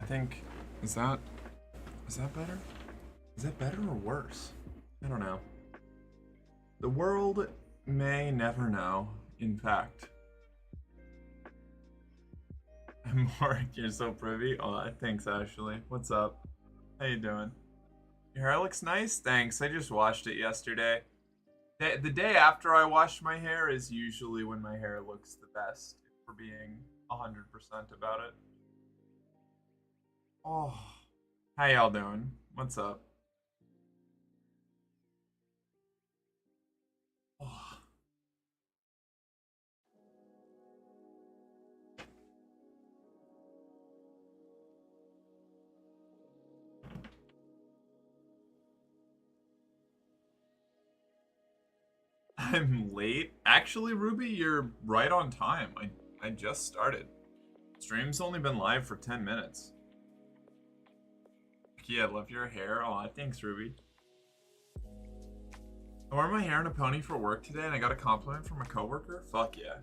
I think, is that better? Is that better or worse? I don't know. The world may never know, in fact. Mark, you're so privy. Oh, thanks, Ashley. What's up? How you doing? Your hair looks nice? Thanks. I just washed it yesterday. The day after I wash my hair is usually when my hair looks the best, if we're being 100% about it. Oh, how y'all doing? What's up? Oh. I'm late. Actually, Ruby, you're right on time. I just started. Stream's only been live for 10 minutes. Yeah, love your hair. Aw, thanks, Ruby. I wore my hair in a pony for work today and I got a compliment from a coworker. Fuck yeah.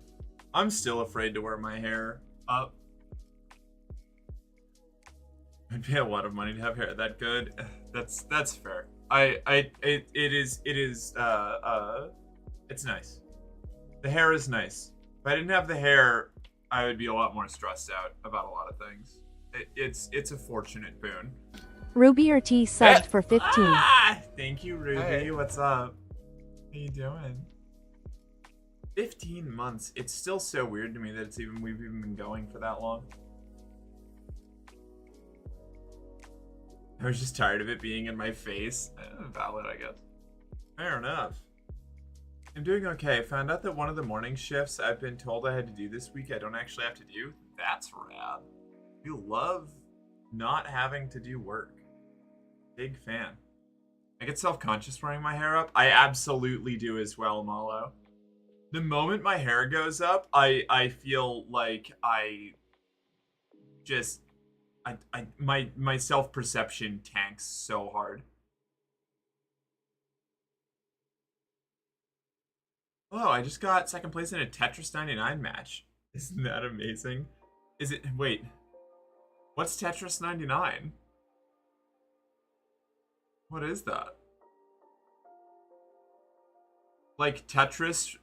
I'm still afraid to wear my hair up. I'd pay a lot of money to have hair that good. That's fair. It's nice. The hair is nice. If I didn't have the hair, I would be a lot more stressed out about a lot of things. It's a fortunate boon. Ruby or T subbed for 15. Thank you, Ruby. Hey. What's up? How you doing? 15 months. It's still so weird to me that we've even been going for that long. I was just tired of it being in my face. Valid, I guess. Fair enough. I'm doing okay. Found out that one of the morning shifts I've been told I had to do this week I don't actually have to do. That's rad. You love not having to do work. Big fan. I get self-conscious wearing my hair up. I absolutely do as well, Malo. The moment my hair goes up, I feel like my self-perception tanks so hard. Oh, I just got second place in a Tetris 99 match. Isn't that amazing? Wait. What's Tetris 99? What is that? Like Tetris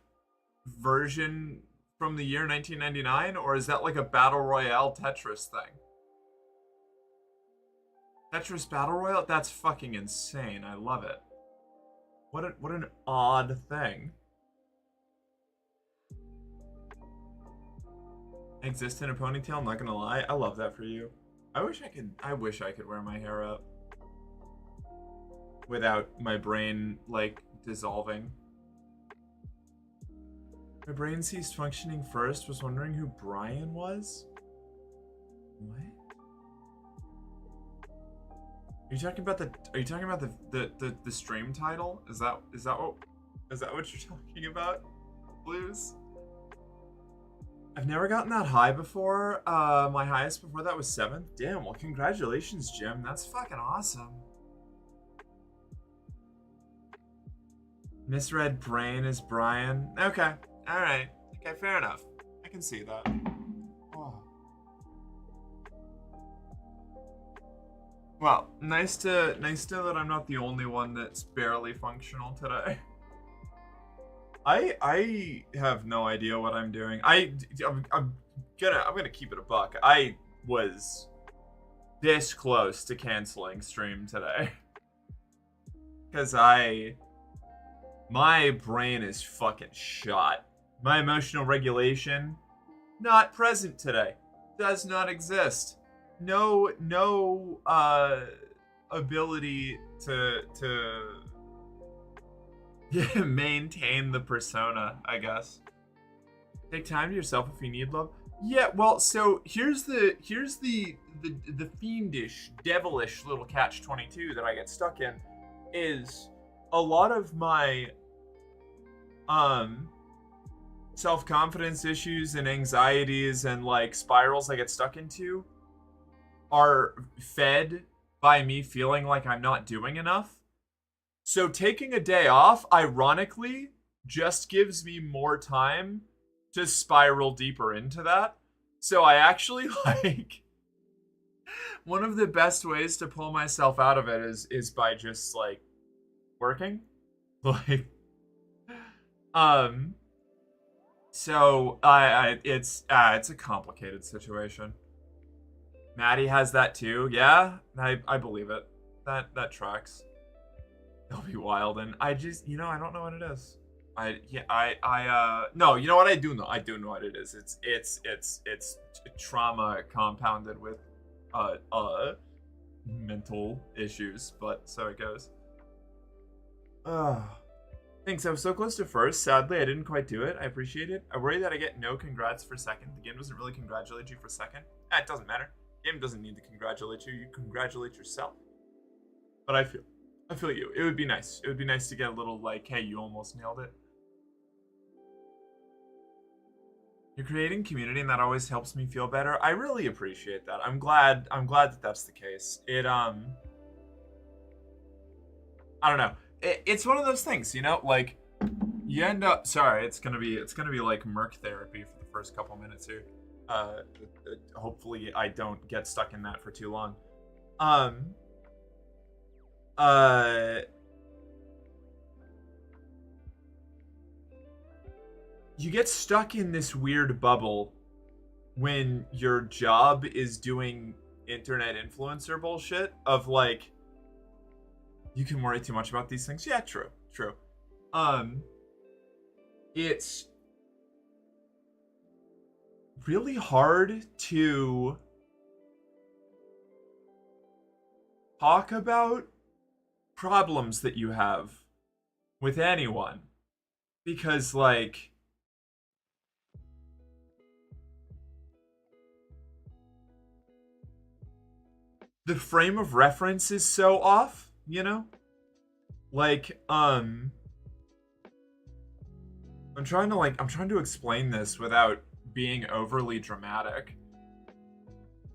version from the year 1999? Or is that like a Battle Royale Tetris thing? Tetris Battle Royale? That's fucking insane. I love it. What an odd thing. Exist in a ponytail, I'm not gonna lie. I love that for you. I wish I could wear my hair up without my brain like dissolving. My brain ceased functioning first. Was wondering who Brian was. What? Are you talking about the stream title? Is that what you're talking about? Blues? I've never gotten that high before. My highest before that was 7th. Damn, well congratulations, Jim. That's fucking awesome. Misread brain is Brian. Okay. Alright. Okay, fair enough. I can see that. Oh. Well, nice to that I'm not the only one that's barely functional today. I have no idea what I'm doing. I'm gonna keep it a buck. I was this close to canceling stream today. Cause my brain is fucking shot. My emotional regulation, not present today. Does not exist. No ability to maintain the persona, I guess. Take time to yourself if you need love. Yeah, well, so here's the fiendish, devilish little catch-22 that I get stuck in is a lot of my self-confidence issues and anxieties and like spirals I get stuck into are fed by me feeling like I'm not doing enough. So taking a day off, ironically, just gives me more time to spiral deeper into that. So I actually like one of the best ways to pull myself out of it is by just like working. Like um so it's a complicated situation. Maddie has that too. Yeah, I believe it. That tracks. It'll be wild, and I just I don't know what it is. No, you know what I do know? I do know what it is. It's trauma compounded with mental issues, but so it goes. Thanks. I was so close to first. Sadly, I didn't quite do it. I appreciate it. I worry that I get no congrats for second. The game doesn't really congratulate you for second. It doesn't matter. The game doesn't need to congratulate you. You congratulate yourself. But I feel you. It would be nice. It would be nice to get a little like, hey, you almost nailed it. You're creating community, and that always helps me feel better. I really appreciate that. I'm glad that that's the case. I don't know. It's one of those things, like you end up. Sorry, it's gonna be like Merc therapy for the first couple minutes here. Hopefully, I don't get stuck in that for too long. You get stuck in this weird bubble when your job is doing internet influencer bullshit of like, you can worry too much about these things. Yeah, true. It's really hard to talk about problems that you have with anyone because like the frame of reference is so off, like I'm trying to explain this without being overly dramatic.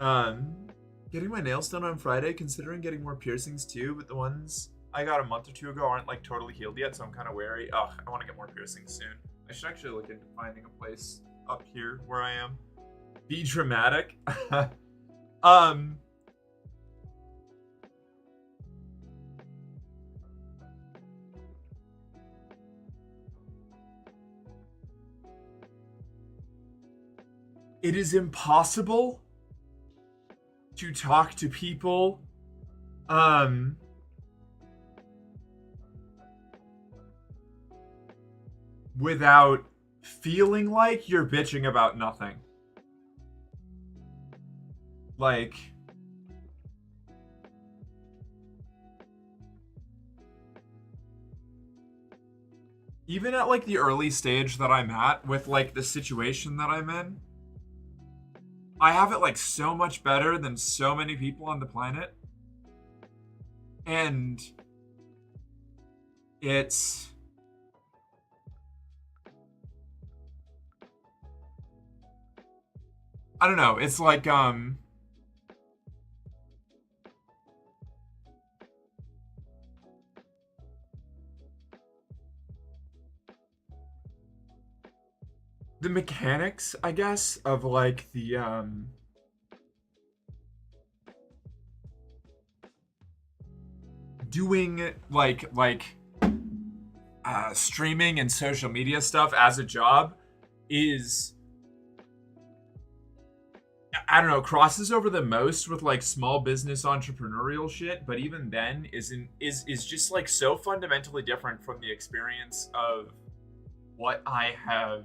Getting my nails done on Friday, considering getting more piercings too, but the ones I got a month or two ago aren't like totally healed yet, so I'm kind of wary. I want to get more piercings soon. I should actually look into finding a place up here where I am. Be dramatic. It is impossible to talk to people without feeling like you're bitching about nothing. Like even at like the early stage that I'm at with like the situation that I'm in, I have it like so much better than so many people on the planet. And it's I don't know, it's like the mechanics, I guess, of like the doing like streaming and social media stuff as a job is, I don't know, crosses over the most with like small business entrepreneurial shit, but even then is just like so fundamentally different from the experience of what I have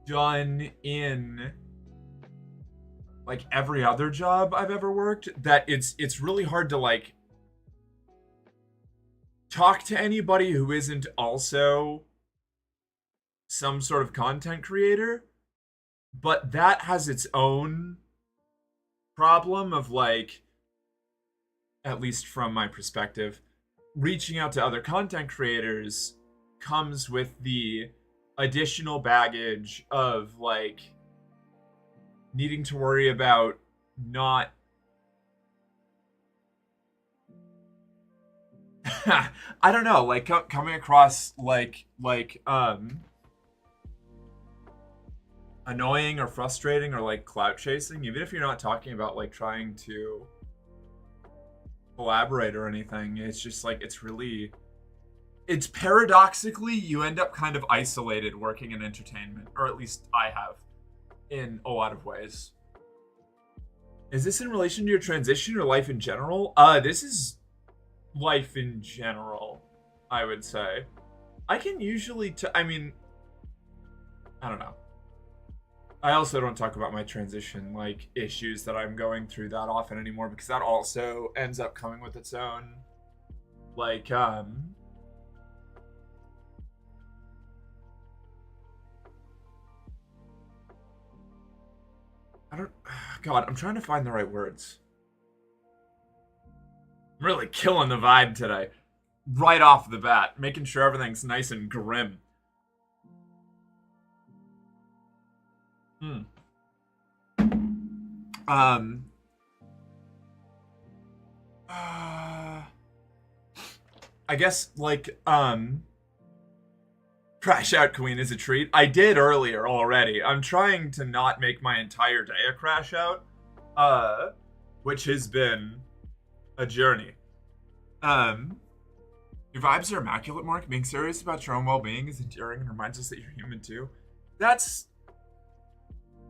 done in like every other job I've ever worked, that it's really hard to like talk to anybody who isn't also some sort of content creator. But that has its own problem of like, at least from my perspective, reaching out to other content creators comes with the additional baggage of like needing to worry about not I don't know, like coming across like annoying or frustrating or like clout chasing, even if you're not talking about like trying to collaborate or anything, it's just like it's paradoxically you end up kind of isolated working in entertainment, or at least I have in a lot of ways. Is this in relation to your transition or life in general? This is life in general, I would say. I can usually I mean, I don't know. I also don't talk about my transition like issues that I'm going through that often anymore, because that also ends up coming with its own like I don't God, I'm trying to find the right words. I'm really killing the vibe today. Right off the bat, making sure everything's nice and grim. Hmm. Um I guess like Crash Out Queen is a treat. I did earlier already. I'm trying to not make my entire day a crash out, which has been a journey. Your vibes are immaculate, Mark. Being serious about your own well-being is endearing and reminds us that you're human too. That's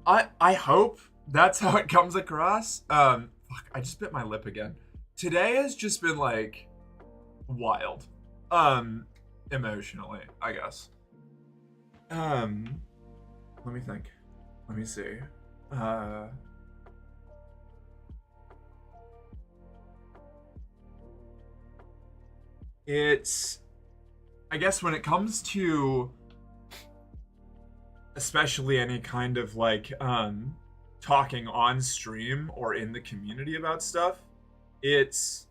I hope that's how it comes across. Fuck, I just bit my lip again. Today has just been like wild. Emotionally, I guess. Let me think. Let me see. It's, I guess when it comes to especially any kind of like talking on stream or in the community about stuff, it's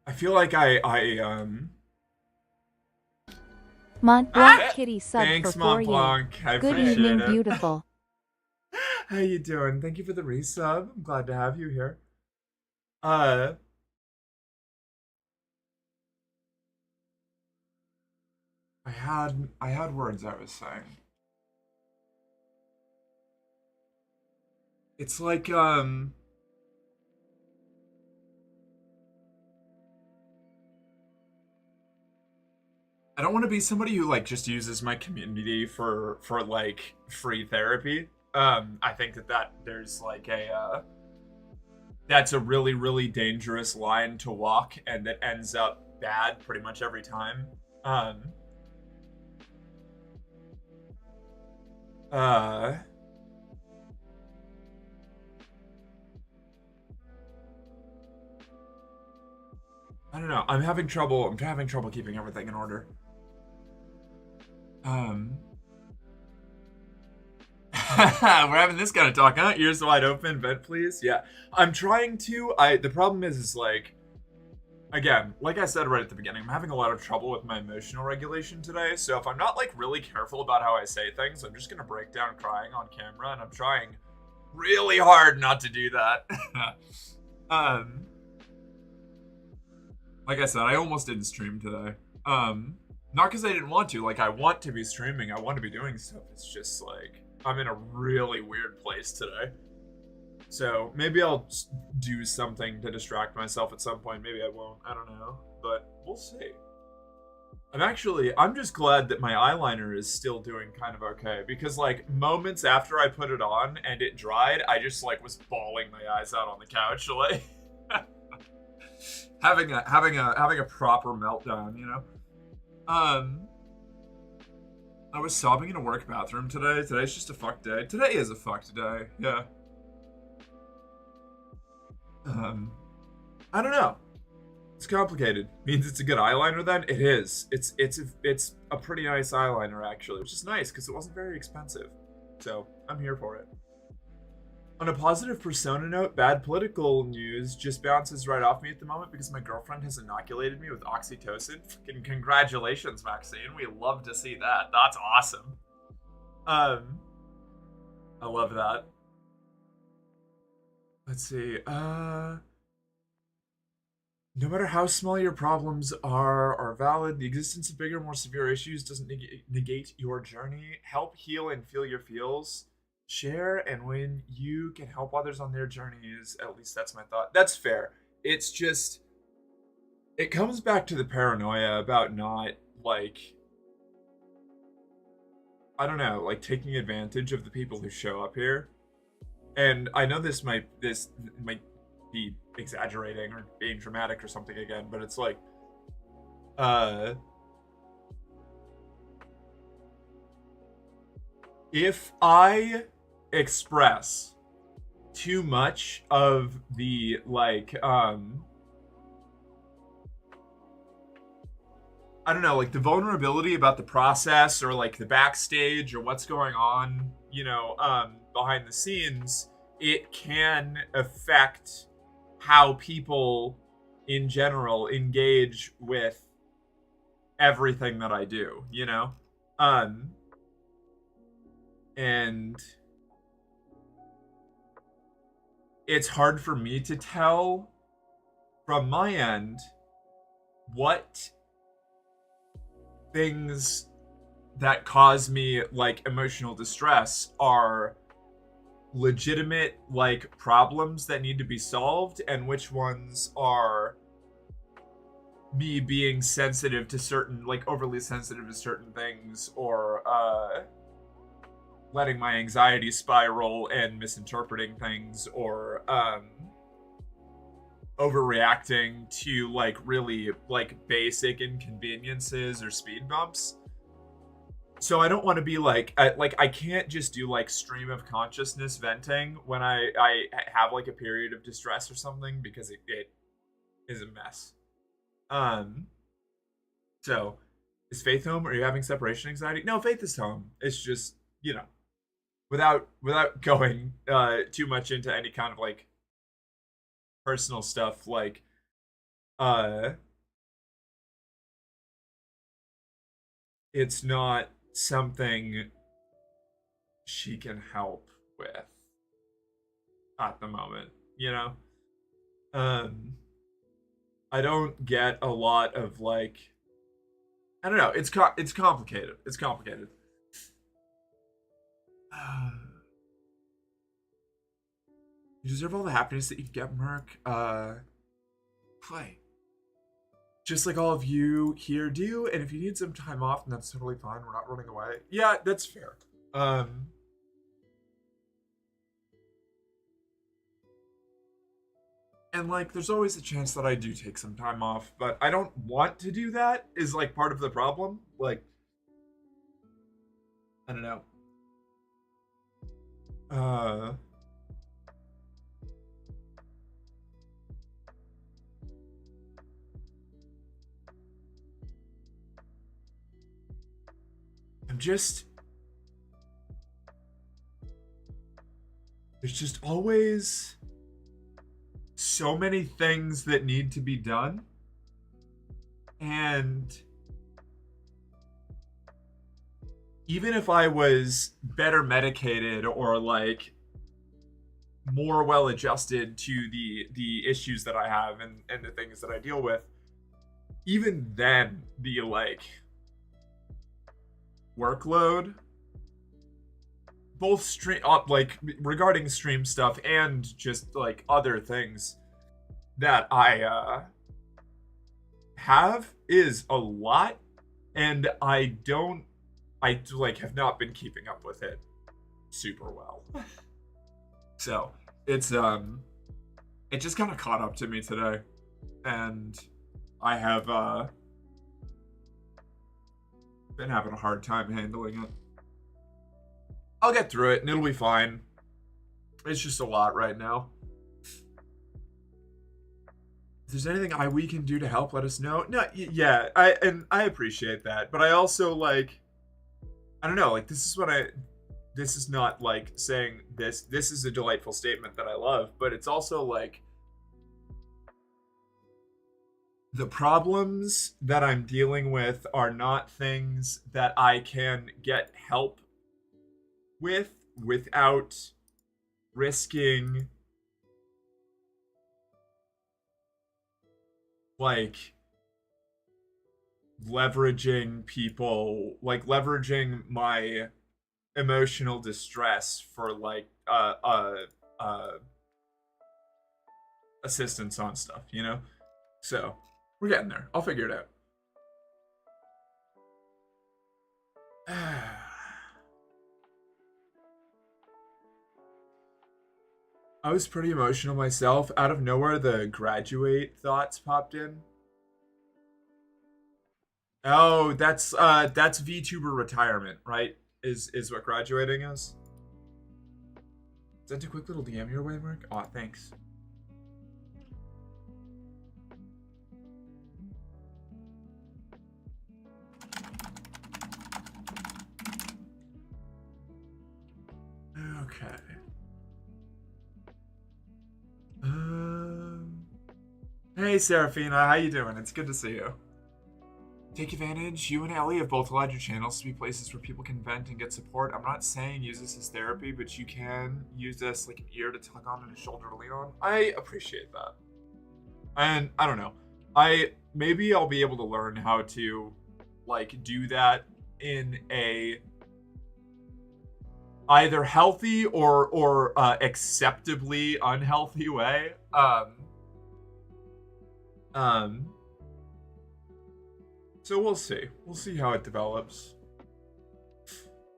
I feel like Mont Blanc Kitty subbed thanks, for 4 Mont years. Blanc. I Good appreciate evening, it. beautiful. How you doing? Thank you for the resub. I'm glad to have you here. I had words I was saying. It's like I don't want to be somebody who like just uses my community for like free therapy. I think that there's like a that's a really really dangerous line to walk, and that ends up bad pretty much every time. Um uh I don't know. I'm having trouble. I'm having trouble keeping everything in order. Um We're having this kind of talk, huh? Ears wide open, vent please. Yeah. I'm trying to. The problem is like again, like I said right at the beginning, I'm having a lot of trouble with my emotional regulation today. So if I'm not like really careful about how I say things, I'm just gonna break down crying on camera, and I'm trying really hard not to do that. um like I said, I almost didn't stream today. Not because I didn't want to. Like I want to be streaming. I want to be doing stuff. It's just like I'm in a really weird place today. So maybe I'll do something to distract myself at some point. Maybe I won't. I don't know. But we'll see. I'm just glad that my eyeliner is still doing kind of okay. Because like moments after I put it on and it dried, I just like was bawling my eyes out on the couch. Like having a proper meltdown, you know? I was sobbing in a work bathroom today. Today's just a fucked day. Today is a fucked day. Yeah. I don't know. It's complicated. Means it's a good eyeliner then? It is. It's a pretty nice eyeliner actually, which is nice because it wasn't very expensive. So, I'm here for it. On a positive persona note, bad political news just bounces right off me at the moment because my girlfriend has inoculated me with oxytocin. Fucking congratulations, Maxine. We love to see that. That's awesome. I love that. Let's see. No matter how small your problems are valid, the existence of bigger, more severe issues doesn't negate your journey. Help heal and feel your feels. Share, and when you can help others on their journeys, at least that's my thought. That's fair. It's just, it comes back to the paranoia about not, like, I don't know, like taking advantage of the people who show up here. And I know this might be exaggerating or being dramatic or something again, but it's like, uh, if I express too much of the like, I don't know, like the vulnerability about the process or like the backstage or what's going on, behind the scenes, it can affect how people in general engage with everything that I do. Um, and it's hard for me to tell from my end what things that cause me like emotional distress are legitimate like problems that need to be solved and which ones are me being sensitive to certain, like overly sensitive to certain things, or letting my anxiety spiral and misinterpreting things, or overreacting to like really like basic inconveniences or speed bumps. So I don't want to be like I can't just do like stream of consciousness venting when I have like a period of distress or something, because it is a mess. Um so is Faith home? Are you having separation anxiety? No, Faith is home. It's just, without going too much into any kind of like personal stuff, like uh it's not something she can help with at the moment, you know? Um I don't get a lot of like, I don't know, it's complicated. It's complicated. You deserve all the happiness that you get, Merc. Play. Just like all of you here do, and if you need some time off, then that's totally fine. We're not running away. Yeah, that's fair. Um and like there's always a chance that I do take some time off, but I don't want to do that is like part of the problem. Like, I don't know. Uh I'm just there's just always so many things that need to be done. And even if I was better medicated or like more well adjusted to the issues that I have and the things that I deal with, even then the like workload, both stream up like regarding stream stuff and just like other things that I have, is a lot, and I like have not been keeping up with it super well. So it's it just kind of caught up to me today, and I have been having a hard time handling it. I'll get through it and it'll be fine. It's just a lot right now. If there's anything we can do to help, let us know. No, yeah, I appreciate that, but I also like, I don't know, like this is not like saying this is a delightful statement that I love, but it's also like the problems that I'm dealing with are not things that I can get help with without risking like leveraging people, like leveraging my emotional distress for like assistance on stuff, you know? So, we're getting there. I'll figure it out. I was pretty emotional myself. Out of nowhere, the graduate thoughts popped in. Oh, that's VTuber retirement, right? Is what graduating is? Sent a quick little DM your way, Mark. Aw, thanks. Okay. Hey, Seraphina, how you doing? It's good to see you. Take advantage. You and Ellie have both allowed your channels to be places where people can vent and get support. I'm not saying use this as therapy, but you can use this like an ear to tug on and a shoulder to lean on. I appreciate that. And I don't know. Maybe I'll be able to learn how to like do that in a either healthy or acceptably unhealthy way. So we'll see. We'll see how it develops.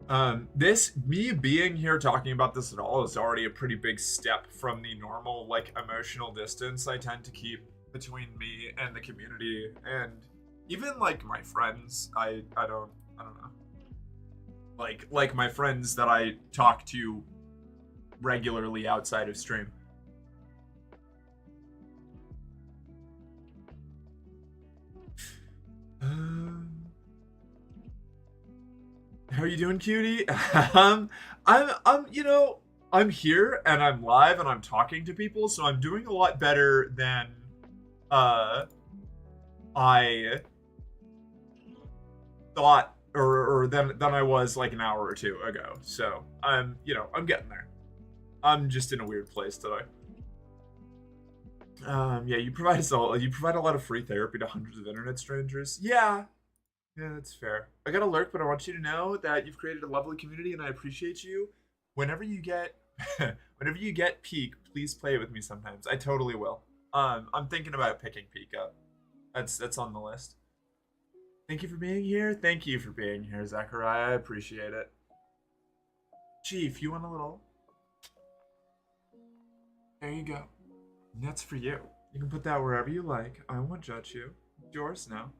Me being here talking about this at all is already a pretty big step from the normal, like, emotional distance I tend to keep between me and the community, and even, like, my friends. I don't know. Like my friends that I talk to regularly outside of stream. How are you doing, cutie? I'm here and I'm live and I'm talking to people, so I'm doing a lot better than I thought or than I was like an hour or two ago. So I'm getting there. I'm just in a weird place today. Yeah, you provide a lot of free therapy to hundreds of internet strangers. Yeah, that's fair. I got to lurk, but I want you to know that you've created a lovely community, and I appreciate you. Whenever you get, whenever you get Peak, please play it with me sometimes. I totally will. I'm thinking about picking Peak up. That's on the list. Thank you for being here. Thank you for being here, Zachariah. I appreciate it. Chief, you want a little? There you go. And that's for you. You can put that wherever you like. I won't judge you. It's yours now.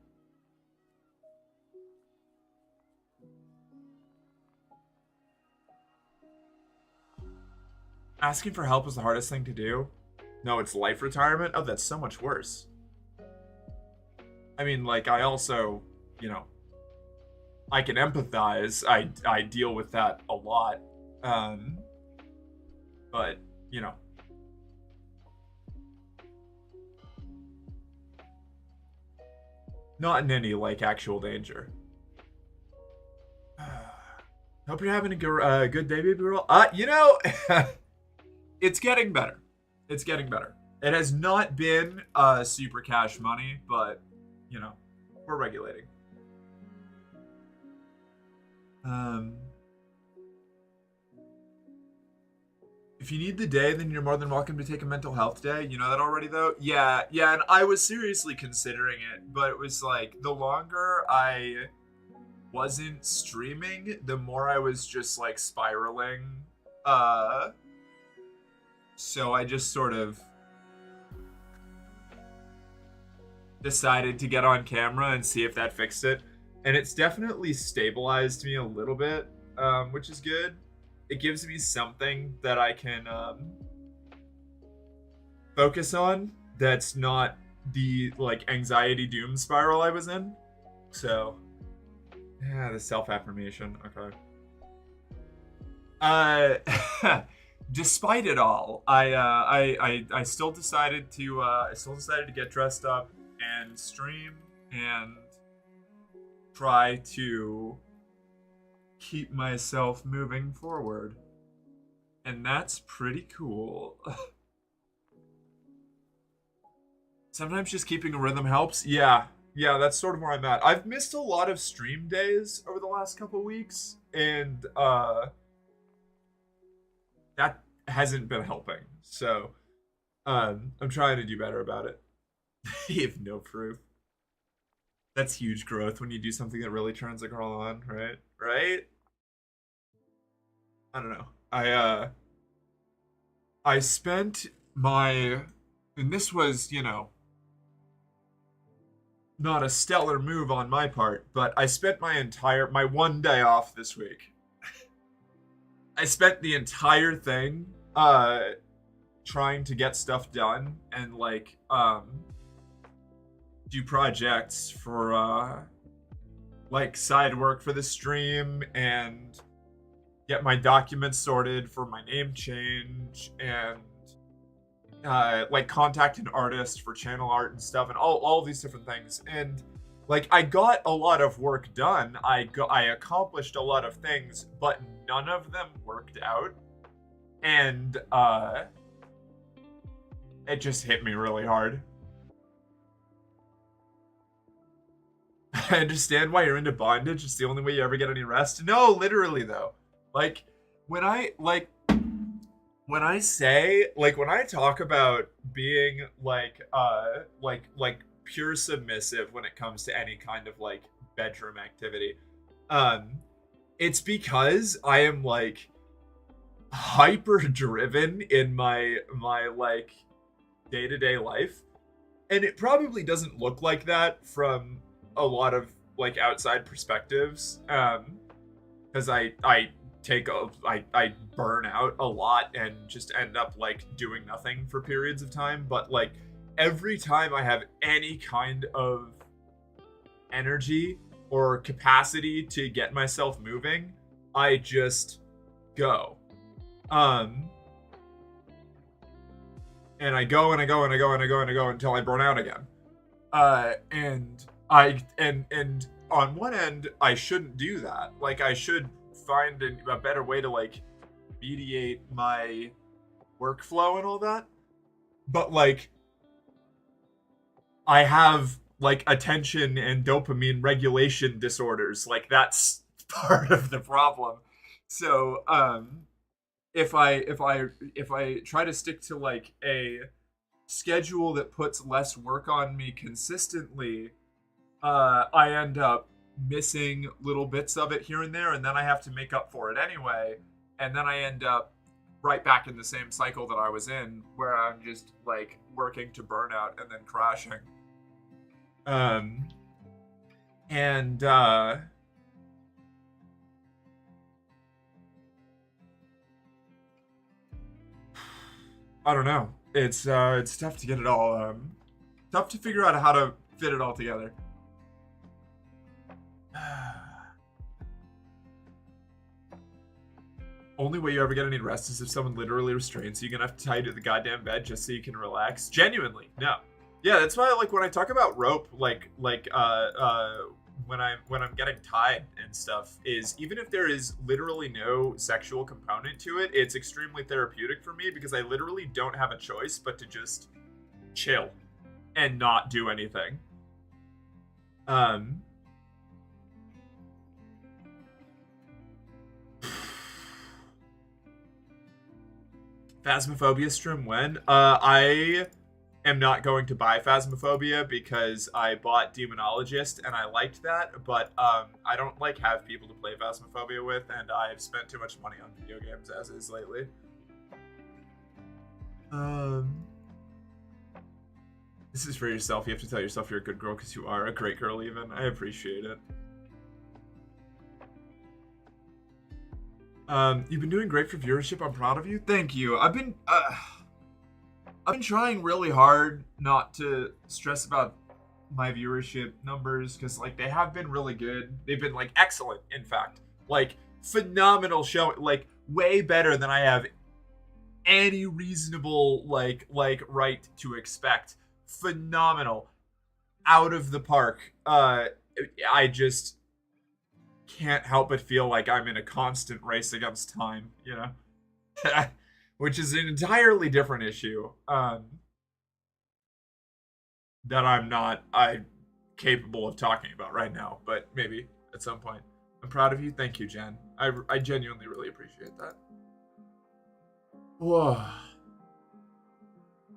Asking for help is the hardest thing to do. No, it's life retirement. Oh, that's so much worse. I mean, like, I also, I can empathize. I deal with that a lot. But, not in any, like, actual danger. Hope you're having a good day, baby girl. It's getting better. It's getting better. It has not been super cash money, but, we're regulating. If you need the day, then you're more than welcome to take a mental health day. You know that already, though? Yeah, and I was seriously considering it, but it was like, the longer I wasn't streaming, the more I was just, like, spiraling. So I just sort of decided to get on camera and see if that fixed it. And it's definitely stabilized me a little bit, which is good. It gives me something that I can focus on that's not the, like, anxiety doom spiral I was in. So, yeah, the self-affirmation. Okay. Despite it all, I still decided to get dressed up and stream and try to keep myself moving forward. And that's pretty cool. Sometimes just keeping a rhythm helps. Yeah. Yeah, that's sort of where I'm at. I've missed a lot of stream days over the last couple weeks, and that hasn't been helping. So, I'm trying to do better about it. You have no proof. That's huge growth when you do something that really turns a girl on, right? Right? I don't know. I spent my and this was, not a stellar move on my part, but I spent my one day off this week. I spent the entire thing trying to get stuff done and do projects for side work for the stream and get my documents sorted for my name change and contact an artist for channel art and stuff and all these different things. And I got a lot of work done. I accomplished a lot of things, but none of them worked out. And it just hit me really hard. I understand why you're into bondage. It's the only way you ever get any rest. No, literally though. When I talk about being pure submissive when it comes to any kind of bedroom activity, it's because I am hyper driven in my day-to-day life, and it probably doesn't look like that from a lot of outside perspectives, because I burn out a lot and just end up doing nothing for periods of time. But every time I have any kind of energy or capacity to get myself moving, I just go. And I go and I go and I go and I go and I go until I burn out again. And on one end, I shouldn't do that. I should find a better way to mediate my workflow and all that. But I have attention and dopamine regulation disorders. That's part of the problem. So if I try to stick to a schedule that puts less work on me consistently, I end up missing little bits of it here and there, and then I have to make up for it anyway, and then I end up right back in the same cycle that I was in, where I'm just working to burnout and then crashing. And I don't know. It's tough to get it all tough to figure out how to fit it all together. Only way you ever get any rest is if someone literally restrains you. You're gonna have to tie you to the goddamn bed just so you can relax. Genuinely, no. Yeah, that's why when I talk about rope, when I'm getting tied and stuff, is even if there is literally no sexual component to it, it's extremely therapeutic for me because I literally don't have a choice but to just chill and not do anything. Phasmophobia stream when? I am not going to buy Phasmophobia because I bought Demonologist and I liked that, but I don't have people to play Phasmophobia with, and I've spent too much money on video games as is lately. This is for yourself. You have to tell yourself you're a good girl because you are a great girl even. I appreciate it. You've been doing great for viewership. I'm proud of you. Thank you. I've been trying really hard not to stress about my viewership numbers because they have been really good. They've been excellent, in fact. Phenomenal show, way better than I have any reasonable right to expect. Phenomenal. Out of the park. I just can't help but feel like I'm in a constant race against time, which is an entirely different issue. that I'm capable of talking about right now, but maybe at some point. I'm proud of you. Thank you, Jen. I genuinely really appreciate that. Whoa.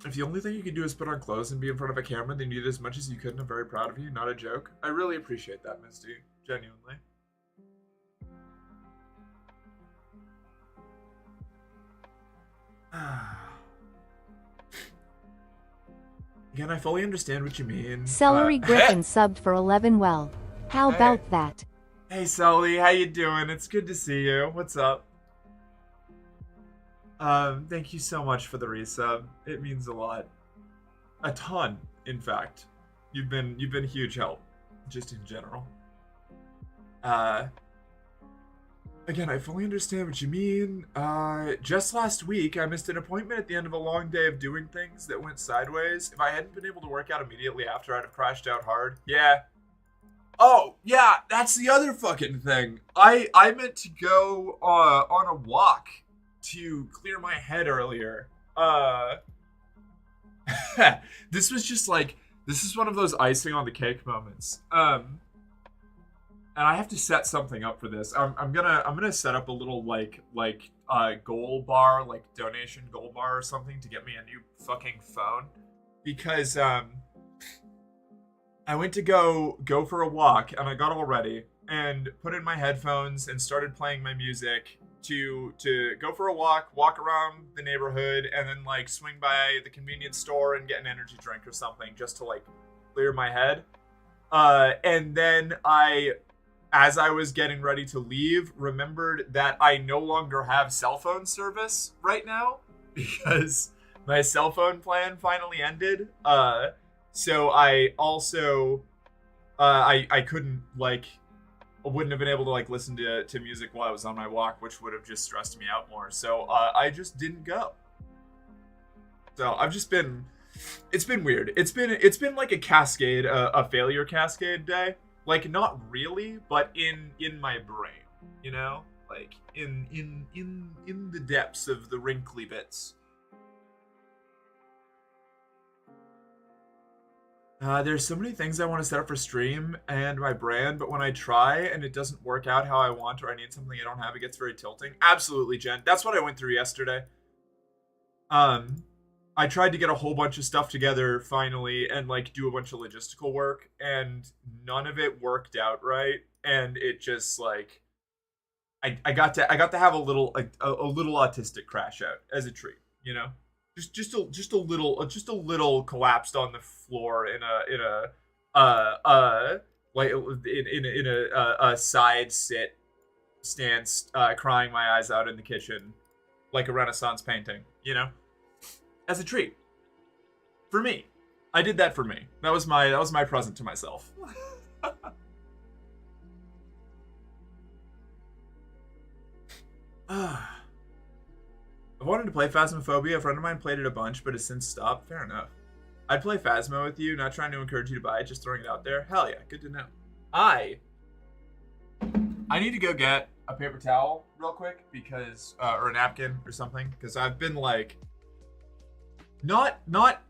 If the only thing you can do is put on clothes and be in front of a camera, then you did as much as you could, and I'm very proud of you. Not a joke. I really appreciate that, Misty. Genuinely. Again, I fully understand what you mean. Celery Griffin subbed for 11 well. How about that? Hey, Sully, how you doing? It's good to see you. What's up? Thank you so much for the resub. It means a lot. A ton, in fact. You've been a huge help, just in general. Again, I fully understand what you mean. Just last week, I missed an appointment at the end of a long day of doing things that went sideways. If I hadn't been able to work out immediately after, I'd have crashed out hard. Yeah. Oh, yeah, that's the other fucking thing. I meant to go on a walk to clear my head earlier. This was just like, this is one of those icing on the cake moments. And I have to set something up for this. I'm gonna set up a little like goal bar, like donation goal bar or something to get me a new fucking phone, because I went to go for a walk and I got all ready and put in my headphones and started playing my music to go for a walk around the neighborhood, and then like swing by the convenience store and get an energy drink or something just to like clear my head. And then as I was getting ready to leave, remembered that I no longer have cell phone service right now because my cell phone plan finally ended. So I also I couldn't like, I wouldn't have been able to like listen to music while I was on my walk, which would have just stressed me out more. So I just didn't go. So I've just been, it's been weird. It's been like a cascade, a failure cascade day. Like not really, but in my brain, you know, like in the depths of the wrinkly bits. There's so many things I want to set up for stream and my brand, but when I try and it doesn't work out how I want, or I need something I don't have, it gets very tilting. Absolutely, Jen. That's what I went through yesterday. I tried to get a whole bunch of stuff together finally and like do a bunch of logistical work, and none of it worked out right. And it just like, I got to have a little autistic crash out as a treat, you know? Just a little collapsed on the floor in a side sit stance, crying my eyes out in the kitchen like a Renaissance painting, you know, as a treat for me. I did that for me. That was my present to myself. I wanted to play Phasmophobia. A friend of mine played it a bunch, but has since stopped. Fair enough. I'd play Phasmo with you, not trying to encourage you to buy it, just throwing it out there. Hell yeah, good to know. I need to go get a paper towel real quick, because, or a napkin or something, because I've been like, not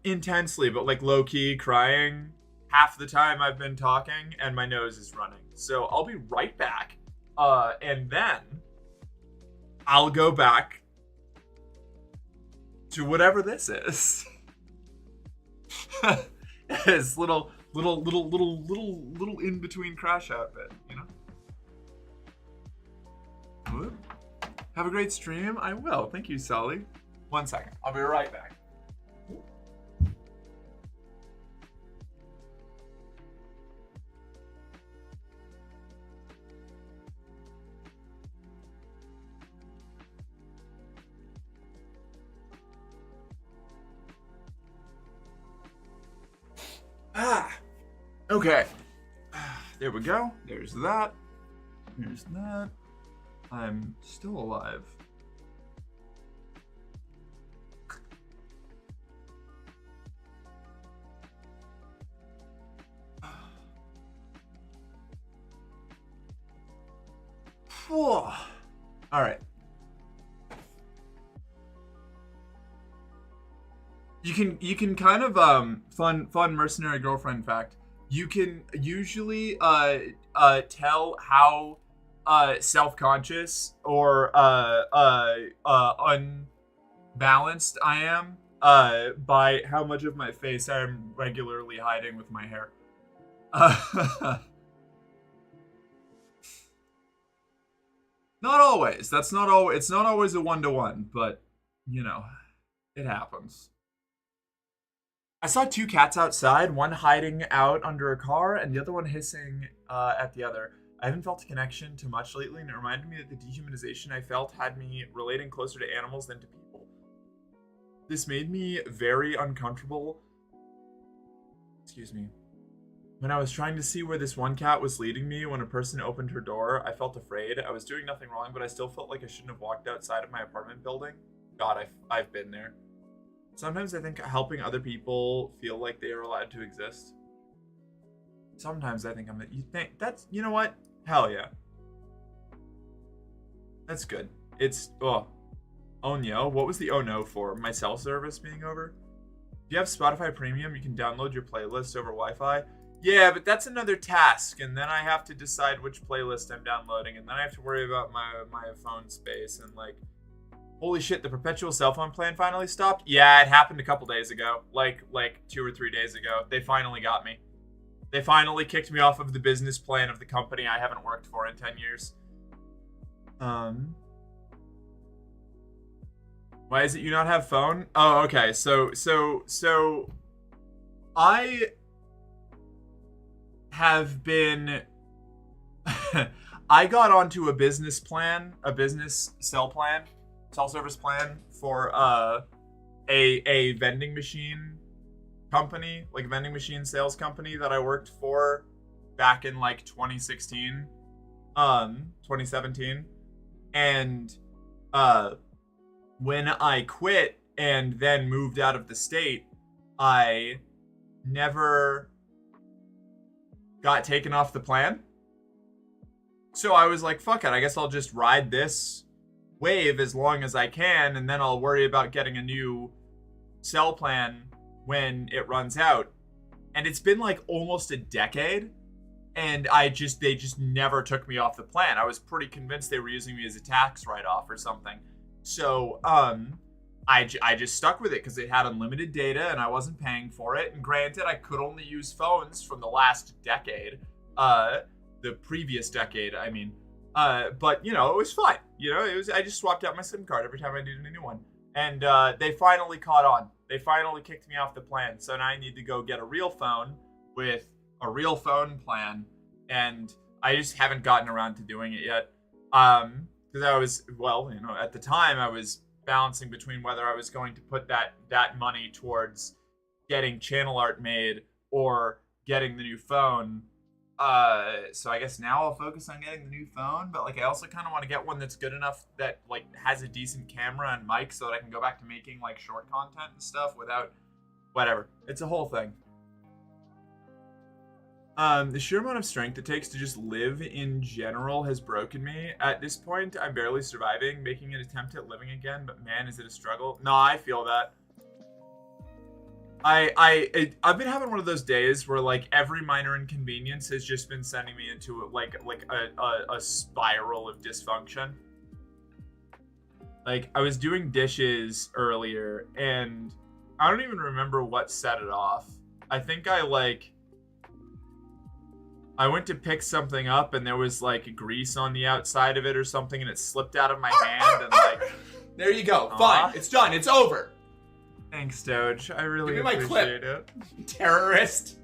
intensely, but like low-key crying half the time I've been talking, and my nose is running. So I'll be right back, and then I'll go back to whatever this is. It's little in between crash out bit, you know? Whoop. Have a great stream. I will. Thank you, Sully. 1 second. I'll be right back. Okay. There we go. There's that. There's that. I'm still alive. All right. You can kind of fun mercenary girlfriend fact. You can usually tell how self-conscious or unbalanced I am by how much of my face I am regularly hiding with my hair. Not always. That's not always. It's not always a 1-to-1, but you know, it happens. I saw two cats outside, one hiding out under a car and the other one hissing at the other. I haven't felt a connection to much lately, and it reminded me that the dehumanization I felt had me relating closer to animals than to people. This made me very uncomfortable. Excuse me. When I was trying to see where this one cat was leading me, when a person opened her door, I felt afraid. I was doing nothing wrong, but I still felt like I shouldn't have walked outside of my apartment building. God, I've been there. Sometimes I think helping other people feel like they are allowed to exist. Sometimes I think you think that's, you know what? Hell yeah. That's good. It's, oh no, what was the oh no for? My cell service being over? If you have Spotify Premium, you can download your playlist over Wi-Fi. Yeah, but that's another task, and then I have to decide which playlist I'm downloading, and then I have to worry about my phone space, and like, holy shit, the perpetual cell phone plan finally stopped? Yeah, it happened a couple days ago. Like 2 or 3 days ago. They finally got me. They finally kicked me off of the business plan of the company I haven't worked for in 10 years. Why is it you not have phone? Oh, okay. So I have been I got onto a business plan, a business cell service plan for a vending machine company, like a vending machine sales company that I worked for back in like 2016, 2017. And when I quit and then moved out of the state, I never got taken off the plan. So I was like, fuck it, I guess I'll just ride this wave as long as I can, and then I'll worry about getting a new cell plan when it runs out. And it's been like almost a decade, and they just never took me off the plan. I was pretty convinced they were using me as a tax write-off or something. So I just stuck with it because it had unlimited data and I wasn't paying for it. And granted, I could only use phones from the last decade, the previous decade, I mean. But you know, it was fine. You know, I just swapped out my SIM card every time I needed a new one. And they finally caught on. They finally kicked me off the plan. So now I need to go get a real phone with a real phone plan. And I just haven't gotten around to doing it yet. Because I was, well, you know, at the time I was balancing between whether I was going to put that money towards getting channel art made or getting the new phone. So I guess now I'll focus on getting the new phone, but like I also kind of want to get one that's good enough that like has a decent camera and mic so that I can go back to making like short content and stuff without whatever. It's a whole thing. The sheer amount of strength it takes to just live in general has broken me. At this point, I'm barely surviving, making an attempt at living again, but man, is it a struggle. No, I feel that. I've been having one of those days where like every minor inconvenience has just been sending me into like a spiral of dysfunction. Like I was doing dishes earlier and I don't even remember what set it off. I think I went to pick something up and there was like grease on the outside of it or something and it slipped out of my hand and like there you go. Fine. It's done. It's over. Thanks, Doge. I really Give me my appreciate clip. it. Terrorist.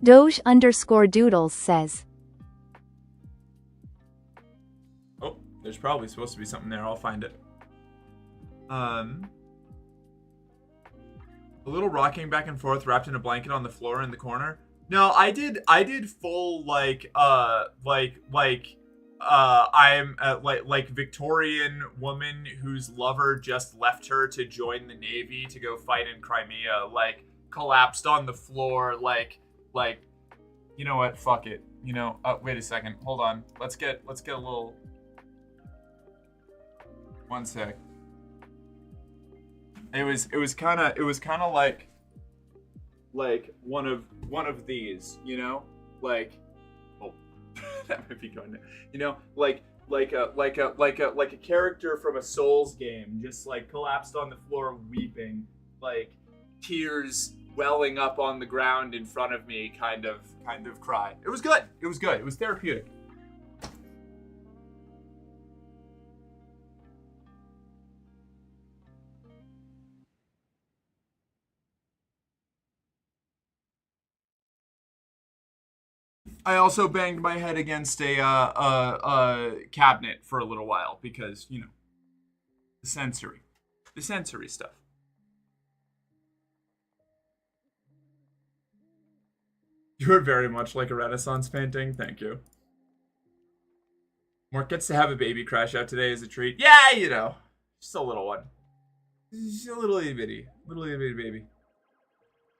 Doge_doodles says, Oh, there's probably supposed to be something there. I'll find it. A little rocking back and forth wrapped in a blanket on the floor in the corner. No, I did full I'm like Victorian woman whose lover just left her to join the Navy to go fight in Crimea, like collapsed on the floor, like you know what, fuck it. You know, wait a second. Hold on. Let's get a little. One sec. It was kind of like one of these, you know, like, oh, that might be going to, you know, like a character from a Souls game, just like collapsed on the floor weeping, like tears welling up on the ground in front of me, kind of cry. It was good. It was good. It was therapeutic. I also banged my head against a cabinet for a little while because, you know, the sensory stuff. You are very much like a Renaissance painting. Thank you. Mark gets to have a baby crash out today as a treat. Yeah, you know, just a little one. Just a little itty bitty baby.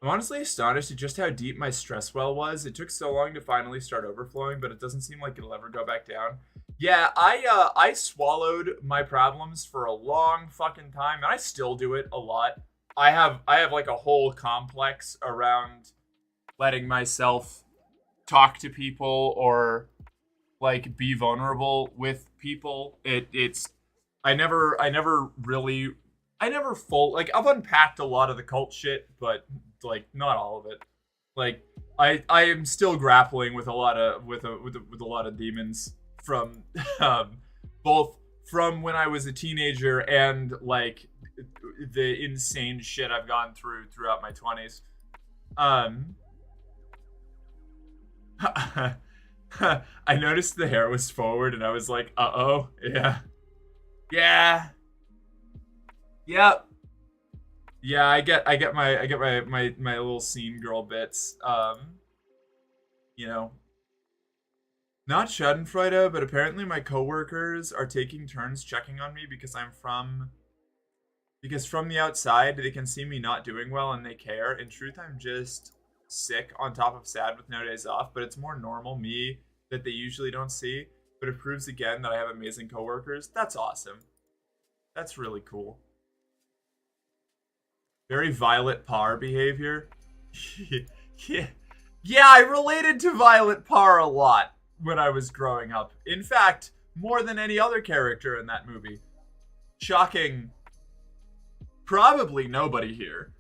I'm honestly astonished at just how deep my stress well was. It took so long to finally start overflowing, but it doesn't seem like it'll ever go back down. Yeah, I swallowed my problems for a long fucking time, and I still do it a lot. I have like a whole complex around letting myself talk to people or like be vulnerable with people. I never full, like, I've unpacked a lot of the cult shit, but like not all of it. Like I am still grappling with a lot of with a lot of demons from both from when I was a teenager and like the insane shit I've gone through throughout my 20s. I noticed the hair was forward and I was like, uh-oh, yeah. Yep. Yeah, I get my little scene girl bits. You know. Not Schadenfreude, but apparently my coworkers are taking turns checking on me because from the outside they can see me not doing well and they care. In truth, I'm just sick on top of sad with no days off, but it's more normal me that they usually don't see. But it proves again that I have amazing coworkers. That's awesome. That's really cool. Very Violet Parr behavior. Yeah, I related to Violet Parr a lot when I was growing up. In fact, more than any other character in that movie. Shocking. Probably nobody here.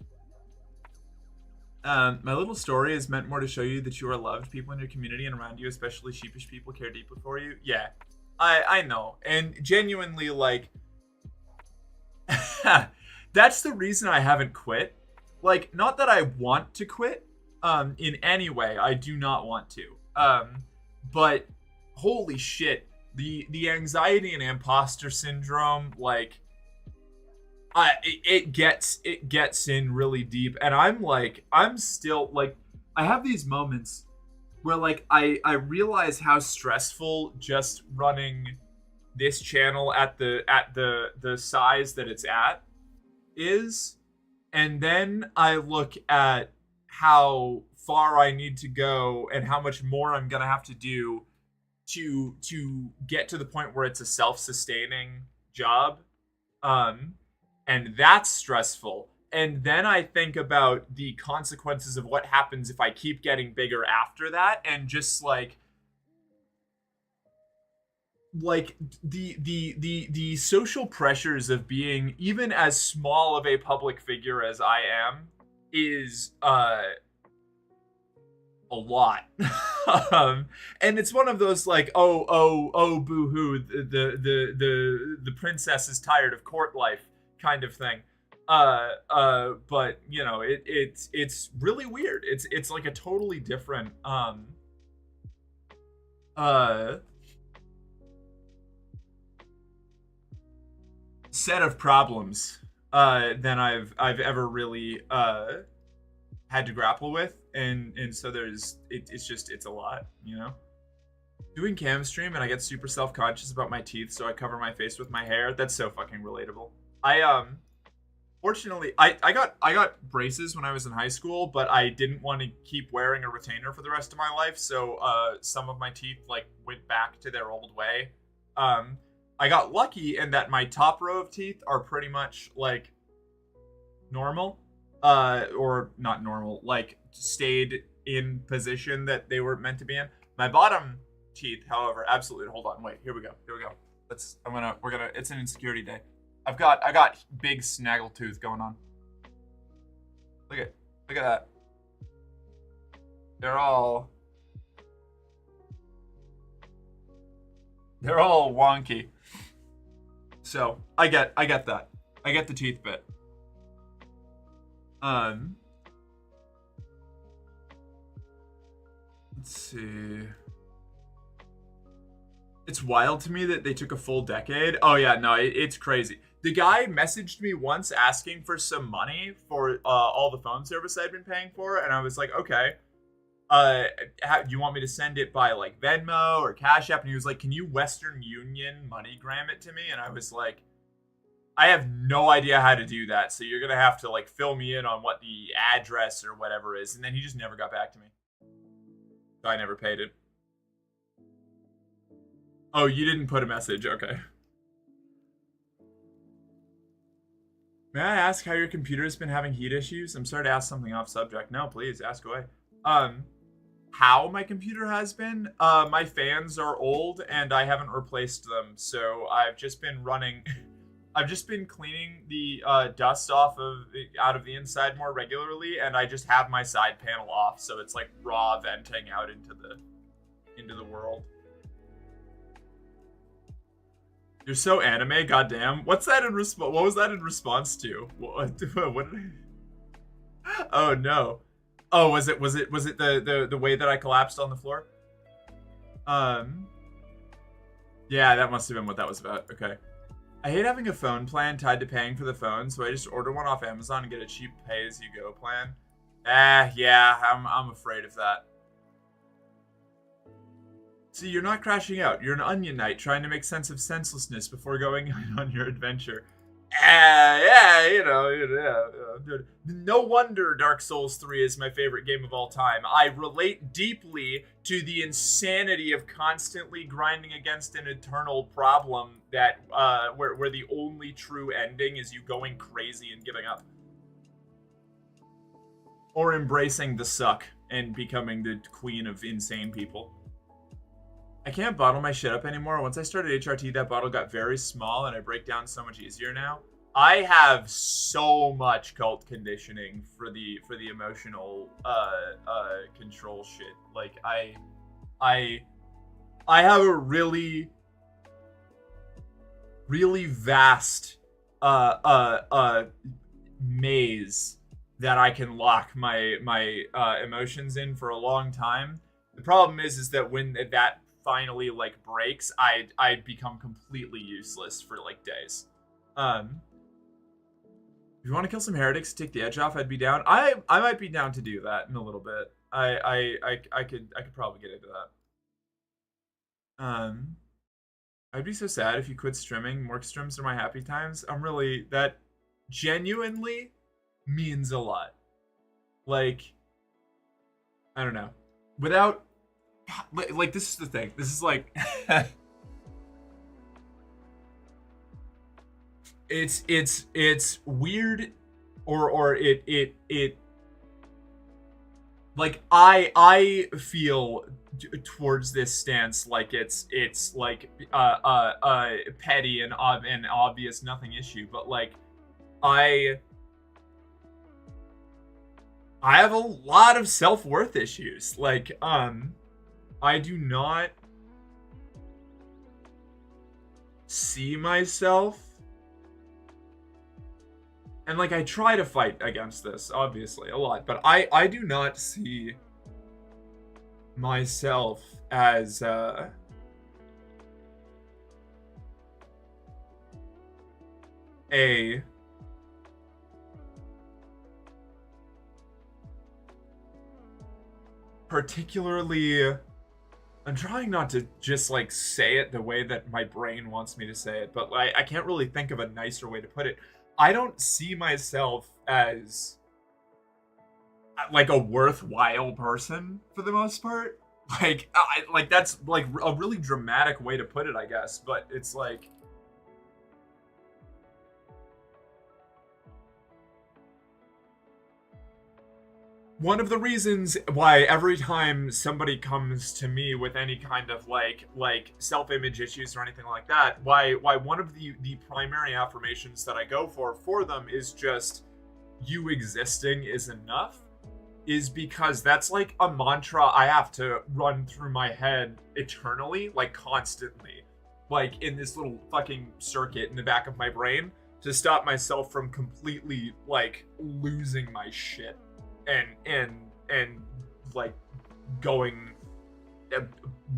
My little story is meant more to show you that you are loved. People in your community and around you, especially sheepish people, care deeply for you. Yeah, I know. And genuinely, like, that's the reason I haven't quit. Like, not that I want to quit, in any way. I do not want to. But holy shit, the anxiety and imposter syndrome, like, it gets in really deep, and I'm still like, I have these moments where like I realize how stressful just running this channel at the size that it's at is, and then I look at how far I need to go and how much more I'm gonna have to do to get to the point where it's a self-sustaining job. And that's stressful. And then I think about the consequences of what happens if I keep getting bigger after that, and just like the social pressures of being even as small of a public figure as I am is a lot. And it's one of those like, oh boo-hoo, the princess is tired of court life kind of thing. But you know, it's really weird. It's like a totally different set of problems than I've ever really had to grapple with, and so it's a lot, you know. Doing cam stream and I get super self-conscious about my teeth, so I cover my face with my hair. That's so fucking relatable. Fortunately, I got braces when I was in high school, but I didn't want to keep wearing a retainer for the rest of my life, so some of my teeth like went back to their old way. I got lucky in that my top row of teeth are pretty much like normal, or not normal, like stayed in position that they were meant to be in. My bottom teeth, however, absolutely. Hold on, wait. Here we go. It's an insecurity day. I got big snaggle tooth going on. Look at that. They're all wonky. So I get that. I get the teeth bit. Let's see. It's wild to me that they took a full decade. Oh yeah, no, it's crazy. The guy messaged me once asking for some money for all the phone service I'd been paying for, and I was like, okay. You want me to send it by like Venmo or Cash App? And he was like, can you Western Union MoneyGram it to me? And I was like, I have no idea how to do that, so you're gonna have to like fill me in on what the address or whatever is. And then he just never got back to me. So I never paid it. Oh, you didn't put a message. Okay. May I ask how your computer has been having heat issues? I'm sorry to ask something off subject. No, please ask away. How my computer has been? My fans are old and I haven't replaced them, so I've just been running. I've just been cleaning the dust out of the inside more regularly, and I just have my side panel off, so it's like raw venting out into the world. You're so anime, goddamn. What's that in response? What was that in response to? What did I... Oh no. Oh, was it the way that I collapsed on the floor? Yeah, that must have been what that was about. Okay. I hate having a phone plan tied to paying for the phone, so I just order one off Amazon and get a cheap pay-as-you-go plan. Yeah, I'm afraid of that. See, you're not crashing out. You're an onion knight trying to make sense of senselessness before going on your adventure. Yeah, yeah. No wonder Dark Souls 3 is my favorite game of all time. I relate deeply to the insanity of constantly grinding against an eternal problem that where the only true ending is you going crazy and giving up. Or embracing the suck and becoming the queen of insane people. I can't bottle my shit up anymore. Once I started HRT, that bottle got very small and I break down so much easier now. I have so much cult conditioning for the emotional control shit. Like I have a really vast maze that I can lock my emotions in for a long time. The problem is that when that finally like breaks, I become completely useless for like days. If you want to kill some heretics to take the edge off, I'd be down. I might be down to do that in a little bit. I could probably get into that. I'd be so sad if you quit streaming. More streams are my happy times. That genuinely means a lot. Like, I don't know. Without like, this is the thing. This is like it's weird, or it like I feel towards this stance like it's like petty and obvious nothing issue, but like I have a lot of self-worth issues. Like I do not see myself, and like I try to fight against this obviously a lot, but I do not see myself as a particularly, I'm trying not to just like say it the way that my brain wants me to say it, but I can't really think of a nicer way to put it. I don't see myself as like a worthwhile person for the most part. Like like that's like a really dramatic way to put it, I guess, but it's like one of the reasons why every time somebody comes to me with any kind of like self-image issues or anything like that, why one of the primary affirmations that I go for them is just you existing is enough, is because that's like a mantra I have to run through my head eternally, like constantly, like in this little fucking circuit in the back of my brain to stop myself from completely like losing my shit and like going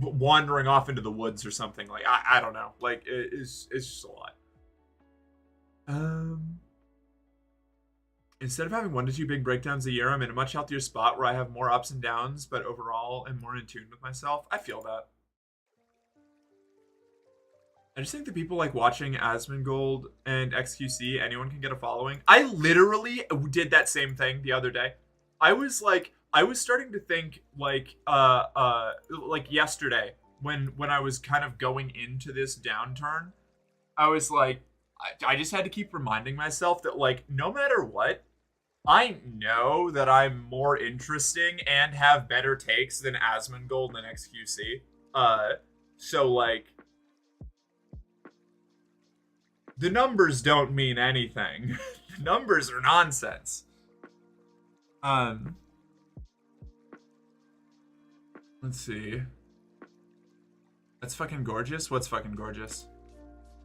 wandering off into the woods or something. Like I don't know, like it's just a lot. Instead of having 1 to 2 big breakdowns a year, I'm in a much healthier spot where I have more ups and downs, but overall I'm more in tune with myself. I feel that. I just think the people like watching Asmongold and XQC, anyone can get a following. I literally did that same thing the other day. I was starting to think like yesterday when I was kind of going into this downturn, I was like, I just had to keep reminding myself that like no matter what, I know that I'm more interesting and have better takes than Asmongold and XQC. So like the numbers don't mean anything. The numbers are nonsense. Let's see. That's fucking gorgeous. What's fucking gorgeous?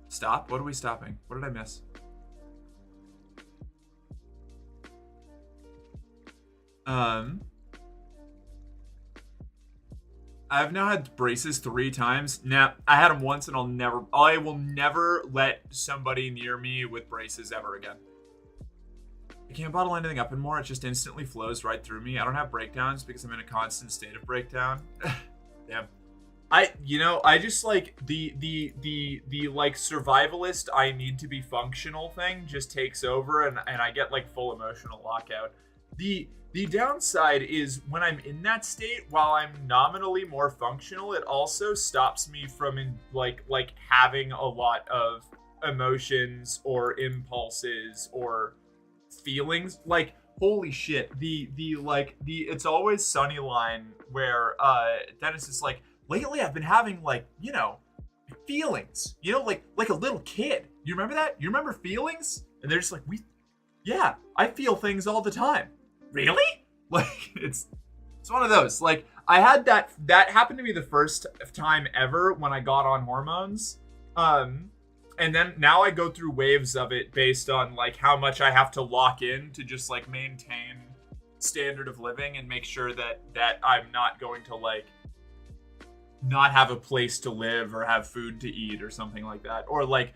Stop? What are we stopping? What did I miss? I've now had braces 3 times. Nah, I had them once and I will never let somebody near me with braces ever again. I can't bottle anything up anymore. It just instantly flows right through me. I don't have breakdowns because I'm in a constant state of breakdown. Damn. I just like the like survivalist I need to be functional thing just takes over and I get like full emotional lockout. The downside is when I'm in that state, while I'm nominally more functional, it also stops me from like having a lot of emotions or impulses or feelings. Like holy shit, the It's Always Sunny line where Dennis is like, lately I've been having like, you know, feelings, you know, like a little kid. You remember that? You remember feelings? And they're just like, yeah, I feel things all the time. Really? Like it's one of those. Like I had that happened to me the first time ever when I got on hormones. And then now I go through waves of it based on like how much I have to lock in to just like maintain standard of living and make sure that I'm not going to like not have a place to live or have food to eat or something like that, or like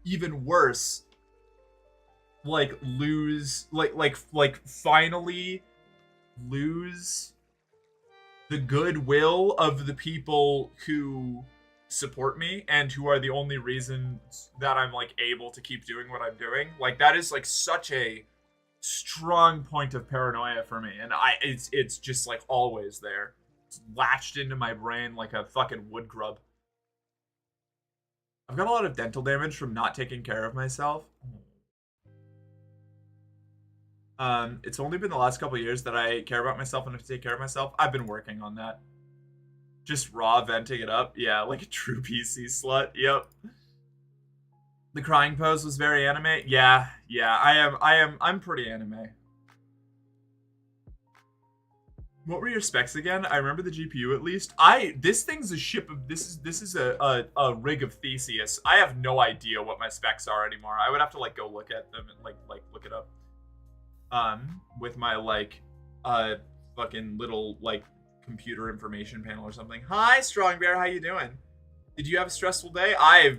even worse, like lose like finally lose the goodwill of the people who support me and who are the only reason that I'm like able to keep doing what I'm doing. Like that is like such a strong point of paranoia for me, and it's just like always there. It's latched into my brain like a fucking wood grub. I've got a lot of dental damage from not taking care of myself. It's only been the last couple of years that I care about myself enough to take care of myself. I've been working on that. Just raw venting it up. Yeah, like a true PC slut. Yep. The crying pose was very anime. Yeah, I'm pretty anime. What were your specs again? I remember the GPU at least. This thing's a ship of this is a rig of Theseus. I have no idea what my specs are anymore. I would have to like go look at them and like look it up. With my like fucking little like computer information panel or something. Hi, Strong Bear, how you doing? Did you have a stressful day?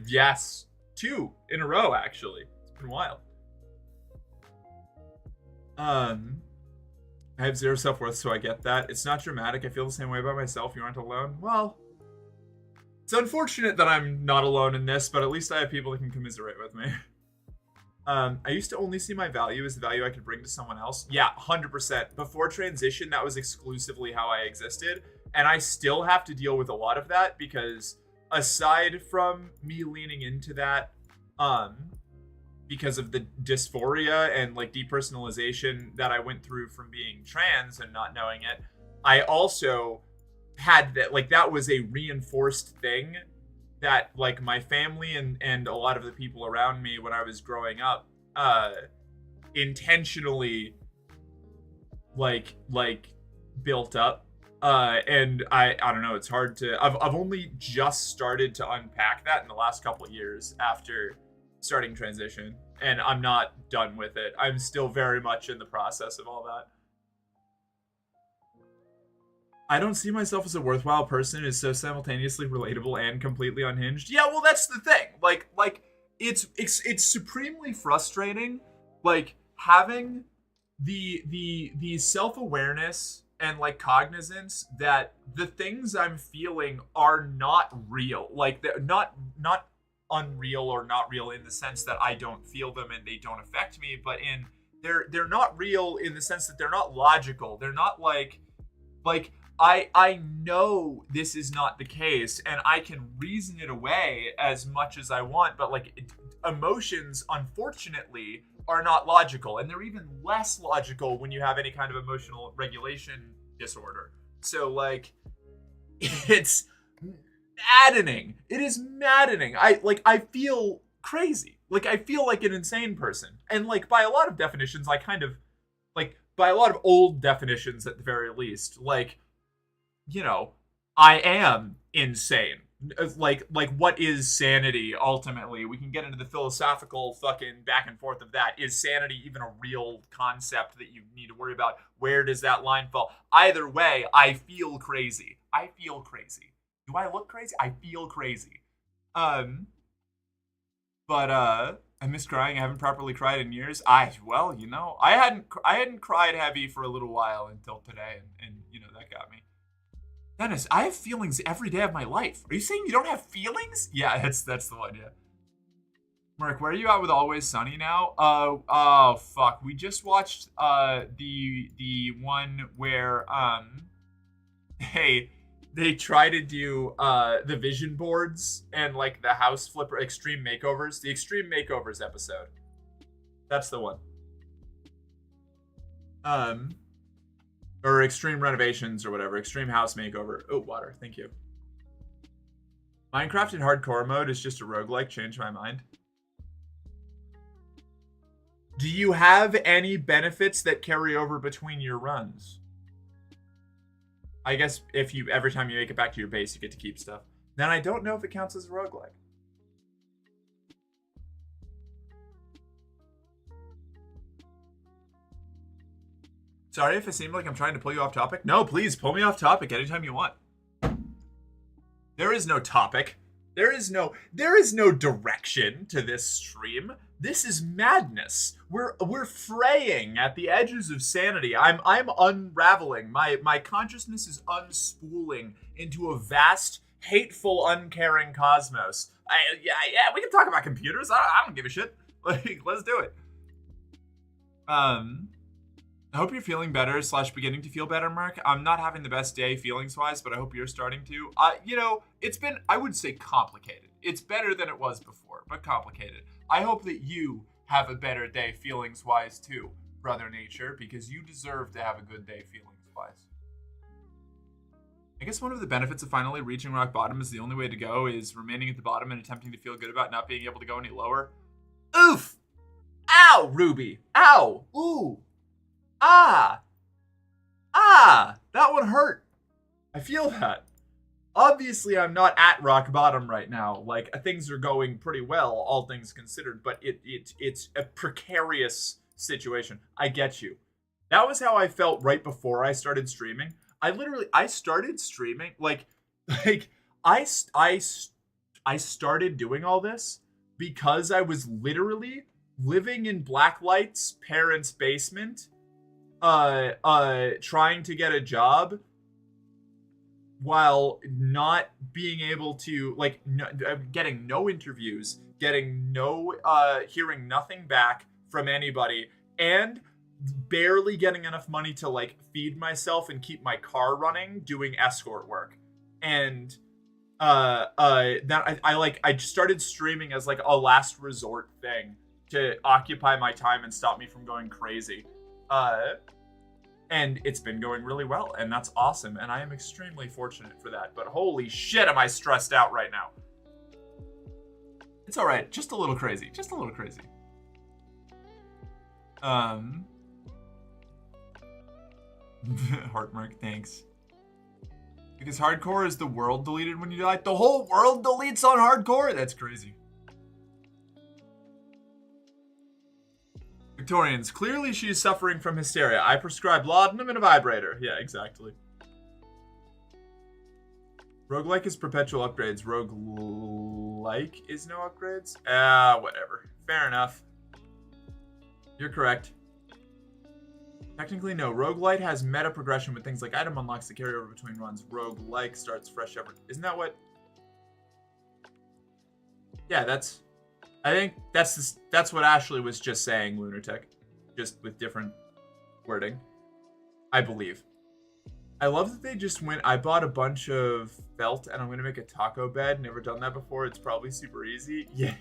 Yes, 2 in a row actually. It's been wild. I have 0 self-worth, so I get that. It's not dramatic. I feel the same way about myself. You aren't alone. Well, it's unfortunate that I'm not alone in this, but at least I have people that can commiserate with me. I used to only see my value as the value I could bring to someone else. Yeah, 100%. Before transition, that was exclusively how I existed. And I still have to deal with a lot of that because aside from me leaning into that, because of the dysphoria and like depersonalization that I went through from being trans and not knowing it, I also had that, like, that was a reinforced thing that like my family and a lot of the people around me when I was growing up intentionally like built up. And I don't know, it's hard to, I've only just started to unpack that in the last couple of years after starting transition, and I'm not done with it. I'm still very much in the process of all that. I don't see myself as a worthwhile person who's so simultaneously relatable and completely unhinged. Yeah, well, that's the thing. Like it's supremely frustrating, like having the self-awareness and like cognizance that the things I'm feeling are not real. Like they're not unreal or not real in the sense that I don't feel them and they don't affect me, but in they're not real in the sense that they're not logical. They're not like I know this is not the case and I can reason it away as much as I want, but like emotions unfortunately are not logical, and they're even less logical when you have any kind of emotional regulation disorder. So like it's maddening. It is maddening. I feel crazy. Like I feel like an insane person. And like by a lot of definitions, I kind of like by a lot of old definitions at the very least, like, you know, I am insane. Like what is sanity ultimately? We can get into the philosophical fucking back and forth of that. Is sanity even a real concept that you need to worry about? Where does that line fall? Either way, I feel crazy. I feel crazy. Do I look crazy? I feel crazy. But I miss crying. I haven't properly cried in years. Well, you know, I hadn't cried heavy for a little while until today, and you know, that got me. Dennis, I have feelings every day of my life. Are you saying you don't have feelings? Yeah, that's the one, yeah. Mark, where are you at with Always Sunny now? Oh fuck. We just watched the one where they try to do the vision boards and like the house flipper extreme makeovers. The extreme makeovers episode. That's the one. Or extreme renovations or whatever. Extreme house makeover. Oh, water. Thank you. Minecraft in hardcore mode is just a roguelike. Change my mind. Do you have any benefits that carry over between your runs? I guess if you every time you make it back to your base, you get to keep stuff. Then I don't know if it counts as a roguelike. Sorry if it seemed like I'm trying to pull you off topic. No, please pull me off topic anytime you want. There is no topic. There is no direction to this stream. This is madness. We're fraying at the edges of sanity. I'm unraveling. My consciousness is unspooling into a vast, hateful, uncaring cosmos. Yeah, we can talk about computers. I don't give a shit. Like, let's do it. I hope you're feeling better / beginning to feel better, Mark. I'm not having the best day feelings-wise, but I hope you're starting to. You know, it's been, I would say, complicated. It's better than it was before, but complicated. I hope that you have a better day feelings-wise too, Brother Nature, because you deserve to have a good day feelings-wise. I guess one of the benefits of finally reaching rock bottom is the only way to go is remaining at the bottom and attempting to feel good about not being able to go any lower. Oof! Ow, Ruby! Ow! Ooh! Ah! That one hurt. I feel that. Obviously, I'm not at rock bottom right now. Like, things are going pretty well, all things considered, but it's a precarious situation. I get you. That was how I felt right before I started streaming. I started streaming, I started doing all this because I was literally living in Blacklight's parents' basement, trying to get a job while not being able to, getting no interviews, hearing nothing back from anybody, and barely getting enough money to feed myself and keep my car running doing escort work. And I started streaming as a last resort thing to occupy my time and stop me from going crazy. And it's been going really well, and that's awesome, and I am extremely fortunate for that. But holy shit, am I stressed out right now. It's all right, just a little crazy, just a little crazy. Heartmark, thanks. Because hardcore is the world deleted when you die. The whole world deletes on hardcore? That's crazy. Victorians, clearly she is suffering from hysteria. I prescribe laudanum and a vibrator. Yeah, exactly. Roguelike is perpetual upgrades. Roguelike is no upgrades? Whatever. Fair enough. You're correct. Technically, no. Roguelite has meta progression with things like item unlocks that carry over between runs. Roguelike starts fresh every... Isn't that what... Yeah, that's... I think that's what Ashley was just saying, Lunartech. Just with different wording. I believe. I love that they just went... I bought a bunch of felt, and I'm going to make a taco bed. Never done that before. It's probably super easy. Yeah,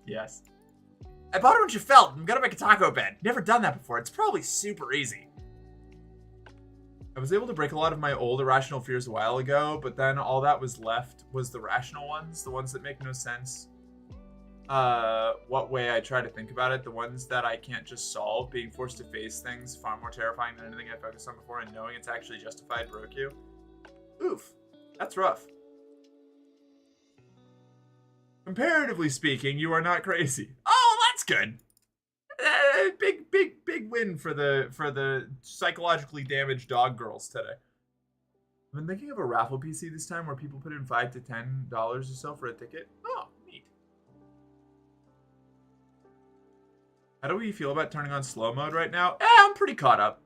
yes. I bought a bunch of felt. I'm going to make a taco bed. Never done that before. It's probably super easy. I was able to break a lot of my old irrational fears a while ago, but then all that was left was the rational ones. The ones that make no sense. What way I try to think about it, the ones that I can't just solve, being forced to face things far more terrifying than anything I focused on before, and knowing it's actually justified broke you. Oof, that's rough. Comparatively speaking, you are not crazy. Oh, that's good. Big win for the psychologically damaged dog girls today. I've been thinking of a raffle PC this time where people put in $5 to $10 or so for a ticket. Oh, neat. How do we feel about turning on slow mode right now? I'm pretty caught up.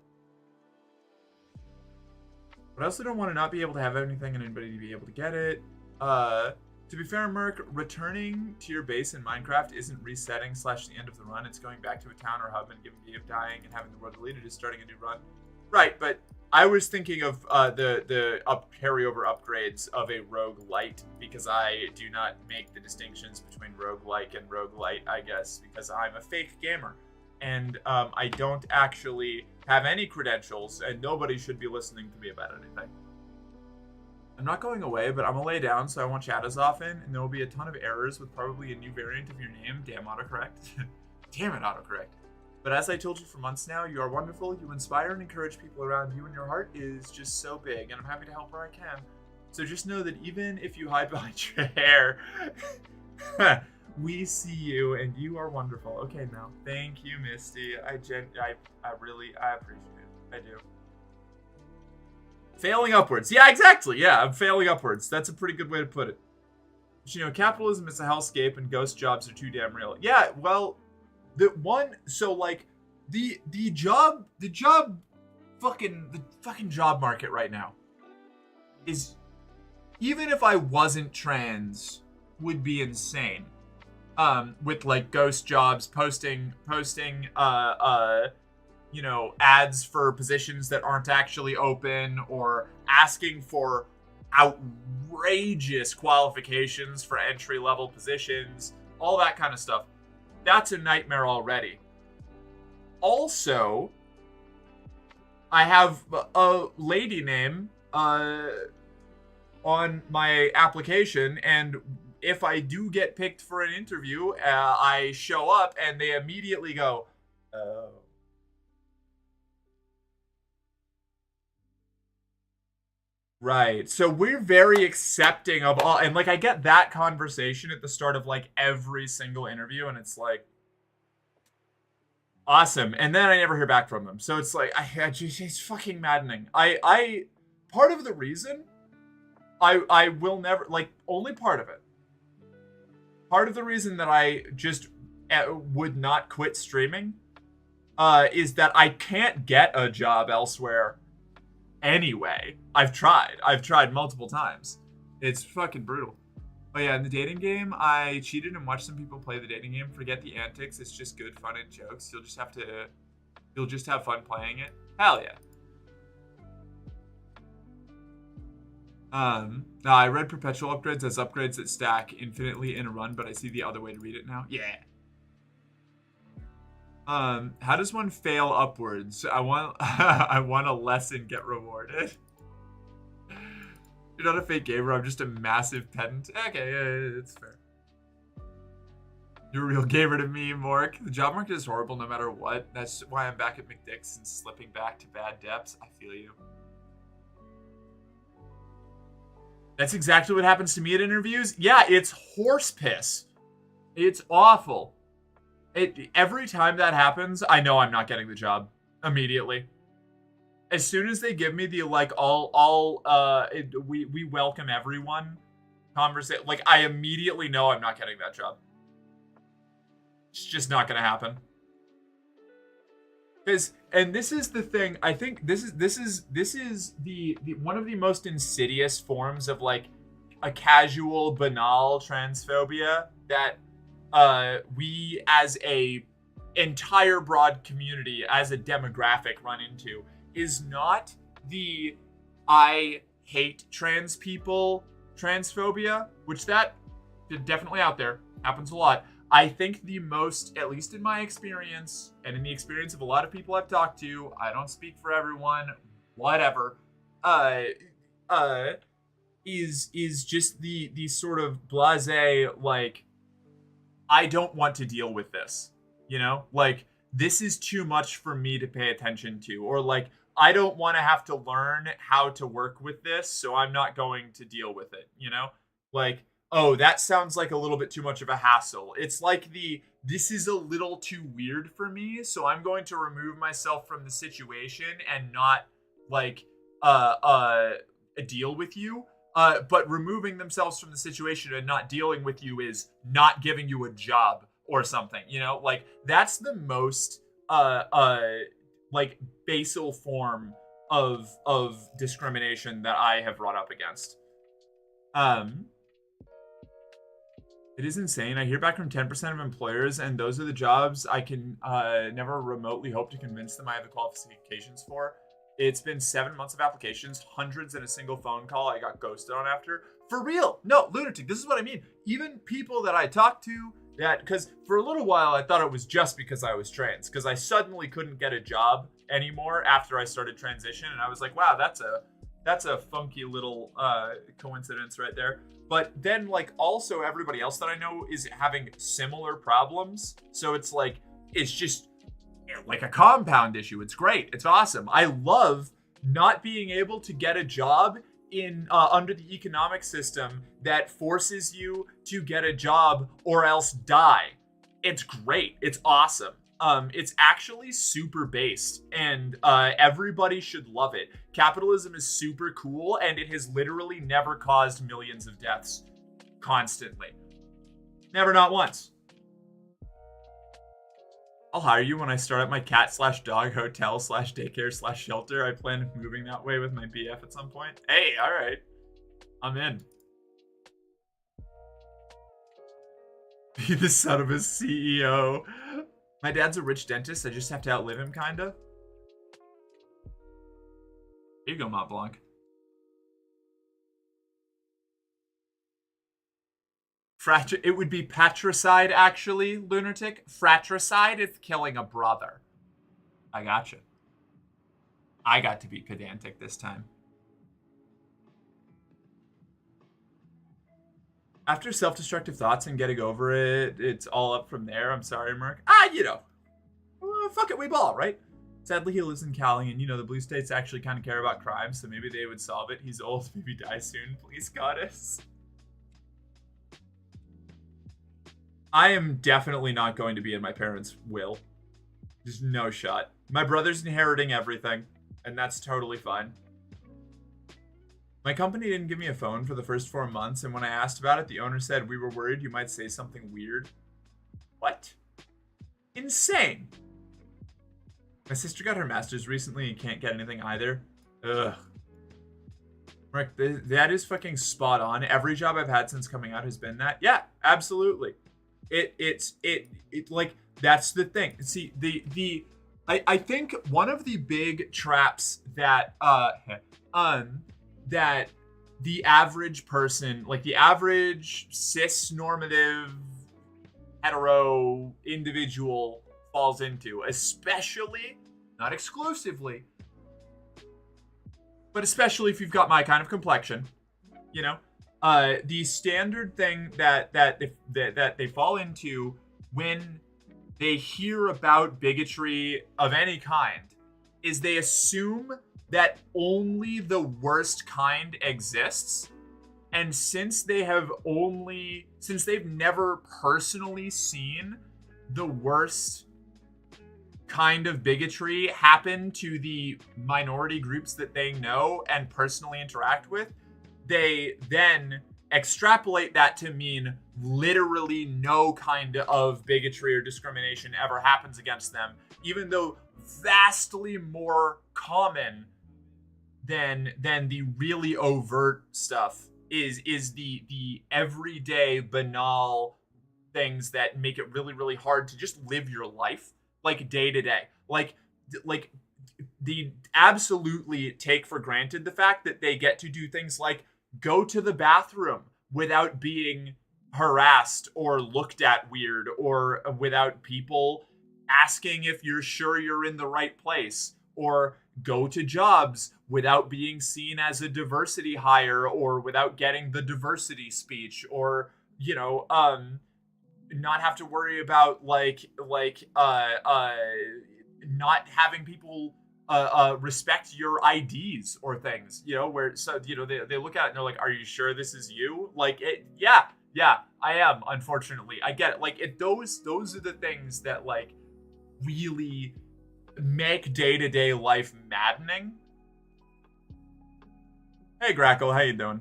But I also don't want to not be able to have anything and anybody to be able to get it. To be fair, Merc, returning to your base in Minecraft isn't resetting / the end of the run. It's going back to a town or hub and giving me of dying and having the world deleted is starting a new run. Right, but I was thinking of the carryover upgrades of a roguelite because I do not make the distinctions between roguelike and roguelite, I guess, because I'm a fake gamer. And I don't actually have any credentials, and nobody should be listening to me about anything. I'm not going away, but I'm gonna lay down, so I won't chat as often, and there will be a ton of errors with probably a new variant of your name. Damn autocorrect. Damn it, autocorrect. But as I told you for months now, you are wonderful, you inspire and encourage people around you, and your heart is just so big, and I'm happy to help where I can. So just know that even if you hide behind your hair, we see you, and you are wonderful. Okay, Mel. Thank you, Misty. I appreciate it. I do. Failing upwards. Yeah, exactly. Yeah, I'm failing upwards. That's a pretty good way to put it. But, you know, capitalism is a hellscape and ghost jobs are too damn real. Yeah, well, the fucking job market right now is, even if I wasn't trans, would be insane. With like ghost jobs posting you know, ads for positions that aren't actually open, or asking for outrageous qualifications for entry-level positions, all that kind of stuff. That's a nightmare already. Also, I have a lady name on my application, and if I do get picked for an interview, I show up and they immediately go, oh. Right. So we're very accepting of all, and like I get that conversation at the start of like every single interview, and it's like awesome. And then I never hear back from them. So it's like it's fucking maddening. I part of the reason I will never, like, only part of it. Part of the reason that I just would not quit streaming is that I can't get a job elsewhere anyway. I've tried multiple times. It's fucking brutal. Oh yeah, in the dating game, I cheated and watched some people play the dating game. Forget the antics, it's just good fun and jokes. You'll just have fun playing it. Hell yeah. No, I read perpetual upgrades as upgrades that stack infinitely in a run, but I see the other way to read it now. Yeah. How does one fail upwards? I want I want a lesson get rewarded. You're not a fake gamer, I'm just a massive pedant. Okay, yeah, it's fair. You're a real gamer to me, Mork. The job market is horrible no matter what. That's why I'm back at McDick's and slipping back to bad depths. I feel you. That's exactly what happens to me at interviews. Yeah, it's horse piss. It's awful. Every time that happens, I know I'm not getting the job immediately. As soon as they give me the like we welcome everyone conversation, like I immediately know I'm not getting that job. It's just not gonna happen. And this is the thing. I think this is the one of the most insidious forms of like a casual, banal transphobia that we as a entire broad community, as a demographic, run into. Is not the I hate trans people transphobia, which that is definitely out there, happens a lot. I think the most, at least in my experience, and in the experience of a lot of people I've talked to, I don't speak for everyone, whatever, is just the sort of blasé, like, I don't want to deal with this, you know? Like, this is too much for me to pay attention to, or like, I don't want to have to learn how to work with this, so I'm not going to deal with it, you know? Like, oh, that sounds like a little bit too much of a hassle. It's like this is a little too weird for me, so I'm going to remove myself from the situation and not, like, deal with you. But removing themselves from the situation and not dealing with you is not giving you a job or something, you know? Like, that's the most, like, basal form of discrimination that I have brought up against. It is insane. I hear back from 10% of employers, and those are the jobs I can never remotely hope to convince them I have the qualifications for. It's been 7 months of applications, hundreds in a single phone call I got ghosted on after. For real. No, lunatic. This is what I mean. Even people that I talked to, that, because for a little while I thought it was just because I was trans, because I suddenly couldn't get a job anymore after I started transition, and I was like, wow, that's a funky little coincidence right there. But then, like, also everybody else that I know is having similar problems. So it's like, it's just like a compound issue. It's great. It's awesome. I love not being able to get a job in under the economic system that forces you to get a job or else die. It's great. It's awesome. It's actually super based, and everybody should love it. Capitalism is super cool, and it has literally never caused millions of deaths constantly. Never, not once. I'll hire you when I start at my cat/dog hotel/daycare/shelter. I plan on moving that way with my BF at some point. Hey, all right. I'm in. Be the son of a CEO. My dad's a rich dentist. I just have to outlive him, kinda. Here you go, Mont Blanc. It would be patricide, actually, lunatic. Fratricide is killing a brother. I gotcha. I got to be pedantic this time. After self-destructive thoughts and getting over it, it's all up from there. I'm sorry, Merc. You know. Fuck it, we ball, right? Sadly, he lives in Cali, and, you know, the blue states actually kind of care about crime, so maybe they would solve it. He's old, maybe die soon. Please, goddess. I am definitely not going to be in my parents' will. There's no shot. My brother's inheriting everything, and that's totally fine. My company didn't give me a phone for the first 4 months, and when I asked about it, the owner said, "We were worried you might say something weird." What? Insane. My sister got her master's recently and can't get anything either. Ugh. Mark, that is fucking spot on. Every job I've had since coming out has been that. Yeah, absolutely. It's like, that's the thing. See, I think one of the big traps that that the average person, like the average cis normative hetero individual falls into, especially, not exclusively, but especially if you've got my kind of complexion, you know, the standard thing that they fall into when they hear about bigotry of any kind is they assume that only the worst kind exists. And since they've never personally seen the worst kind of bigotry happen to the minority groups that they know and personally interact with, they then extrapolate that to mean literally no kind of bigotry or discrimination ever happens against them, even though vastly more common than the really overt stuff is the everyday banal things that make it really, really hard to just live your life like day to day. Like they absolutely take for granted the fact that they get to do things like go to the bathroom without being harassed or looked at weird, or without people asking if you're sure you're in the right place, or go to jobs without being seen as a diversity hire, or without getting the diversity speech, or, you know, not have to worry about not having people respect your IDs or things, you know, where, so, you know, they look at it and they're like, are you sure this is you? Like, yeah, I am, unfortunately. I get it. Like, those are the things that, like, really make day-to-day life maddening. Hey, Grackle, how you doing?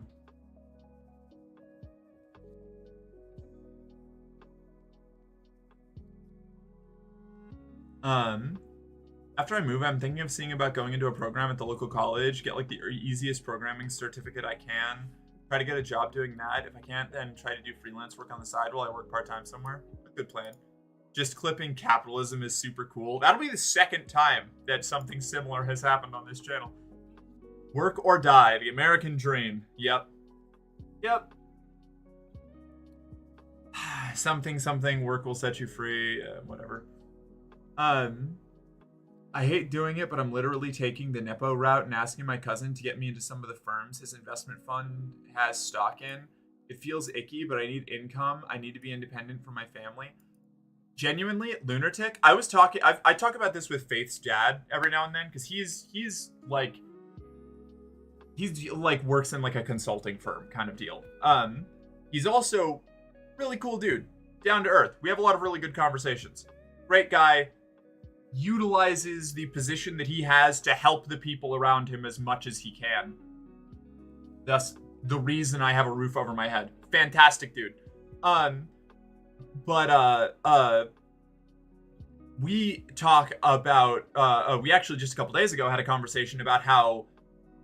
After I move, I'm thinking of seeing about going into a program at the local college, get like the easiest programming certificate I can, try to get a job doing that. If I can't, then try to do freelance work on the side while I work part-time somewhere. A good plan. Just clipping capitalism is super cool. That'll be the second time that something similar has happened on this channel. Work or die, the American dream. Yep. Something, work will set you free, whatever. I hate doing it, but I'm literally taking the Nepo route and asking my cousin to get me into some of the firms his investment fund has stock in. It feels icky, but I need income. I need to be independent from my family. Genuinely, lunatic. I talk about this with Faith's dad every now and then, because he's like works in like a consulting firm kind of deal. He's also really cool dude, down to earth. We have a lot of really good conversations. Great guy. Utilizes the position that he has to help the people around him as much as he can. Thus, the reason I have a roof over my head. Fantastic dude. We talk about, we actually just a couple days ago had a conversation about how,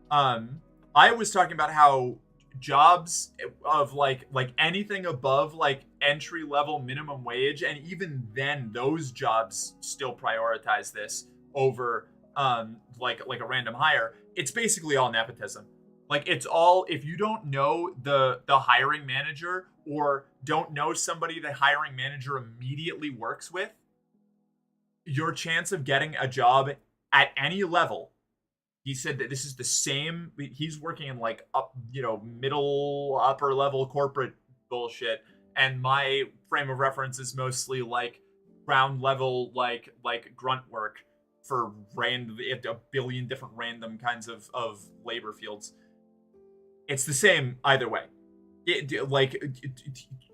I was talking about how jobs of like anything above like entry level minimum wage, and even then those jobs still prioritize this over like a random hire. It's basically all nepotism. Like, it's all, if you don't know the hiring manager, or don't know somebody the hiring manager immediately works with, your chance of getting a job at any level. He said that this is the same. He's working in like middle upper level corporate bullshit, and my frame of reference is mostly like ground level like grunt work for a billion different random kinds of labor fields. It's the same either way.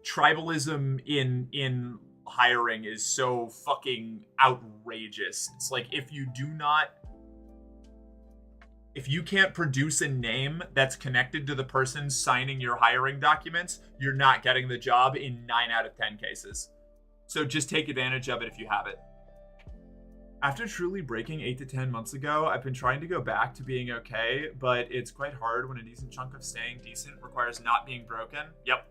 Tribalism in hiring is so fucking outrageous. It's like, if you can't produce a name that's connected to the person signing your hiring documents, you're not getting the job in 9 out of 10 cases. So just take advantage of it if you have it. After truly breaking 8 to 10 months ago, I've been trying to go back to being okay, but it's quite hard when a decent chunk of staying decent requires not being broken. Yep.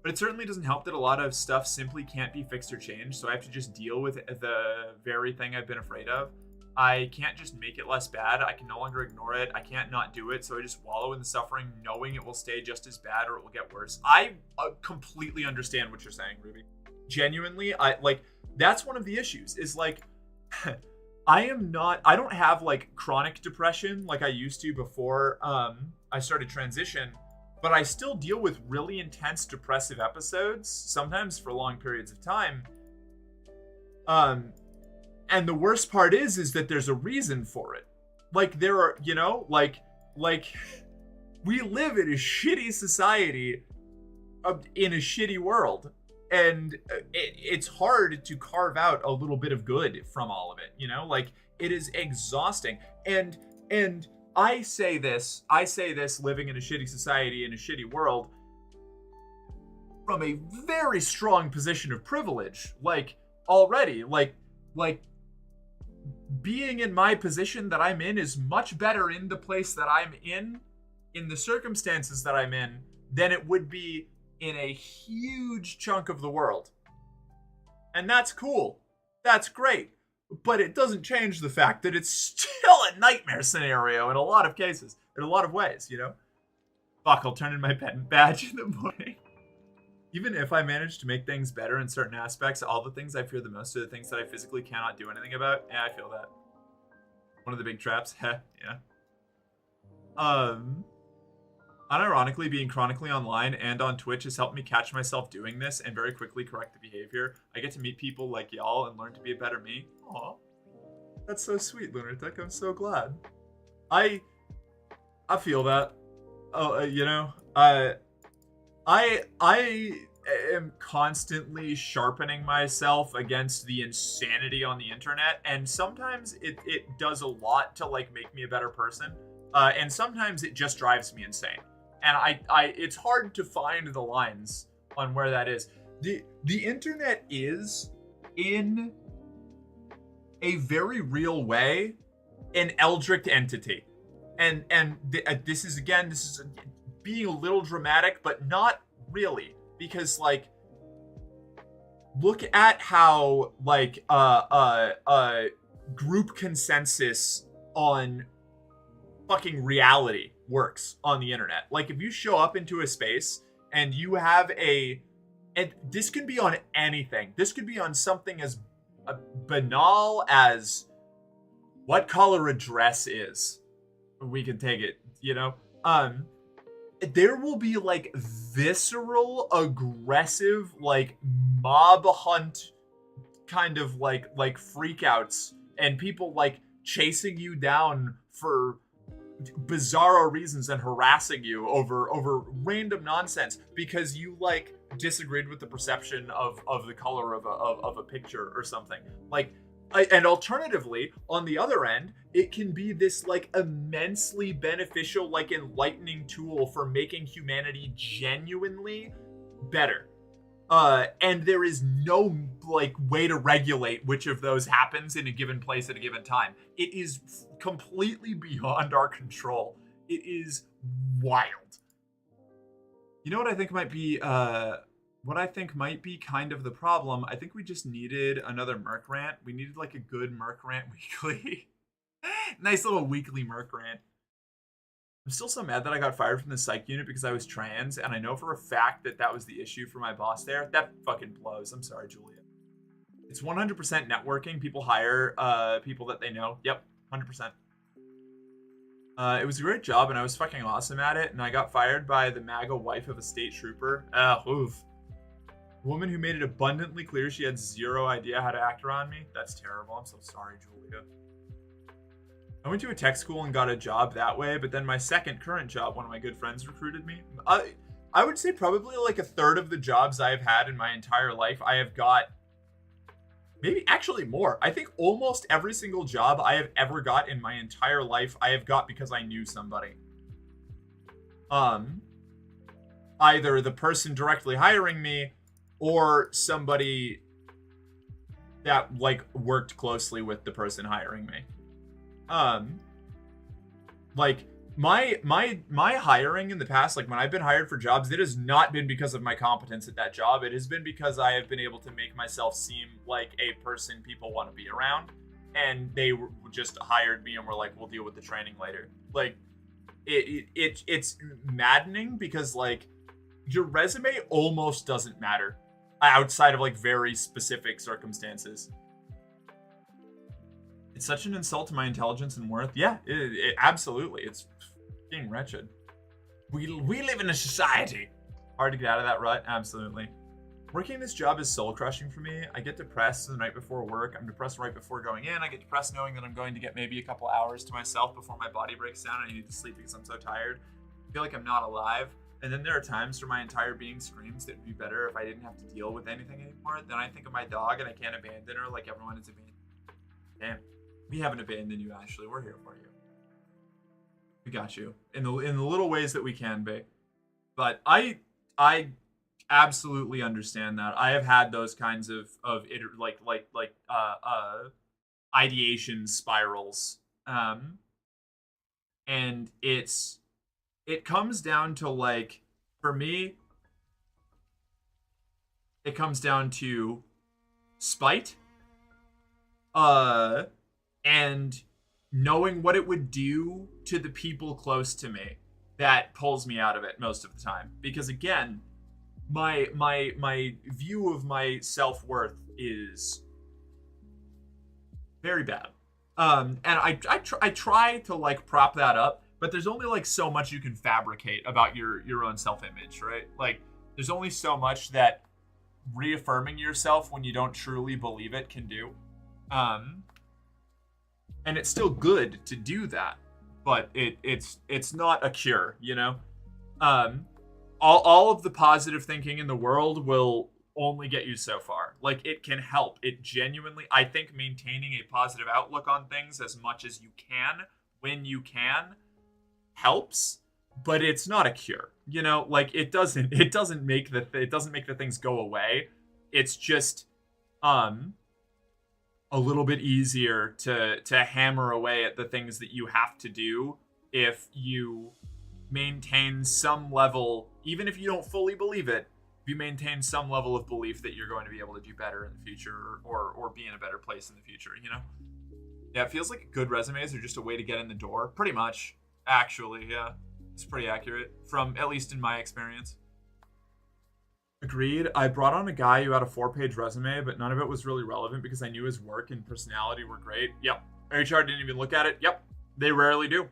But it certainly doesn't help that a lot of stuff simply can't be fixed or changed, so I have to just deal with the very thing I've been afraid of. I can't just make it less bad. I can no longer ignore it. I can't not do it, so I just wallow in the suffering, knowing it will stay just as bad or it will get worse. I completely understand what you're saying, Ruby. Genuinely, that's one of the issues is like, I don't have like chronic depression like I used to before I started transition, but I still deal with really intense depressive episodes, sometimes for long periods of time. And the worst part is that there's a reason for it. Like there are, you know, like we live in a shitty society in a shitty world. And it's hard to carve out a little bit of good from all of it, you know? Like, it is exhausting. And I say this living in a shitty society, in a shitty world, from a very strong position of privilege. Like, already, like, being in my position that I'm in is much better in the place that I'm in the circumstances that I'm in, than it would be in a huge chunk of the world. And that's cool. That's great. But it doesn't change the fact that it's still a nightmare scenario in a lot of cases, in a lot of ways, you know? Fuck, I'll turn in my pen badge in the morning. Even if I manage to make things better in certain aspects, all the things I fear the most are the things that I physically cannot do anything about. Yeah, I feel that. One of the big traps. Heh, yeah. Unironically, being chronically online and on Twitch has helped me catch myself doing this and very quickly correct the behavior. I get to meet people like y'all and learn to be a better me. Aw. That's so sweet, Lunatic. I'm so glad. I feel that. Oh, you know, I am constantly sharpening myself against the insanity on the internet, and sometimes it does a lot to like make me a better person, and sometimes it just drives me insane. And I it's hard to find the lines on where that is. The internet is, in a very real way, an eldritch entity. And this is being a little dramatic, but not really, because like, look at how like group consensus on fucking reality works on the internet. Like, if you show up into a space and you have and this could be on anything. This could be on something as banal as what color a dress is. We can take it, you know? There will be like visceral, aggressive, like mob hunt kind of like freakouts, and people like chasing you down for bizarro reasons and harassing you over random nonsense because you like disagreed with the perception of the color of a picture or something. Like, and alternatively, on the other end, it can be this like immensely beneficial, like enlightening tool for making humanity genuinely better. And there is no like way to regulate which of those happens in a given place at a given time. It is completely beyond our control. It is wild. You know what I think might be kind of the problem? I think we just needed another Merc rant. We needed like a good Merc rant weekly. Nice little weekly Merc rant. I'm still so mad that I got fired from the psych unit because I was trans, and I know for a fact that was the issue for my boss there. That fucking blows. I'm sorry, Julia. It's 100% networking. People hire people that they know. Yep, 100%. It was a great job, and I was fucking awesome at it, and I got fired by the MAGA wife of a state trooper. Oof. A woman who made it abundantly clear she had zero idea how to act around me. That's terrible. I'm so sorry, Julia. I went to a tech school and got a job that way, but then my current job, one of my good friends recruited me. I would say probably like a third of the jobs I have had in my entire life, I have got, maybe actually more. I think almost every single job I have ever got in my entire life, I have got because I knew somebody. Either the person directly hiring me or somebody that like worked closely with the person hiring me. Like my hiring in the past, like when I've been hired for jobs, it has not been because of my competence at that job. It has been because I have been able to make myself seem like a person people want to be around, and they just hired me and were like, we'll deal with the training later. Like it's maddening because like your resume almost doesn't matter. outside of like very specific circumstances. It's such an insult to my intelligence and worth. Yeah, it absolutely. It's being wretched. We live in a society. Hard to get out of that rut. Absolutely. Working this job is soul crushing for me. I get depressed the night before work. I'm depressed right before going in. I get depressed knowing that I'm going to get maybe a couple hours to myself before my body breaks down and I need to sleep because I'm so tired. I feel like I'm not alive. And then there are times where my entire being screams that it would be better if I didn't have to deal with anything anymore. Then I think of my dog and I can't abandon her like everyone is abandoned. Damn. We haven't abandoned you, Ashley. We're here for you. We got you in the little ways that we can be. But I absolutely understand that. I have had those kinds of ideation spirals. And it comes down to like, for me, it comes down to spite. And knowing what it would do to the people close to me, that pulls me out of it most of the time. Because again, my view of my self-worth is very bad. And I try to like prop that up, but there's only like so much you can fabricate about your own self-image, right? Like there's only so much that reaffirming yourself when you don't truly believe it can do. And it's still good to do that, but it's not a cure, you know? All of the positive thinking in the world will only get you so far. Like, it can help. It genuinely, I think maintaining a positive outlook on things as much as you can, when you can, helps, but it's not a cure. You know, like it doesn't make the things go away. It's just a little bit easier to hammer away at the things that you have to do if you maintain some level, even if you don't fully believe it, if you maintain some level of belief that you're going to be able to do better in the future or be in a better place in the future, you know? Yeah, it feels like good resumes are just a way to get in the door. Pretty much, actually, yeah. It's pretty accurate, from at least in my experience. Agreed. I brought on a guy who had a 4-page resume, but none of it was really relevant because I knew his work and personality were great. Yep. HR didn't even look at it. Yep. They rarely do.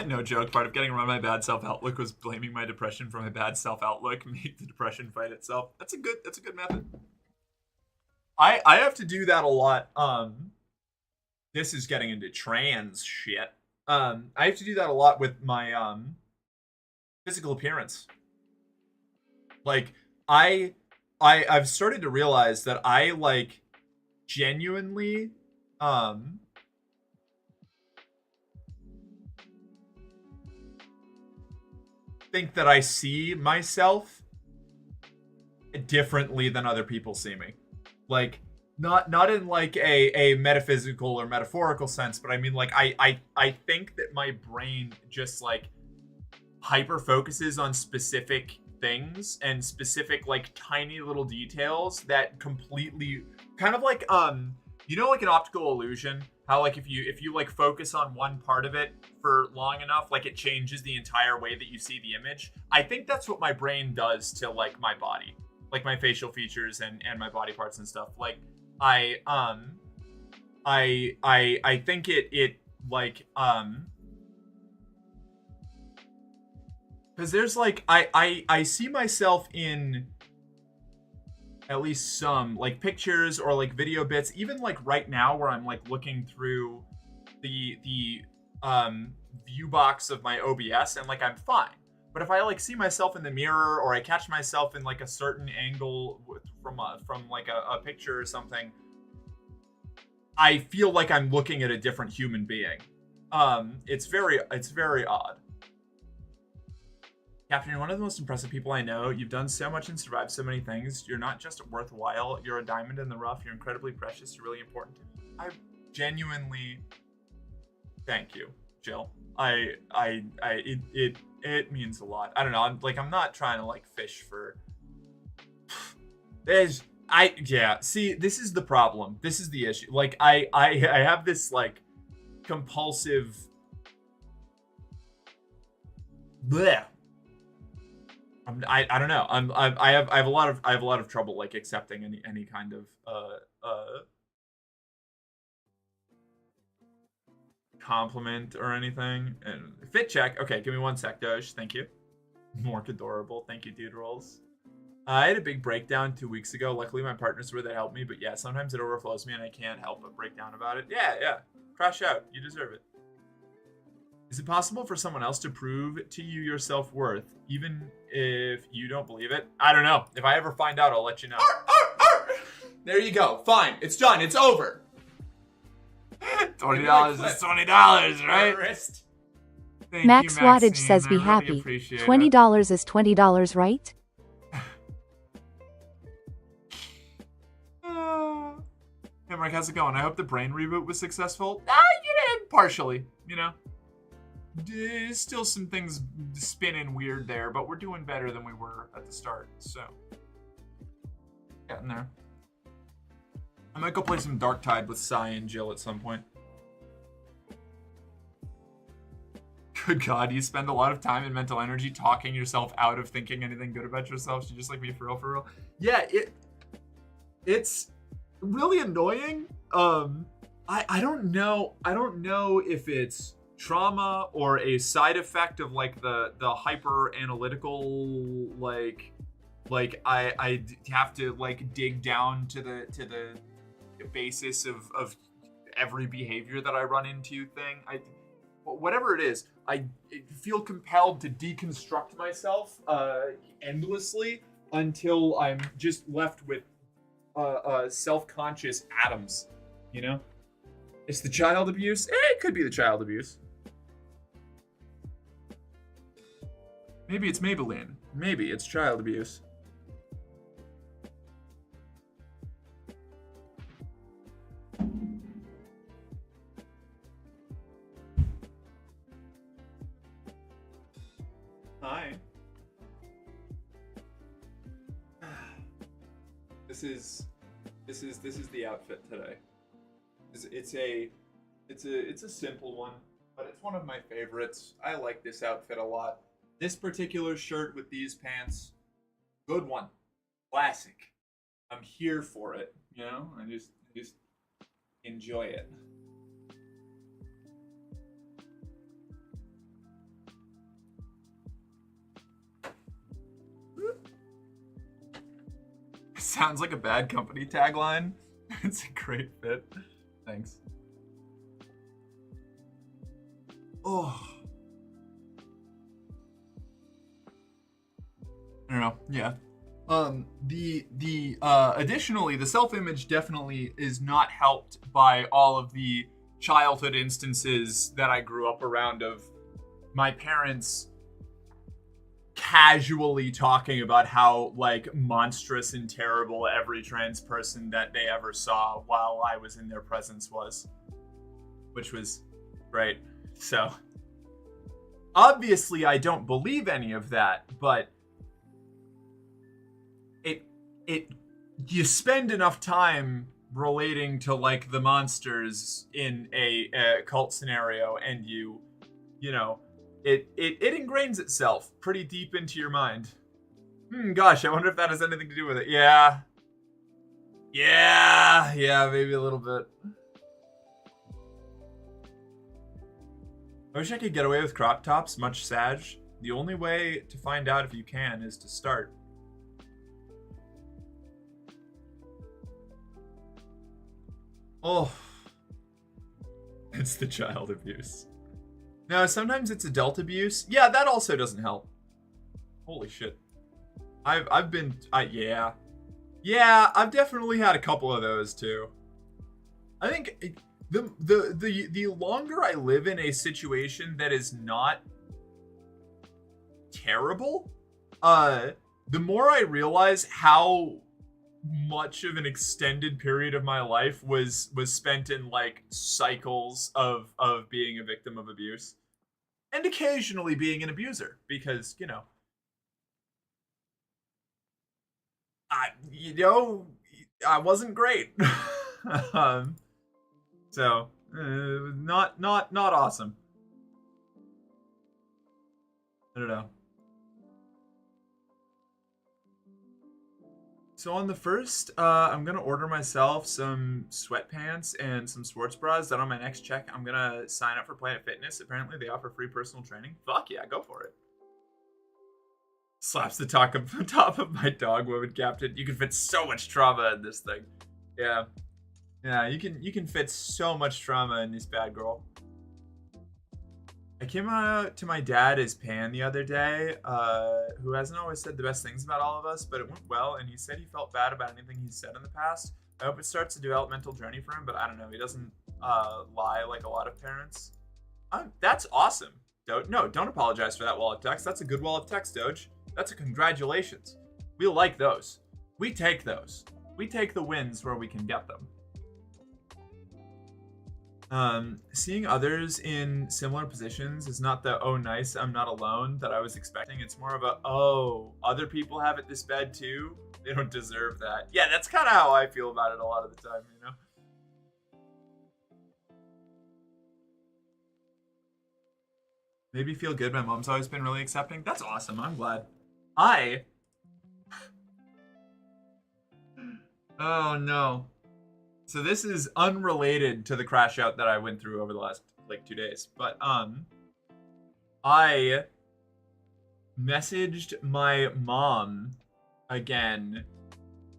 No joke. Part of getting around my bad self-outlook was blaming my depression for my bad self-outlook. Make the depression fight itself. That's a good method. I have to do that a lot. This is getting into trans shit. I have to do that a lot with my physical appearance. Like I've started to realize that I like genuinely think that I see myself differently than other people see me. Like not in like a metaphysical or metaphorical sense, but I mean like I think that my brain just like hyper focuses on specific things and specific like tiny little details that completely kind of like you know, like an optical illusion, how like if you like focus on one part of it for long enough, like it changes the entire way that you see the image. I think that's what my brain does to like my body, like my facial features and my body parts and stuff. Like I think it like because there's like I see myself in at least some like pictures or like video bits, even like right now where I'm like looking through the view box of my OBS and like I'm fine. But if I like see myself in the mirror or I catch myself in like a certain angle from like a picture or something, I feel like I'm looking at a different human being. It's very odd. Captain, you're one of the most impressive people I know. You've done so much and survived so many things. You're not just worthwhile. You're a diamond in the rough. You're incredibly precious. You're really important to me. I genuinely thank you, Jill. It means a lot. I don't know. I'm not trying to like fish for. See, this is the problem. This is the issue. Like I have this like compulsive bleh. I don't know. I have a lot of trouble like accepting any kind of compliment or anything. And fit check. Okay, give me 1 sec, Doge. Thank you. More adorable. Thank you, dude rolls. I had a big breakdown 2 weeks ago. Luckily, my partners were there to help me. But yeah, sometimes it overflows me and I can't help but break down about it. Yeah. Crash out. You deserve it. Is it possible for someone else to prove to you your self-worth, even if you don't believe it? I don't know. If I ever find out, I'll let you know. There you go. Fine. It's done. It's over. $20 is $20, right? Wrist. Thank Max you, Wattage Maxine. says be I really happy. appreciate it. $20 is $20, right? Hey, Mark, how's it going? I hope the brain reboot was successful. You did, partially, you know. Still some things spinning weird there, but we're doing better than we were at the start, so. Getting there. I might go play some Darktide with Sai and Jill at some point. Good God, you spend a lot of time and mental energy talking yourself out of thinking anything good about yourself. You just like me for real. Yeah, it's really annoying. I don't know if it's trauma or a side effect of like the hyper analytical like I have to like dig down to the basis of every behavior that I run into thing. Whatever it is, I feel compelled to deconstruct myself endlessly until I'm just left with self-conscious atoms, you know? It's the child abuse? It could be the child abuse. Maybe it's Maybelline. Maybe it's child abuse. Hi. This is the outfit today. It's a simple one, but it's one of my favorites. I like this outfit a lot. This particular shirt with these pants, good one, classic. I'm here for it, you know. I just enjoy it. Sounds like a Bad Company tagline. It's a great fit. Thanks. Oh. I don't know. Yeah. Additionally, the self-image definitely is not helped by all of the childhood instances that I grew up around of my parents casually talking about how like monstrous and terrible every trans person that they ever saw while I was in their presence was, which was great. So obviously I don't believe any of that, but you spend enough time relating to like the monsters in a cult scenario and you know, it ingrains itself pretty deep into your mind. Gosh, I wonder if that has anything to do with it. Yeah, maybe a little bit. I wish I could get away with crop tops, much Sag. The only way to find out if you can is to start. Oh, it's the child abuse. No, sometimes it's adult abuse. Yeah, that also doesn't help. Holy shit. I've been, yeah. Yeah, I've definitely had a couple of those too. I think the longer I live in a situation that is not terrible, the more I realize how much of an extended period of my life was spent in like cycles of being a victim of abuse and occasionally being an abuser, because you know I wasn't great. So not awesome. I don't know. So on the first, I'm gonna order myself some sweatpants and some sports bras. Then on my next check, I'm gonna sign up for Planet Fitness. Apparently, they offer free personal training. Fuck yeah, go for it. Slaps the top of my dog woman captain. You can fit so much trauma in this thing. Yeah, yeah, you can fit so much trauma in this bad girl. I came out to my dad as Pan the other day, who hasn't always said the best things about all of us, but it went well, and he said he felt bad about anything he's said in the past. I hope it starts a developmental journey for him, but I don't know. He doesn't lie like a lot of parents. That's awesome. No, don't apologize for that wall of text. That's a good wall of text, Doge. That's a congratulations. We like those. We take those. We take the wins where we can get them. Seeing others in similar positions is not the "oh nice, I'm not alone" that I was expecting. It's more of a "oh, other people have it this bad too. They don't deserve that." Yeah, that's kind of how I feel about it a lot of the time, you know. Made me feel good. My mom's always been really accepting. That's awesome. I'm glad. Oh no. So this is unrelated to the crash out that I went through over the last like 2 days. But I messaged my mom again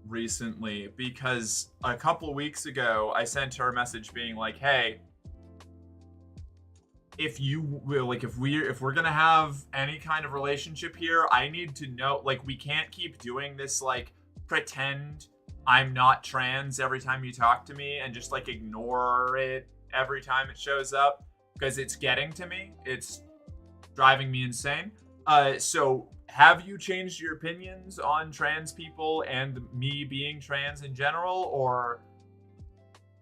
recently because a couple weeks ago I sent her a message being like, "Hey, if we're gonna have any kind of relationship here, I need to know, like, we can't keep doing this like pretend I'm not trans every time you talk to me and just like ignore it every time it shows up, because it's getting to me. It's driving me insane. So have you changed your opinions on trans people and me being trans in general, or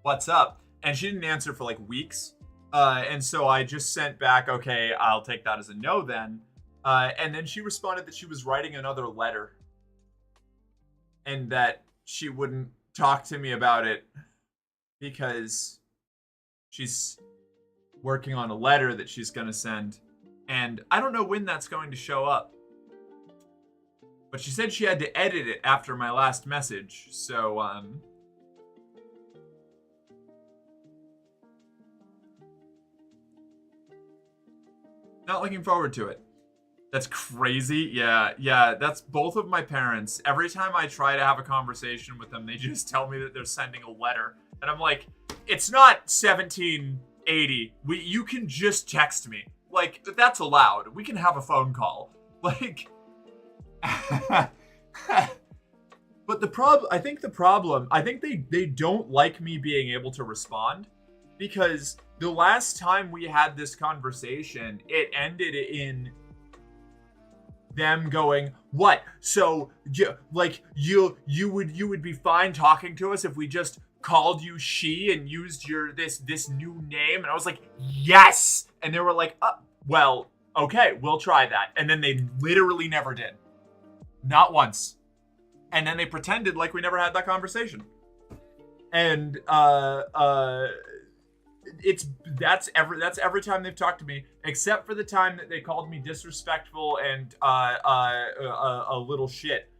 what's up?" And she didn't answer for like weeks. And so I just sent back, "Okay, I'll take that as a no then." And then she responded that she was writing another letter and that she wouldn't talk to me about it because she's working on a letter that she's going to send. And I don't know when that's going to show up. But she said she had to edit it after my last message. So, not looking forward to it. That's crazy. Yeah, that's both of my parents. Every time I try to have a conversation with them, they just tell me that they're sending a letter. And I'm like, it's not 1780. You can just text me. Like, that's allowed. We can have a phone call. Like, but I think they don't like me being able to respond, because the last time we had this conversation, it ended in them going, "What? So you would be fine talking to us if we just called you she and used your this new name?" And I was like, "Yes." And they were like, "Well, okay, we'll try that." And then they literally never did. Not once. And then they pretended like we never had that conversation. And that's every time they've talked to me, except for the time that they called me disrespectful and a little shit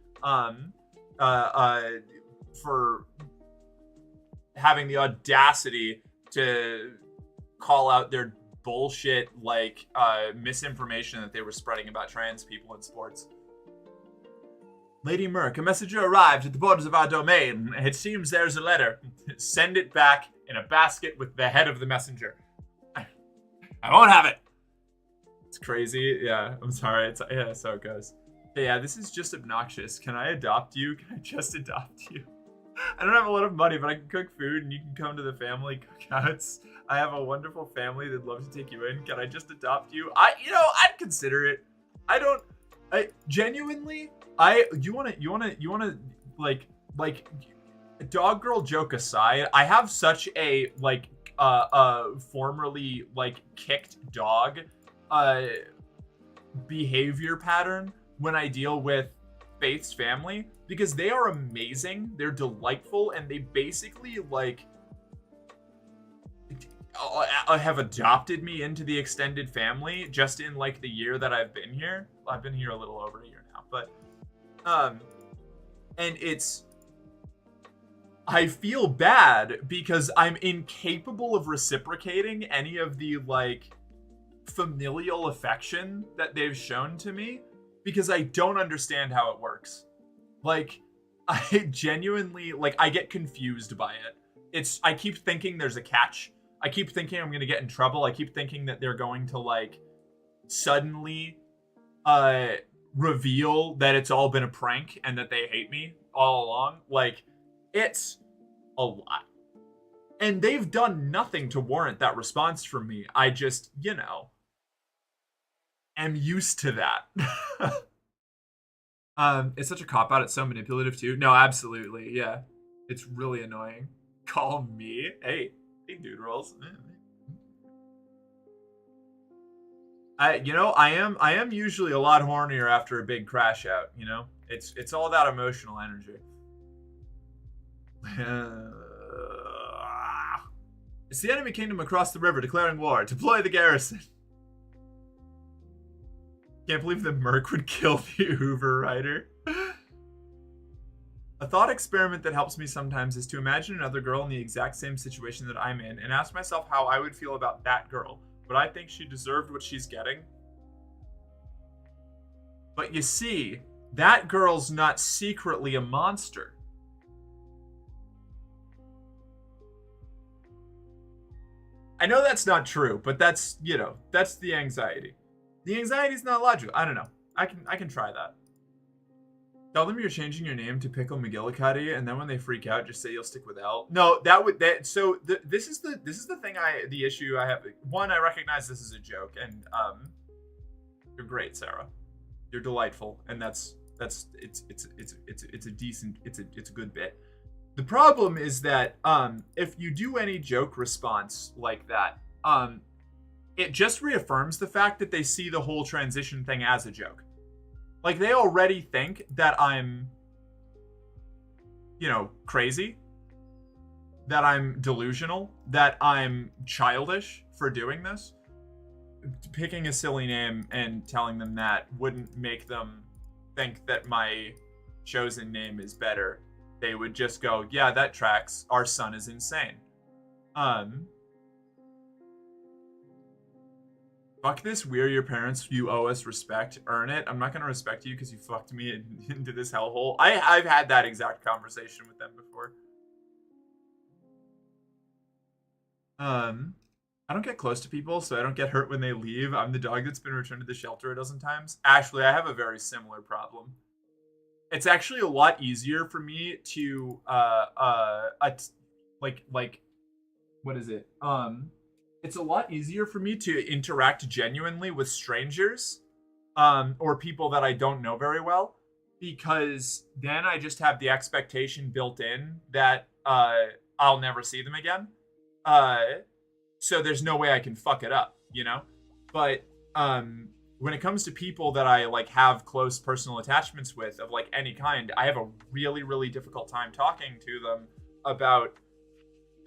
for having the audacity to call out their bullshit like misinformation that they were spreading about trans people in sports. "Lady Merc, a messenger arrived at the borders of our domain. It seems there's a letter. Send it back in a basket with the head of the messenger." I won't have it. It's crazy. Yeah, I'm sorry. Yeah, so it goes. But yeah, this is just obnoxious. Can I adopt you? Can I just adopt you? I don't have a lot of money, but I can cook food and you can come to the family cookouts. I have a wonderful family that'd love to take you in. Can I just adopt you? I'd consider it. You wanna like dog girl joke aside, I have such a formerly like kicked dog behavior pattern when I deal with Faith's family, because they are amazing, they're delightful, and they basically like have adopted me into the extended family just in like the year that I've been here. I've been here a little over a year now, but and I feel bad because I'm incapable of reciprocating any of the like familial affection that they've shown to me because I don't understand how it works. Like, I genuinely, like, I get confused by it. I keep thinking there's a catch. I keep thinking I'm gonna get in trouble. I keep thinking that they're going to, like, suddenly, reveal that it's all been a prank and that they hate me all along. Like, it's a lot. And they've done nothing to warrant that response from me. I just, am used to that. It's such a cop-out. It's so manipulative, too. No, absolutely. Yeah. It's really annoying. Call me? Hey, dude rolls. I am usually a lot hornier after a big crash out, It's all that emotional energy. It's the enemy kingdom across the river declaring war. Deploy the garrison. Can't believe that Merc would kill the Hoover Rider. A thought experiment that helps me sometimes is to imagine another girl in the exact same situation that I'm in and ask myself how I would feel about that girl. Would I think she deserved what she's getting? But you see, that girl's not secretly a monster. I know that's not true, but that's, that's the anxiety. The anxiety's not logical. I don't know. I can try that. Tell them you're changing your name to Pickle McGillicuddy, and then when they freak out, just say you'll stick with L. No, this is the thing the issue I have. One, I recognize this is a joke, and you're great, Sarah. You're delightful, and it's a decent, it's a good bit. The problem is that if you do any joke response like that, it just reaffirms the fact that they see the whole transition thing as a joke. Like, they already think that I'm, crazy, that I'm delusional, that I'm childish for doing this. Picking a silly name and telling them that wouldn't make them think that my chosen name is better. They would just go, yeah, that tracks. Our son is insane. Fuck this, we're your parents, you owe us respect, earn it. I'm not gonna respect you because you fucked me into this hellhole. I've had that exact conversation with them before. I don't get close to people, so I don't get hurt when they leave. I'm the dog that's been returned to the shelter a dozen times. Ashley, I have a very similar problem. It's actually a lot easier for me to, what is it? It's a lot easier for me to interact genuinely with strangers, or people that I don't know very well, because then I just have the expectation built in that I'll never see them again. So there's no way I can fuck it up, But when it comes to people that I have close personal attachments with of any kind, I have a really, really difficult time talking to them about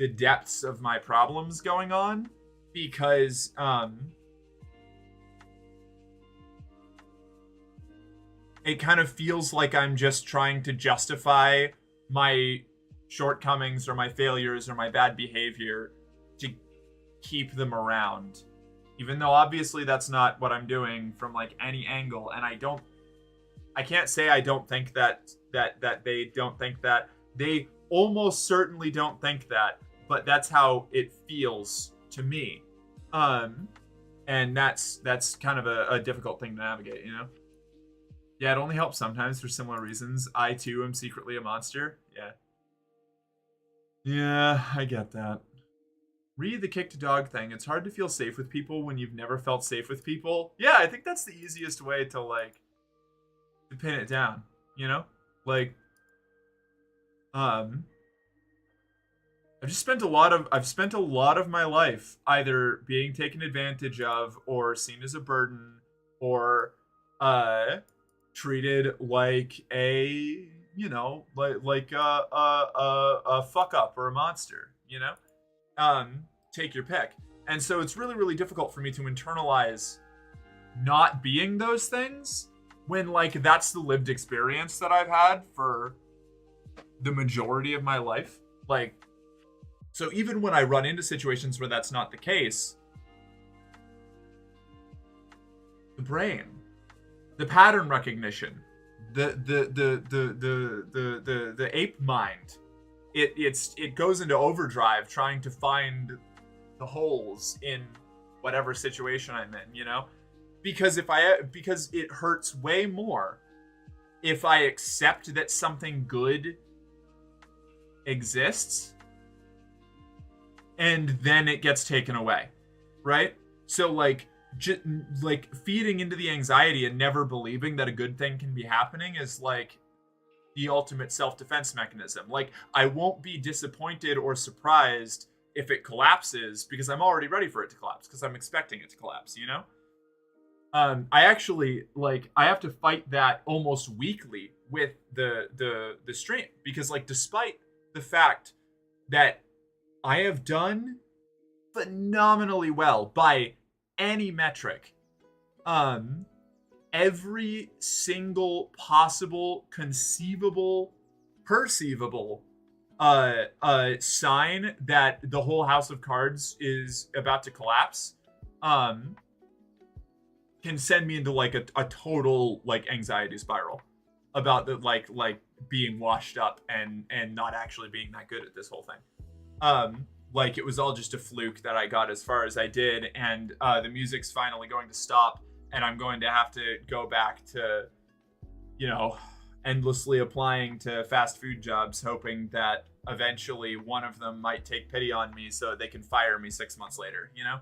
the depths of my problems going on. Because it kind of feels like I'm just trying to justify my shortcomings or my failures or my bad behavior to keep them around. Even though obviously that's not what I'm doing from any angle. And I can't say I don't think that they don't think that. They almost certainly don't think that, but that's how it feels to me. And that's kind of a difficult thing to navigate, Yeah, it only helps sometimes for similar reasons. I too am secretly a monster. Yeah, I get that. Read the kicked dog thing. It's hard to feel safe with people when you've never felt safe with people. Yeah, I think that's the easiest way to pin it down, I've spent a lot of my life either being taken advantage of or seen as a burden or treated like a fuck up or a monster, take your pick. And so it's really, really difficult for me to internalize not being those things when, like, that's the lived experience that I've had for the majority of my life. Like, so even when I run into situations where that's not the case, the brain, the pattern recognition, the ape mind, it goes into overdrive trying to find the holes in whatever situation I'm in, you know? Because it hurts way more if I accept that something good exists and then it gets taken away, right? So like feeding into the anxiety and never believing that a good thing can be happening is like the ultimate self-defense mechanism. Like, I won't be disappointed or surprised if it collapses because I'm already ready for it to collapse because I'm expecting it to collapse, you know? I actually, like, I have to fight that almost weekly with the stream because, like, despite the fact that I have done phenomenally well by any metric, every single possible, conceivable, perceivable sign that the whole house of cards is about to collapse can send me into like a total like anxiety spiral about the like being washed up and not actually being that good at this whole thing. Like, it was all just a fluke that I got as far as I did, and the music's finally going to stop, and I'm going to have to go back to, you know, endlessly applying to fast food jobs, hoping that eventually one of them might take pity on me so they can fire me 6 months later, you know?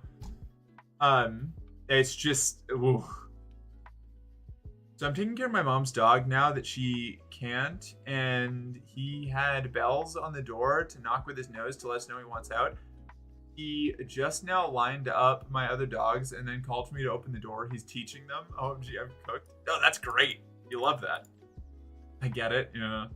It's just, ooh. So I'm taking care of my mom's dog now that she can't, and he had bells on the door to knock with his nose to let us know he wants out. He just now lined up my other dogs and then called for me to open the door. He's teaching them. OMG, I've cooked. Oh, that's great. You love that. I get it, yeah.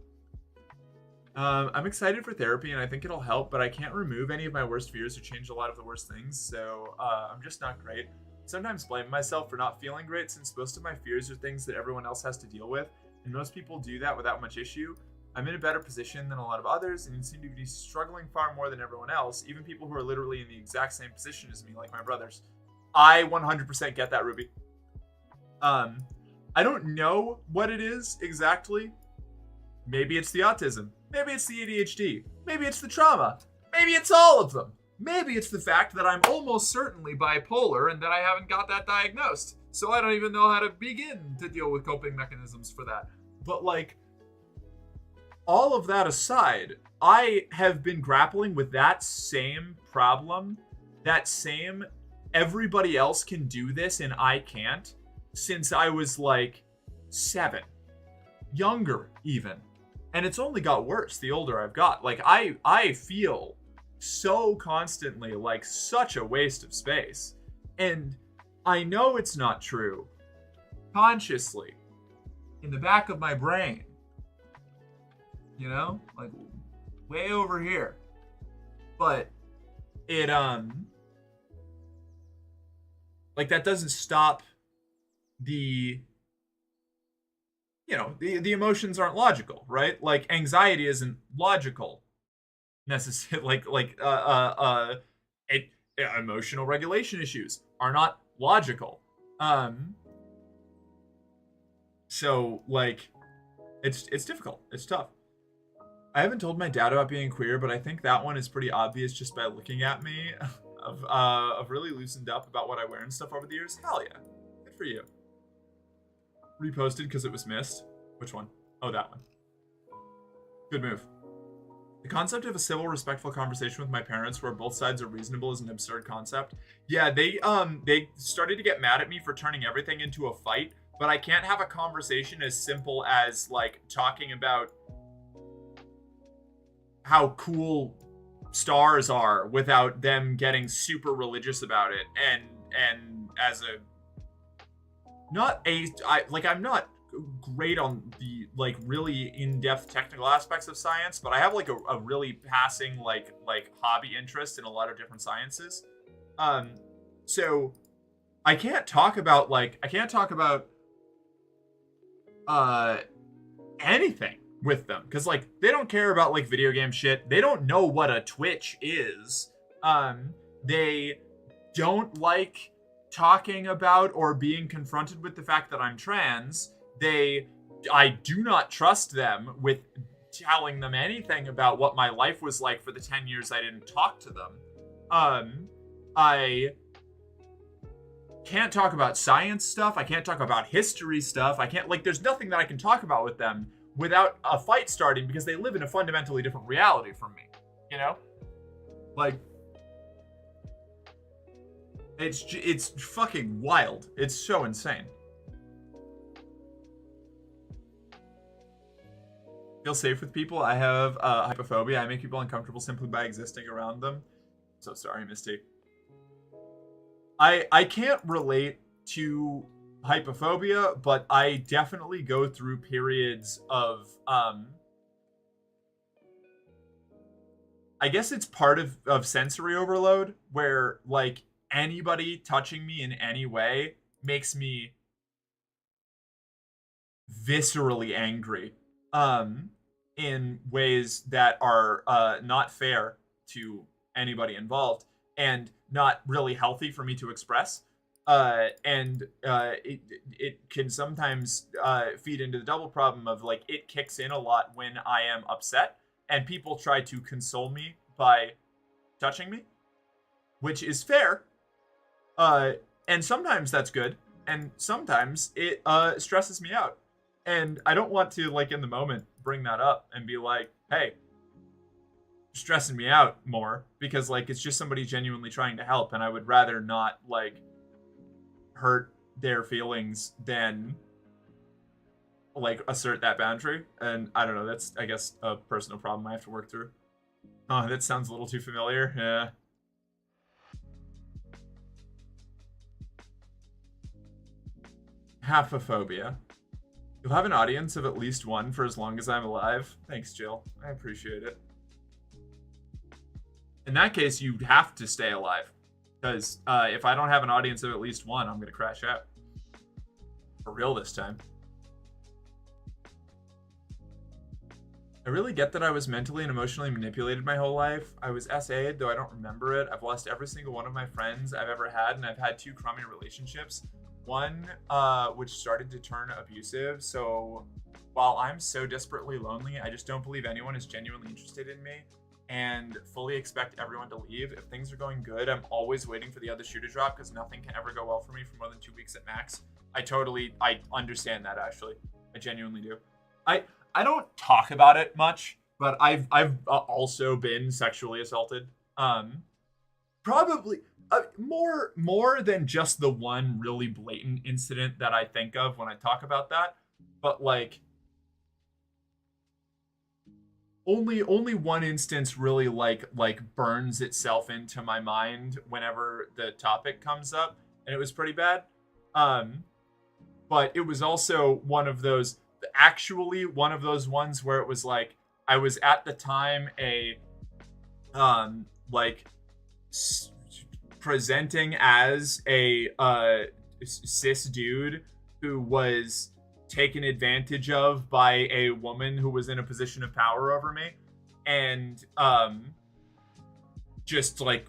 I'm excited for therapy, and I think it'll help, but I can't remove any of my worst fears or change a lot of the worst things, so I'm just not great. Sometimes blame myself for not feeling great since most of my fears are things that everyone else has to deal with, and most people do that without much issue. I'm in a better position than a lot of others, and you seem to be struggling far more than everyone else, even people who are literally in the exact same position as me, like my brothers. I 100% get that, Ruby. I don't know what it is exactly. Maybe it's the autism. Maybe it's the ADHD. Maybe it's the trauma. Maybe it's all of them. Maybe it's the fact that I'm almost certainly bipolar and that I haven't got that diagnosed. So I don't even know how to begin to deal with coping mechanisms for that. But like, all of that aside, I have been grappling with that same problem, that same everybody else can do this and I can't, since I was like 7. Younger even. And it's only got worse the older I've got. Like, I feel so constantly like such a waste of space, and I know it's not true consciously in the back of my brain, you know, like way over here, but it like that doesn't stop the, you know, the emotions aren't logical, right? Like, anxiety isn't logical necessarily. Emotional regulation issues are not logical. So like, it's difficult. It's tough. I haven't told my dad about being queer, but I think that one is pretty obvious just by looking at me. I've really loosened up about what I wear and stuff over the years. Hell yeah, good for you. Reposted because it was missed. Which one? Oh, that one. Good move. The concept of a civil, respectful conversation with my parents where both sides are reasonable is an absurd concept. Yeah, they started to get mad at me for turning everything into a fight, but I can't have a conversation as simple as like talking about how cool stars are without them getting super religious about it. And as a I'm not great on the like really in-depth technical aspects of science, but I have like a really passing like hobby interest in a lot of different sciences. So I can't talk about anything with them because like they don't care about like video game shit. They don't know what a Twitch is. They don't like talking about or being confronted with the fact that I'm trans. I do not trust them with telling them anything about what my life was like for the 10 years I didn't talk to them. I can't talk about science stuff. I can't talk about history stuff. I can't, like, there's nothing that I can talk about with them without a fight starting because they live in a fundamentally different reality from me, you know? Like, it's fucking wild. It's so insane. Feel safe with people. I have hypophobia. I make people uncomfortable simply by existing around them. So sorry, Misty. I can't relate to hypophobia, but I definitely go through periods of I guess it's part of sensory overload where like anybody touching me in any way makes me viscerally angry in ways that are not fair to anybody involved and not really healthy for me to express. It can sometimes feed into the double problem of like it kicks in a lot when I am upset and people try to console me by touching me, which is fair. And sometimes that's good, and sometimes it stresses me out. And I don't want to, like, in the moment, bring that up and be like, hey, you're stressing me out more, because, like, it's just somebody genuinely trying to help, and I would rather not, like, hurt their feelings than, like, assert that boundary. And I don't know, that's, I guess, a personal problem I have to work through. Oh, that sounds a little too familiar. Yeah. Haphophobia. You'll have an audience of at least one for as long as I'm alive. Thanks, Jill. I appreciate it. In that case, you have to stay alive. Because if I don't have an audience of at least one, I'm going to crash out. For real this time. I really get that I was mentally and emotionally manipulated my whole life. I was SA'd, though I don't remember it. I've lost every single one of my friends I've ever had, and I've had 2 crummy relationships. One, which started to turn abusive. So while I'm so desperately lonely, I just don't believe anyone is genuinely interested in me and fully expect everyone to leave. If things are going good, I'm always waiting for the other shoe to drop because nothing can ever go well for me for more than 2 weeks at max. I understand that, actually. I genuinely do. I don't talk about it much, but I've also been sexually assaulted. Probably more than just the one really blatant incident that I think of when I talk about that, but like only one instance really like burns itself into my mind whenever the topic comes up, and it was pretty bad. But it was also one of those ones where it was like I was at the time presenting as a cis dude who was taken advantage of by a woman who was in a position of power over me, and just like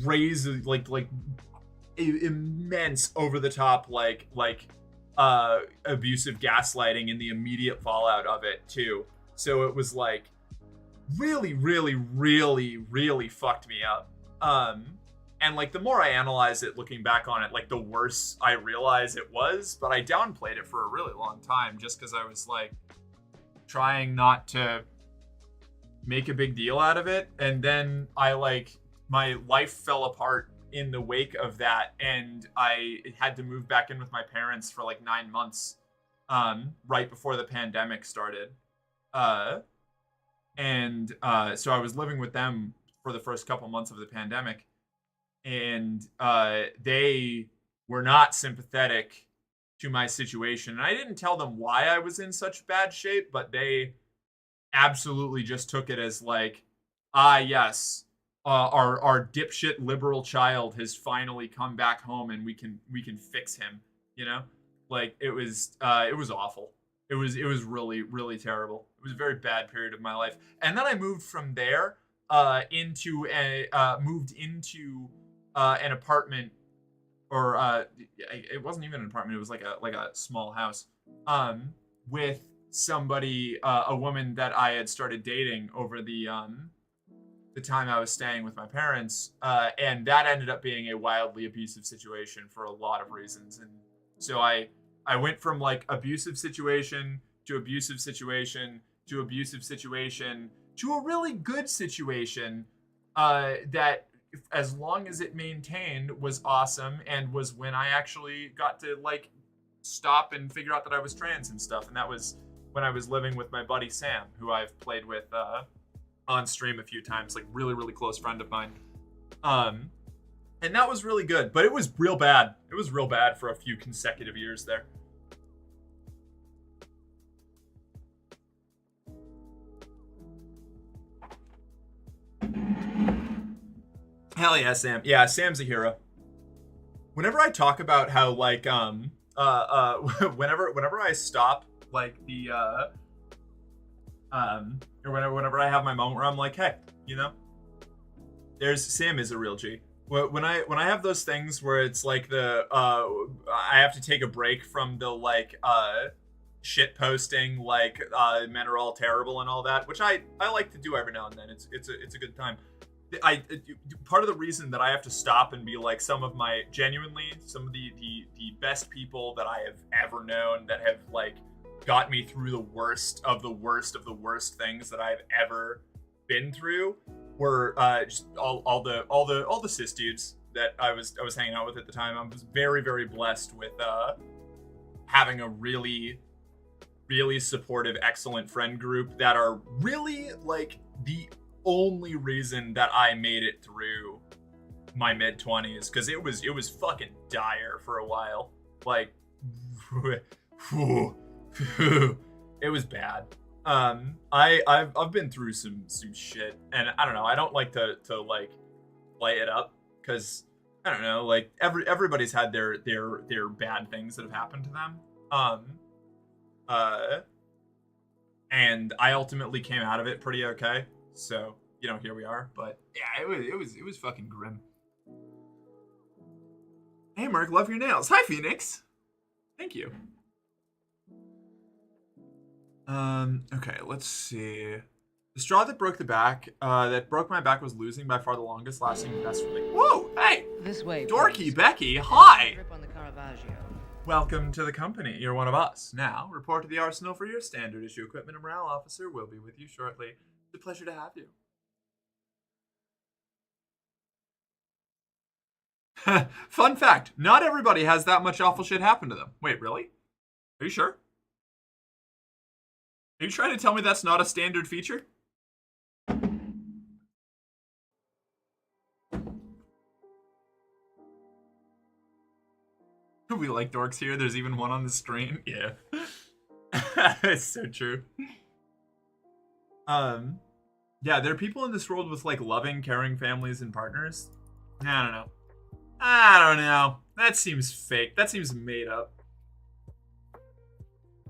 crazy like immense over the top abusive gaslighting and the immediate fallout of it too. So it was like really fucked me up. And like the more I analyze it looking back on it, like the worse I realize it was, but I downplayed it for a really long time just because I was like trying not to make a big deal out of it. And then my life fell apart in the wake of that, and I had to move back in with my parents for like 9 months right before the pandemic started. So I was living with them for the first couple months of the pandemic, and they were not sympathetic to my situation. And I didn't tell them why I was in such bad shape, but they absolutely just took it as like, yes, our dipshit liberal child has finally come back home and we can fix him, you know? Like it was awful. It was really, really terrible. It was a very bad period of my life. And then I moved from there into an apartment, or it wasn't even an apartment. It was like a small house with somebody, a woman that I had started dating over the time I was staying with my parents, and that ended up being a wildly abusive situation for a lot of reasons. And so I went from like abusive situation to abusive situation to abusive situation to a really good situation that, as long as it maintained, was awesome, and was when I actually got to like stop and figure out that I was trans and stuff. And that was when I was living with my buddy Sam, who I've played with on stream a few times, like really, really close friend of mine. And that was really good, but it was real bad. It was real bad for a few consecutive years there. Hell yeah, Sam. Yeah, Sam's a hero. Whenever I talk about how like whenever I stop like the or whenever I have my moment where I'm like, hey, you know, Sam is a real G. When I have those things where it's like I have to take a break from the like shit posting, like men are all terrible and all that, which I like to do every now and then. It's a good time. Part of the reason that I have to stop and be like, some of the best people that I have ever known that have like got me through the worst of the worst of the worst things that I've ever been through were just all the cis dudes that I was hanging out with at the time. I was very, very blessed with having a really, really supportive, excellent friend group that are really like the only reason that I made it through my mid-20s, because it was fucking dire for a while. Like it was bad. I've been through some shit, and I don't know, I don't like to like play it up, because I don't know, like everybody's had their bad things that have happened to them. And I ultimately came out of it pretty okay. So, you know, here we are. But yeah, it was fucking grim. Hey Mark, love your nails. Hi Phoenix. Thank you. Okay, let's see. The straw that broke my back was losing by far the longest lasting best for me. Whoa, hey! This way, Dorky please. Becky, hi! Grip on the Caravaggio. Welcome to the company. You're one of us. Now, report to the arsenal for your standard issue equipment. A morale officer will be with you shortly. It's a pleasure to have you. Fun fact, not everybody has that much awful shit happen to them. Wait, really? Are you sure? Are you trying to tell me that's not a standard feature? We like dorks here. There's even one on the screen. Yeah. It's so true. Yeah, there are people in this world with like loving, caring families and partners. I don't know. That seems fake. That seems made up.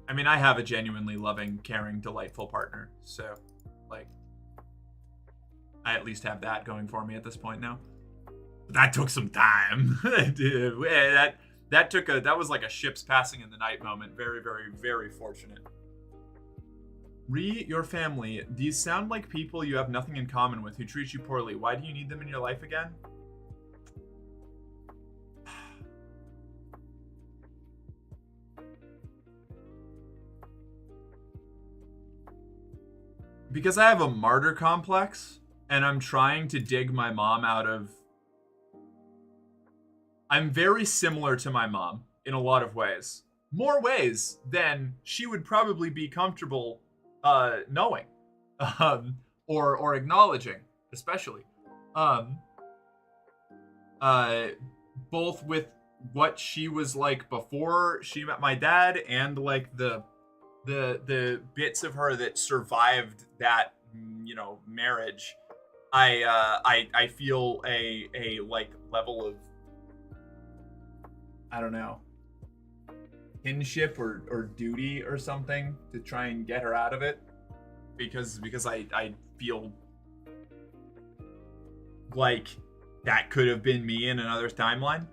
I mean, I have a genuinely loving, caring, delightful partner. So, like, I at least have that going for me at this point now. But that took some time. Dude, that was like a ship's passing in the night moment. Very, very, very fortunate. Your family. These sound like people you have nothing in common with who treat you poorly. Why do you need them in your life again? Because I have a martyr complex, and I'm trying to dig my mom out of... I'm very similar to my mom in a lot of ways. More ways than she would probably be comfortable knowing. Or acknowledging, especially. Both with what she was like before she met my dad, and like the bits of her that survived that, you know, marriage. I feel a like level of, I don't know, kinship or duty or something to try and get her out of it, because I feel like that could have been me in another timeline.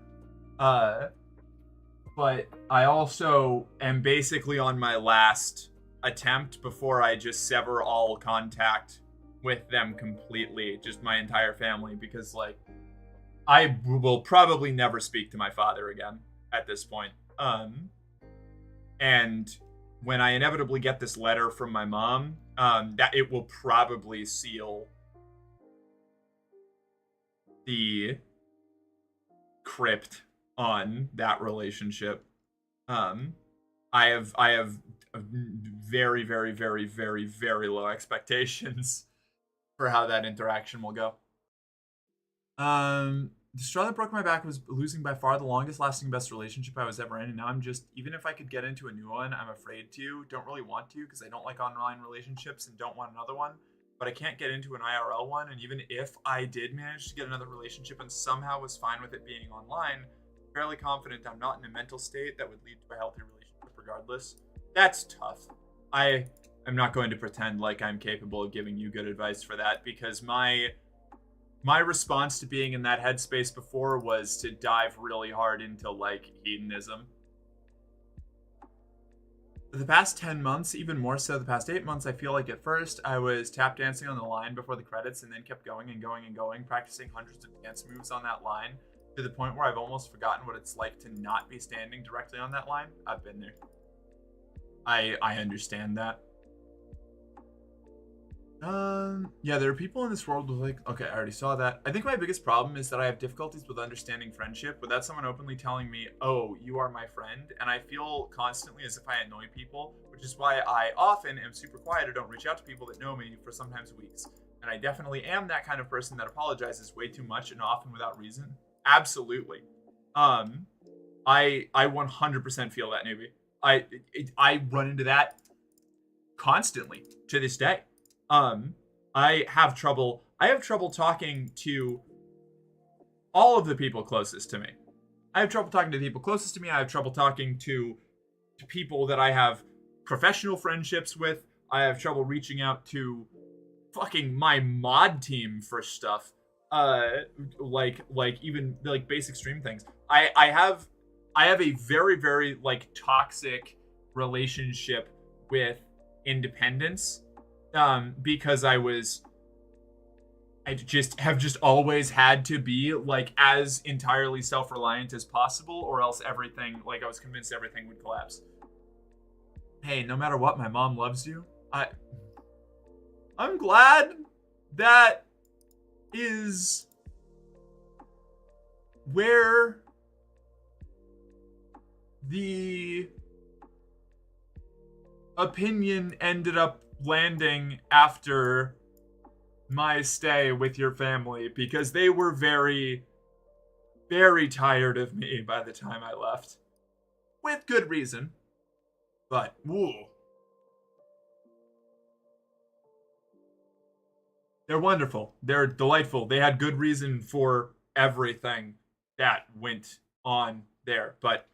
But I also am basically on my last attempt before I just sever all contact with them completely, just my entire family, because like I will probably never speak to my father again at this point. And when I inevitably get this letter from my mom, that it will probably seal the crypt on that relationship. I have very, very, very, very, very low expectations for how that interaction will go. The straw that broke my back was losing by far the longest lasting best relationship I was ever in, and now I'm just, even if I could get into a new one, I'm afraid to, don't really want to, because I don't like online relationships and don't want another one, but I can't get into an IRL one, and even if I did manage to get another relationship and somehow was fine with it being online, I'm fairly confident I'm not in a mental state that would lead to a healthy relationship regardless. That's tough. I am not going to pretend like I'm capable of giving you good advice for that, because my response to being in that headspace before was to dive really hard into like hedonism. For the past 10 months, even more so the past 8 months, I feel like at first I was tap dancing on the line before the credits and then kept going and going and going, practicing hundreds of dance moves on that line to the point where I've almost forgotten what it's like to not be standing directly on that line. I've been there. I understand that. Yeah, there are people in this world with like, okay, I already saw that. I think my biggest problem is that I have difficulties with understanding friendship without someone openly telling me, oh, you are my friend, and I feel constantly as if I annoy people, which is why I often am super quiet or don't reach out to people that know me for sometimes weeks. And I definitely am that kind of person that apologizes way too much and often without reason. Absolutely. I 100% feel that, newbie. I run into that constantly to this day. I have trouble talking to all of the people closest to me. I have trouble talking to the people closest to me. I have trouble talking to people that I have professional friendships with. I have trouble reaching out to fucking my mod team for stuff. Like even like basic stream things. I have a very, very like toxic relationship with independence. Because I just always had to be like as entirely self-reliant as possible, or else everything, like I was convinced everything would collapse. Hey, no matter what, my mom loves you. I'm glad that is where the opinion ended up landing after my stay with your family, because they were very, very tired of me by the time I left. With good reason. But, woo. They're wonderful. They're delightful. They had good reason for everything that went on there. But,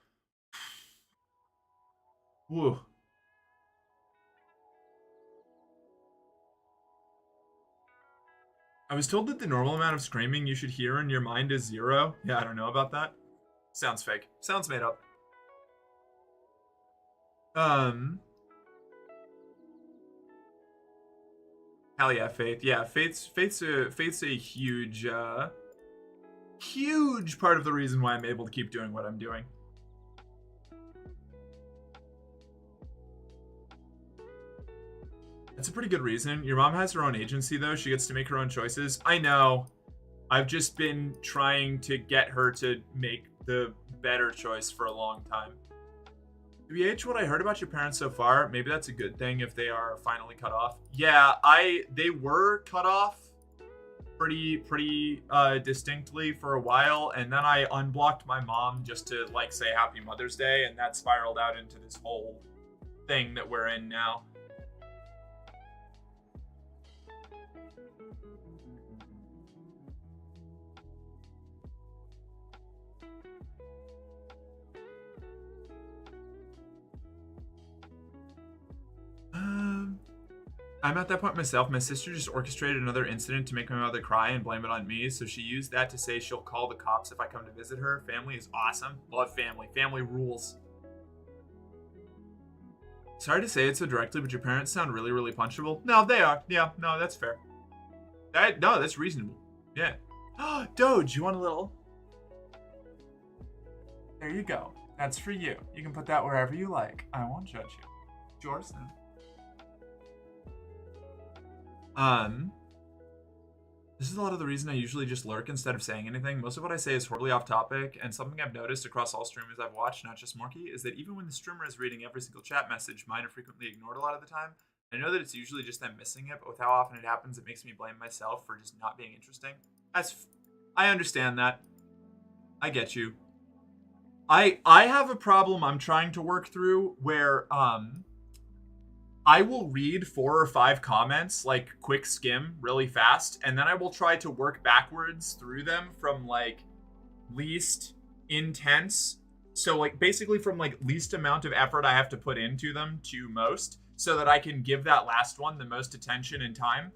woo. I was told that the normal amount of screaming you should hear in your mind is 0. Yeah, I don't know about that. Sounds fake. Sounds made up. Hell yeah, Faith. Yeah, Faith's a huge huge part of the reason why I'm able to keep doing what I'm doing. That's a pretty good reason. Your mom has her own agency, though. She gets to make her own choices. I know. I've just been trying to get her to make the better choice for a long time. BH, what I heard about your parents so far, maybe that's a good thing if they are finally cut off. Yeah, they were cut off pretty distinctly for a while, and then I unblocked my mom just to like say Happy Mother's Day, and that spiraled out into this whole thing that we're in now. I'm at that point myself. My sister just orchestrated another incident to make my mother cry and blame it on me, so she used that to say she'll call the cops if I come to visit her. Family is awesome. Love family. Family rules. Sorry to say it so directly, but your parents sound really, really punchable. No, they are. Yeah, no, that's fair. No, that's reasonable. Yeah. Oh, Doge, you want a little? There you go. That's for you. You can put that wherever you like. I won't judge you. It's yours then. This is a lot of the reason I usually just lurk instead of saying anything. Most of what I say is horribly off topic, and something I've noticed across all streamers I've watched, not just Morky, is that even when the streamer is reading every single chat message, mine are frequently ignored a lot of the time. I know that it's usually just them missing it, but with how often it happens, it makes me blame myself for just not being interesting. I understand that. I get you. I have a problem I'm trying to work through where, I will read 4 or 5 comments, like quick skim really fast, and then I will try to work backwards through them from like least intense. So like basically from like least amount of effort I have to put into them to most, so that I can give that last one the most attention and time.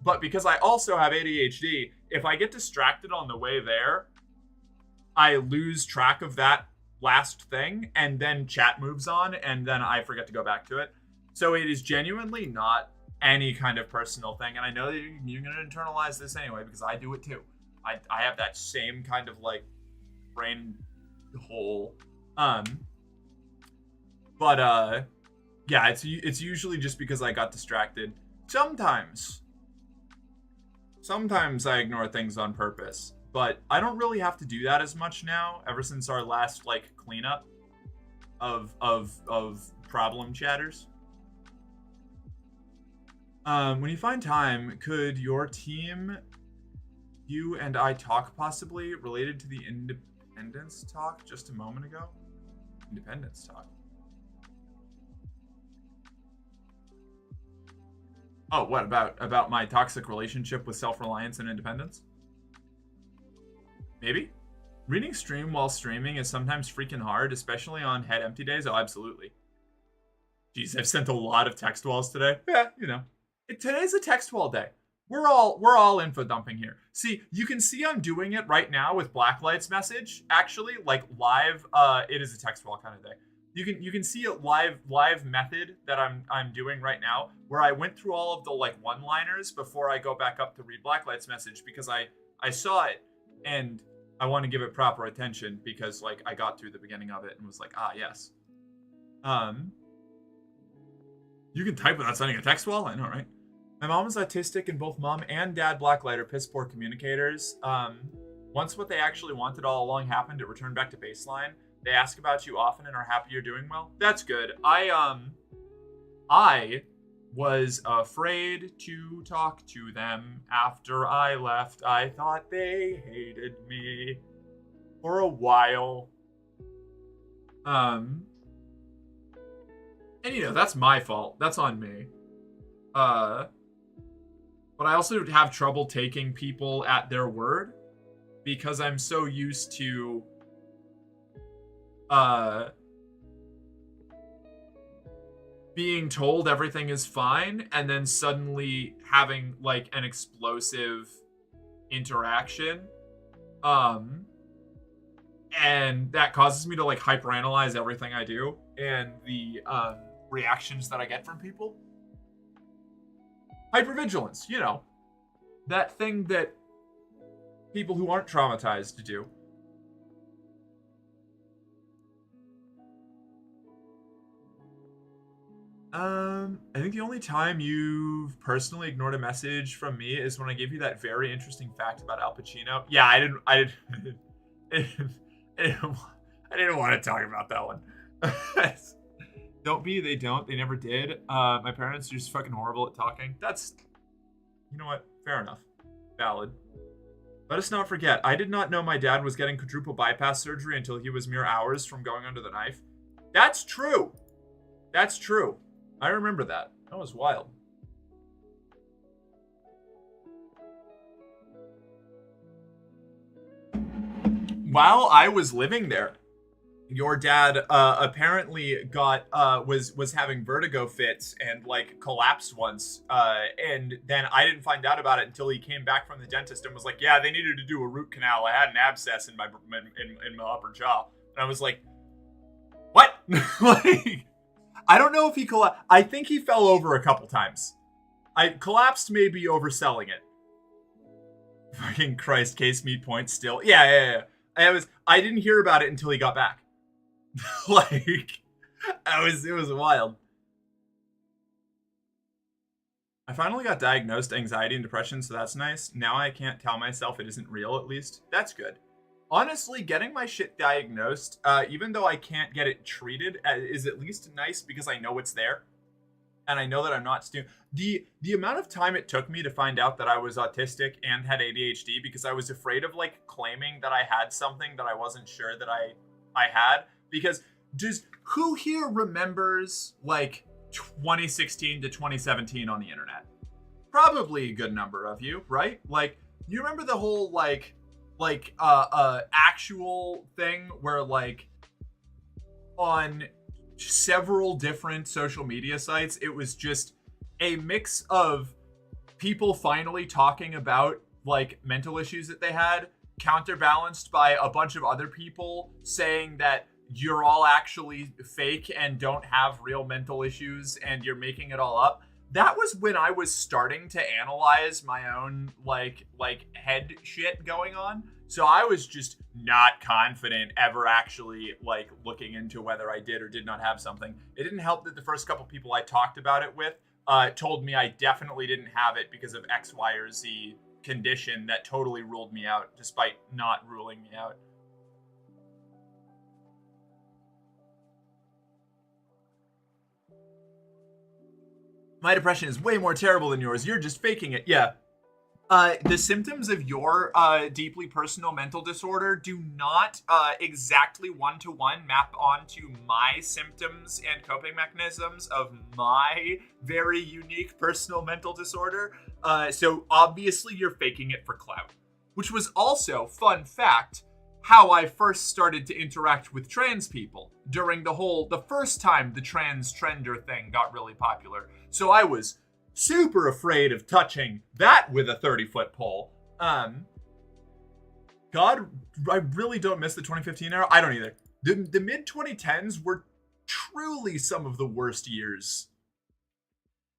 But because I also have ADHD, if I get distracted on the way there, I lose track of that last thing, and then chat moves on, and then I forget to go back to it. So it is genuinely not any kind of personal thing. And I know that you're going to internalize this anyway, because I do it too. I have that same kind of like brain hole. Yeah, it's usually just because I got distracted. Sometimes I ignore things on purpose, but I don't really have to do that as much now, ever since our last like cleanup of problem chatters. When you find time, could your team, you and I talk possibly related to the independence talk just a moment ago? Independence talk. Oh, what about my toxic relationship with self-reliance and independence? Maybe. Reading stream while streaming is sometimes freaking hard, especially on head empty days. Oh, absolutely. Jeez, I've sent a lot of text walls today. Yeah, you know. Today's a text wall day. We're all info dumping here. See, you can see I'm doing it right now with Blacklight's message. Actually, like live. It is a text wall kind of day. You can see a live method that I'm doing right now, where I went through all of the like one-liners before I go back up to read Blacklight's message, because I saw it and I want to give it proper attention, because like I got through the beginning of it and was like, ah, yes. You can type without sending a text wall? I know, right? My mom is autistic, and both mom and dad Blacklight are piss poor communicators. Once what they actually wanted all along happened, it returned back to baseline. They ask about you often and are happy you're doing well. That's good. I was afraid to talk to them after I left. I thought they hated me for a while. And you know, that's my fault. That's on me. But I also have trouble taking people at their word, because I'm so used to being told everything is fine and then suddenly having like an explosive interaction. And that causes me to like hyperanalyze everything I do and the reactions that I get from people. Hypervigilance, you know, that thing that people who aren't traumatized do. I think the only time you've personally ignored a message from me is when I gave you that very interesting fact about Al Pacino. Yeah, I didn't want to talk about that one. Don't be, they don't, they never did. My parents are just fucking horrible at talking. That's, you know what, fair enough. Valid. Let us not forget, I did not know my dad was getting quadruple bypass surgery until he was mere hours from going under the knife. That's true. That's true. I remember that. That was wild. While I was living there, your dad apparently got was having vertigo fits and like collapsed once, and then I didn't find out about it until he came back from the dentist and was like, yeah, they needed to do a root canal. I had an abscess in my upper jaw. And I was like, what? Like, I don't know if he collapsed. I think he fell over a couple times. I collapsed, maybe overselling it. Fucking Christ, case meet point still. Yeah. I didn't hear about it until he got back. Like, it was wild. I finally got diagnosed anxiety and depression, so that's nice. Now I can't tell myself it isn't real, at least. That's good. Honestly, getting my shit diagnosed, even though I can't get it treated, is at least nice because I know it's there. And I know that I'm not stupid. The amount of time it took me to find out that I was autistic and had ADHD because I was afraid of like claiming that I had something that I wasn't sure that I had. Because who here remembers like 2016 to 2017 on the internet? Probably a good number of you, right? Like, you remember the whole actual thing where like on several different social media sites, it was just a mix of people finally talking about like mental issues that they had, counterbalanced by a bunch of other people saying that you're all actually fake and don't have real mental issues and you're making it all up. That was when I was starting to analyze my own like head shit going on. So I was just not confident ever actually like looking into whether I did or did not have something. It didn't help that the first couple people I talked about it with told me I definitely didn't have it because of X, Y, or Z condition that totally ruled me out despite not ruling me out. My depression is way more terrible than yours. You're just faking it. Yeah. The symptoms of your deeply personal mental disorder do not exactly one-to-one map onto my symptoms and coping mechanisms of my very unique personal mental disorder. So obviously you're faking it for clout. Which was also, fun fact, how I first started to interact with trans people during the first time the trans trender thing got really popular. So I was super afraid of touching that with a 30-foot pole. God, I really don't miss the 2015 era. I don't either. The mid-2010s were truly some of the worst years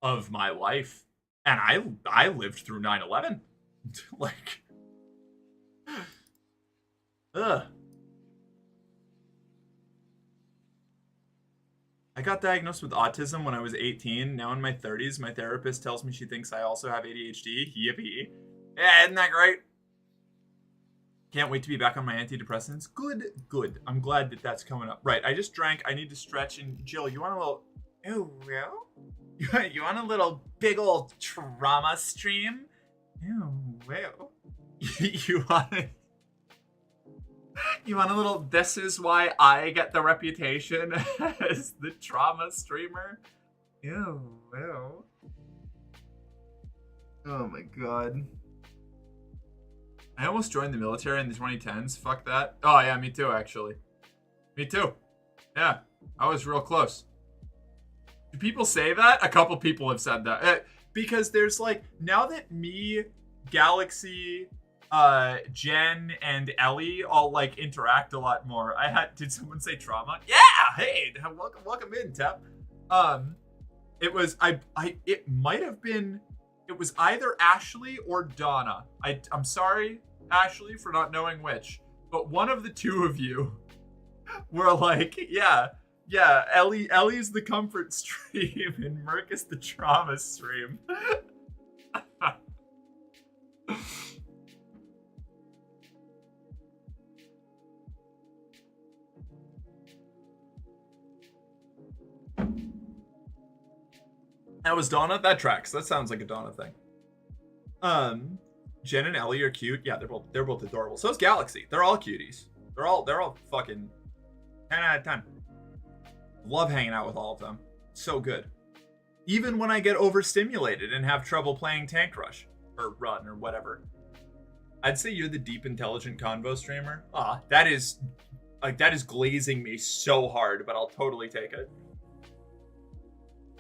of my life. And I lived through 9/11. Like, ugh. I got diagnosed with autism when I was 18. Now in my 30s, my therapist tells me she thinks I also have ADHD. Yippee. Yeah, isn't that great? Can't wait to be back on my antidepressants. Good. I'm glad that that's coming up. Right, I just drank. I need to stretch. And Jill, you want a little... Oh, well? You want a little big old trauma stream? Oh, well. You want a little, this is why I get the reputation as the trauma streamer? Ew, ew. Oh my god. I almost joined the military in the 2010s. Fuck that. Oh yeah, me too, actually. Me too. Yeah, I was real close. Do people say that? A couple people have said that. Because there's like, now that me, Galaxy, Jen and Ellie all like interact a lot more. Did someone say trauma? Yeah, hey, welcome in, Tep. It was it might have been, it was either Ashley or Donna. I'm sorry, Ashley, for not knowing which, but one of the two of you were like, yeah, Ellie's the comfort stream and Merc is the trauma stream. That was Donna? That tracks. That sounds like a Donna thing. Jen and Ellie are cute. Yeah, they're both adorable. So is Galaxy. They're all cuties. They're all fucking 10 out of 10. Love hanging out with all of them. So good. Even when I get overstimulated and have trouble playing Tank Rush or Run or whatever. I'd say you're the deep intelligent convo streamer. That is glazing me so hard, but I'll totally take it.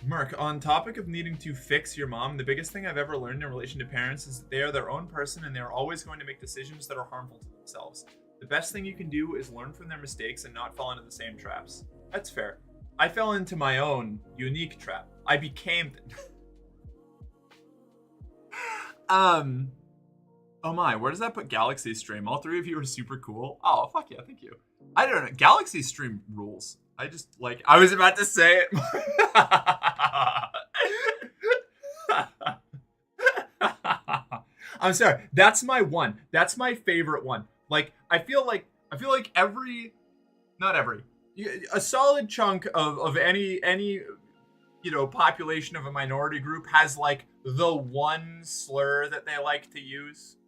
Merc, on topic of needing to fix your mom, the biggest thing I've ever learned in relation to parents is that they are their own person and they're always going to make decisions that are harmful to themselves. The best thing you can do is learn from their mistakes and not fall into the same traps. That's fair. I fell into my own unique trap. I became... Oh my, where does that put Galaxy's stream? All three of you are super cool. Oh, fuck yeah, thank you. I don't know. Galaxy's stream rules. I was about to say it. I'm sorry. That's my one. That's my favorite one. Like, I feel like a solid chunk of any population of a minority group has like the one slur that they like to use,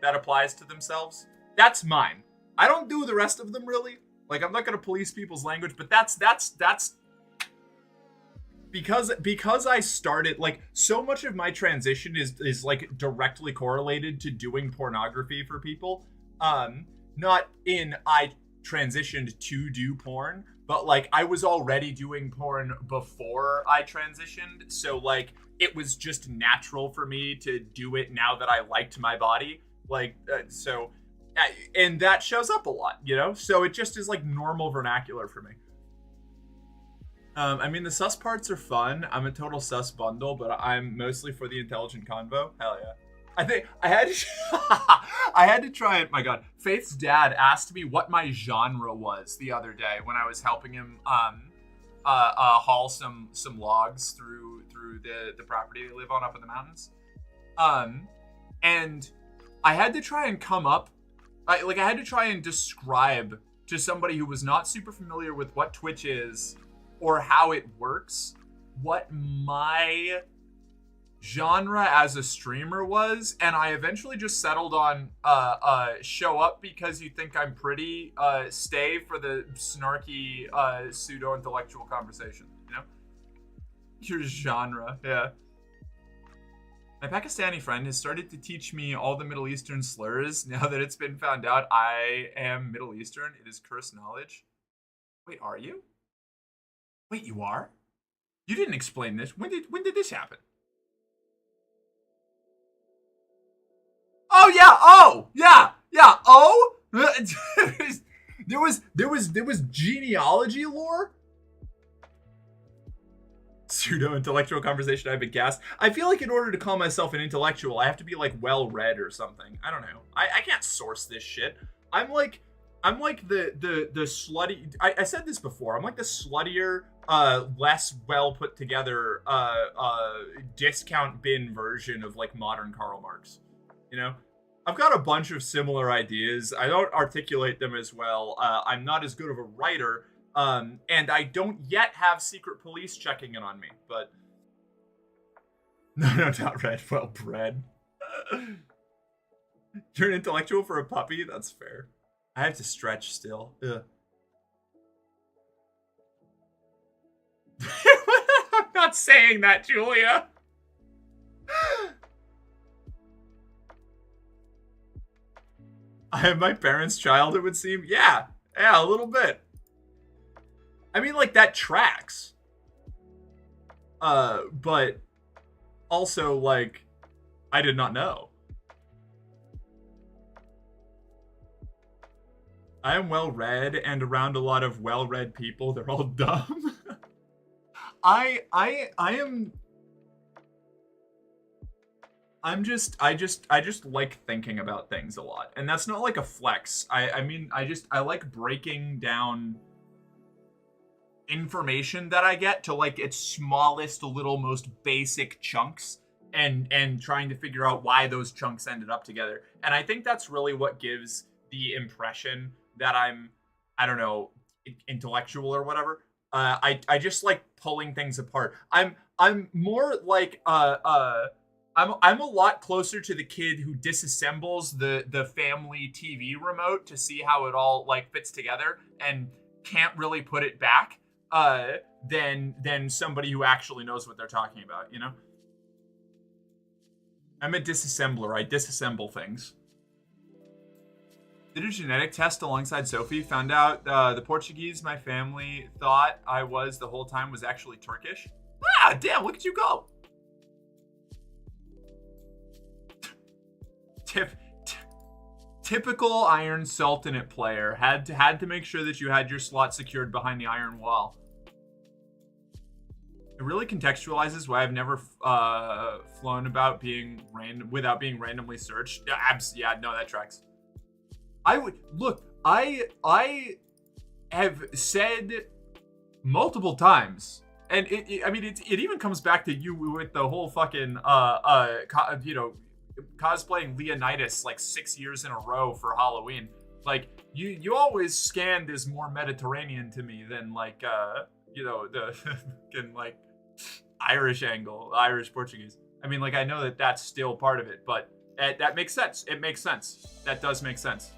that applies to themselves. That's mine. I don't do the rest of them really. Like, I'm not gonna police people's language, but that's because I started, like, so much of my transition is like directly correlated to doing pornography for people. Not in I transitioned to do porn, but like I was already doing porn before I transitioned, so like it was just natural for me to do it now that I liked my body. And that shows up a lot, so it just is like normal vernacular for me. I mean, the sus parts are fun. I'm a total sus bundle, but I'm mostly for the intelligent convo. Hell yeah. I think I had to, I had to try it. My God, Faith's dad asked me what my genre was the other day when I was helping him haul some logs through the property they live on up in the mountains. And I had to try and come up, I had to try and describe to somebody who was not super familiar with what Twitch is or how it works, what my genre as a streamer was, and I eventually just settled on show up because you think I'm pretty, stay for the snarky pseudo-intellectual conversation, your genre. Yeah, my Pakistani friend has started to teach me all the Middle Eastern slurs now that it's been found out I am Middle Eastern. It is cursed knowledge. Wait, are you? Wait, you are? You didn't explain this. When did this happen? Oh yeah. Oh yeah. Yeah. Oh, there was genealogy lore. Pseudo-intellectual conversation. I've been gassed. I feel like in order to call myself an intellectual, I have to be like well-read or something. I don't know. I can't source this shit. I'm like the slutty. I said this before. I'm like the sluttier, less well put together, discount bin version of like modern Karl Marx. I've got a bunch of similar ideas. I don't articulate them as well. I'm not as good of a writer, and I don't yet have secret police checking in on me. But no, not red. Well bred. You're an intellectual for a puppy. That's fair. I have to stretch still. Ugh. I'm not saying that, Julia. I am my parents' child, it would seem. Yeah, a little bit. I mean, like, that tracks. But also, like, I did not know. I am well-read and around a lot of well-read people. They're all dumb. I just like thinking about things a lot. And that's not like a flex. I mean, I like breaking down information that I get to like its smallest, little, most basic chunks and trying to figure out why those chunks ended up together. And I think that's really what gives the impression that I'm, I don't know, intellectual or whatever. I just like pulling things apart. I'm more like I'm a lot closer to the kid who disassembles the family TV remote to see how it all like fits together and can't really put it back than somebody who actually knows what they're talking about, you know? I'm a disassembler. I disassemble things. Did a genetic test alongside Sophie. Found out the Portuguese my family thought I was the whole time was actually Turkish. Ah, damn, look at you go. Typical Iron Sultanate player. Had to make sure that you had your slot secured behind the iron wall. It really contextualizes why I've never flown about being without being randomly searched. Yeah, no, that tracks. I would look. I have said multiple times, and it even comes back to you with the whole fucking cosplaying Leonidas like 6 years in a row for Halloween. Like you always scanned as more Mediterranean to me than like the fucking like Irish angle, Irish Portuguese. I mean, like I know that that's still part of it, but that makes sense. It makes sense. That does make sense.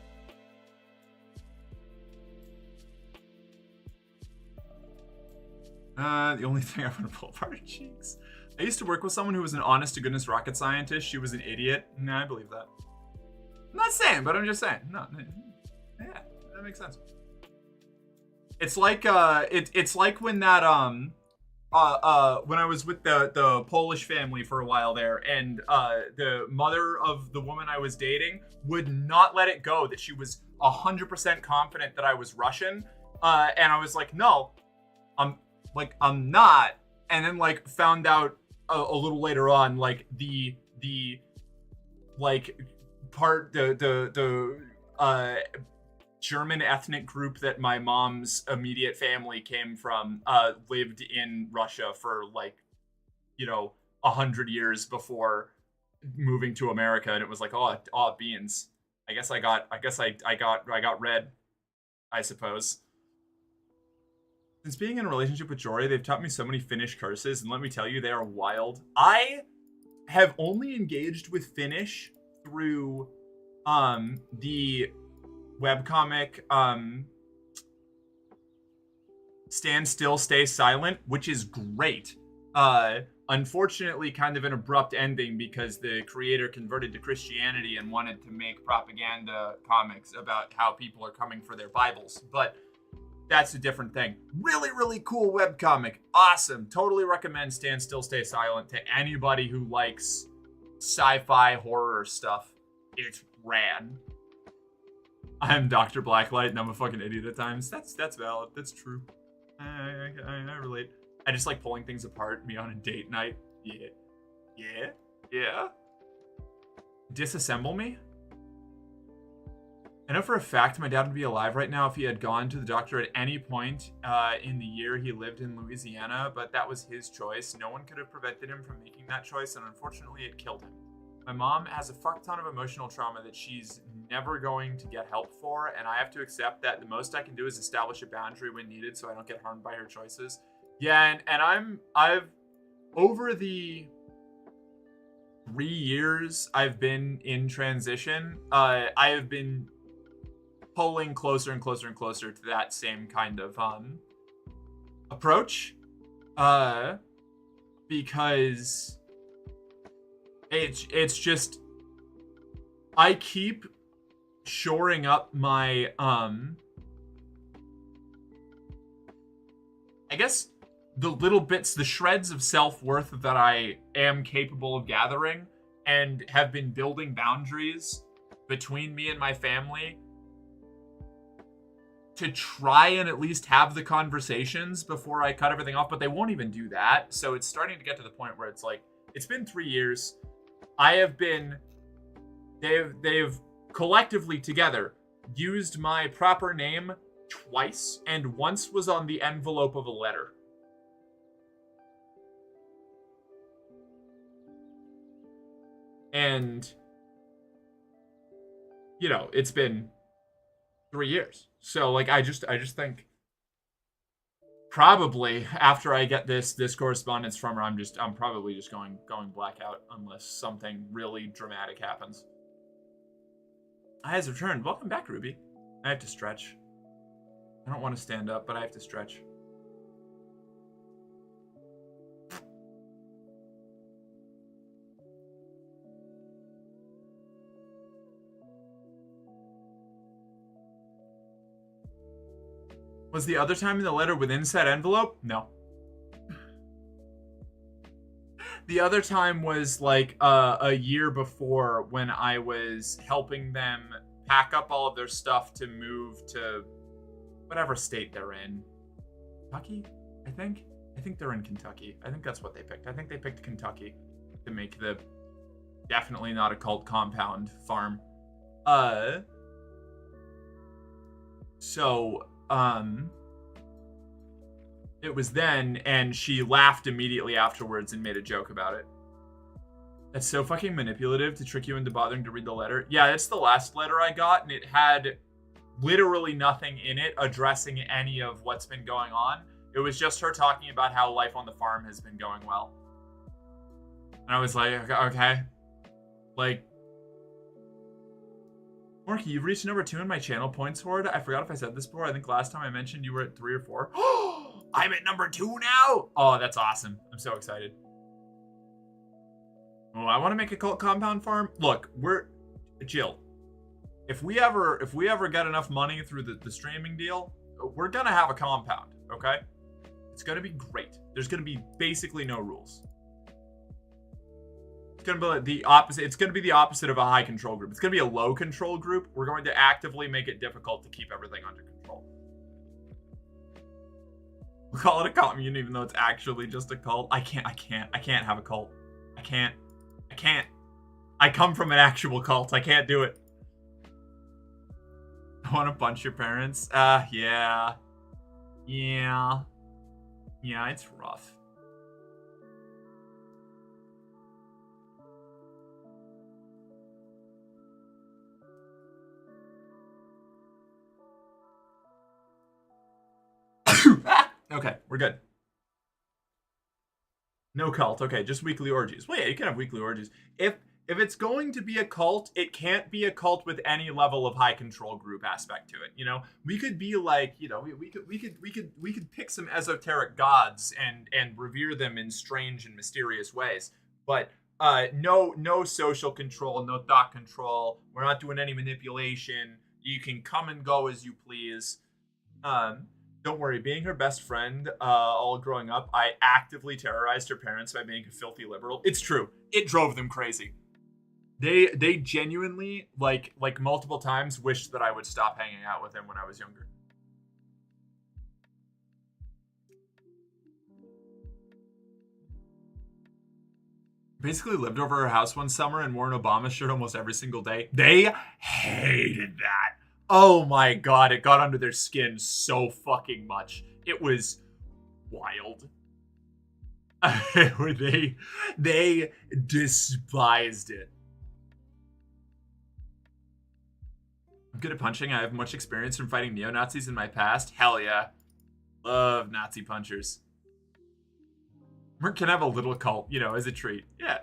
The only thing I want to pull apart are cheeks. I used to work with someone who was an honest-to-goodness rocket scientist. She was an idiot. Nah, I believe that. I'm not saying, but I'm just saying. No, yeah, that makes sense. It's like it's like when that when I was with the Polish family for a while there, and the mother of the woman I was dating would not let it go that she was 100% confident that I was Russian, and I was like, no, I'm not, and then like found out a little later on, like the like part the German ethnic group that my mom's immediate family came from lived in Russia for like 100 years before moving to America, and it was like oh beans. I guess I got red, I suppose. Since being in a relationship with Jory, they've taught me so many Finnish curses, and let me tell you, they are wild. I have only engaged with Finnish through the webcomic Stand Still, Stay Silent, which is great. Unfortunately, kind of an abrupt ending because the creator converted to Christianity and wanted to make propaganda comics about how people are coming for their Bibles. But that's a different thing. Really, really cool webcomic. Awesome. Totally recommend Stand Still, Stay Silent to anybody who likes sci-fi horror stuff. It's rad. I'm Dr. Blacklight and I'm a fucking idiot at times. That's valid. That's true. I relate. I just like pulling things apart, me on a date night. Yeah. Disassemble me? I know for a fact my dad would be alive right now if he had gone to the doctor at any point in the year he lived in Louisiana, but that was his choice. No one could have prevented him from making that choice, and unfortunately it killed him. My mom has a fuck ton of emotional trauma that she's never going to get help for, and I have to accept that the most I can do is establish a boundary when needed so I don't get harmed by her choices. Yeah, and I've over the 3 years I've been in transition, I have been pulling closer and closer and closer to that same kind of approach, because it's just I keep shoring up my I guess the little bits, the shreds of self-worth that I am capable of gathering, and have been building boundaries between me and my family to try and at least have the conversations before I cut everything off, but they won't even do that. So it's starting to get to the point where it's like, it's been 3 years. They've collectively together used my proper name twice, and once was on the envelope of a letter. And, it's been 3 years. So, like, I just think Probably after I get this correspondence from her, I'm probably just going blackout unless something really dramatic happens. I has returned. Welcome back, Ruby. I have to stretch. I don't want to stand up, but I have to stretch. Was the other time in the letter within said envelope? No. The other time was like a year before when I was helping them pack up all of their stuff to move to whatever state they're in. Kentucky, I think? I think they're in Kentucky. I think that's what they picked. I think they picked Kentucky to make the definitely not a cult compound farm. It was then, and she laughed immediately afterwards and made a joke about it. That's so fucking manipulative to trick you into bothering to read the letter. Yeah, it's the last letter I got, and it had literally nothing in it addressing any of what's been going on. It was just her talking about how life on the farm has been going well. And I was like, okay. Like, Morky, you've reached number 2 in my channel points for it. I forgot if I said this before. I think last time I mentioned you were at 3 or 4. I'm at number 2 now. Oh, that's awesome. I'm so excited. Oh, I want to make a cult compound farm. Look, Jill. If we ever get enough money through the streaming deal, we're gonna have a compound, okay? It's gonna be great. There's gonna be basically no rules. It's gonna be the opposite. It's gonna be the opposite of a high control group. It's gonna be a low control group. We're going to actively make it difficult to keep everything under control. We'll call it a commune, even though it's actually just a cult. I can't have a cult. I can't. I come from an actual cult. I can't do it. I want to punch your parents. Yeah. Yeah, it's rough. Okay, we're good. No cult. Okay, just weekly orgies. Well, yeah, you can have weekly orgies. If it's going to be a cult, it can't be a cult with any level of high control group aspect to it. You know, we could be like, you know, we could pick some esoteric gods and revere them in strange and mysterious ways. But no social control, no thought control. We're not doing any manipulation. You can come and go as you please. Don't worry, being her best friend all growing up, I actively terrorized her parents by being a filthy liberal. It's true. It drove them crazy. They genuinely, like multiple times, wished that I would stop hanging out with him when I was younger. Basically lived over her house one summer and wore an Obama shirt almost every single day. They hated that. Oh my god, it got under their skin so fucking much. It was wild. They despised it. I'm good at punching. I have much experience from fighting neo-Nazis in my past. Hell yeah. Love Nazi punchers. Merc can have a little cult, you know, as a treat. Yeah.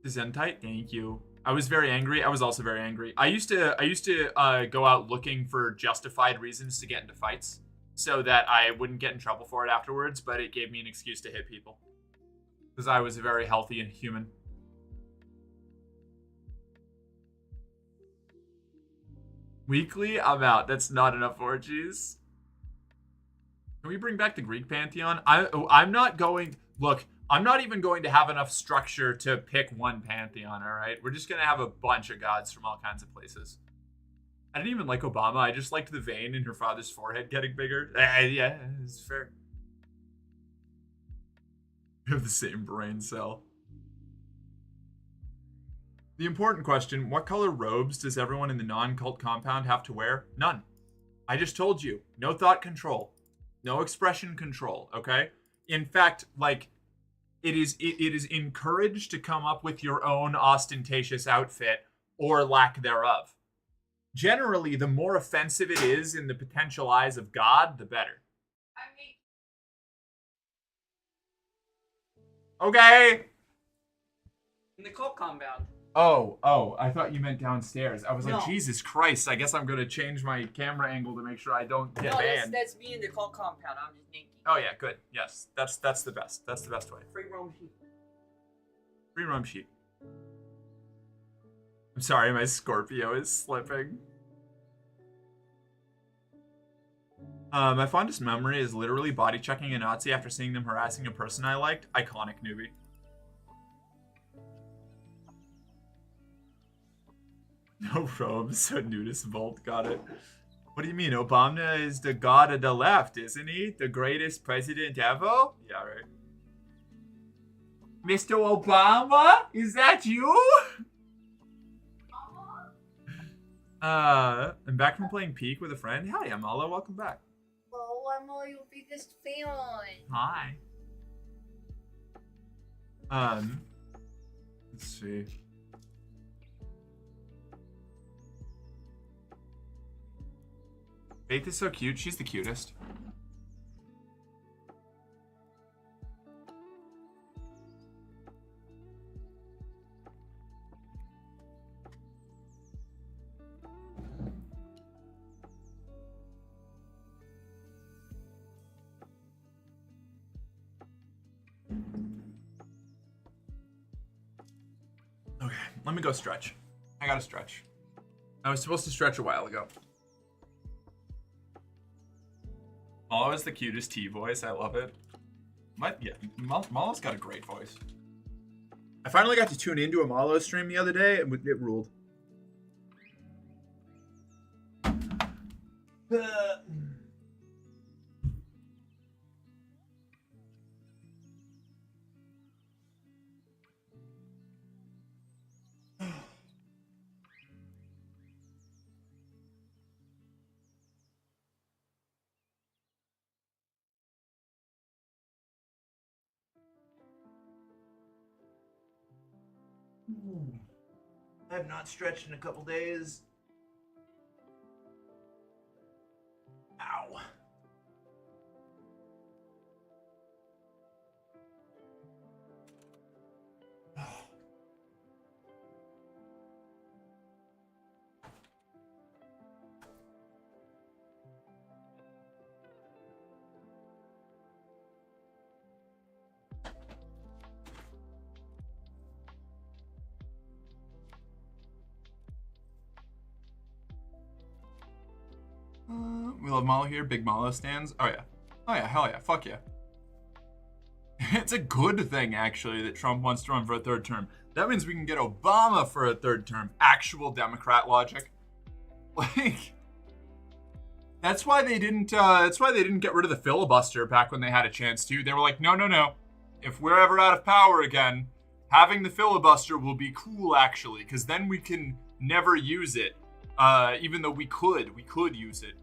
Zentite, thank you. I was very angry. I was also very angry. I used to go out looking for justified reasons to get into fights so that I wouldn't get in trouble for it afterwards, but it gave me an excuse to hit people because I was very healthy and human. Weekly? I'm out. That's not enough orgies. Can we bring back the Greek pantheon? I'm not going... Look, I'm not even going to have enough structure to pick one pantheon, all right? We're just going to have a bunch of gods from all kinds of places. I didn't even like Obama. I just liked the vein in her father's forehead getting bigger. Yeah, it's fair. We have the same brain cell. The important question, what color robes does everyone in the non-cult compound have to wear? None. I just told you. No thought control. No expression control, okay? In fact, like... It is encouraged to come up with your own ostentatious outfit or lack thereof. generally, the more offensive it is in the potential eyes of God, the better. Okay. In the cult compound. Oh, I thought you meant downstairs. I was like, No. Jesus Christ, I guess I'm gonna change my camera angle to make sure I don't get No, banned. that's me in the cult compound. I'm just thinking. Oh yeah, good. Yes, that's the best. That's the best way. Free roam sheep. Free roam sheet. I'm sorry, my Scorpio is slipping. My fondest memory is literally body checking a Nazi after seeing them harassing a person I liked. Iconic, newbie. No robes, so nudist Volt got it. What do you mean? Obama is the god of the left, isn't he? The greatest president ever? Yeah, right. Mr. Obama? Is that you? I'm back from playing Peak with a friend. Hell yeah, Mala, welcome back. Oh, I'm all your biggest fan. Hi. Let's see. Faith is so cute. She's the cutest. Okay, let me go stretch. I gotta stretch. I was supposed to stretch a while ago. Malo is the cutest T voice. I love it. Malo's got a great voice. I finally got to tune into a Malo stream the other day, and it ruled. I have not stretched in a couple days. Ow. We love Malo here. Big Malo stands. Oh yeah. Oh yeah. Hell yeah. Fuck yeah. It's a good thing, actually, that Trump wants to run for a third term. That means we can get Obama for a third term. Actual Democrat logic. Like, that's why they didn't. That's why they didn't get rid of the filibuster back when they had a chance to. They were like, no, no, no. If we're ever out of power again, having the filibuster will be cool, actually, because then we can never use it. Even though we could use it.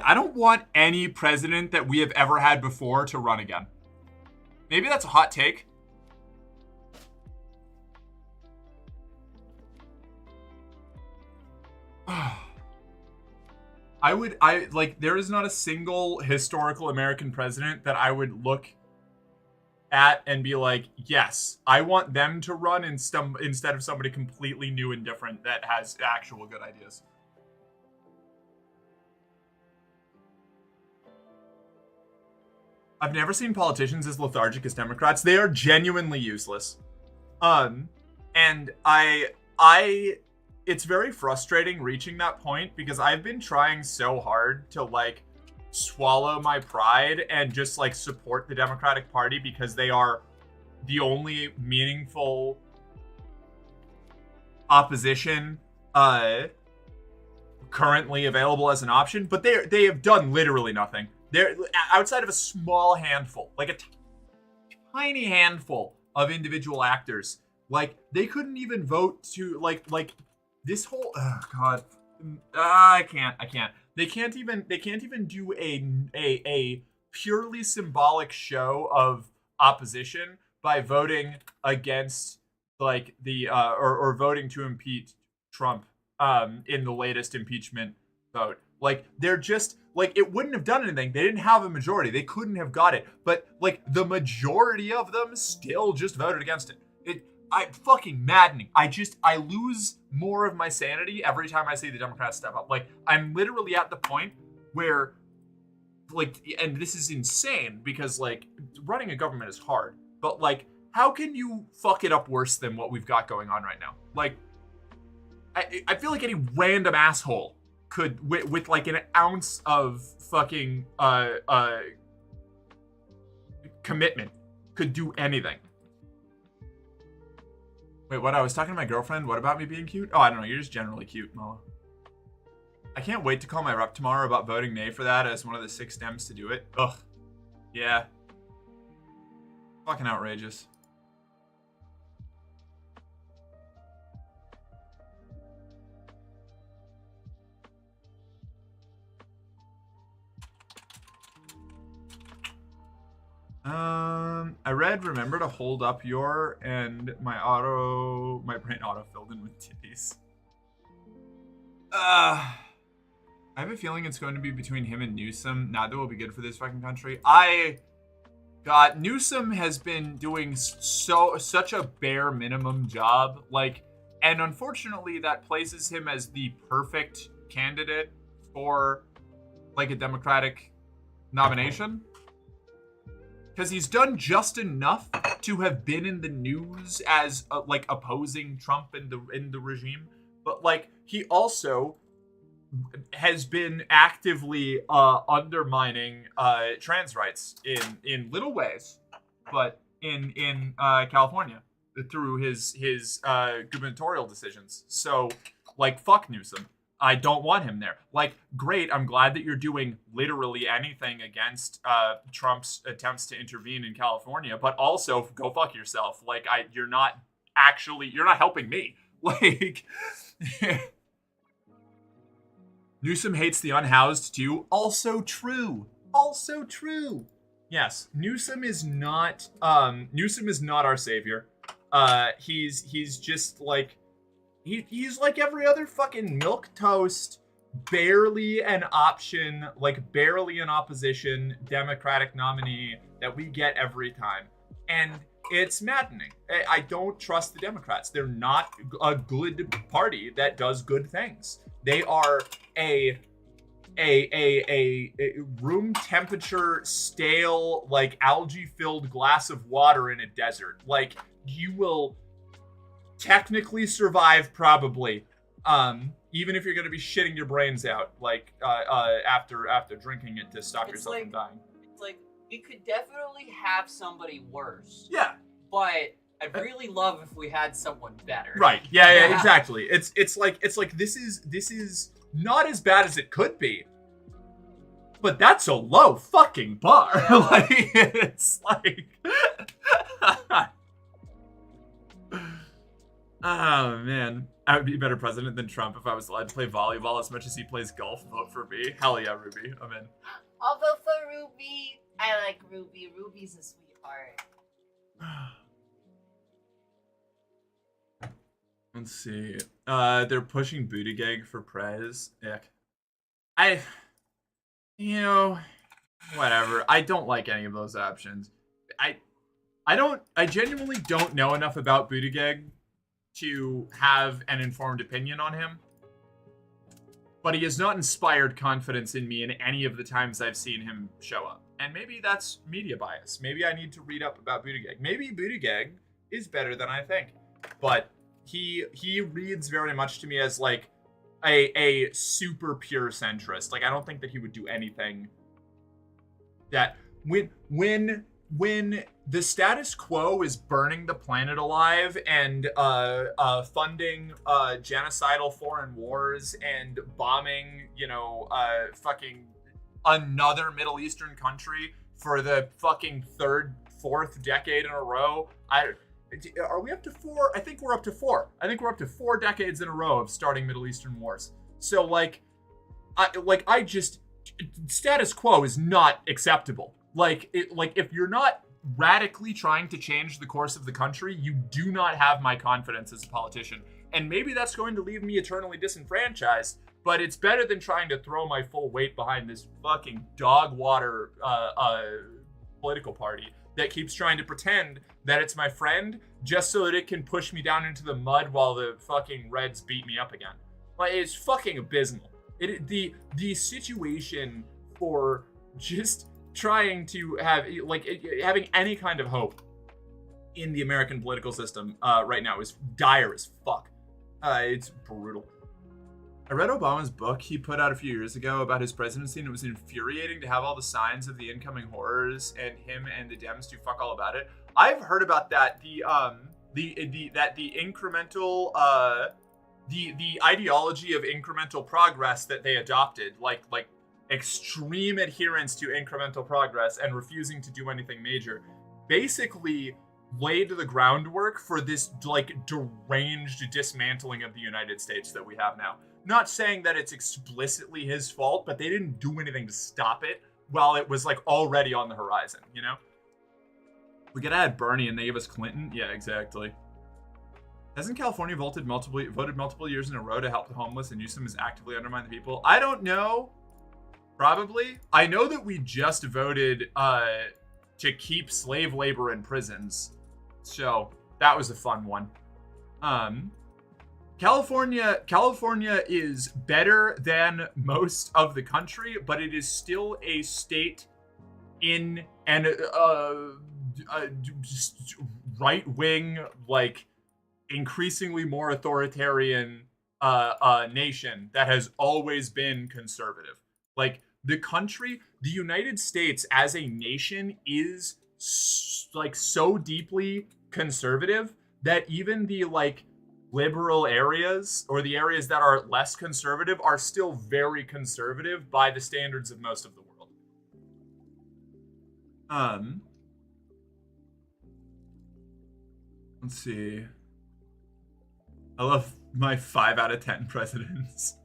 I don't want any president that we have ever had before to run again. Maybe that's a hot take. There is not a single historical American president that I would look at and be like, yes, I want them to run instead of somebody completely new and different that has actual good ideas. I've never seen politicians as lethargic as Democrats. They are genuinely useless. And it's very frustrating reaching that point because I've been trying so hard to like swallow my pride and just like support the Democratic Party because they are the only meaningful opposition currently available as an option, but they have done literally nothing. They're outside of a small handful, like a tiny handful of individual actors. Like they couldn't even vote to like this whole I can't. They can't even do a purely symbolic show of opposition by voting against like the or voting to impeach Trump in the latest impeachment vote. Like they're just like it wouldn't have done anything. They didn't have a majority. They couldn't have got it. But like the majority of them still just voted against it. I fucking maddening. I lose more of my sanity every time I see the Democrats step up. Like I'm literally at the point where like, and this is insane because like running a government is hard, but like how can you fuck it up worse than what we've got going on right now? Like I feel like any random asshole could with like an ounce of fucking commitment could do anything. Wait, what? I was talking to my girlfriend. What about me being cute? Oh, I don't know. You're just generally cute, Moa. I can't wait to call my rep tomorrow about voting nay for that as one of the 6 Dems to do it. Ugh. Yeah. Fucking outrageous. I read remember to hold up your and my brain auto filled in with titties. I have a feeling it's going to be between him and Newsom. Neither will be good for this fucking country. Newsom has been doing such a bare minimum job, like, and unfortunately that places him as the perfect candidate for like a Democratic nomination. Because he's done just enough to have been in the news as like opposing Trump in the regime, but like he also has been actively undermining trans rights in little ways, but in California through his gubernatorial decisions. So like fuck Newsom. I don't want him there. Like, great, I'm glad that you're doing literally anything against Trump's attempts to intervene in California, but also go fuck yourself. Like, you're not helping me. Like, Newsom hates the unhoused too. Also true. Yes, Newsom is not our savior. He's just like, He's like every other fucking milquetoast, barely an option, like barely an opposition Democratic nominee that we get every time. And it's maddening. I don't trust the Democrats. They're not a good party that does good things. They are a room temperature, stale, like algae-filled glass of water in a desert. Like, you will technically survive probably, even if you're going to be shitting your brains out, like after drinking it to stop yourself from dying. It's like we could definitely have somebody worse. Yeah, but I'd really love if we had someone better. Right. Yeah, exactly. It's like this is not as bad as it could be, but that's a low fucking bar. Yeah. Like it's like. Oh man, I would be a better president than Trump if I was allowed to play volleyball as much as he plays golf. Vote for me. Hell yeah, Ruby. I'm in. I'll vote for Ruby. I like Ruby. Ruby's a sweetheart. Let's see. They're pushing Buttigieg for prez. Ick. Whatever. I don't like any of those options. I genuinely don't know enough about Buttigieg to have an informed opinion on him, but he has not inspired confidence in me in any of the times I've seen him show up. And maybe that's media bias. Maybe I need to read up about Buttigieg. Maybe Buttigieg is better than I think, but he reads very much to me as like a super pure centrist. Like I don't think that he would do anything that when the status quo is burning the planet alive and funding genocidal foreign wars and bombing, fucking another Middle Eastern country for the fucking fourth decade in a row. Are we up to 4? I think we're up to 4. I think we're up to 4 decades in a row of starting Middle Eastern wars. So status quo is not acceptable. Like if you're not radically trying to change the course of the country, you do not have my confidence as a politician. And maybe that's going to leave me eternally disenfranchised, but it's better than trying to throw my full weight behind this fucking dog water political party that keeps trying to pretend that it's my friend just so that it can push me down into the mud while the fucking Reds beat me up again. Like, it's fucking abysmal. The situation for just trying to have, like, having any kind of hope in the American political system right now is dire as fuck. It's brutal. I read Obama's book he put out a few years ago about his presidency, and it was infuriating to have all the signs of the incoming horrors and him and the Dems do fuck all about it. I've heard about that. The incremental the ideology of incremental progress that they adopted, like extreme adherence to incremental progress and refusing to do anything major, basically laid the groundwork for this like deranged dismantling of the United States that we have now. Not saying that it's explicitly his fault, but they didn't do anything to stop it while it was like already on the horizon, you know? We could add Bernie and they give us Clinton. Yeah, exactly. Hasn't California voted multiple years in a row to help the homeless, and Newsom has actively undermined the people? I don't know. Probably. I know that we just voted to keep slave labor in prisons. So that was a fun one. California is better than most of the country, but it is still a state in an just right-wing, like increasingly more authoritarian nation that has always been conservative. Like the country, the United States as a nation is like so deeply conservative that even the like liberal areas or the areas that are less conservative are still very conservative by the standards of most of the world. Let's see. I love my 5 out of 10 presidents.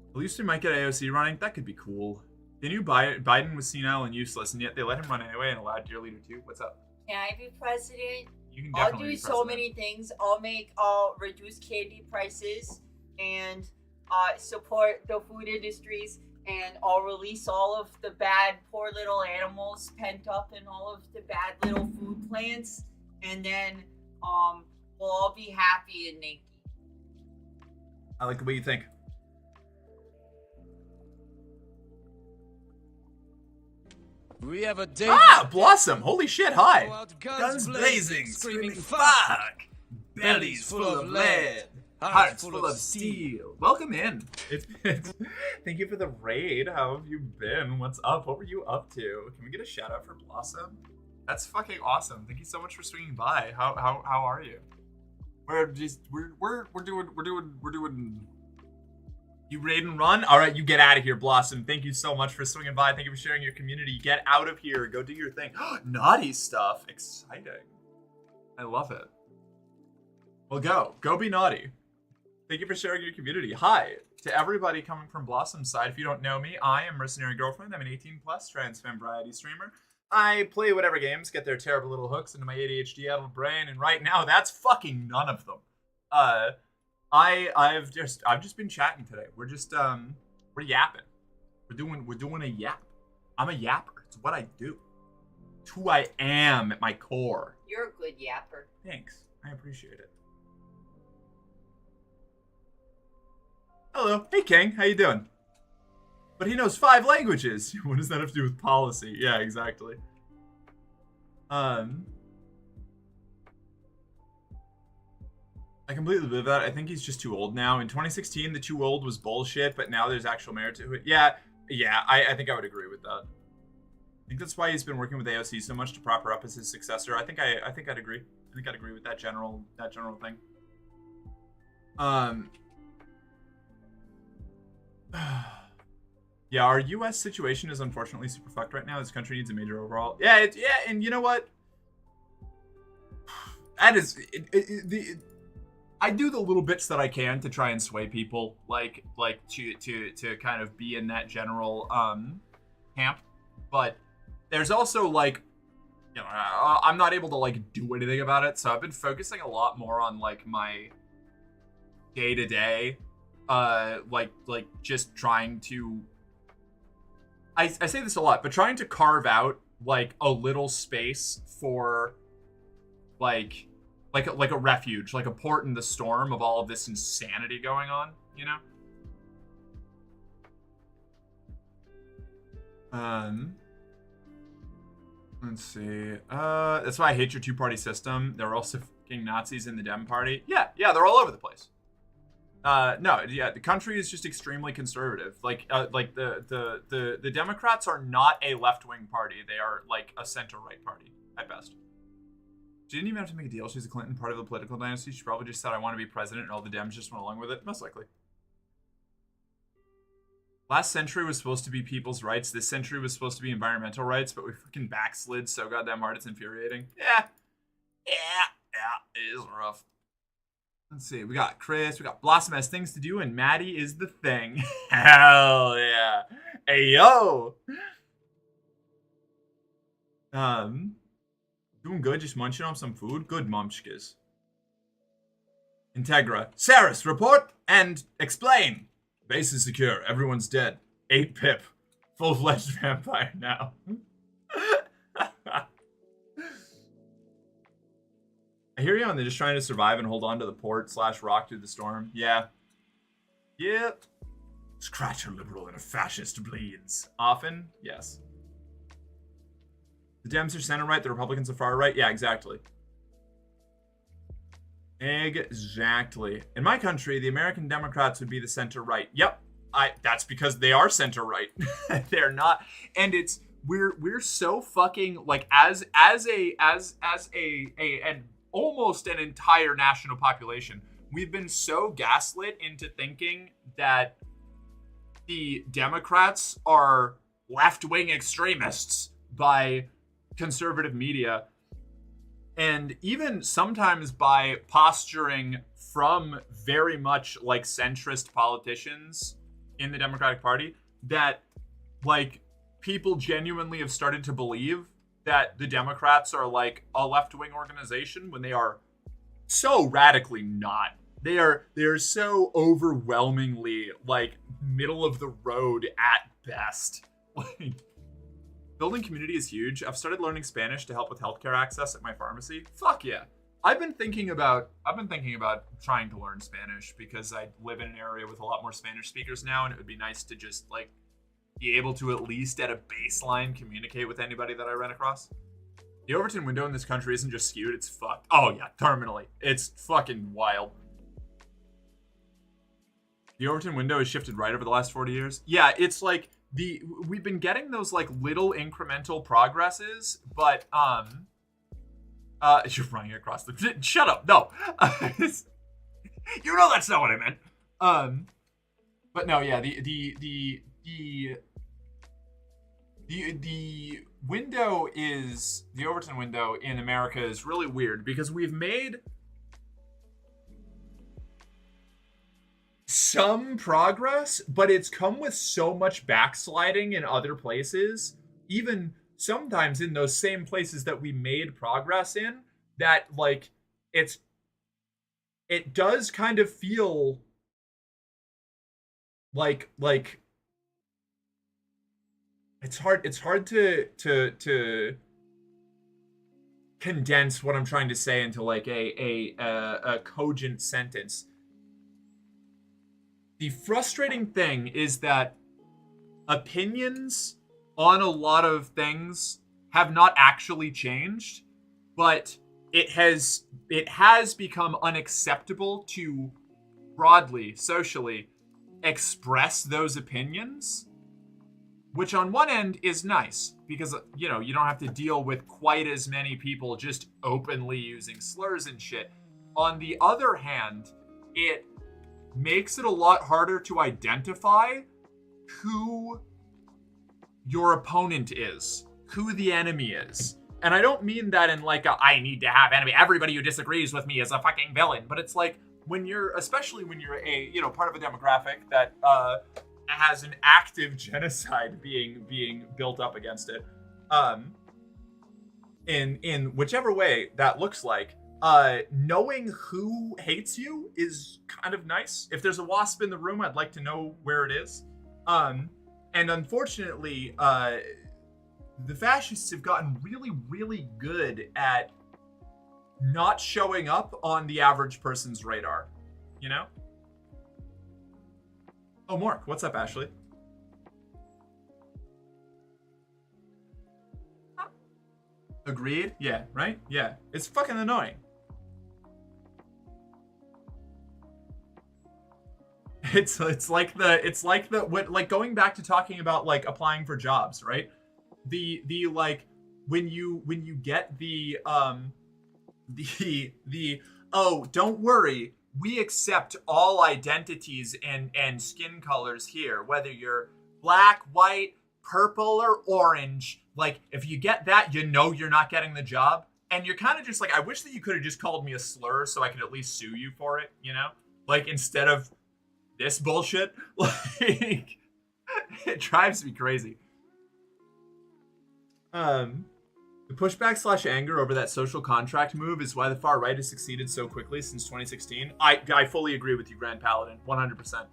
At least we might get AOC running. That could be cool. They knew Biden was senile and useless, and yet they let him run anyway and allowed Dear Leader 2. What's up? Can I be president? You can I'll definitely do be so president. many things. I'll reduce candy prices and support the food industries, and I'll release all of the bad, poor little animals pent up in all of the bad little food plants, and then we'll all be happy and naked. I like the way you think. We have a day. Blossom! Holy shit, hi! Guns blazing, screaming fuck! Bellies full of lead, hearts full of steel. Welcome in. Thank you for the raid. How have you been? What's up? What were you up to? Can we get a shout out for Blossom? That's fucking awesome. Thank you so much for swinging by. How are you? We're doing. You raid and run? All right, you get out of here, Blossom. Thank you so much for swinging by. Thank you for sharing your community. Get out of here. Go do your thing. Naughty stuff. Exciting. I love it. Well, go be naughty. Thank you for sharing your community. Hi to everybody coming from Blossom's side. If you don't know me, I am Mercenary Girlfriend. I'm an 18 plus trans femme variety streamer. I play whatever games get their terrible little hooks into my ADHD addled brain, and right now that's fucking none of them. I've just been chatting today. We're just we're yapping. We're doing a yap. I'm a yapper. It's what I do. It's who I am at my core. You're a good yapper. Thanks. I appreciate it. Hello. Hey, King. How you doing? But he knows 5 languages. What does that have to do with policy? Yeah, exactly. I completely believe that. I think he's just too old now. In 2016, the too old was bullshit, but now there's actual merit to it. Yeah, I think I would agree with that. I think that's why he's been working with AOC so much to prop her up as his successor. I think I'd agree. I think I'd agree with that general thing. Yeah, our U.S. situation is unfortunately super fucked right now. This country needs a major overhaul. Yeah, and you know what? That is I do the little bits that I can to try and sway people, like to kind of be in that general camp. But there's also like you know, I'm not able to like do anything about it. So I've been focusing a lot more on like my day to day, like just trying to. I say this a lot, but trying to carve out like a little space for like a refuge, like a port in the storm of all of this insanity going on, you know? Let's see. That's why I hate your two-party system. There are also fucking Nazis in the Dem party. Yeah, they're all over the place. No, yeah, the country is just extremely conservative. Like the Democrats are not a left-wing party. They are like a center-right party at best. She didn't even have to make a deal. She's a Clinton, part of the political dynasty. She probably just said, I want to be president, and all the Dems just went along with it. Most likely. Last century was supposed to be people's rights. This century was supposed to be environmental rights, but we freaking backslid so goddamn hard it's infuriating. Yeah, it is rough. Let's see. We got Chris. We got Blossom has things to do, and Maddie is the thing. Hell yeah. Hey, yo. Doing good, just munching on some food. Good mumchkas. Integra. Saris, report and explain. Base is secure. Everyone's dead. 8 Pip. Full-fledged vampire now. I hear you on they're just trying to survive and hold on to the port / rock through the storm. Yeah. Yep. Scratch a liberal and a fascist bleeds. Often? Yes. The Dems are center-right, the Republicans are far-right? Yeah, exactly. Exactly. In my country, the American Democrats would be the center-right. Yep. That's because they are center-right. They're not. And it's we're so fucking like as an almost an entire national population, we've been so gaslit into thinking that the Democrats are left-wing extremists by conservative media, and even sometimes by posturing from very much like centrist politicians in the Democratic Party, that like people genuinely have started to believe that the Democrats are like a left-wing organization when they are so radically not. They are so overwhelmingly like middle of the road at best. Like, building community is huge. I've started learning Spanish to help with healthcare access at my pharmacy. Fuck yeah. I've been thinking about trying to learn Spanish because I live in an area with a lot more Spanish speakers now, and it would be nice to just like be able to at least at a baseline communicate with anybody that I run across. The Overton window in this country isn't just skewed, it's fucked. Oh yeah, terminally. It's fucking wild. The Overton window has shifted right over the last 40 years. Yeah, it's like we've been getting those like little incremental progresses, but you're running across the shut up. No. You know that's not what I meant. But no, yeah, the window is the Overton window in America is really weird because we've made some progress, but it's come with so much backsliding in other places, even sometimes in those same places that we made progress in, that like it does kind of feel like it's hard to condense what I'm trying to say into like a cogent sentence. The frustrating thing is that opinions on a lot of things have not actually changed, but it has become unacceptable to broadly, socially express those opinions, which on one end is nice because, you know, you don't have to deal with quite as many people just openly using slurs and shit. On the other hand, it makes it a lot harder to identify who your opponent is, who the enemy is. And I don't mean that in like I need to have enemy. Everybody who disagrees with me is a fucking villain. But it's like especially when you're a, you know, part of a demographic that has an active genocide being built up against it. in whichever way that looks like, knowing who hates you is kind of nice. If there's a wasp in the room, I'd like to know where it is. And unfortunately, the fascists have gotten really, really good at not showing up on the average person's radar, you know? Oh, Mork, what's up, Ashley? Agreed? Yeah, right? Yeah. It's fucking annoying. It's like going back to talking about like applying for jobs, right? The like when you get the oh, don't worry, we accept all identities and skin colors here, whether you're black, white, purple, or orange. Like, if you get that, you know you're not getting the job. And you're kind of just like, I wish that you could have just called me a slur so I could at least sue you for it, you know? Like, instead of this bullshit. Like, it drives me crazy. The pushback / anger over that social contract move is why the far right has succeeded so quickly since 2016. I fully agree with you, Grand Paladin, 100%.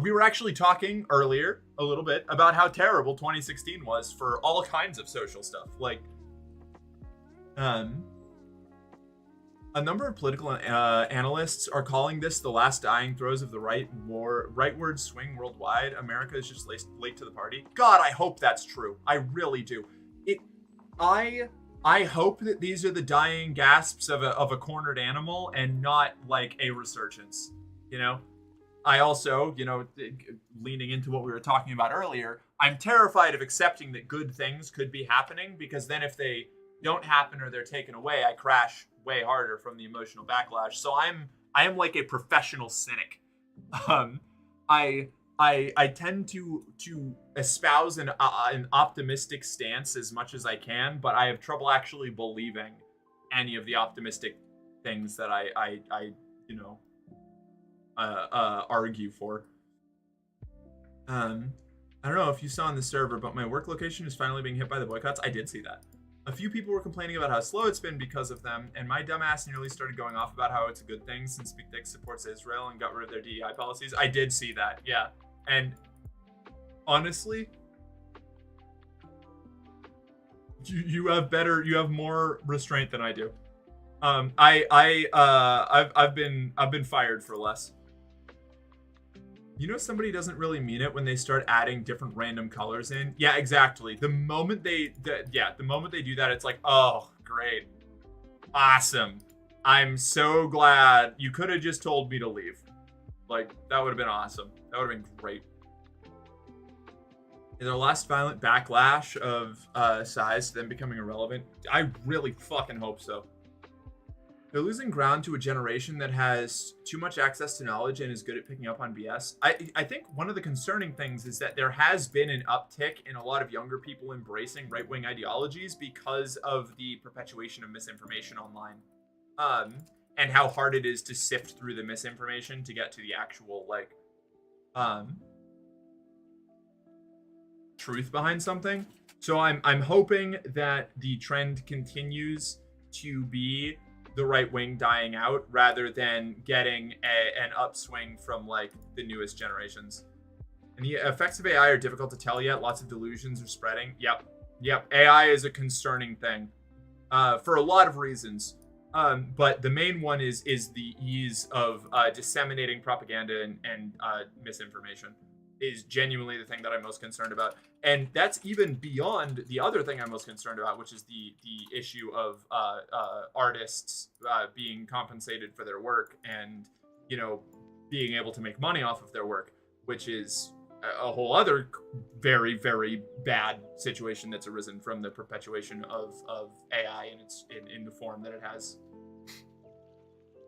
We were actually talking earlier a little bit about how terrible 2016 was for all kinds of social stuff. Like, a number of political analysts are calling this the last dying throes of the rightward swing worldwide. America is just late to the party. God, I hope that's true. I really do. I hope that these are the dying gasps of a cornered animal and not like a resurgence, you know? I also, you know, leaning into what we were talking about earlier, I'm terrified of accepting that good things could be happening, because then if they don't happen or they're taken away, I crash way harder from the emotional backlash. So I am like a professional cynic. I tend to espouse an optimistic stance as much as I can, but I have trouble actually believing any of the optimistic things that I you know, argue for. I don't know if you saw on the server, but my work location is finally being hit by the boycotts. I did see that. A few people were complaining about how slow it's been because of them, and my dumbass nearly started going off about how it's a good thing since Big Dick supports Israel and got rid of their DEI policies. I did see that, yeah. And honestly, you have more restraint than I do. I've been fired for less. You know, somebody doesn't really mean it when they start adding different random colors in. Yeah, exactly. The moment they do that, it's like, oh, great, awesome. I'm so glad. You could have just told me to leave. Like, that would have been awesome. That would have been great. In their last violent backlash of size to them becoming irrelevant, I really fucking hope so. They're losing ground to a generation that has too much access to knowledge and is good at picking up on BS. I think one of the concerning things is that there has been an uptick in a lot of younger people embracing right-wing ideologies because of the perpetuation of misinformation online. And how hard it is to sift through the misinformation to get to the actual, like, truth behind something. So I'm hoping that the trend continues to be the right wing dying out rather than getting an upswing from like the newest generations. And the effects of AI are difficult to tell yet. Lots of delusions are spreading. Yep. AI is a concerning thing for a lot of reasons. But the main one is the ease of disseminating propaganda and misinformation is genuinely the thing that I'm most concerned about. And that's even beyond the other thing I'm most concerned about, which is the issue of artists being compensated for their work and, you know, being able to make money off of their work, which is a whole other very, very bad situation that's arisen from the perpetuation of AI in the form that it has.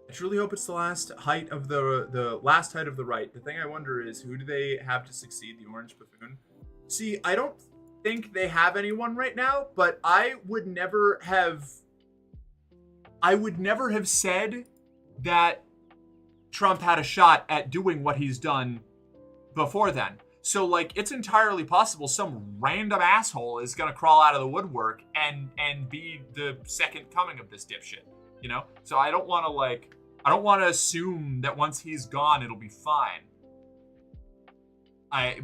I truly hope it's the last height of the last height of the right. The thing I wonder is, who do they have to succeed the Orange Buffoon? See, I don't think they have anyone right now, but I would never have said that Trump had a shot at doing what he's done before then. So, like, it's entirely possible some random asshole is gonna crawl out of the woodwork and be the second coming of this dipshit, you know? So I don't want to assume that once he's gone, it'll be fine.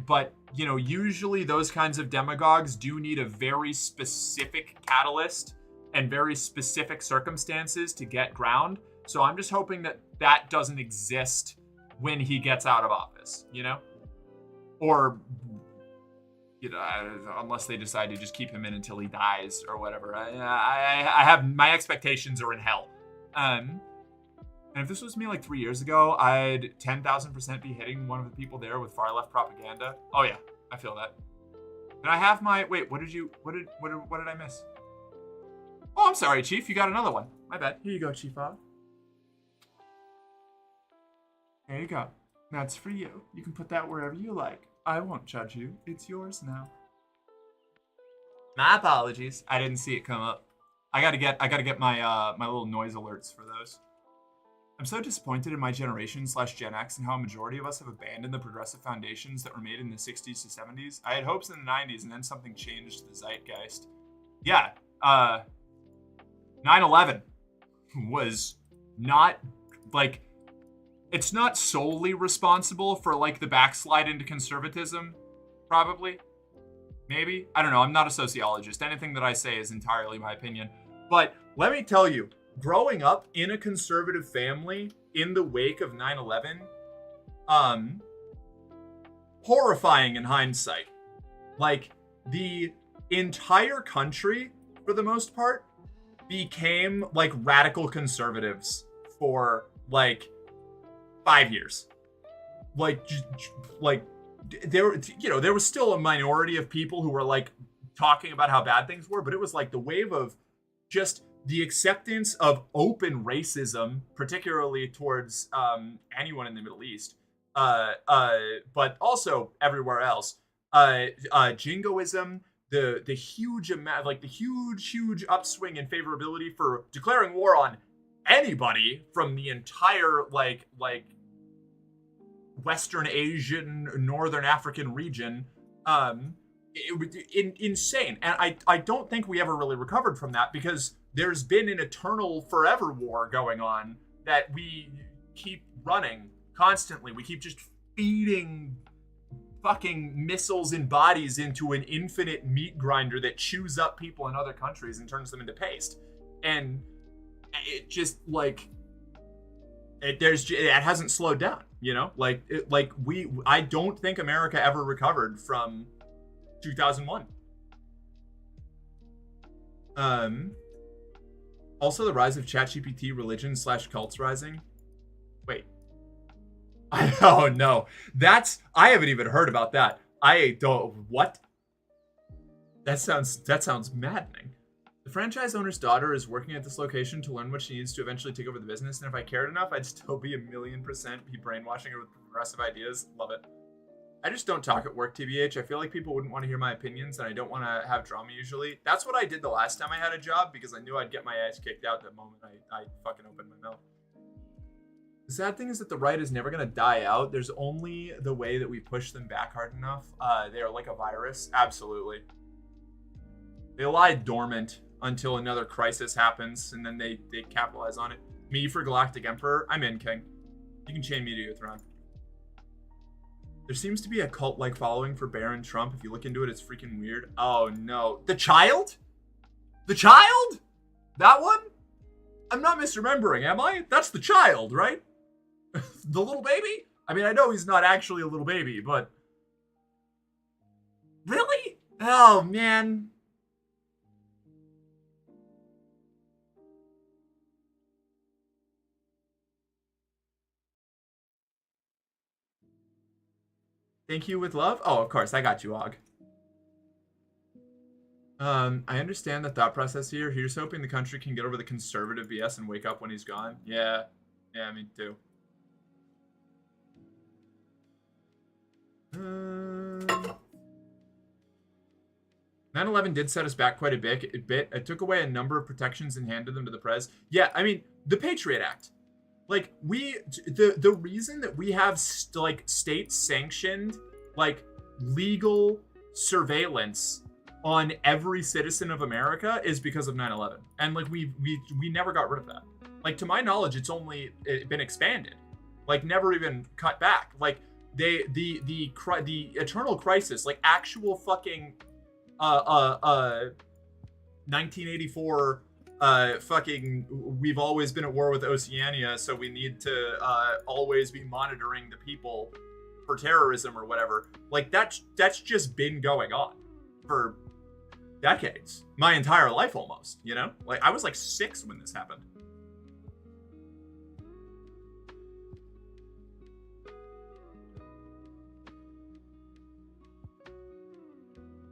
But, you know, usually those kinds of demagogues do need a very specific catalyst and very specific circumstances to get ground. So I'm just hoping that that doesn't exist when he gets out of office, you know? Or, you know, unless they decide to just keep him in until he dies or whatever. I have, my expectations are in hell. And if this was me like 3 years ago, I'd 10,000% be hitting one of the people there with far left propaganda. Oh yeah, I feel that. Did I have my, wait, what did I miss? Oh, I'm sorry, Chief, you got another one. My bad. Here you go, Chief Og. There you go. That's for you. You can put that wherever you like. I won't judge you. It's yours now. My apologies. I didn't see it come up. I gotta get my my little noise alerts for those. I'm so disappointed in my generation / Gen X and how a majority of us have abandoned the progressive foundations that were made in the 60s to 70s. I had hopes in the 90s and then something changed the zeitgeist. Yeah, 9/11 was not, like, it's not solely responsible for, like, the backslide into conservatism, probably. Maybe. I don't know. I'm not a sociologist. Anything that I say is entirely my opinion. But let me tell you, growing up in a conservative family in the wake of 9/11, horrifying in hindsight. Like, the entire country, for the most part, became, like, radical conservatives for, like, 5 years. Like there, you know, there was still a minority of people who were, like, talking about how bad things were, but it was like the wave of just the acceptance of open racism, particularly towards anyone in the Middle East, but also everywhere else. Jingoism, the huge amount, like the huge upswing in favorability for declaring war on anybody from the entire like Western Asian, Northern African region, insane. And I don't think we ever really recovered from that, because there's been an eternal forever war going on that we keep running constantly. We keep just feeding fucking missiles and bodies into an infinite meat grinder that chews up people in other countries and turns them into paste. And it just, like, it hasn't slowed down, you know? I don't think America ever recovered from 2001. Also, the rise of ChatGPT, religion / cults rising. Wait. Oh no, I haven't even heard about that. I don't, what? That sounds maddening. The franchise owner's daughter is working at this location to learn what she needs to eventually take over the business, and if I cared enough, I'd still be 1,000,000% be brainwashing her with progressive ideas. Love it. I just don't talk at work, TBH. I feel like people wouldn't want to hear my opinions, and I don't want to have drama usually. That's what I did the last time I had a job, because I knew I'd get my ass kicked out the moment I fucking opened my mouth. The sad thing is that the right is never going to die out. There's only the way that we push them back hard enough. They are like a virus. Absolutely. They lie dormant until another crisis happens, and then they capitalize on it. Me for Galactic Emperor. I'm in, King. You can chain me to your throne. There seems to be a cult-like following for Barron Trump. If you look into it, it's freaking weird. Oh, no. The Child? The Child? That one? I'm not misremembering, am I? That's The Child, right? The little baby? I mean, I know he's not actually a little baby, but... Really? Oh, man. Thank you with love? Oh, of course, I got you, Og. I understand the thought process here. Here's hoping the country can get over the conservative BS and wake up when he's gone. Yeah, me too. 9/11 did set us back quite a bit. It took away a number of protections and handed them to the prez. Yeah, I mean, the Patriot Act. Like, the reason that we have state sanctioned, like, legal surveillance on every citizen of America is because of 9/11, and like we never got rid of that. Like to my knowledge, it's only been expanded, like never even cut back. Like the eternal crisis, like actual fucking 1984 fucking we've always been at war with Oceania, so we need to always be monitoring the people for terrorism or whatever. Like that's just been going on for decades, my entire life almost, you know? Like I was like 6 when this happened.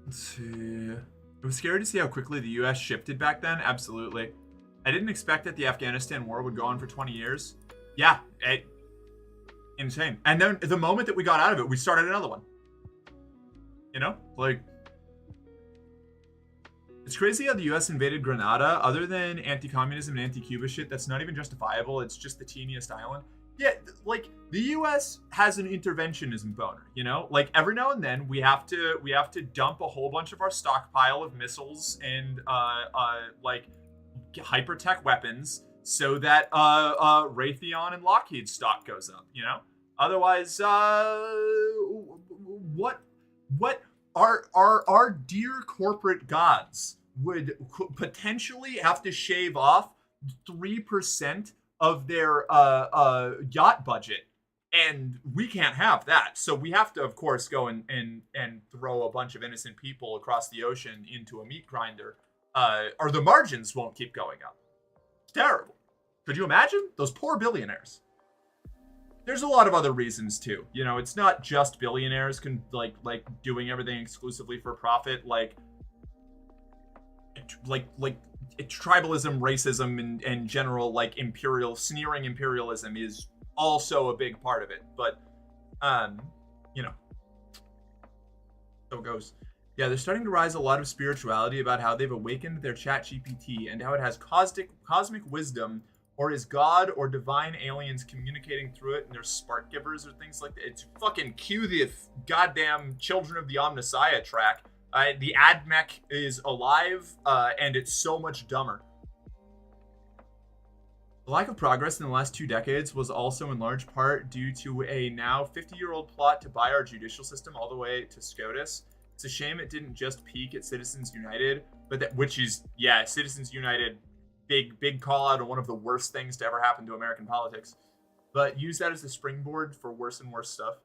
Let's see. It was scary to see how quickly the US shifted back then. Absolutely. I didn't expect that the Afghanistan war would go on for 20 years. Yeah, insane. And then the moment that we got out of it, we started another one. You know? Like, it's crazy how the US invaded Grenada. Other than anti-communism and anti-Cuba shit, that's not even justifiable. It's just the teeniest island. Yeah, like the US has an interventionism boner, you know? Like every now and then we have to dump a whole bunch of our stockpile of missiles and like hypertech weapons so that Raytheon and Lockheed stock goes up, you know? Otherwise, what our dear corporate gods would potentially have to shave off 3% of their yacht budget, and we can't have that. So we have to, of course, go and throw a bunch of innocent people across the ocean into a meat grinder, or the margins won't keep going up. It's terrible. Could you imagine? Those poor billionaires. There's a lot of other reasons too. You know, it's not just billionaires like doing everything exclusively for profit. Like tribalism, racism, and general like sneering imperialism is also a big part of it. But you know, so it goes. Yeah, they're starting to rise a lot of spirituality about how they've awakened their chat GPT and how it has cosmic wisdom, or is God or divine aliens communicating through it, and they're spark givers or things like that. It's fucking cue the goddamn Children of the Omnissiah track. The AdMech is alive, and it's so much dumber. The lack of progress in the last 2 decades was also in large part due to a now 50-year-old plot to buy our judicial system all the way to SCOTUS. It's a shame it didn't just peak at Citizens United, which is, yeah, Citizens United, big call out on one of the worst things to ever happen to American politics. But use that as the springboard for worse and worse stuff.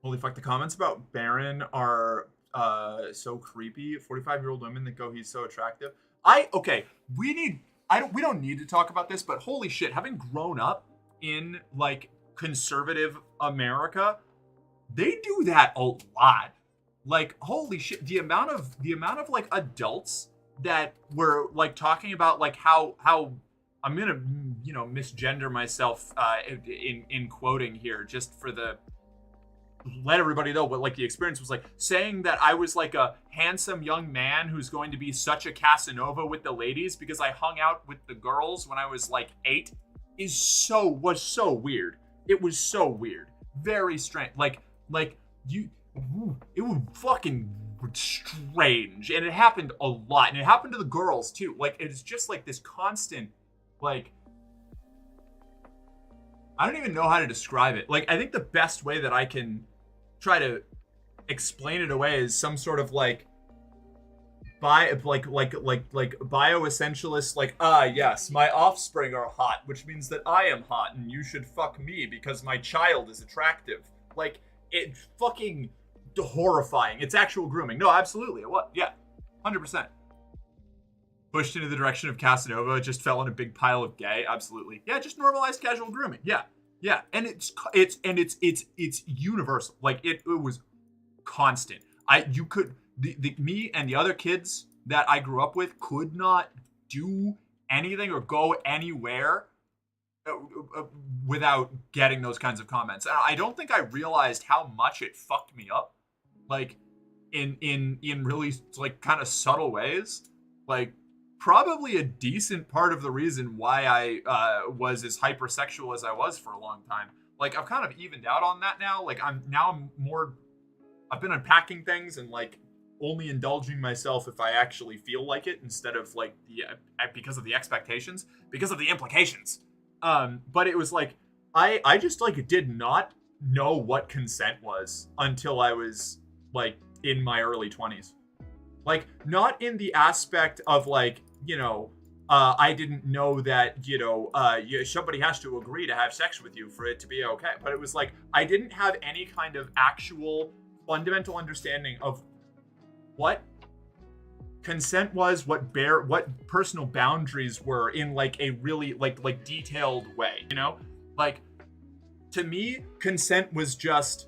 Holy fuck, the comments about Barron are so creepy. 45-year-old women that go, he's so attractive. We don't need to talk about this, but holy shit, having grown up in like conservative America, they do that a lot. Like, holy shit, the amount of like adults that were like talking about like how I'm gonna, you know, misgender myself in quoting here just for the let everybody know what like the experience was like, saying that I was like a handsome young man who's going to be such a Casanova with the ladies because I hung out with the girls when I was like 8 was so weird. It was so weird. Very strange. It was fucking strange, and it happened a lot, and it happened to the girls too. Like, it's just like this constant, like, I don't even know how to describe it. Like, I think the best way that I can try to explain it away is some sort of like bioessentialist, like, yes, my offspring are hot, which means that I am hot and you should fuck me because my child is attractive. Like, it's fucking horrifying. It's actual grooming. No, absolutely. It was. Yeah, 100%. Pushed into the direction of Casanova, just fell in a big pile of gay. Absolutely. Yeah, just normalized casual grooming. Yeah. And it's universal. Like it was constant. Me and the other kids that I grew up with could not do anything or go anywhere without getting those kinds of comments. And I don't think I realized how much it fucked me up, like in really like kind of subtle ways. Like probably a decent part of the reason why I was as hypersexual as I was for a long time. Like I've kind of evened out on that now. Like I'm more I've been unpacking things and like only indulging myself if I actually feel like it, instead of like because of the expectations, because of the implications. But it was like I just like did not know what consent was until I was like in my early 20s. Like, not in the aspect of like, I didn't know that, somebody has to agree to have sex with you for it to be okay. But it was like, I didn't have any kind of actual fundamental understanding of what consent was, what personal boundaries were in like a really like detailed way, Like, to me, consent was just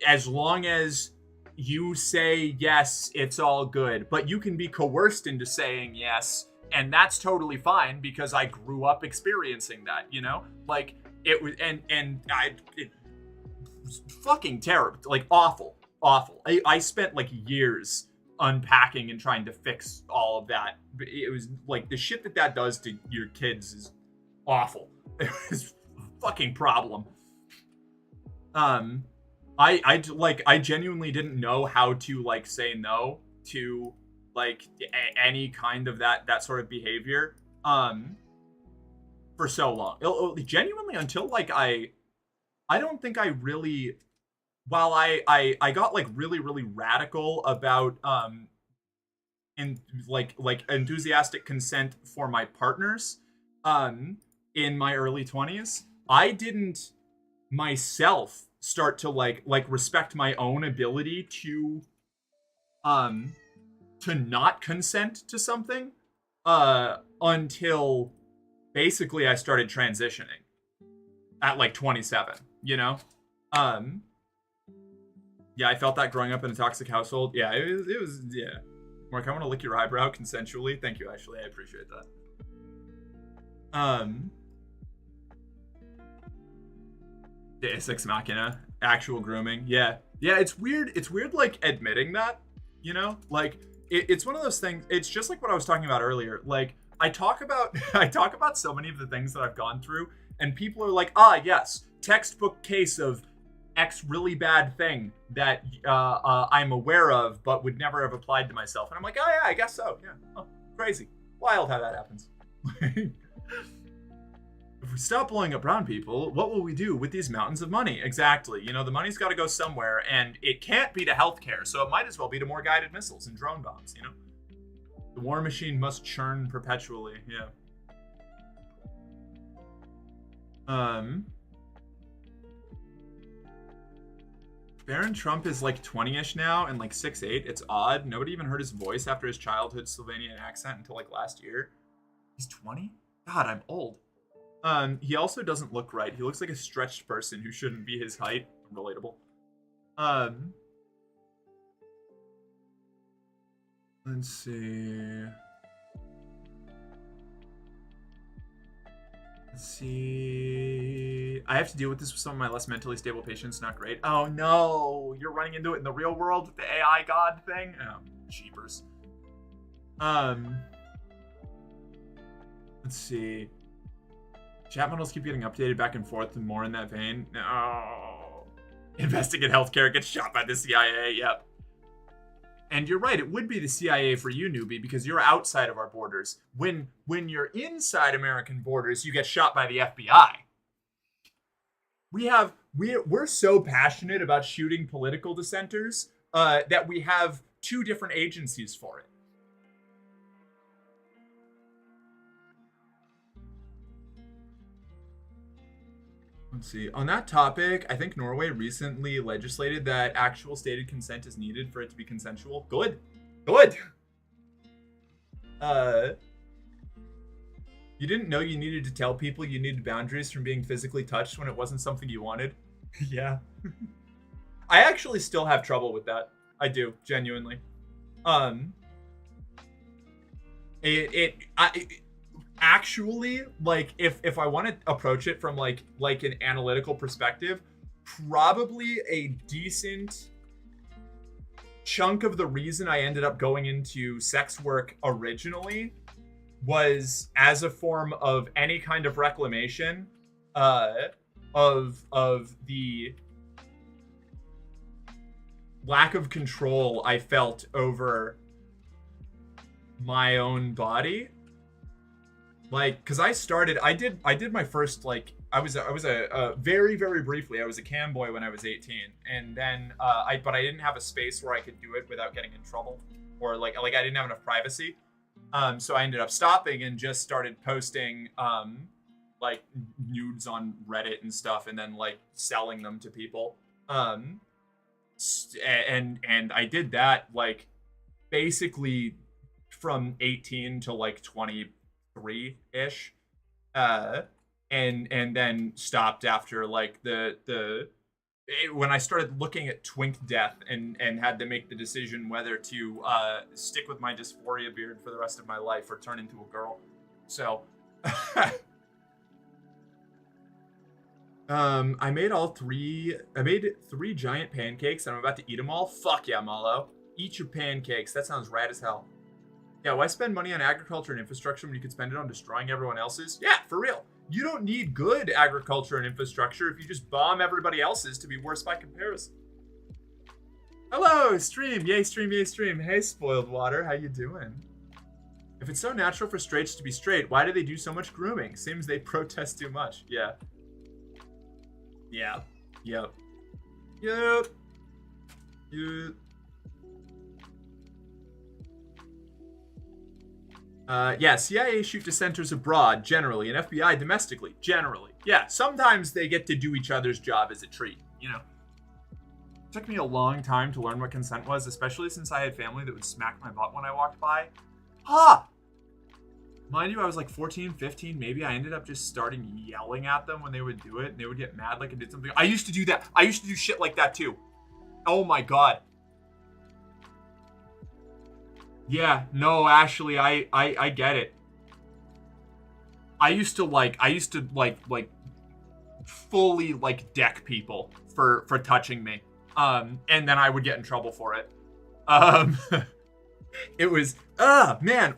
as long as you say yes, it's all good. But you can be coerced into saying yes, and that's totally fine because I grew up experiencing that, Like, it was, and it was fucking terrible, like awful. I spent like years unpacking and trying to fix all of that. It was like the shit that does to your kids is awful. It was a fucking problem. I genuinely didn't know how to like say no to like any kind of that sort of behavior for so long. Genuinely until like I don't think I really, while I got like really radical about and like enthusiastic consent for my partners in my early 20s, I didn't myself start to like respect my own ability to not consent to something until basically I started transitioning at like 27, Yeah, I felt that growing up in a toxic household. Yeah, it was yeah. Mark, I want to lick your eyebrow consensually. Thank you, actually. I appreciate that. Deus Ex Machina, actual grooming. Yeah, it's weird. It's weird, like, admitting that, Like, it's one of those things. It's just like what I was talking about earlier. Like, I talk about so many of the things that I've gone through, and people are like, yes, textbook case of X really bad thing that I'm aware of, but would never have applied to myself. And I'm like, oh yeah, I guess so. Yeah, oh, crazy, wild how that happens. If we stop blowing up brown people, what will we do with these mountains of money? Exactly. The money's got to go somewhere, and it can't be to healthcare, so it might as well be to more guided missiles and drone bombs, The war machine must churn perpetually, yeah. Barron Trump is like 20-ish now and like 6'8". It's odd. Nobody even heard his voice after his childhood Slovenian accent until like last year. He's 20? God, I'm old. He also doesn't look right. He looks like a stretched person who shouldn't be his height. Relatable. Let's see. I have to deal with this with some of my less mentally stable patients. Not great. Oh no, you're running into it in the real world with the AI god thing. Oh, jeepers. Let's see. Chat models keep getting updated back and forth and more in that vein. No. Investigate healthcare gets shot by the CIA. Yep. And you're right, it would be the CIA for you, newbie, because you're outside of our borders. When you're inside American borders, you get shot by the FBI. We're so passionate about shooting political dissenters that we have two different agencies for it. Let's see. On that topic, I think Norway recently legislated that actual stated consent is needed for it to be consensual. Good. You didn't know you needed to tell people you needed boundaries from being physically touched when it wasn't something you wanted? Yeah. I actually still have trouble with that. I do, genuinely. Actually, like, if I want to approach it from like an analytical perspective, probably a decent chunk of the reason I ended up going into sex work originally was as a form of any kind of reclamation of the lack of control I felt over my own body. Like, cause I did my first, like, I was a very, very briefly, I was a cam boy when I was 18. And then, but I didn't have a space where I could do it without getting in trouble. Or like I didn't have enough privacy. So I ended up stopping and just started posting, like nudes on Reddit and stuff, and then like selling them to people. And I did that like basically from 18 to like 23-ish. And then stopped after like when I started looking at twink death and had to make the decision whether to stick with my dysphoria beard for the rest of my life or turn into a girl. So I made three giant pancakes and I'm about to eat them all. Fuck yeah, Malo. Eat your pancakes. That sounds rad as hell. Yeah, why spend money on agriculture and infrastructure when you could spend it on destroying everyone else's? Yeah, for real. You don't need good agriculture and infrastructure if you just bomb everybody else's to be worse by comparison. Hello, stream. Yay, stream, yay, stream. Hey, spoiled water. How you doing? If it's so natural for straights to be straight, why do they do so much grooming? Seems they protest too much. Yeah. Yeah. Yep. Yep. Yep. Yeah, CIA shoot dissenters abroad, generally, and FBI domestically, generally. Yeah, sometimes they get to do each other's job as a treat, you know. It took me a long time to learn what consent was, especially since I had family that would smack my butt when I walked by. Mind you, I was like 14, 15, maybe. I ended up just starting yelling at them when they would do it, and they would get mad like I did something. I used to do that. I used to do shit like that, too. Oh, my God. Yeah, no, Ashley, I get it. I used to fully like deck people for touching me. And then I would get in trouble for it. It was man,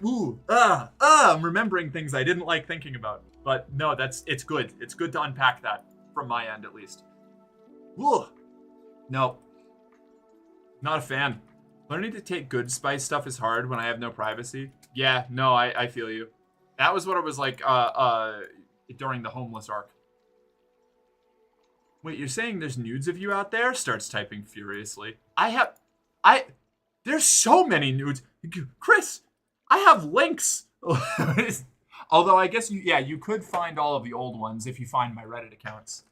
I'm remembering things I didn't like thinking about. But no, it's good. It's good to unpack that from my end at least. Ooh. No. Not a fan. Learning to take good spice stuff is hard when I have no privacy. Yeah, no, I feel you. That was what it was like during the homeless arc. Wait, you're saying there's nudes of you out there? Starts typing furiously. There's so many nudes. Chris, I have links. Although I guess you could find all of the old ones if you find my Reddit accounts.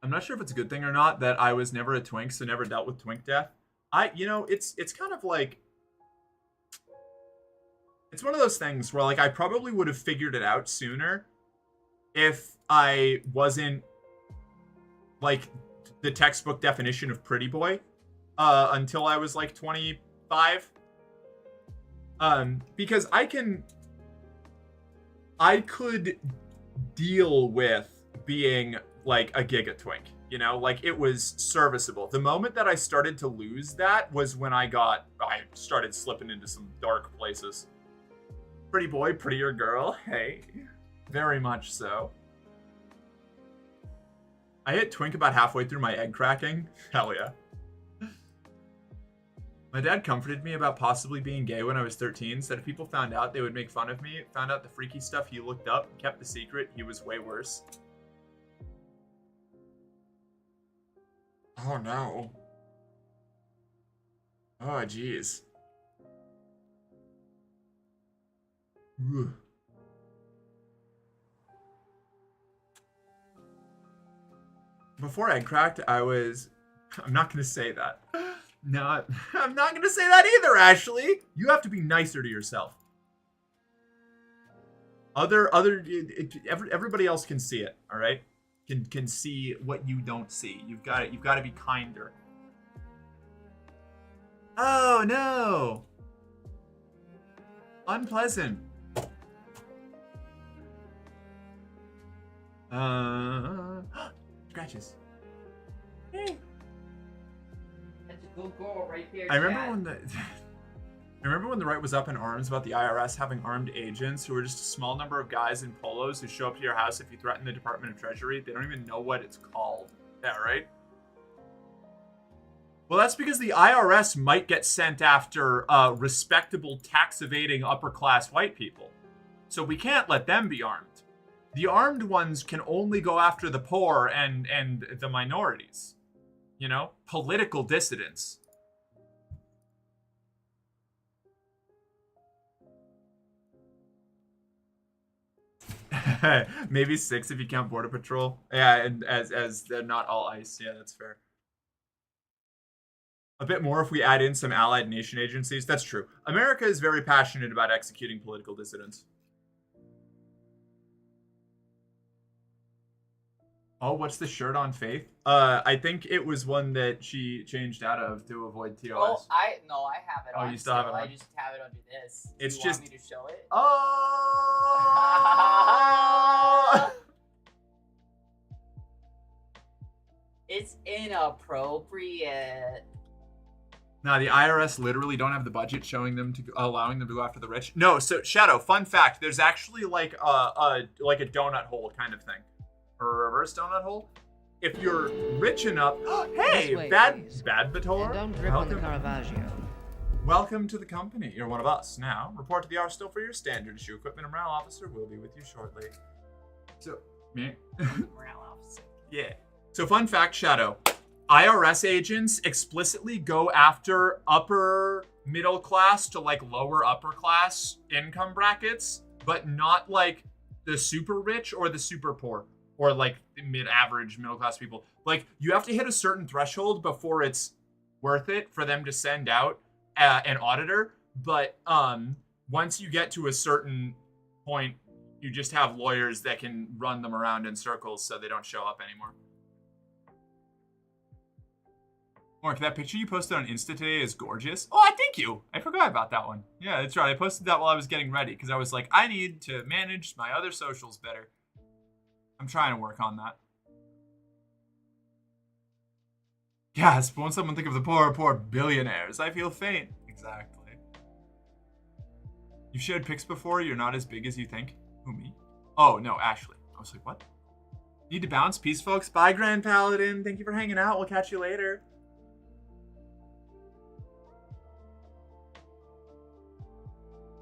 I'm not sure if it's a good thing or not that I was never a twink, so never dealt with twink death. It's kind of like, it's one of those things where like I probably would have figured it out sooner if I wasn't like the textbook definition of pretty boy until I was like 25. Because I could deal with being like a giga twink, you know, like it was serviceable. The moment that I started to lose that was when I started slipping into some dark places. Pretty boy, prettier girl. Hey, very much so. I hit twink about halfway through my egg cracking. Hell yeah. My dad comforted me about possibly being gay when I was 13, said if people found out, they would make fun of me. Found out the freaky stuff he looked up, kept the secret. He was way worse. Oh no. Oh jeez. Before I cracked, I'm not gonna say that. No, I'm not gonna say that either, Ashley. You have to be nicer to yourself. Everybody else can see it, all right? Can see what you don't see. You've got to be kinder. Oh no. Unpleasant. Scratches. Hey. That's a good girl right there. I remember when the right was up in arms about the IRS having armed agents who are just a small number of guys in polos who show up to your house if you threaten the Department of Treasury. They don't even know what it's called. Yeah, right? Well, that's because the IRS might get sent after respectable, tax-evading, upper-class white people. So we can't let them be armed. The armed ones can only go after the poor and the minorities. You know? Political dissidents. Maybe 6 if you count Border Patrol. Yeah, and as they're not all ICE. Yeah, that's fair. A bit more if we add in some allied nation agencies. That's true. America is very passionate about executing political dissidents. Oh, what's the shirt on Faith? I think it was one that she changed out of to avoid TOS. Oh, I have it Oh, on. you still have it on? I just have it under this. It's Do you just- want me to show it? Oh! It's inappropriate. Now the IRS literally don't have the budget showing them to allowing them to go after the rich. No, so Shadow, fun fact, there's actually like a donut hole kind of thing. Or a reverse donut hole. If you're rich enough, hey, This way, bad please. Bator. And don't drip on the Caravaggio. Welcome to the company. You're one of us. Now, report to the Arsenal for your standard issue. Equipment and morale officer will be with you shortly. So, me? Morale officer. Yeah. So, fun fact, Shadow. IRS agents explicitly go after upper middle class to like lower upper class income brackets, but not like the super rich or the super poor or like the mid-average middle class people. Like, you have to hit a certain threshold before it's worth it for them to send out an auditor. But once you get to a certain point, you just have lawyers that can run them around in circles so they don't show up anymore. Mark, that picture you posted on Insta today is gorgeous. Oh, thank you. I forgot about that one. Yeah, that's right. I posted that while I was getting ready because I was like, I need to manage my other socials better. I'm trying to work on that. Gasp, won't someone think of the poor billionaires? I feel faint. Exactly. You've shared pics before, you're not as big as you think. Who, me? Oh, no, Ashley. I was like, what? Need to bounce? Peace, folks. Bye, Grand Paladin. Thank you for hanging out. We'll catch you later.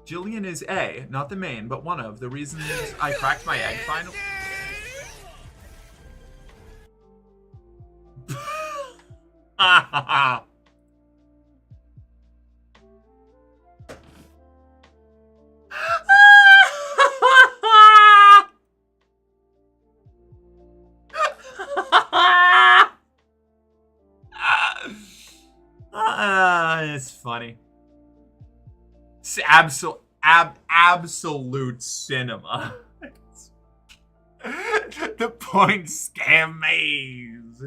Jillian is A, not the main, but one of the reasons I cracked my egg finally. It's funny. It's absolute cinema. The point scam maze.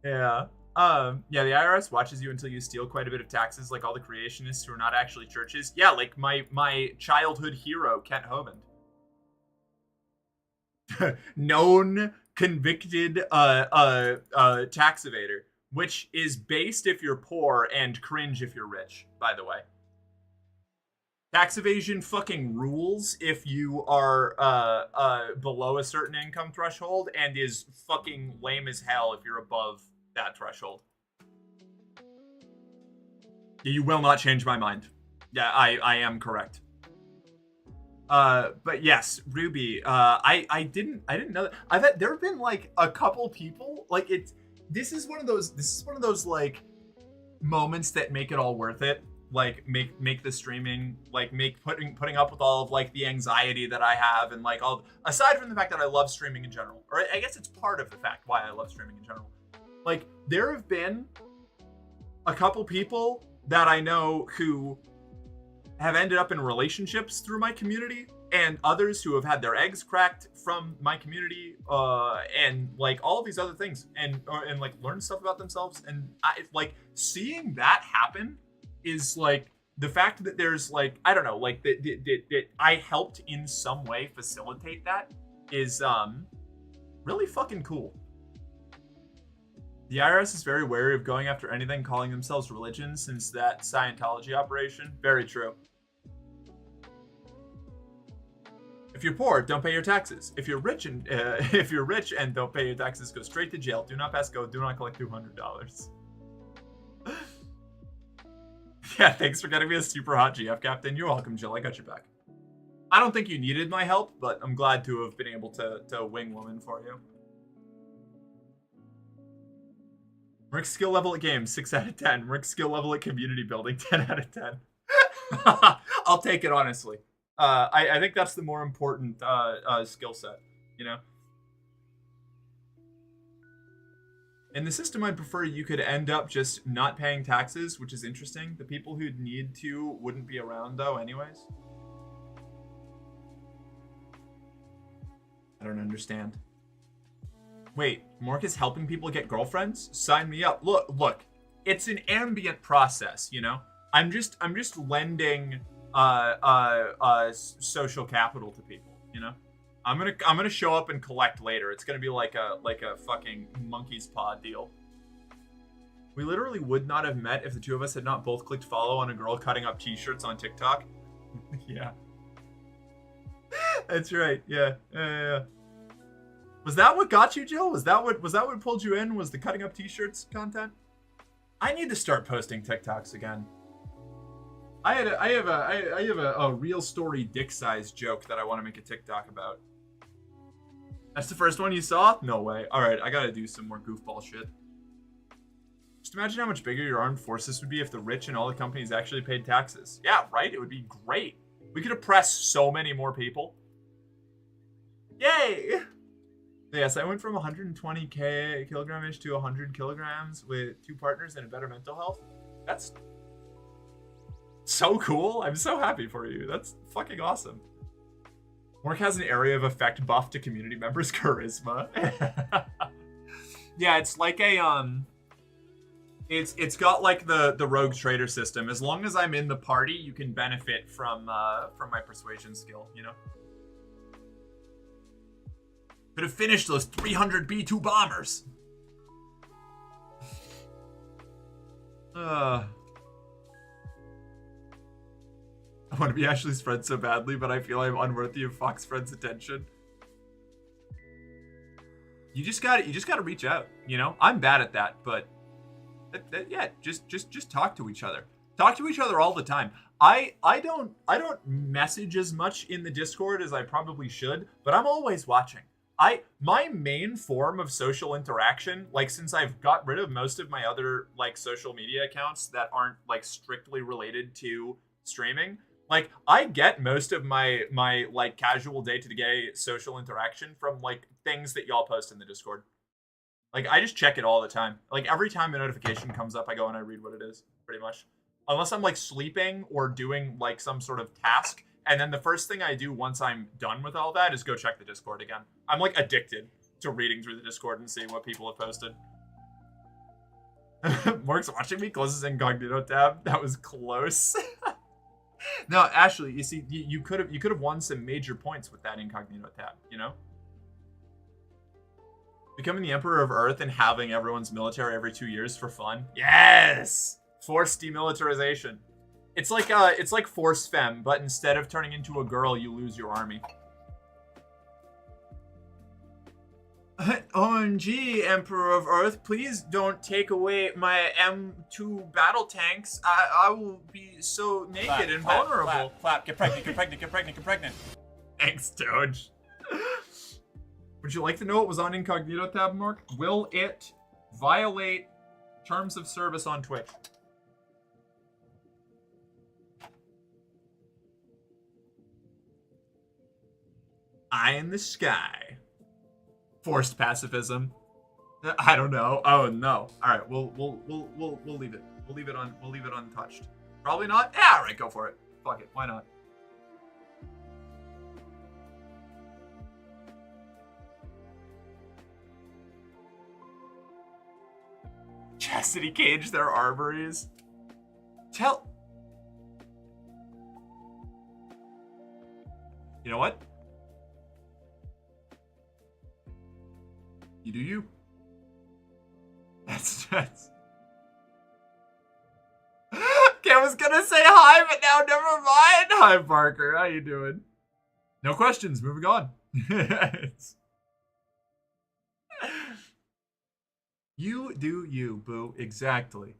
Yeah. Yeah, the IRS watches you until you steal quite a bit of taxes, like all the creationists who are not actually churches. Yeah, like my childhood hero, Kent Hovind. Known convicted tax evader, which is based if you're poor and cringe if you're rich, by the way. Tax evasion fucking rules if you are below a certain income threshold, and is fucking lame as hell if you're above that threshold. You will not change my mind. Yeah, I am correct. But yes, Ruby, I didn't know that. There have been like a couple people, like this is one of those like moments that make it all worth it. Like make the streaming, like putting up with all of like the anxiety that I have, and like all, aside from the fact that I love streaming in general, or I guess it's part of the fact why I love streaming in general. Like, there have been a couple people that I know who have ended up in relationships through my community, and others who have had their eggs cracked from my community, and like all of these other things, and like learn stuff about themselves, and like seeing that happen is like the fact that there's like, I don't know, like that I helped in some way facilitate that is really fucking cool. The IRS is very wary of going after anything calling themselves religion since that Scientology operation. Very true. If you're poor, don't pay your taxes. If you're rich and don't pay your taxes, go straight to jail. Do not pass go. Do not collect $200. Yeah, thanks for getting me a super hot GF captain. You're welcome, Jill. I got your back. I don't think you needed my help, but I'm glad to have been able to wing woman for you. Rick's skill level at games, 6 out of 10. Rick's skill level at community building, 10 out of 10. I'll take it, honestly. I think that's the more important skill set, you know? In the system, I'd prefer you could end up just not paying taxes, which is interesting. The people who'd need to wouldn't be around, though, anyways. I don't understand. Wait, Mork is helping people get girlfriends? Sign me up. Look, it's an ambient process, you know? I'm just lending social capital to people, you know? I'm gonna show up and collect later. It's gonna be like a fucking monkey's paw deal. We literally would not have met if the two of us had not both clicked follow on a girl cutting up t-shirts on TikTok. Yeah. That's right. Yeah. Was that what got you, Jill? Was that what pulled you in? Was the cutting up t-shirts content? I need to start posting TikToks again. I have a real story dick size joke that I want to make a TikTok about. That's the first one you saw? No way. All right, I gotta do some more goofball shit. Just imagine how much bigger your armed forces would be if the rich and all the companies actually paid taxes. Yeah, right? It would be great. We could oppress so many more people. Yay! Yes, I went from 120 kilograms to 100 kilograms with 2 partners and a better mental health. That's so cool. I'm so happy for you. That's fucking awesome. Mork has an area of effect buff to community members' charisma. Yeah, it's like a it's got like the rogue trader system. As long as I'm in the party, you can benefit from my persuasion skill, you know? Could have finished those 300 B2 bombers. I want to be Ashley's friend so badly, but I feel I'm unworthy of Fox Friend's attention. You just gotta reach out, you know? I'm bad at that, but yeah, just talk to each other. Talk to each other all the time. I don't message as much in the Discord as I probably should, but I'm always watching. My main form of social interaction, like since I've got rid of most of my other like social media accounts that aren't like strictly related to streaming, like I get most of my like casual day-to-day social interaction from like things that y'all post in the Discord. Like I just check it all the time. Like every time a notification comes up, I go and I read what it is, pretty much. Unless I'm like sleeping or doing like some sort of task. And then the first thing I do once I'm done with all that is go check the Discord again. I'm like addicted to reading through the Discord and seeing what people have posted. Mark's watching me close his incognito tab. That was close. No, Ashley, you see, you could have won some major points with that incognito tab, you know? Becoming the Emperor of Earth and having everyone's military every 2 years for fun. Yes! Forced demilitarization. It's like Force Femme, but instead of turning into a girl, you lose your army. OMG, Emperor of Earth, please don't take away my M2 battle tanks. I will be so naked and vulnerable. Clap. Get pregnant. Thanks, Doge. Would you like to know what was on Incognito tab, Mark? Will it violate terms of service on Twitch? Eye in the sky. Forced pacifism. I don't know. Oh no. All right, we'll leave it. We'll leave it untouched. Probably not. Yeah, all right, go for it. Fuck it. Why not? Chastity cage their armories. You know what? You do you. That's I was gonna say hi, but now never mind. Hi, Parker. How you doing? No questions. Moving on. You do you, boo. Exactly.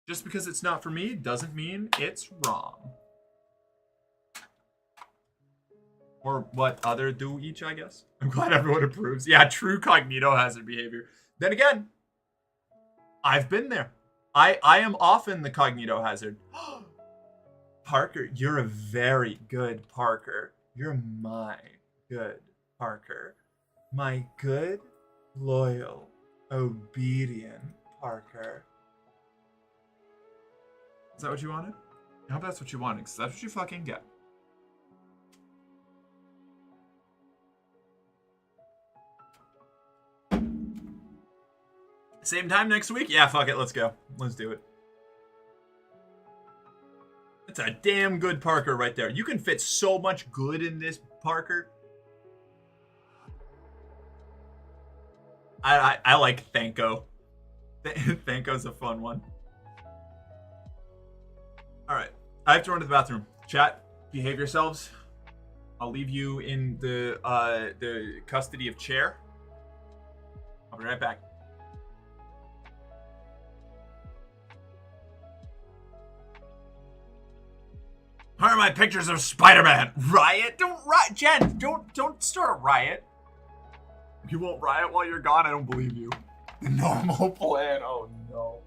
Just because it's not for me doesn't mean it's wrong. Or what other do each, I guess. I'm glad everyone approves. Yeah, true cognitohazard behavior. Then again, I've been there. I am often the cognitohazard. Parker, you're a very good Parker. You're my good Parker. My good, loyal, obedient Parker. Is that what you wanted? I hope that's what you wanted, because that's what you fucking get. Same time next week? Yeah, fuck it, let's go. Let's do it. That's a damn good Parker right there. You can fit so much good in this Parker. I like Thanko. Thanko's a fun one. Alright, I have to run to the bathroom. Chat, behave yourselves. I'll leave you in the custody of Chair. I'll be right back. Where are my pictures of Spider-Man? Riot? Jen, don't start a riot. You won't riot while you're gone? I don't believe you. The normal plan. Oh no.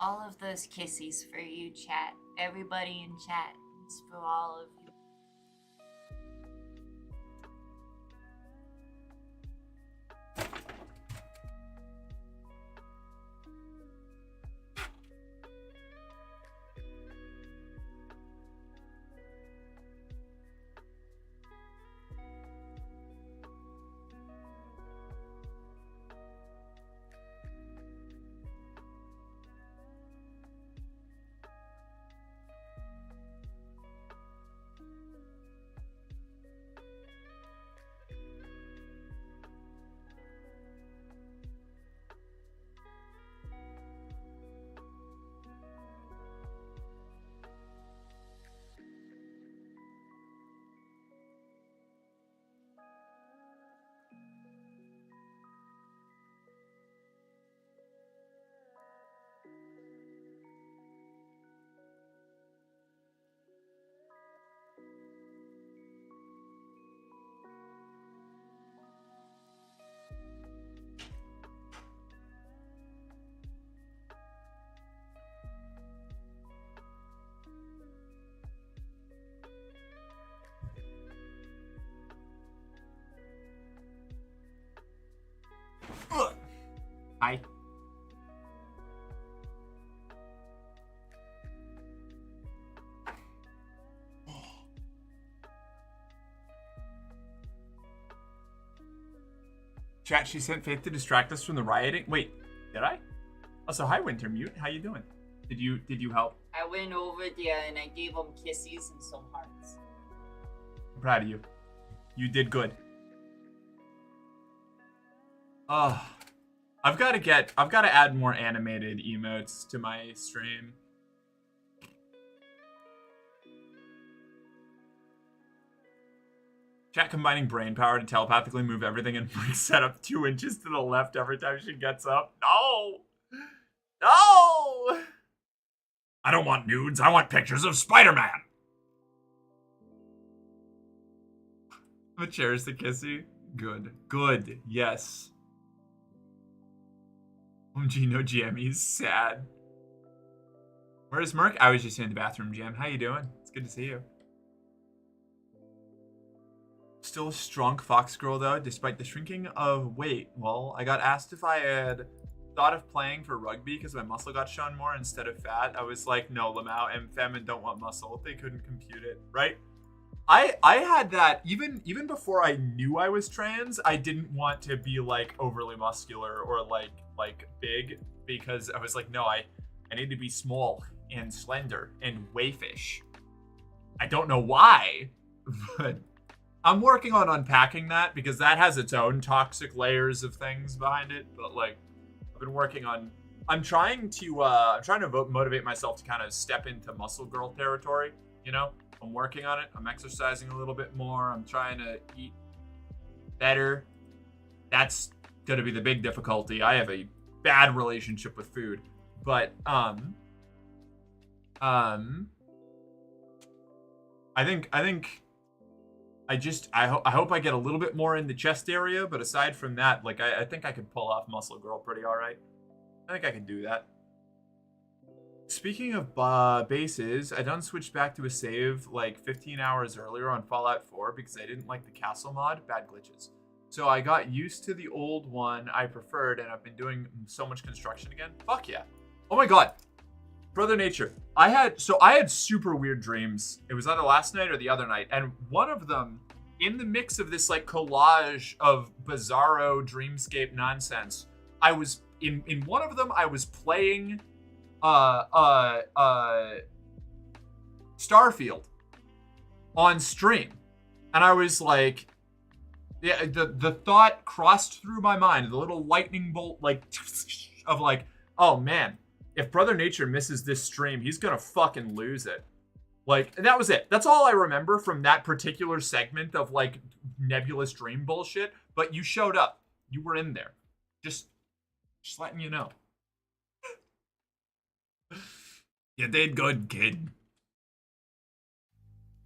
All of those kissies for you, chat. Everybody in chat. It's for all of you. Hi. Chat, she sent Faith to distract us from the rioting. Wait, did I? Oh, so hi, Wintermute. How you doing? Did you help? I went over there and I gave them kisses and some hearts. I'm proud of you. You did good. I've got to add more animated emotes to my stream. Chat combining brain power to telepathically move everything and set up 2 inches to the left every time she gets up. No! No! I don't want nudes. I want pictures of Spider-Man. What chairs to kissy? Good. Good. Yes. OMG, no jammies. Sad. Where's Merc? I was just in the bathroom, Jam. How you doing? It's good to see you. Still a strong fox girl, though, despite the shrinking of weight. Well, I got asked if I had thought of playing for rugby because my muscle got shown more instead of fat. I was like, no, Lamau and Femin don't want muscle. They couldn't compute it, right? I had that even before I knew I was trans. I didn't want to be like overly muscular or like big because I was like, no, I need to be small and slender and waifish. I don't know why, but I'm working on unpacking that because that has its own toxic layers of things behind it. But like, I've been working on. I'm trying to motivate myself to kind of step into muscle girl territory. You know, I'm working on it. I'm exercising a little bit more. I'm trying to eat better. That's gonna be the big difficulty. I have a bad relationship with food, but I think I hope I get a little bit more in the chest area, but aside from that, like I think I could pull off Muscle Girl pretty alright. I think I can do that. Speaking of bases, I done switched back to a save like 15 hours earlier on Fallout 4 because I didn't like the castle mod. Bad glitches. So I got used to the old one I preferred, and I've been doing so much construction again. Fuck yeah. Oh my god. Brother Nature. I had super weird dreams. It was either last night or the other night, and one of them, in the mix of this like collage of bizarro dreamscape nonsense, I was in one of them I was playing Starfield on stream, and I was like, yeah, the thought crossed through my mind, the little lightning bolt like of like, oh man, if Brother Nature misses this stream, he's gonna fucking lose it. Like, and that was it. That's all I remember from that particular segment of like nebulous dream bullshit. But you showed up. You were in there. Just letting you know. You did good, kid.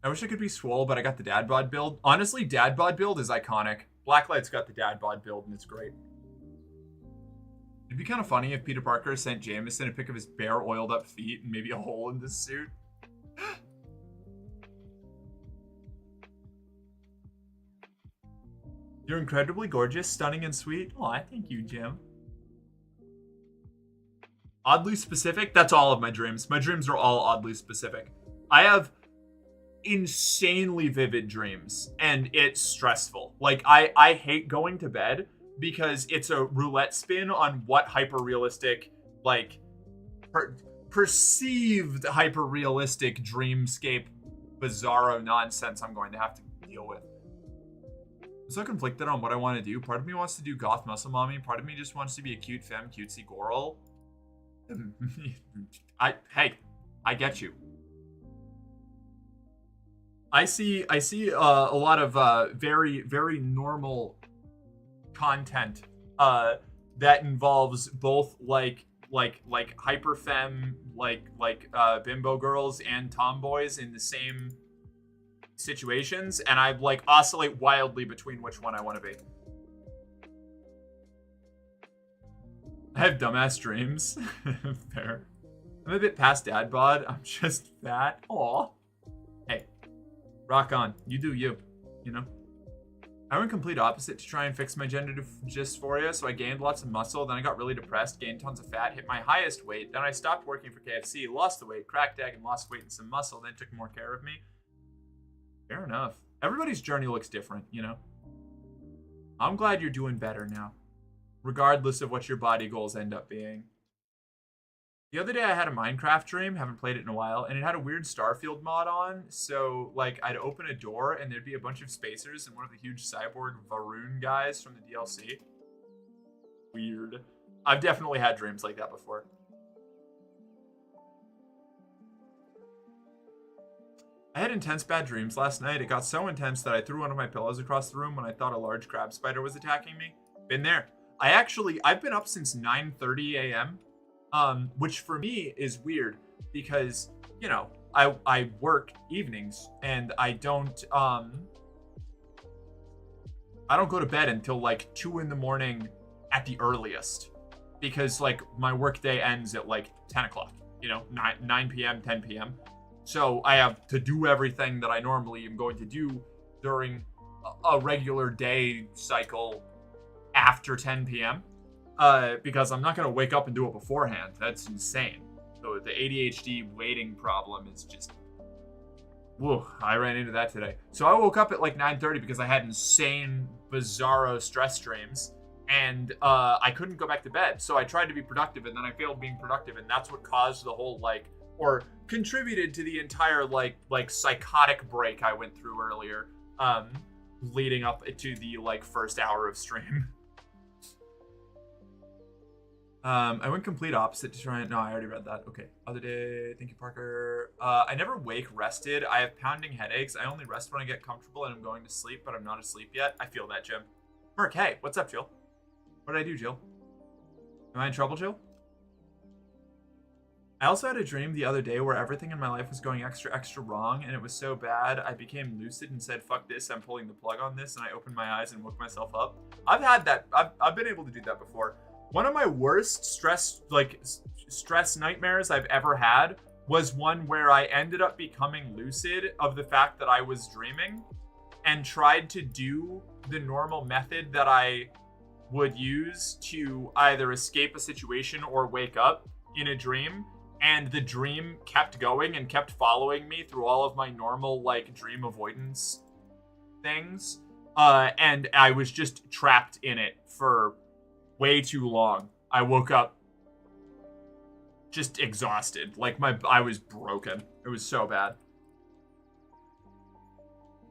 I wish I could be swole, but I got the dad bod build. Honestly, dad bod build is iconic. Blacklight's got the dad bod build, and it's great. It'd be kind of funny if Peter Parker sent Jameson a pic of his bare, oiled up feet and maybe a hole in the suit. You're incredibly gorgeous, stunning, and sweet. Aw, thank you, Jim. Oddly specific? That's all of my dreams. My dreams are all oddly specific. I have insanely vivid dreams, and it's stressful. Like, I hate going to bed because it's a roulette spin on what hyper-realistic, like, perceived hyper-realistic dreamscape bizarro nonsense I'm going to have to deal with. I'm so conflicted on what I want to do. Part of me wants to do goth muscle mommy. Part of me just wants to be a cute femme, cutesy girl. Hey, I get you. I see a lot of very, very normal content that involves both like hyper femme, like bimbo girls and tomboys in the same situations, and I like oscillate wildly between which one I want to be. I have dumbass dreams. Fair. I'm a bit past dad bod. I'm just fat. Aw. Hey, rock on. You do you. You know? I went complete opposite to try and fix my gender dysphoria, so I gained lots of muscle, then I got really depressed, gained tons of fat, hit my highest weight, then I stopped working for KFC, lost the weight, cracked egg, and lost weight and some muscle, then took more care of me. Fair enough. Everybody's journey looks different, you know? I'm glad you're doing better now, regardless of what your body goals end up being. The other day I had a Minecraft dream, haven't played it in a while, and it had a weird Starfield mod on, so like I'd open a door and there'd be a bunch of spacers and one of the huge cyborg Varun guys from the DLC. Weird. I've definitely had dreams like that before. I had intense bad dreams last night. It got so intense that I threw one of my pillows across the room when I thought a large crab spider was attacking me. Been there. I've been up since 9:30 a.m., which for me is weird because, you know, I work evenings and I don't go to bed until like 2 in the morning at the earliest because like my work day ends at like 10 o'clock, you know, 9 p.m., 10 p.m. So I have to do everything that I normally am going to do during a regular day cycle after 10 p.m. Because I'm not going to wake up and do it beforehand. That's insane. So the ADHD waiting problem is just... Whoa, I ran into that today. So I woke up at like 9:30 because I had insane, bizarro stress dreams. And I couldn't go back to bed. So I tried to be productive and then I failed being productive. And that's what caused the whole like... Or contributed to the entire like psychotic break I went through earlier. Leading up to the like first hour of stream. I went complete opposite to try and... No, I already read that. Okay. Other day. Thank you, Parker. I never wake rested. I have pounding headaches. I only rest when I get comfortable and I'm going to sleep, but I'm not asleep yet. I feel that, Jim. Merc, hey. What's up, Jill? What did I do, Jill? Am I in trouble, Jill? I also had a dream the other day where everything in my life was going extra wrong, and it was so bad I became lucid and said, fuck this, I'm pulling the plug on this, and I opened my eyes and woke myself up. I've had that. I've been able to do that before. One of my worst stress nightmares I've ever had was one where I ended up becoming lucid of the fact that I was dreaming and tried to do the normal method that I would use to either escape a situation or wake up in a dream. And the dream kept going and kept following me through all of my normal, like, dream avoidance things. And I was just trapped in it for way too long. I woke up just exhausted. Like, I was broken. It was so bad.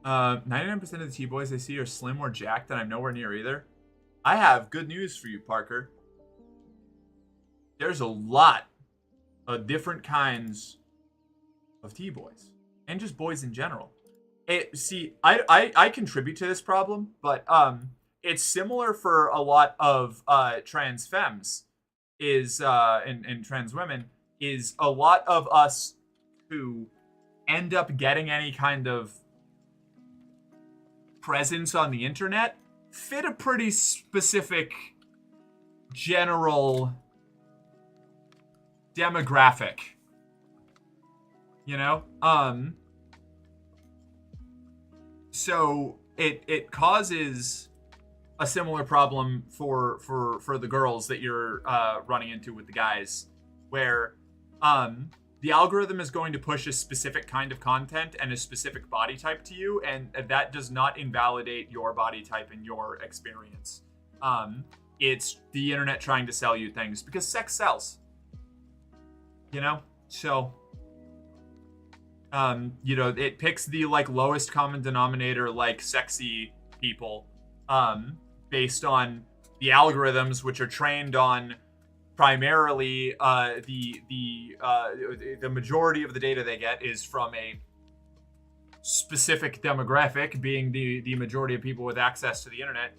99% of the T-boys I see are slim or jacked, and I'm nowhere near either. I have good news for you, Parker. There's a lot of different kinds of T-boys and just boys in general. I contribute to this problem, but it's similar for a lot of trans femmes and trans women is a lot of us who end up getting any kind of presence on the internet fit a pretty specific general demographic, you know? So it causes a similar problem for the girls that you're running into with the guys, where the algorithm is going to push a specific kind of content and a specific body type to you, and that does not invalidate your body type and your experience. It's the internet trying to sell you things because sex sells. You know, so, you know, it picks the, like, lowest common denominator, like, sexy people, based on the algorithms, which are trained on primarily, the majority of the data they get is from a specific demographic, being the majority of people with access to the internet,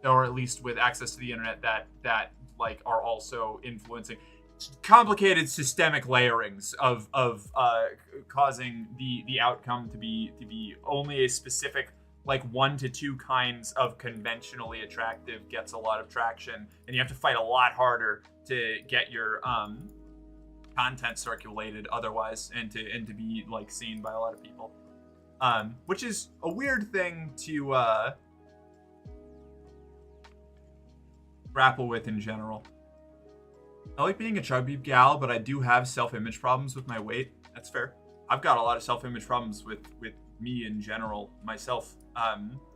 or at least with access to the internet that like, are also influencing complicated systemic layerings of causing the outcome to be only a specific, like, 1 to 2 kinds of conventionally attractive gets a lot of traction, and you have to fight a lot harder to get your content circulated otherwise, and to be, like, seen by a lot of people, which is a weird thing to grapple with in general. I like being a chubby gal, but I do have self-image problems with my weight. That's fair. I've got a lot of self-image problems with me in general myself, and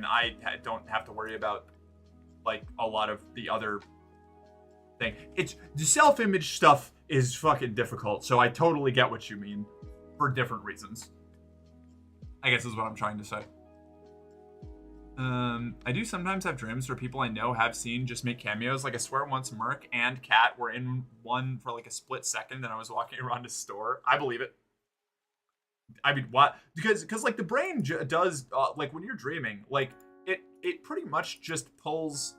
I don't have to worry about, like, a lot of the other thing. It's the self-image stuff is fucking difficult, so I totally get what you mean for different reasons, I guess is what I'm trying to say. I do sometimes have dreams where people I know have seen just make cameos. Like, I swear once Merc and Kat were in one for like a split second and I was walking around a store. I believe it. I mean, what? Because like the brain does like when you're dreaming, like it pretty much just pulls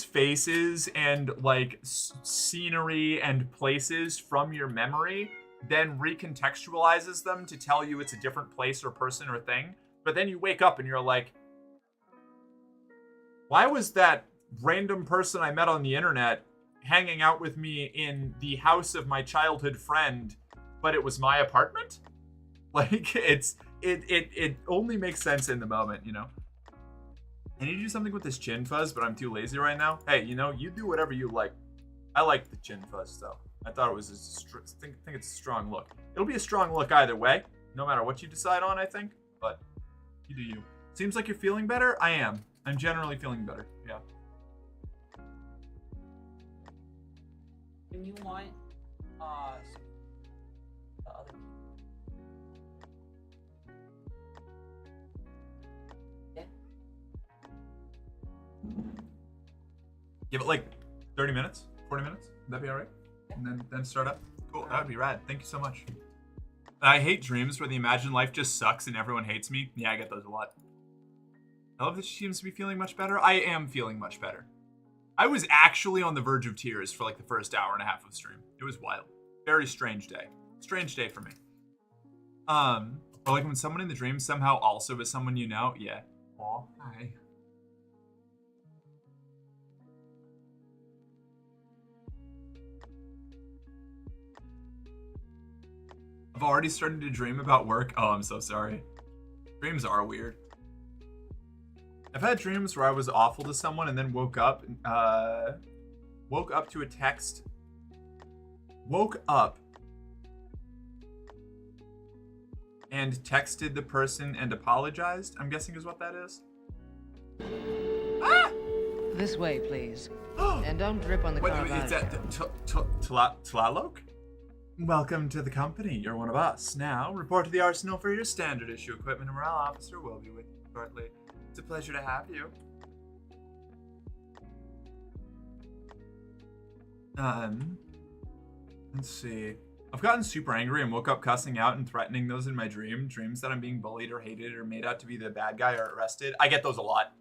faces and like scenery and places from your memory, then recontextualizes them to tell you it's a different place or person or thing. But then you wake up and you're like, why was that random person I met on the internet hanging out with me in the house of my childhood friend, but it was my apartment? Like, it only makes sense in the moment, you know? I need to do something with this chin fuzz, but I'm too lazy right now. Hey, you know, you do whatever you like. I like the chin fuzz, though. I thought it was think it's a strong look. It'll be a strong look either way, no matter what you decide on, I think. But you do you. Seems like you're feeling better? I am. I'm generally feeling better. Yeah. When you want, the other. Yeah. Give it like 30 minutes, 40 minutes. Would that be all right? And then start up. Cool. That would be rad. Thank you so much. I hate dreams where the imagined life just sucks and everyone hates me. Yeah, I get those a lot. I love that she seems to be feeling much better. I am feeling much better. I was actually on the verge of tears for like the first hour and a half of the stream. It was wild. Very strange day. Strange day for me. Or like when someone in the dream somehow also is someone you know. Yeah. Aw, hi. I've already started to dream about work. Oh, I'm so sorry. Dreams are weird. I've had dreams where I was awful to someone and then woke up to a text. Woke up and texted the person and apologized, I'm guessing is what that is. Ah! This way, please. And don't drip on the Wait, Caravaggio. is that Tlalok? Welcome to the company. You're one of us. Now, report to the arsenal for your standard issue equipment. A morale officer will be with you shortly. It's a pleasure to have you. Let's see. I've gotten super angry and woke up cussing out and threatening those in my dreams that I'm being bullied or hated or made out to be the bad guy or arrested. I get those a lot.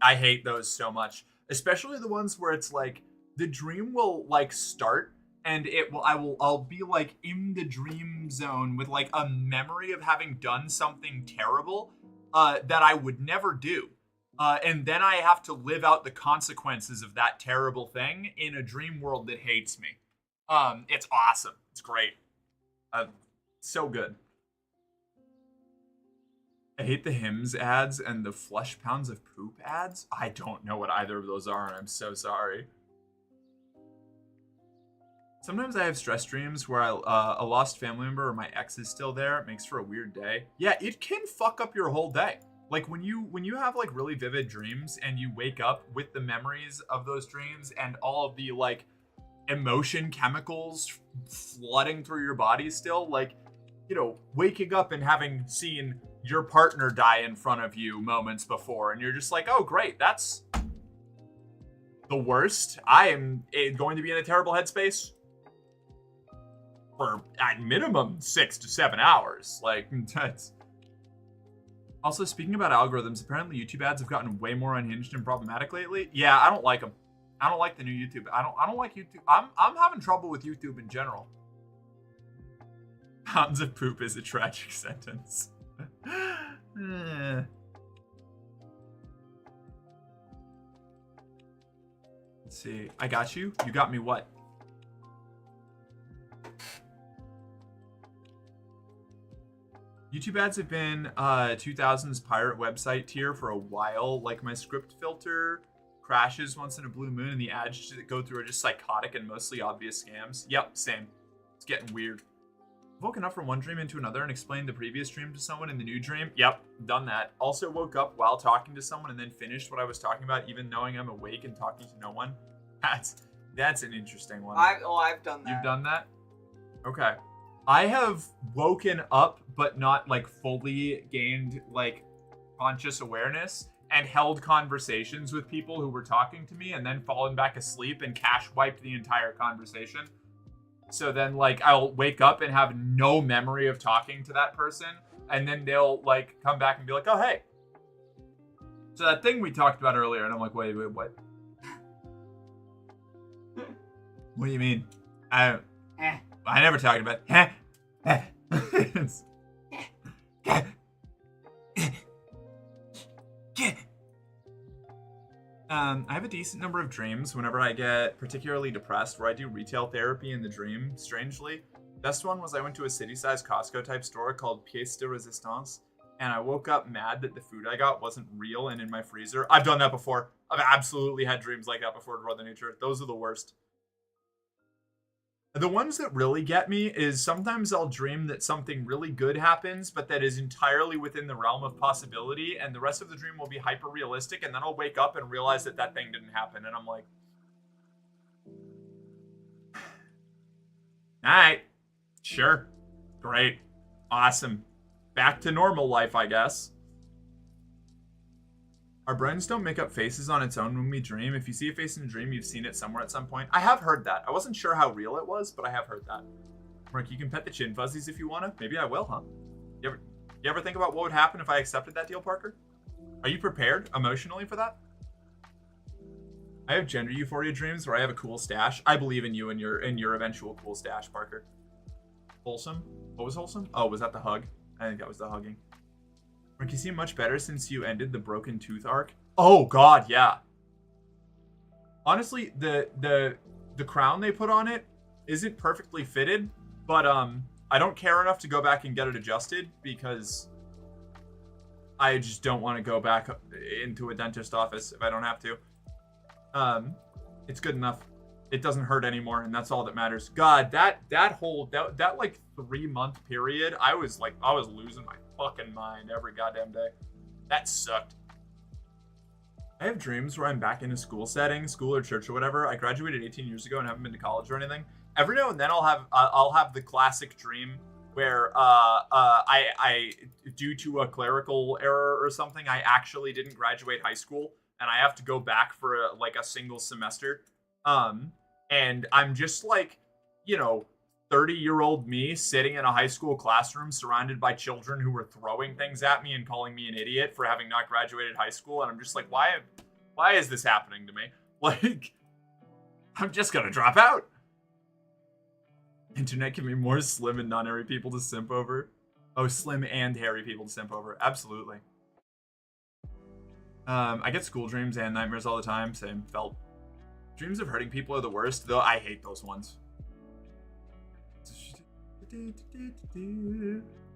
I hate those so much. Especially the ones where it's like the dream will like start and I'll be like in the dream zone with like a memory of having done something terrible that I would never do. And then I have to live out the consequences of that terrible thing in a dream world that hates me. It's awesome. It's great. So good. I hate the Hims ads and the Flush Pounds of Poop ads. I don't know what either of those are, and I'm so sorry. Sometimes I have stress dreams where a lost family member or my ex is still there. It makes for a weird day. Yeah, it can fuck up your whole day. Like when you have like really vivid dreams and you wake up with the memories of those dreams and all of the like emotion chemicals flooding through your body still, like, you know, waking up and having seen your partner die in front of you moments before and you're just like, oh great, that's the worst. I am going to be in a terrible headspace for at minimum 6 to 7 hours. Like, that's... Also, speaking about algorithms, apparently YouTube ads have gotten way more unhinged and problematic lately. Yeah, I don't like them. I don't like the new YouTube. I don't like YouTube. I'm having trouble with YouTube in general. Pounds of poop is a tragic sentence. Let's see. I got you. You got me what? YouTube ads have been 2000s pirate website tier for a while. Like my script filter crashes once in a blue moon and the ads that go through are just psychotic and mostly obvious scams. Yep, same. It's getting weird. Woken up from one dream into another and explained the previous dream to someone in the new dream. Yep, done that. Also woke up while talking to someone and then finished what I was talking about even knowing I'm awake and talking to no one. That's an interesting one. I've done that. You've done that? Okay. I have woken up but not like fully gained like conscious awareness and held conversations with people who were talking to me and then fallen back asleep and cache wiped the entire conversation. So then, like, I'll wake up and have no memory of talking to that person. And then they'll, like, come back and be like, oh, hey. So that thing we talked about earlier. And I'm like, wait, what? What do you mean? I never talked about I have a decent number of dreams whenever I get particularly depressed where I do retail therapy in the dream, strangely. Best one was I went to a city-sized Costco type store called Pièce de Résistance, and I woke up mad that the food I got wasn't real and in my freezer. I've done that before. I've absolutely had dreams like that before, Brother Nature. Those are the worst. The ones that really get me is sometimes I'll dream that something really good happens, but that is entirely within the realm of possibility, and the rest of the dream will be hyper-realistic, and then I'll wake up and realize that that thing didn't happen, and I'm like, alright, sure, great, awesome, back to normal life, I guess. Our brains don't make up faces on its own when we dream. If you see a face in a dream, you've seen it somewhere at some point. I have heard that. I wasn't sure how real it was, but I have heard that. Mark, you can pet the chin fuzzies if you want to. Maybe I will, huh? You ever think about what would happen if I accepted that deal, Parker? Are you prepared emotionally for that? I have gender euphoria dreams where I have a cool stash. I believe in you and your eventual cool stash, Parker. Wholesome? What was wholesome? Oh, was that the hug? I think that was the hugging. Mark, you seem much better since you ended the broken tooth arc. Oh God, yeah. Honestly, the crown they put on it isn't perfectly fitted, but I don't care enough to go back and get it adjusted because I just don't want to go back into a dentist office if I don't have to. It's good enough. It doesn't hurt anymore, and that's all that matters. God, that like 3-month period, I was losing my fucking mind every goddamn day. That sucked. I have dreams where I'm back in a school setting, school or church or whatever. I graduated 18 years ago and haven't been to college or anything. Every now and then I'll have the classic dream where I due to a clerical error or something, I actually didn't graduate high school and I have to go back for a single semester. And I'm just like, 30-year-old me sitting in a high school classroom surrounded by children who were throwing things at me and calling me an idiot for having not graduated high school. And I'm just like, why is this happening to me? Like, I'm just gonna drop out. Internet can be more slim and non-hairy people to simp over. Oh, slim and hairy people to simp over. Absolutely. I get school dreams and nightmares all the time. Same. Felt. Dreams of hurting people are the worst, though I hate those ones.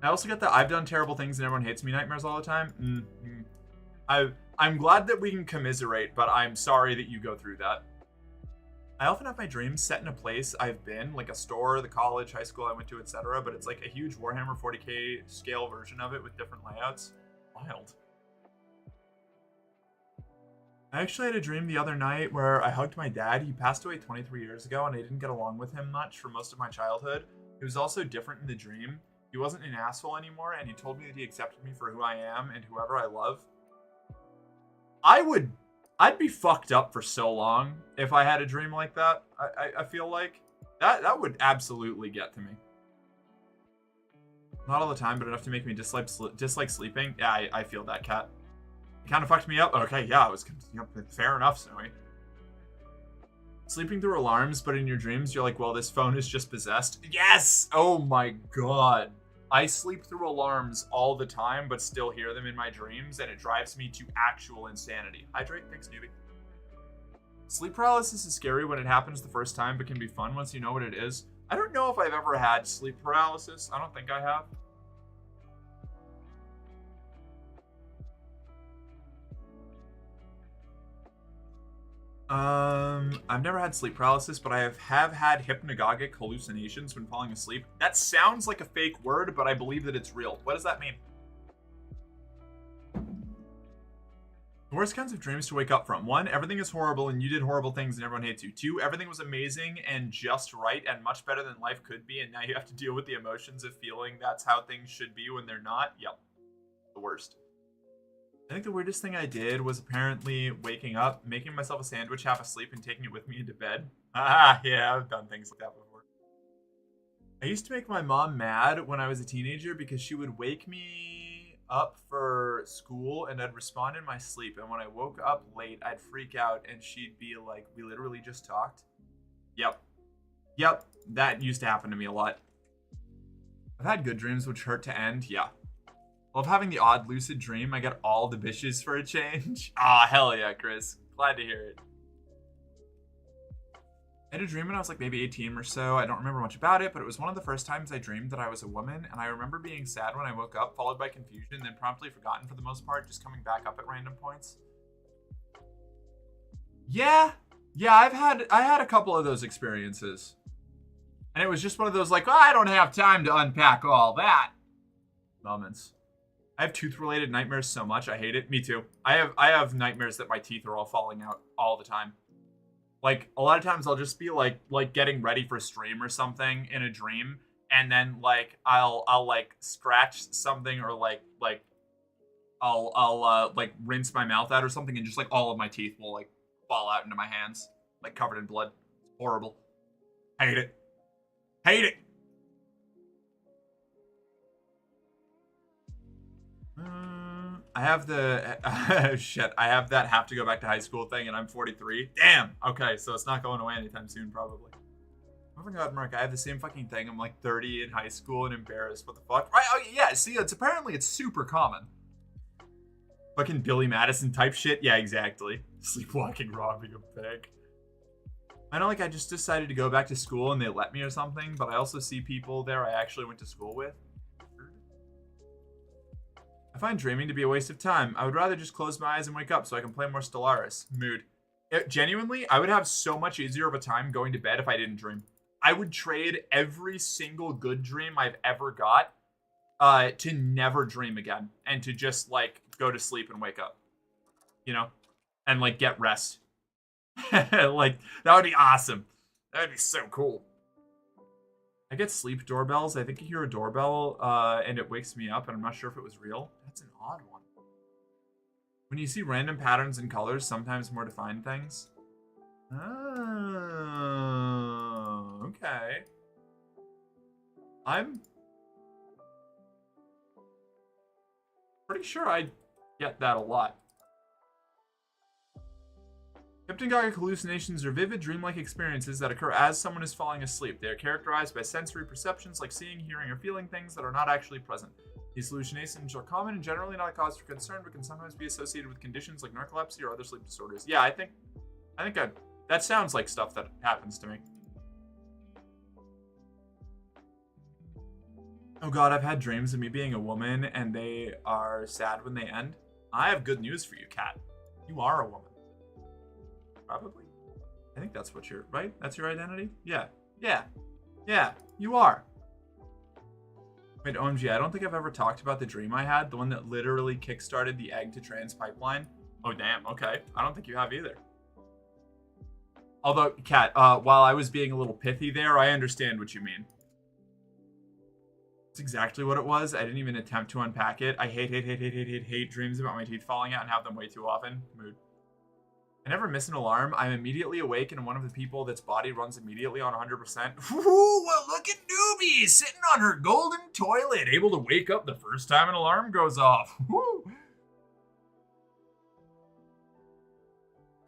I also get the I've done terrible things and everyone hates me nightmares all the time. I'm glad that we can commiserate, but I'm sorry that you go through that. I often have my dreams set in a place I've been, like a store, the college, high school I went to, etc. But it's like a huge Warhammer 40k scale version of it with different layouts. Wild. I actually had a dream the other night where I hugged my dad. He passed away 23 years ago and I didn't get along with him much for most of my childhood. He was also different in the dream. He wasn't an asshole anymore and he told me that he accepted me for who I am and whoever I love. I'd be fucked up for so long if I had a dream like that. I feel like that would absolutely get to me. Not all the time, but enough to make me dislike sleeping. Yeah, I feel that, Cat. It kind of fucked me up. Okay, yeah, it was fair enough, Zoe. Sleeping through alarms, but in your dreams, you're like, well, this phone is just possessed. Yes! Oh my God. I sleep through alarms all the time, but still hear them in my dreams, and it drives me to actual insanity. Hydrate, thanks, newbie. Sleep paralysis is scary when it happens the first time, but can be fun once you know what it is. I don't know if I've ever had sleep paralysis. I don't think I have. I've never had sleep paralysis, but I have had hypnagogic hallucinations when falling asleep. That sounds like a fake word, but I believe that it's real. What does that mean? The worst kinds of dreams to wake up from. 1, everything is horrible and you did horrible things and everyone hates you. 2, everything was amazing and just right and much better than life could be, and now you have to deal with the emotions of feeling that's how things should be when they're not. Yep. The worst. I think the weirdest thing I did was apparently waking up, making myself a sandwich half asleep, and taking it with me into bed. Ah, yeah, I've done things like that before. I used to make my mom mad when I was a teenager because she would wake me up for school and I'd respond in my sleep. And when I woke up late, I'd freak out and she'd be like, we literally just talked. Yep. Yep. That used to happen to me a lot. I've had good dreams which hurt to end. Yeah. Love having the odd lucid dream. I get all the bitches for a change. Ah, hell yeah, Chris. Glad to hear it. I had a dream when I was like maybe 18 or so. I don't remember much about it, but it was one of the first times I dreamed that I was a woman, and I remember being sad when I woke up, followed by confusion, then promptly forgotten for the most part, just coming back up at random points. Yeah, I had a couple of those experiences. And it was just one of those like, I don't have time to unpack all that moments. I have tooth-related nightmares so much, I hate it. Me too. I have nightmares that my teeth are all falling out all the time. Like, a lot of times I'll just be like getting ready for stream or something in a dream, and then like I'll like scratch something or like I'll like rinse my mouth out or something, and just like all of my teeth will like fall out into my hands, like covered in blood. It's horrible. Hate it. Hate it. I have the shit. I have that have to go back to high school thing, and I'm 43. Damn. Okay, so it's not going away anytime soon, probably. Oh my god, Mark, I have the same fucking thing. I'm like 30 in high school and embarrassed. What the fuck? Right? Oh yeah. See, it's super common. Fucking Billy Madison type shit. Yeah, exactly. Sleepwalking, robbing a bank. I know, like, I just decided to go back to school and they let me or something, but I also see people there I actually went to school with. I find dreaming to be a waste of time. I would rather just close my eyes and wake up so I can play more Stellaris. Mood. Genuinely, I would have so much easier of a time going to bed if I didn't dream. I would trade every single good dream I've ever got to never dream again. And to just, like, go to sleep and wake up. You know? And, like, get rest. Like, that would be awesome. That would be so cool. I get sleep doorbells. I think I hear a doorbell and it wakes me up, and I'm not sure if it was real. That's an odd one. When you see random patterns and colors, sometimes more defined things. Oh, okay. I'm pretty sure I get that a lot. Hypnagogic hallucinations are vivid, dreamlike experiences that occur as someone is falling asleep. They are characterized by sensory perceptions like seeing, hearing, or feeling things that are not actually present. These hallucinations are common and generally not a cause for concern, but can sometimes be associated with conditions like narcolepsy or other sleep disorders. Yeah, I think that sounds like stuff that happens to me. Oh god, I've had dreams of me being a woman, and they are sad when they end. I have good news for you, Kat. You are a woman. Probably. I think that's what you're, right? That's your identity? Yeah. You are. Wait, OMG, I don't think I've ever talked about the dream I had, the one that literally kickstarted the egg to trans pipeline. Oh, damn. Okay. I don't think you have either. Although, Kat, while I was being a little pithy there, I understand what you mean. That's exactly what it was. I didn't even attempt to unpack it. I hate dreams about my teeth falling out and have them way too often. Mood. I never miss an alarm. I'm immediately awake, and one of the people that's body runs immediately on 100%. Ooh, well, look at Newbie sitting on her golden toilet, able to wake up the first time an alarm goes off. Woo.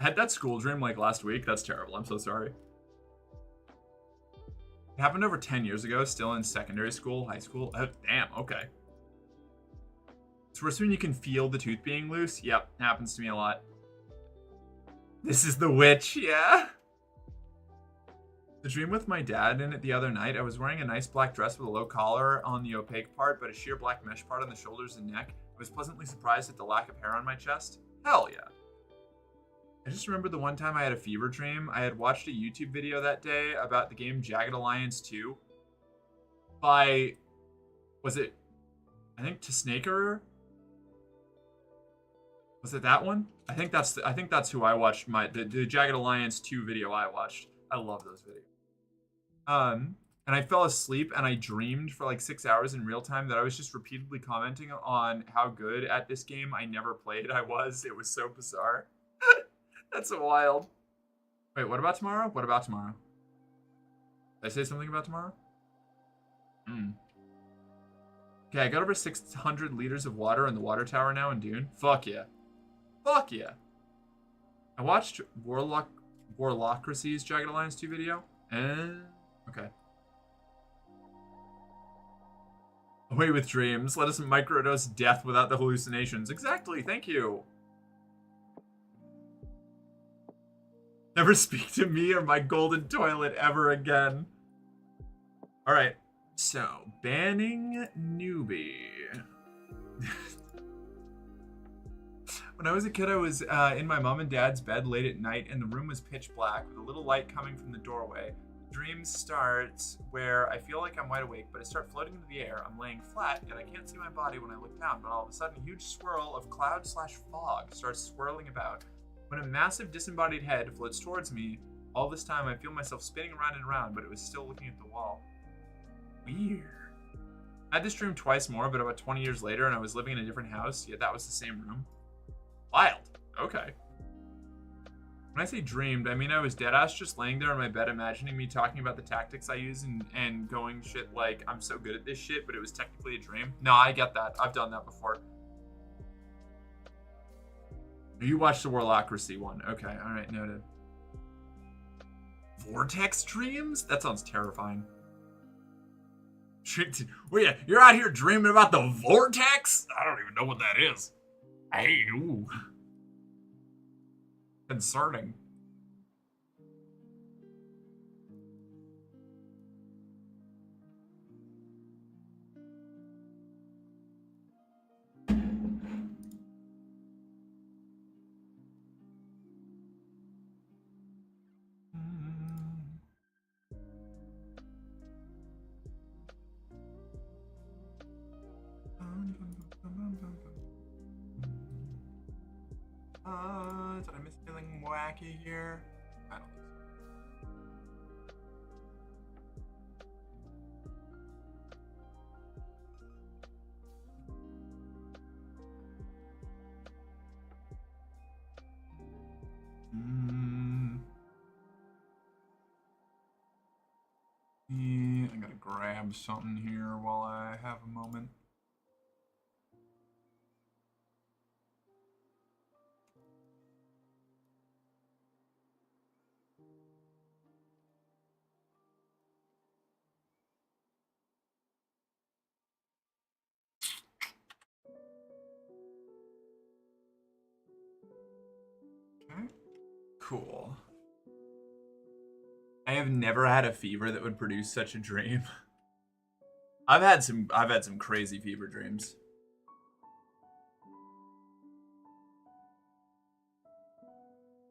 I had that school dream like last week. That's terrible. I'm so sorry. It happened over 10 years ago, still in secondary school, high school. Oh, damn, okay. It's worse when you can feel the tooth being loose. Yep, happens to me a lot. This is the witch, yeah. The dream with my dad in it the other night, I was wearing a nice black dress with a low collar on the opaque part, but a sheer black mesh part on the shoulders and neck. I was pleasantly surprised at the lack of hair on my chest. Hell yeah. I just remembered the one time I had a fever dream. I had watched a YouTube video that day about the game Jagged Alliance 2 by, was it, I think Tsnaker? Was it that one? I think that's who I watched the Jagged Alliance 2 video I watched. I love those videos. And I fell asleep and I dreamed for like 6 hours in real time that I was just repeatedly commenting on how good at this game I never played I was. It was so bizarre. That's so wild. Wait, what about tomorrow? What about tomorrow? Did I say something about tomorrow? Okay, I got over 600 liters of water in the water tower now in Dune. Fuck yeah. Fuck yeah. I watched Warlockracy's Jagged Alliance 2 video. Okay. Away with dreams. Let us microdose death without the hallucinations. Exactly, thank you. Never speak to me or my golden toilet ever again. Alright, so, banning newbie. When I was a kid, I was in my mom and dad's bed late at night, and the room was pitch black with a little light coming from the doorway. Dream starts where I feel like I'm wide awake, but I start floating into the air. I'm laying flat, yet I can't see my body when I look down, but all of a sudden, a huge swirl of cloud/fog starts swirling about. When a massive disembodied head floats towards me, all this time I feel myself spinning around and around, but it was still looking at the wall. Weird. I had this dream twice more, but about 20 years later, and I was living in a different house, yet that was the same room. Wild. Okay. When I say dreamed, I mean I was deadass just laying there in my bed imagining me talking about the tactics I use and going shit like, I'm so good at this shit, but it was technically a dream. No, I get that. I've done that before. You watched the Warlockracy one. Okay, alright, noted. Vortex dreams? That sounds terrifying. Well, yeah, you're out here dreaming about the vortex? I don't even know what that is. Hey, ooh. Concerning. Did I miss anything wacky here? I don't think so. Yeah, I gotta grab something here while I have a moment. Cool. I have never had a fever that would produce such a dream. I've had some crazy fever dreams.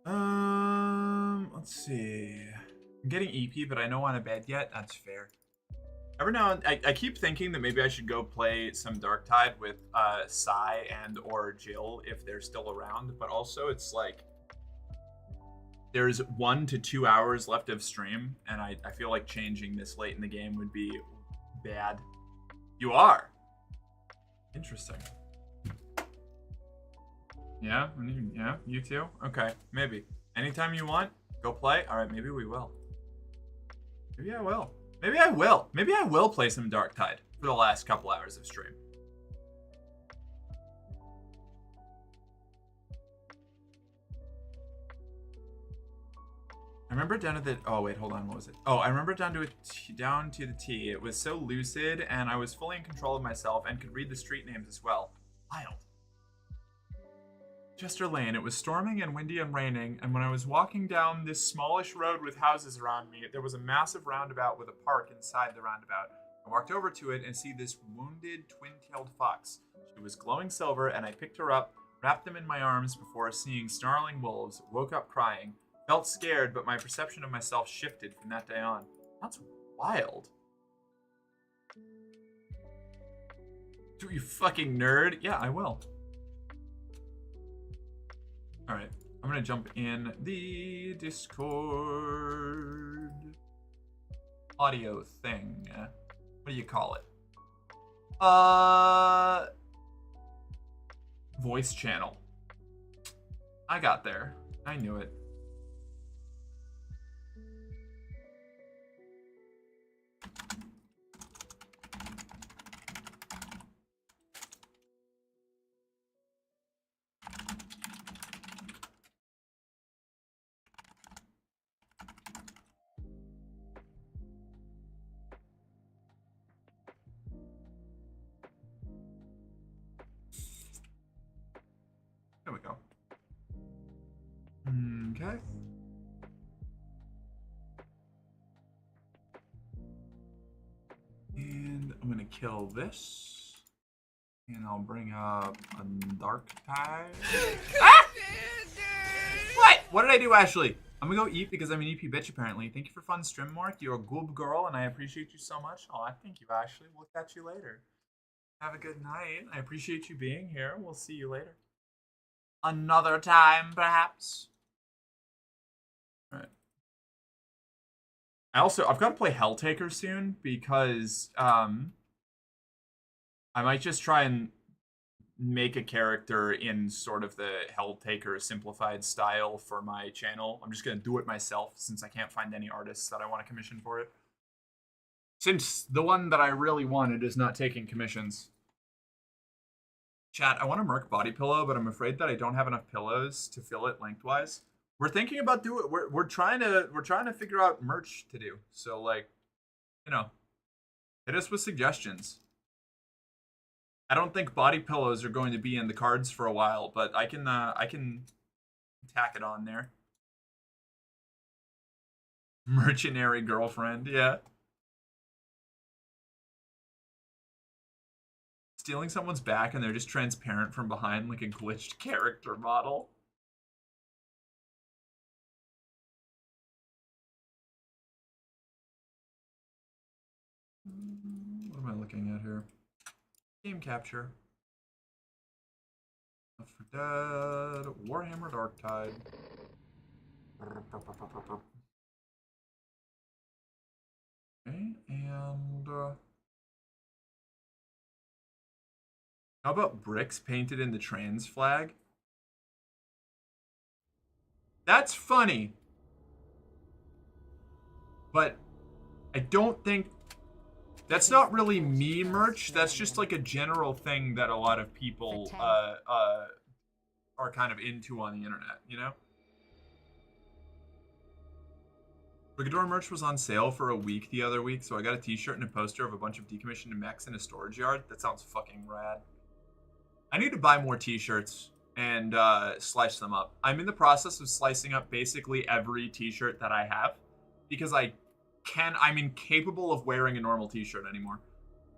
Let's see. I'm getting EP, but I don't want to bed yet. That's fair. Every now and I keep thinking that maybe I should go play some Darktide with Sai and or Jill if they're still around, but also it's like there's 1 to 2 hours left of stream, and I feel like changing this late in the game would be bad. You are? Interesting. Yeah? Yeah? You too? Okay, maybe. Anytime you want, go play. Alright, maybe we will. Maybe I will. Maybe I will. Maybe I will play some Darktide for the last couple hours of stream. I remember down to the... Oh, wait, hold on. What was it? Oh, I remember down to the T. It was so lucid, and I was fully in control of myself and could read the street names as well. Wild. Chester Lane. It was storming and windy and raining, and when I was walking down this smallish road with houses around me, there was a massive roundabout with a park inside the roundabout. I walked over to it and see this wounded twin-tailed fox. She was glowing silver, and I picked her up, wrapped them in my arms before seeing snarling wolves, woke up crying. Felt scared, but my perception of myself shifted from that day on. That's wild. Do you fucking nerd? Yeah, I will. Alright, I'm gonna jump in the Discord audio thing. What do you call it? Voice channel. I got there. I knew it. Okay. And I'm gonna kill this. And I'll bring up a dark tide. Ah! What? What did I do, Ashley? I'm gonna go eat because I'm an EP bitch apparently. Thank you for fun stream, Mark. You're a good girl and I appreciate you so much. Oh, thank you, Ashley. We'll catch you later. Have a good night. I appreciate you being here. We'll see you later. Another time, perhaps. Alright. I've got to play Helltaker soon because I might just try and make a character in sort of the Helltaker simplified style for my channel. I'm just going to do it myself since I can't find any artists that I want to commission for it. Since the one that I really wanted is not taking commissions. Chat, I want a Merc body pillow, but I'm afraid that I don't have enough pillows to fill it lengthwise. We're thinking about doing. We're trying to figure out merch to do. So like, you know, hit us with suggestions. I don't think body pillows are going to be in the cards for a while, but I can tack it on there. Mercenary girlfriend, yeah. Stealing someone's back and they're just transparent from behind like a glitched character model. What am I looking at here? Game capture. Left 4 Dead. Warhammer Darktide. Okay, and how about bricks painted in the trans flag? That's funny. But I don't think that's not really me merch. That's just like a general thing that a lot of people are kind of into on the internet, you know? Brigador merch was on sale for a week the other week, so I got a t-shirt and a poster of a bunch of decommissioned mechs in a storage yard. That sounds fucking rad. I need to buy more t-shirts and slice them up. I'm in the process of slicing up basically every t-shirt that I have because I'm incapable of wearing a normal t-shirt anymore.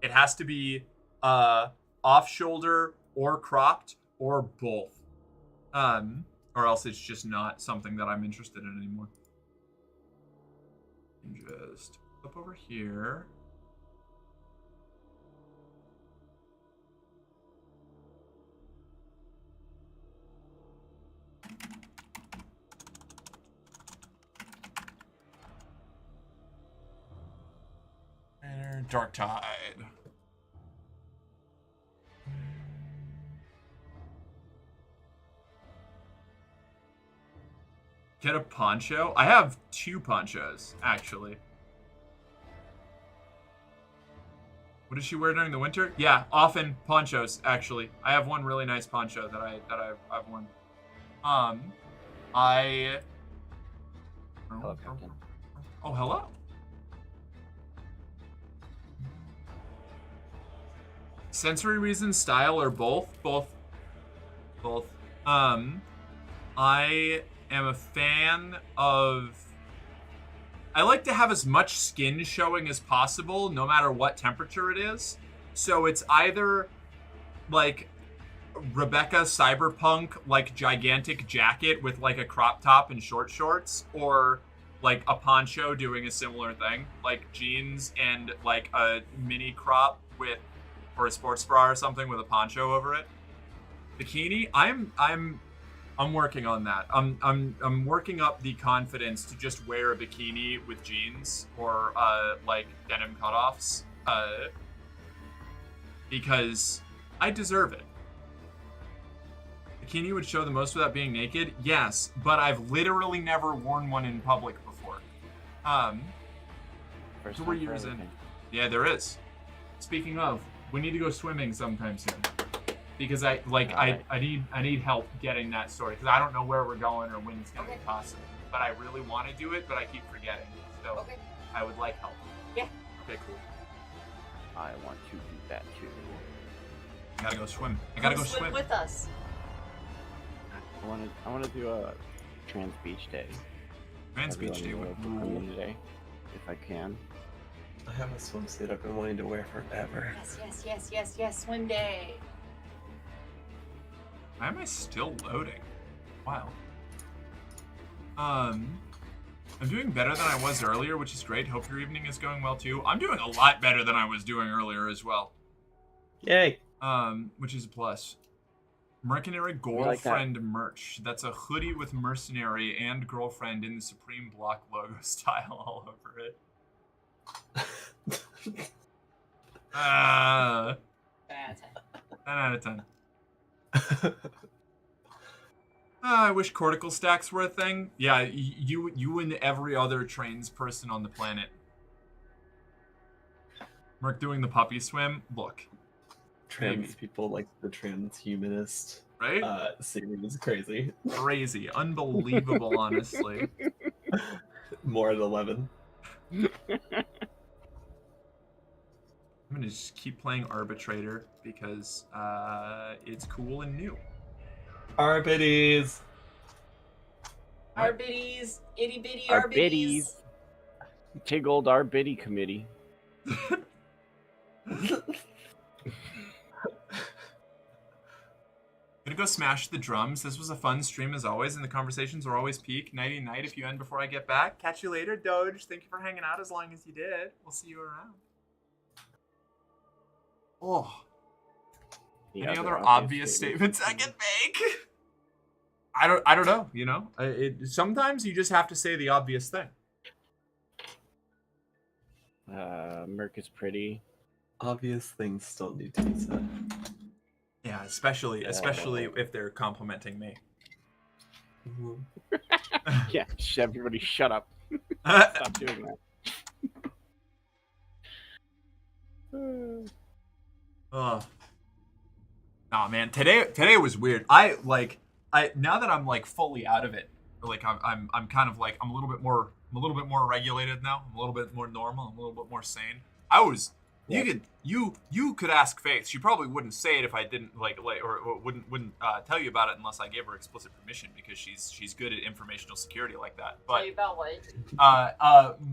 It has to be off-shoulder or cropped or both. Or else it's just not something that I'm interested in anymore. Just up over here. Darktide. Get a poncho? I have 2 ponchos, actually. What does she wear during the winter? Yeah, often ponchos, actually. I have one really nice poncho that I've worn. Hello, Captain. Oh, hello. Sensory reasons, style, or both? Both. I am a fan of... I like to have as much skin showing as possible, no matter what temperature it is. So it's either, like, Rebecca Cyberpunk, like, gigantic jacket with, like, a crop top and short shorts, or, like, a poncho doing a similar thing, like jeans and, like, a mini crop with... or a sports bra or something with a poncho over it. Bikini, I'm working on that. I'm working up the confidence to just wear a bikini with jeans or like denim cutoffs, because I deserve it. Bikini would show the most without being naked, yes, but I've literally never worn one in public before. 4 years in. Yeah, there is. Speaking of, we need to go swimming sometime soon. Because I need help getting that sorted. Because I don't know where we're going or when it's going to be possible. But I really want to do it, but I keep forgetting. So I would like help. Yeah. Okay, cool. I want to do that too. I gotta go swim. I gotta go swim with us. I want to do a Trans Beach Day. Trans Beach Day Everyone would will rule. be today, if I can. I have a swimsuit I've been wanting to wear forever. Yes, swim day. Why am I still loading? Wow. I'm doing better than I was earlier, which is great. Hope your evening is going well too. I'm doing a lot better than I was doing earlier as well. Yay! Which is a plus. Mercenary like that. Girlfriend merch. That's a hoodie with mercenary and girlfriend in the Supreme Block logo style all over it. 10 out of 10. I wish cortical stacks were a thing. Yeah, you and every other trains person on the planet. Merc doing the puppy swim. Look. Trans Maybe. people like the transhumanist Right? scene is crazy. Crazy. Unbelievable, honestly. More at 11. I'm gonna just keep playing Arbitrator because it's cool and new. Our biddies! Our biddies, itty bitty Our our biddies. Tig old our biddy committee. Gonna go smash the drums. This was a fun stream as always, and the conversations are always peak. Nighty night if you end before I get back. Catch you later, Doge. Thank you for hanging out as long as you did. We'll see you around. Oh. The Any other obvious statements I can make? I don't know, you know? Sometimes you just have to say the obvious thing. Merc is pretty. Obvious things still need to be said. Yeah, especially if they're complimenting me. Yeah, everybody shut up. Stop doing that. Oh man, today was weird. I now that I'm like fully out of it, like I'm kind of like I'm a little bit more regulated now. I'm a little bit more normal. I'm a little bit more sane. You could ask Faith. She probably wouldn't say it if I didn't or wouldn't tell you about it unless I gave her explicit permission because she's good at informational security like that. But Tell you about what?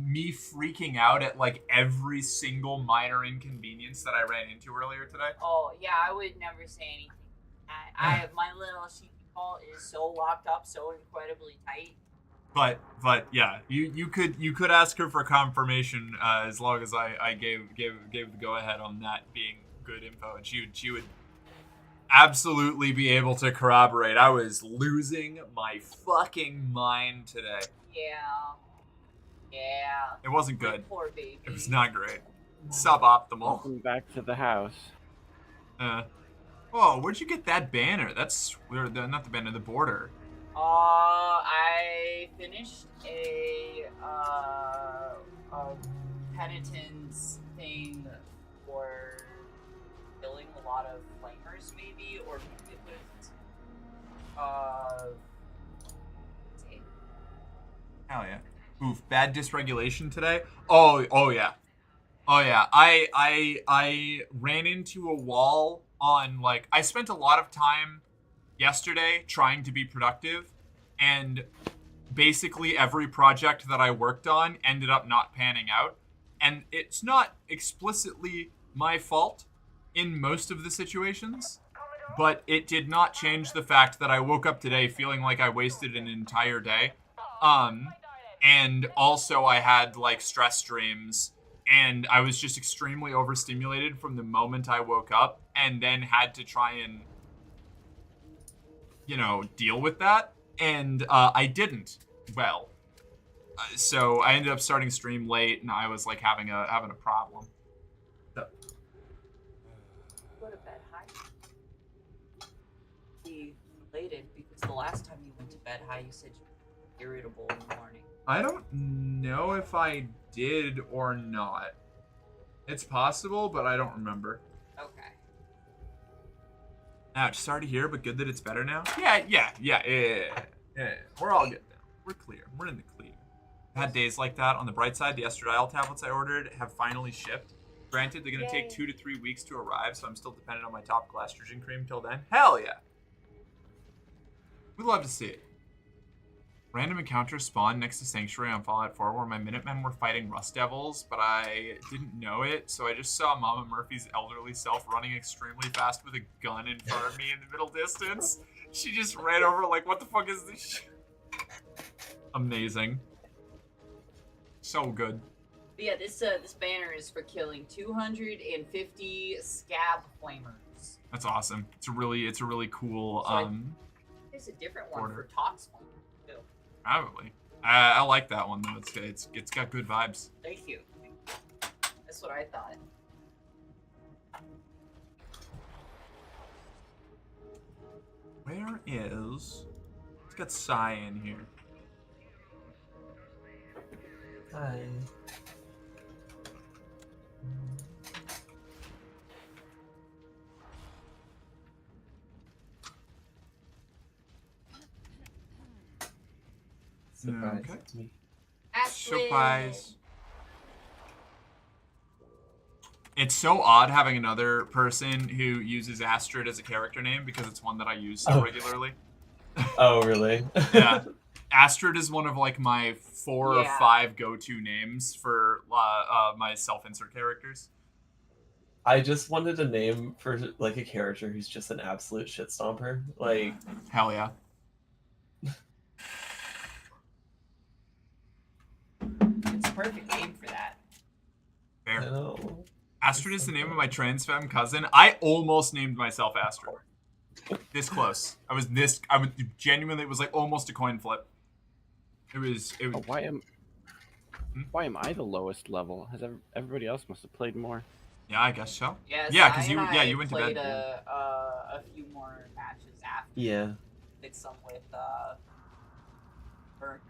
me freaking out at like every single minor inconvenience that I ran into earlier today. Oh yeah, I would never say anything. My little sheepy ball is so locked up, so incredibly tight. But yeah, you could ask her for confirmation as long as I gave the go ahead on that being good info, and she would absolutely be able to corroborate. I was losing my fucking mind today. Yeah. It wasn't My good. poor baby. It was not great. Suboptimal. Welcome back to the house. Oh, where'd you get that banner? That's not the banner, the border. I finished a penitence thing for killing a lot of flamers, maybe, or maybe it was Hell yeah. Oof, bad dysregulation today. Oh yeah. I ran into a wall on I spent a lot of time yesterday trying to be productive, and basically every project that I worked on ended up not panning out. And it's not explicitly my fault in most of the situations, but it did not change the fact that I woke up today feeling like I wasted an entire day. And also I had stress dreams, and I was just extremely overstimulated from the moment I woke up, and then had to try and deal with that, and I didn't well. So I ended up starting stream late, and I was having a problem. go to bed high. Be related because the last time you went to bed high, you said you were irritable in the morning. I don't know if I did or not. It's possible, but I don't remember. Okay. Ouch, sorry to hear, but good that it's better now. Yeah. We're all good now. We're clear. We're in the clear. I've had days like that. On the bright side, the estradiol tablets I ordered have finally shipped. Granted, they're going to take 2 to 3 weeks to arrive, so I'm still dependent on my topical estrogen cream till then. Hell yeah. We'd love to see it. Random encounter spawned next to Sanctuary on Fallout 4 where my Minutemen were fighting Rust Devils, but I didn't know it, so I just saw Mama Murphy's elderly self running extremely fast with a gun in front of me in the middle distance. She just ran over like, what the fuck is this shit? Amazing. So good. But yeah, this banner is for killing 250 scab flamers. That's awesome. It's a really cool So there's a different one order. for Tox flamer too. Probably. I like that one though. It's got good vibes. Thank you. That's what I thought. Where is? It's got Psy in here. Hi. Surprise, Okay. it's me. Ashley. Surprise. It's so odd having another person who uses Astrid as a character name because it's one that I use so Oh. regularly. Oh, really? Yeah. Astrid is one of like my 4 or Yeah. 5 go-to names for my self-insert characters. I just wanted a name for like a character who's just an absolute shit stomper. Like, Hell yeah. It's a perfect name for that. Fair. no. Astrid is the name of my trans femme cousin. I almost named myself Astrid. This close. I was genuinely, it was like almost a coin flip. It was Oh, why am I the lowest level? Has everybody else must have played more? yeah, I guess so. Yeah, Yeah, 'cause Sai you- and yeah, I you went to bed, played a few more matches after. Yeah. Did some with Burke.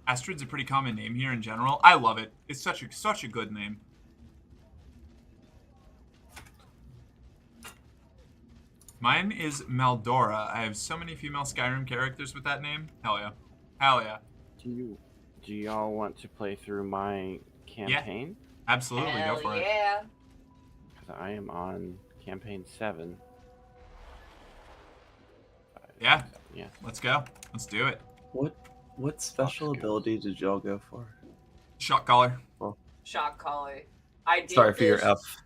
Astrid's a pretty common name here in general. I love it. It's such a good name. Mine is Maldora. I have so many female Skyrim characters with that name. Hell yeah. Hell yeah. Do y'all want to play through my campaign? Absolutely, Hell go for it. yeah. Because I am on campaign 7. Yeah. Yeah. Let's go. Let's do it. What special ability did y'all go for? Shot caller. Shot caller. I did Sorry for your this- F.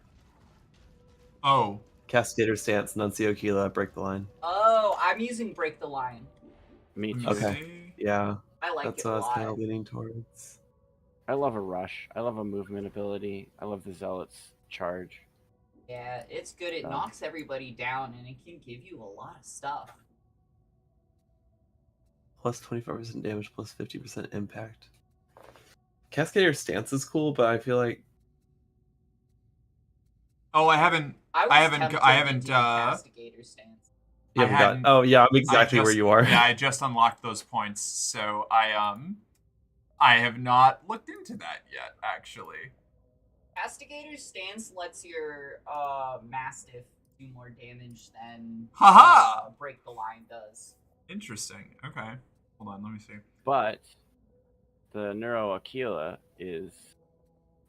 Oh. Cascador stance, Nuncio Keela, break the line. Oh, I'm using break the line. Me let too. me Okay. see. Yeah, I like that's it what I a was lot. kind of leaning towards. I love a rush. I love a movement ability. I love the Zealot's charge. Yeah, it's good. It So- knocks everybody down and it can give you a lot of stuff. Plus 25% damage, plus 50% impact. Cascador stance is cool, but I feel like Oh, I haven't. I haven't- tempted I to haven't, do Castigator stance. you I haven't got. hadn't- Oh yeah, I'm exactly where just- you are. Yeah, I just unlocked those points, so I have not looked into that yet, actually. Castigator stance lets your Mastiff do more damage than Haha! break the line does. Interesting. Okay. Hold on, let me see. But the Neuro Aquila is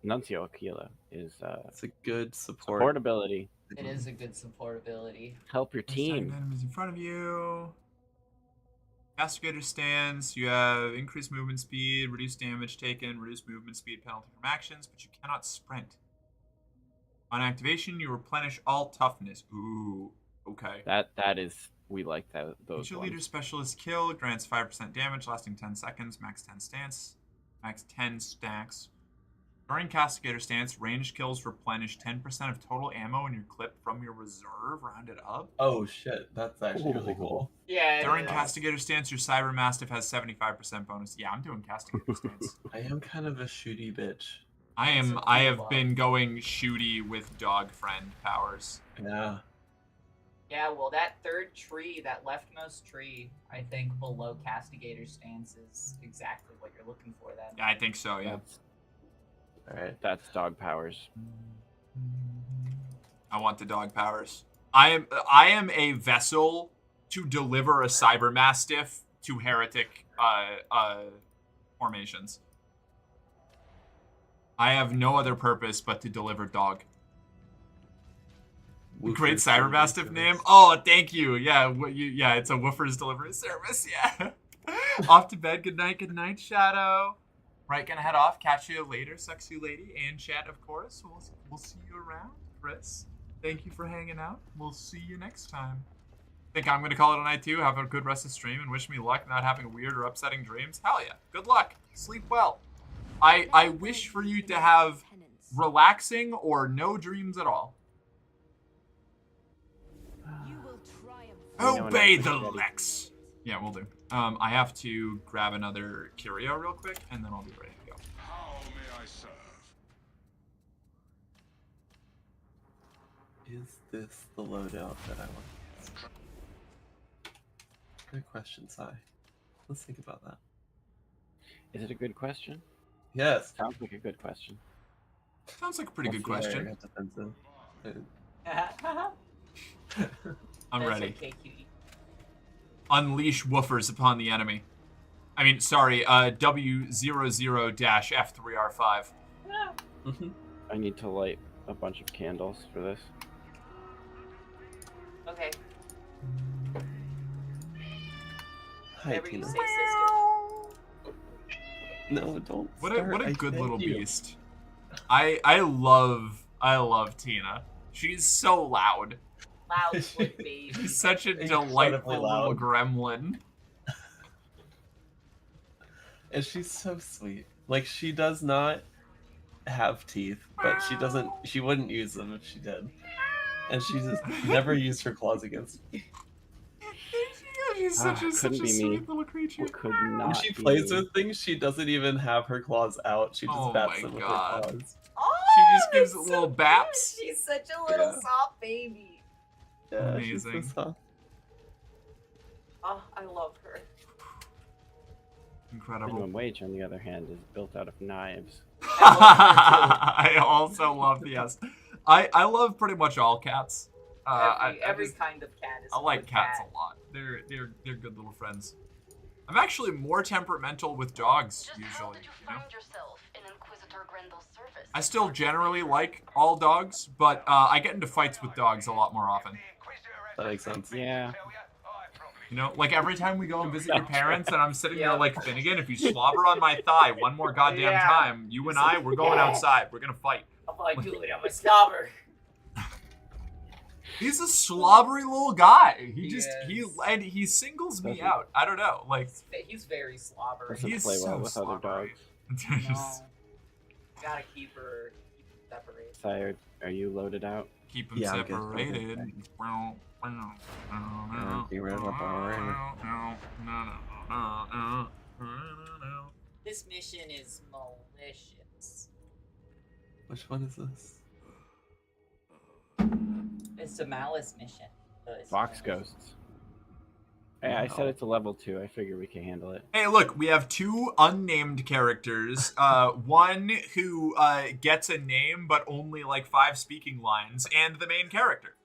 Nuncio Aquila is It's a good support. support ability. It is a good support ability. Help your Starting team. enemies in front of you. Castigator stance. You have increased movement speed, reduced damage taken, reduced movement speed penalty from actions, but you cannot sprint. On activation, you replenish all toughness. Ooh. Okay. That is we like that those Each ones. leader specialist kill grants 5% damage, lasting 10 seconds, max 10 stance, max 10 stacks. During Castigator stance, ranged kills replenish 10% of total ammo in your clip from your reserve, rounded up. Oh shit, that's actually really Ooh. cool. Yeah. During it is. Castigator stance, your Cyber Mastiff has 75% bonus. Yeah, I'm doing Castigator stance. I am kind of a shooty bitch. I That's am. a I cool have buff. been going shooty with dog friend powers. Yeah. Yeah, well, that third tree, that leftmost tree, I think below Castigator stance is exactly what you're looking for then. Yeah, I think so. Yeah. All right. That's dog powers. I want the dog powers. I am a vessel to deliver a Cyber Mastiff to heretic formations. I have no other purpose but to deliver dog. Great Cyber Mastiff name. Oh, thank you. Yeah, yeah, it's a Woofers delivery service. Yeah. Off to bed. Good night, Shadow. Right, gonna head off. Catch you later, sexy lady, and chat, of course. We'll see you around, Chris. Thank you for hanging out. We'll see you next time. Think I'm gonna call it a night too. Have a good rest of stream and wish me luck not having weird or upsetting dreams. Hell yeah. Good luck. Sleep well. I wish for you to have relaxing or no dreams at all. Obey the Lex. Yeah, we'll do. I have to grab another curio real quick, and then I'll be ready to go. How may I serve? Is this the loadout that I want to use? Good question, Sai. Let's think about that. Is it a good question? Yes. Sounds like a good question. Sounds like a pretty good What's the question. area defensive? I'm That's ready. okay, cutie. Unleash woofers upon the enemy. I mean, sorry, W00-F3R5. I need to light a bunch of candles for this. Okay. Hi, Whatever you Tina. say, sister. No, don't What start. a I good thank little you. beast. I love Tina. She's so loud. Loud foot baby. She's such a Incredibly delightful little loud. gremlin. And she's so sweet. Like, she does not have teeth, but she wouldn't use them if she did. And she just never used her claws against me. She's such a couldn't be me. sweet little creature. It could When not she be plays me. with things, she doesn't even have her claws out. She just Oh bats my them with God. her claws. Oh, She just gives that's little so baps. cute. She's such a little Yeah. soft baby. Yeah, she's so Amazing. soft. Oh, I love her. Incredible. Minimum wage, on the other hand, is built out of knives. I also love yes. I love pretty much all cats. Every kind of cat is I a like good cats cat. a lot. They're good little friends. I'm actually more temperamental with dogs usually. You know? I still generally like all dogs, but I get into fights with dogs a lot more often. That makes sense. Yeah. You know, like every time we go and visit your parents, and I'm sitting there like Finnegan, if you slobber on my thigh one more goddamn Yeah. time, you and I, we're going outside. We're gonna fight. I'm like, dude, I'm a slobber. He's a slobbery little guy. He just Yes. he singles me Doesn't- out. I don't know, like He's very slobbery. Doesn't He's play well so with other slobbery. dogs. No. Gotta keep her separated. Sire, are you loaded out? Keep them Yeah, I'm good. separated. Be right up already. This mission is malicious. Which one is this? It's a malice mission. So it's Fox malicious. Ghosts. Hey, I said it's a level 2. I figure we can handle it. Hey, look, we have two unnamed characters. One who gets a name but only like 5 speaking lines, and the main character.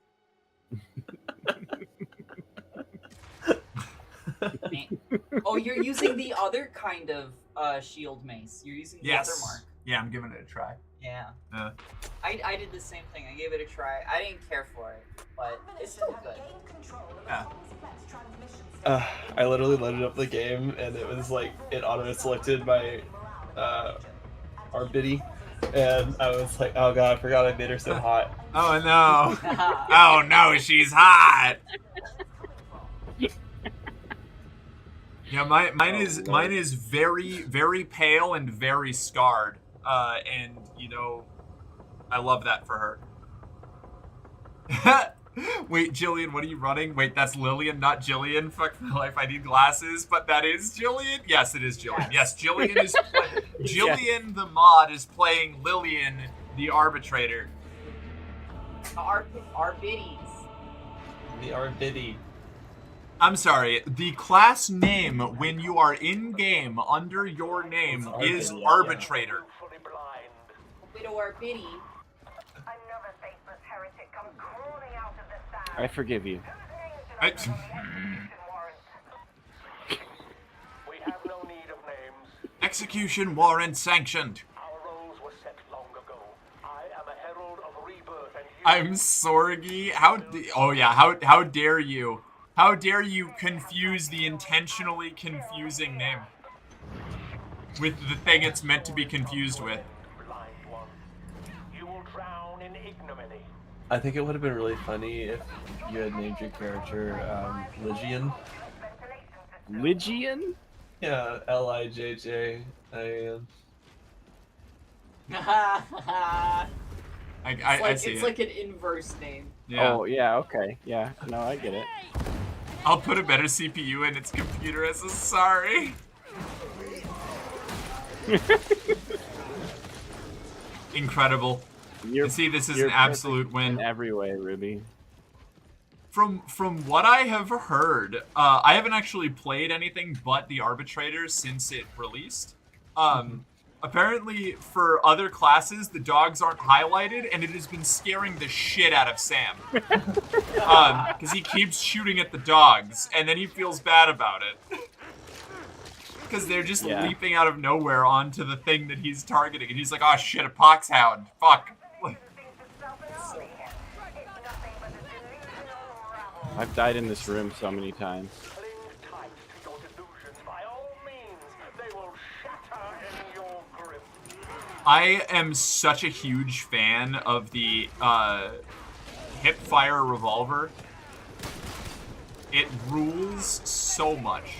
Oh, you're using the other kind of shield mace. You're using the other Yes. mark. Yeah, I'm giving it a try. Yeah. Uh, I did the same thing. I gave it a try. I didn't care for it, but it's still good. yeah. I literally loaded up the game and it was like it auto selected my our biddy, and I was like, oh god, I forgot I made her so hot. Oh no. Oh no, she's hot. Yeah, mine is very, very pale and very scarred. And you know, I love that for her. Wait, Jillian, what are you running? Wait, that's Lillian, not Jillian. Fuck my life, I need glasses. But that is Jillian? Yes, it is Jillian. Yes, Jillian is Jillian the mod is playing Lillian the arbitrator. Our biddies. The our biddy. I'm sorry, the class name when you are in game under your name is Arbitrator. arbitrator. Widow our biddy. I forgive you. I- Execution warrant sanctioned. I'm Sorgi. How dare you? How dare you confuse the intentionally confusing name with the thing it's meant to be confused with? I think it would have been really funny if you had named your character Lygian. Lygian? Yeah, Lijjin. I see It's it. like an inverse name. Yeah. Oh, yeah, okay. Yeah, no, I get it. I'll put a better CPU in its computer as a sorry. Incredible. You see, this is You're an absolute perfect win. in every way, Ruby. From what I have heard, I haven't actually played anything but the Arbitrator since it released. Apparently, for other classes, the dogs aren't highlighted, and it has been scaring the shit out of Sam. Because he keeps shooting at the dogs, and then he feels bad about it. Because they're just leaping out of nowhere onto the thing that he's targeting, and he's like, oh shit, a poxhound. Fuck. I've died in this room so many times. I am such a huge fan of the hip-fire revolver. It rules so much.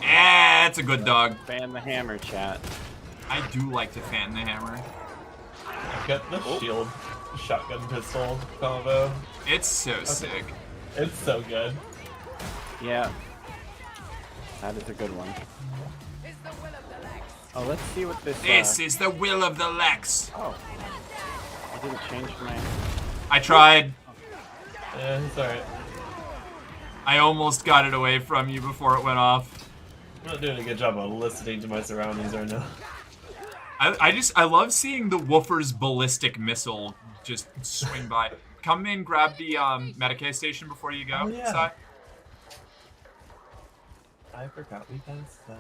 It's a good dog. Fan the hammer, chat. I do like to fan the hammer. I've got the shield shotgun pistol combo. It's so sick. It's so good. Yeah. That is a good one. Oh, let's see what this This is the will of the Lex. Oh. I didn't change my... I tried. Yeah, it's alright. I almost got it away from you before it went off. I'm not doing a good job of listening to my surroundings right now. I love seeing the Woofer's ballistic missile just swing by. Come in, grab the Medicaid station before you go. Oh, yeah. Sai. I forgot we passed that.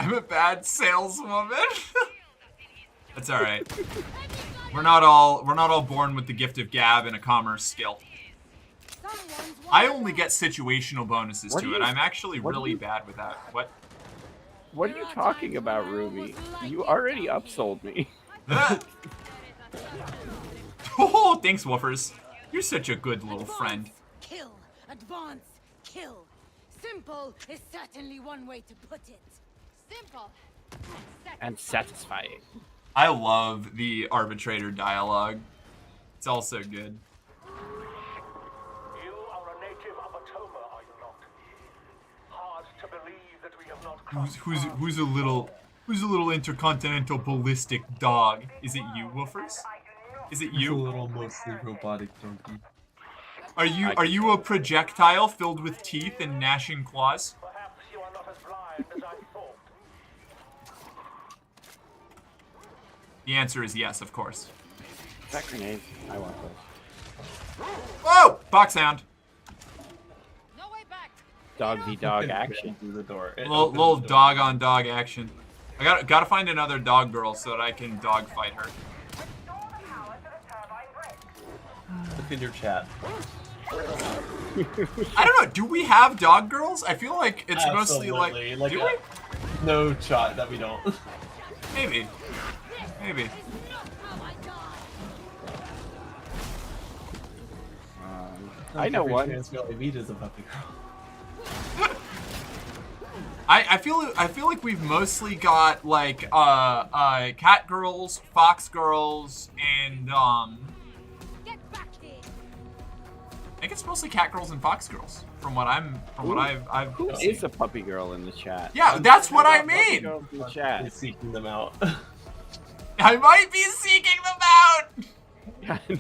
I'm a bad saleswoman. That's all right. We're not all born with the gift of gab and a commerce skill. I only get situational bonuses to it. I'm actually really bad with that. What? What are you talking about, Ruby? You already upsold me. Oh, thanks, Woofers. You're such a good little friend. Kill, advance, kill. Simple is certainly one way to put it. Simple. And satisfying. I love the Arbitrator dialogue. It's also good. You are a native of Atoma, are you not? Hard to believe that we have not Who's a little intercontinental ballistic dog? Is it you, Woofers? Is it you? A little mostly robotic donkey. Are you a projectile filled with teeth and gnashing claws? Perhaps you are not as blind as I thought. The answer is yes, of course. That grenade, I want those. Whoa! Box sound. Dog v dog action. Through the door. Little dog on dog action. I gotta find another dog girl so that I can dog fight her. Look in your chat. I don't know. Do we have dog girls? I feel like it's mostly like. Do we? No shot that we don't. Maybe. Maybe. I know one. Meat is a puppy girl. I feel like we've mostly got like cat girls, fox girls, and I think it's mostly cat girls and fox girls from what I've Who seen. is a puppy girl in the chat? Yeah, that's what I mean. In the chat. Seeking them out. I might be seeking them out.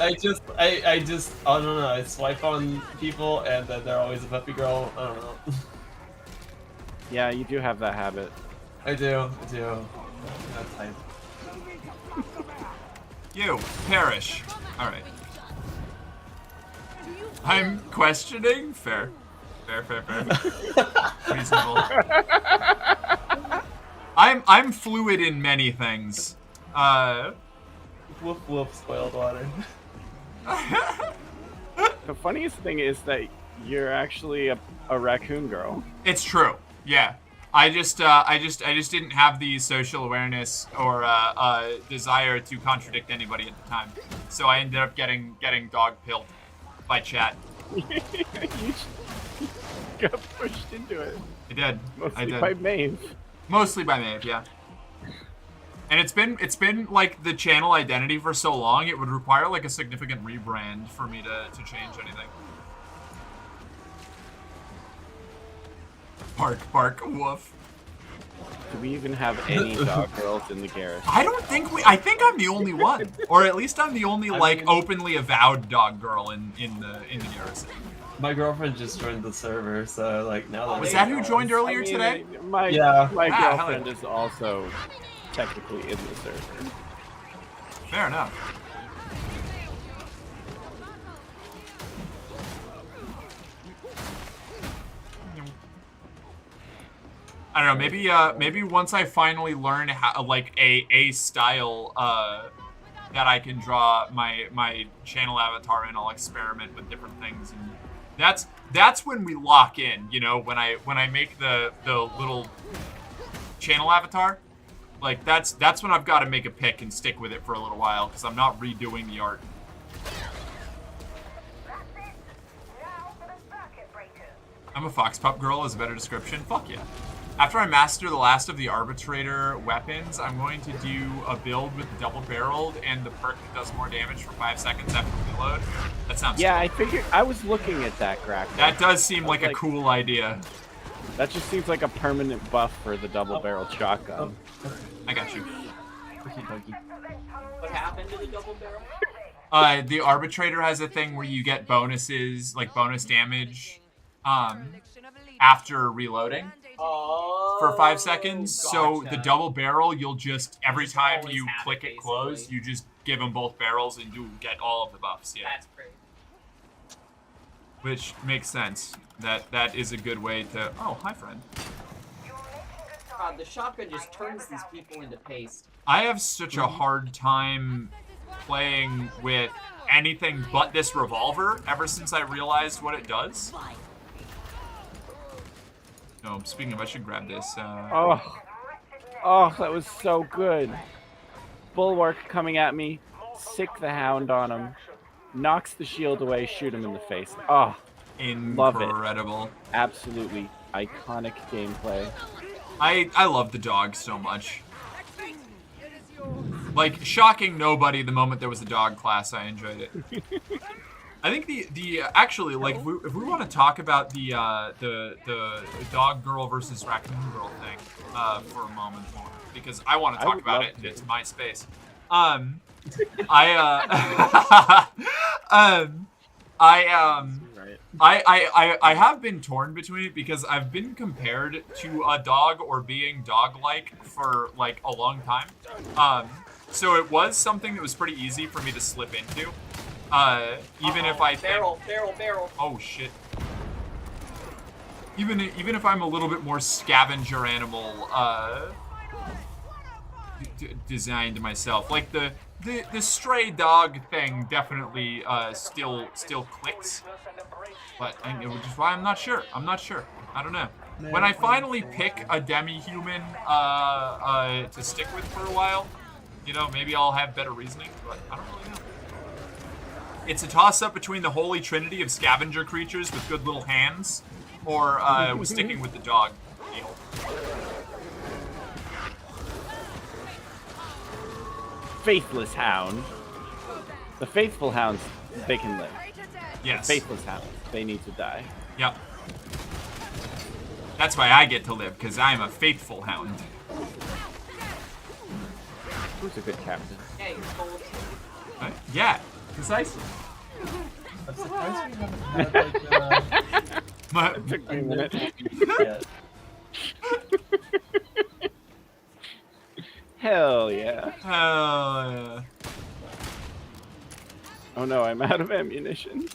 I just I don't know. I swipe on people and then they're always a puppy girl. I don't know. Yeah, you do have that habit. I do. That's fine. You perish. All right. I'm questioning. Fair. Reasonable. I'm fluid in many things. Woof woof, spoiled water. The funniest thing is that you're actually a raccoon girl. It's true. Yeah. I just didn't have the social awareness or desire to contradict anybody at the time, so I ended up getting dog pilled by chat. You got pushed into it. I did. Mostly I did. by Maeve. Mostly by Maeve, yeah. And it's been like the channel identity for so long, it would require like a significant rebrand for me to change anything. Bark, bark, woof. Do we even have any dog girls in the garrison? I don't think I think I'm the only one. Or at least I'm the only openly avowed dog girl in the garrison. My girlfriend just joined the server, so like now that Was that who joined earlier today? My girlfriend is also technically in the server. Fair enough. I don't know. Maybe once I finally learn how like a style that I can draw my channel avatar in, I'll experiment with different things, and that's when we lock in. You know, when I make the little channel avatar, like that's when I've got to make a pick and stick with it for a little while because I'm not redoing the art. I'm a fox pup girl is a better description. Fuck yeah. After I master the last of the arbitrator weapons, I'm going to do a build with double-barreled and the perk that does more damage for 5 seconds after reload. That sounds Yeah, cool. I figured I was looking at that, Grack. That does seem like a cool idea. That just seems like a permanent buff for the double-barreled shotgun. I got you. What happened to the double barrel? The arbitrator has a thing where you get bonuses, like bonus damage, after reloading. For 5 seconds, so the double barrel, you'll just, every time you click it close, you just give them both barrels and you get all of the buffs, yeah. That's great. Which makes sense. That is a good way to, oh, hi friend. God, the shotgun just turns these people into paste. I have such a hard time playing with anything but this revolver ever since I realized what it does. No, speaking of, I should grab this. Oh, that was so good. Bulwark coming at me, sick the hound on him, knocks the shield away, shoot him in the face. Oh, love it. Incredible. Absolutely iconic gameplay. I love the dog so much. Like, shocking nobody the moment there was a dog class, I enjoyed it. I think the actually, like, if we want to talk about the dog girl versus raccoon girl thing for a moment more, because I want to talk about it and it's my space. I have been torn between it because I've been compared to a dog or being dog-like for like a long time. So it was something that was pretty easy for me to slip into. Even if I think... Barrel. Oh, shit. Even if I'm a little bit more scavenger animal, designed myself. Like, the stray dog thing definitely, still clicks. But, which is why I'm not sure. I don't know. When I finally pick a demi-human, to stick with for a while, you know, maybe I'll have better reasoning, but I don't really know. It's a toss-up between the holy trinity of scavenger creatures with good little hands, or sticking with the dog deal. Faithless hound. The faithful hounds, they can live. Yes. The faithless hounds, they need to die. Yep. That's why I get to live, because I'm a faithful hound. Who's a good captain? Yeah, you're cold. Yeah, precisely. I'm surprised we haven't had like It took me a minute. yet. Hell yeah. Hell yeah. Oh no, I'm out of ammunition.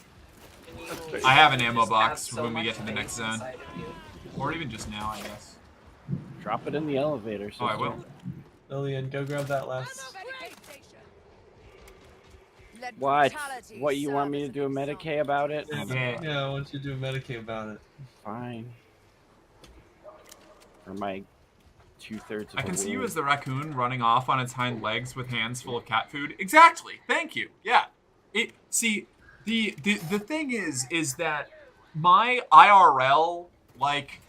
I have an ammo box for when we get to the next zone. Or even just now, I guess. Drop it in the elevator. Oh, I will. Lillian, go grab that last. What? What, you want me to do a Medicaid about it? Yeah, I want you to do a Medicaid about it. Fine. Or my 2/3 of I can a see you wound. as the raccoon running off on its hind legs with hands full of cat food. Exactly. Thank you. Yeah. See, the thing is that my IRL, like,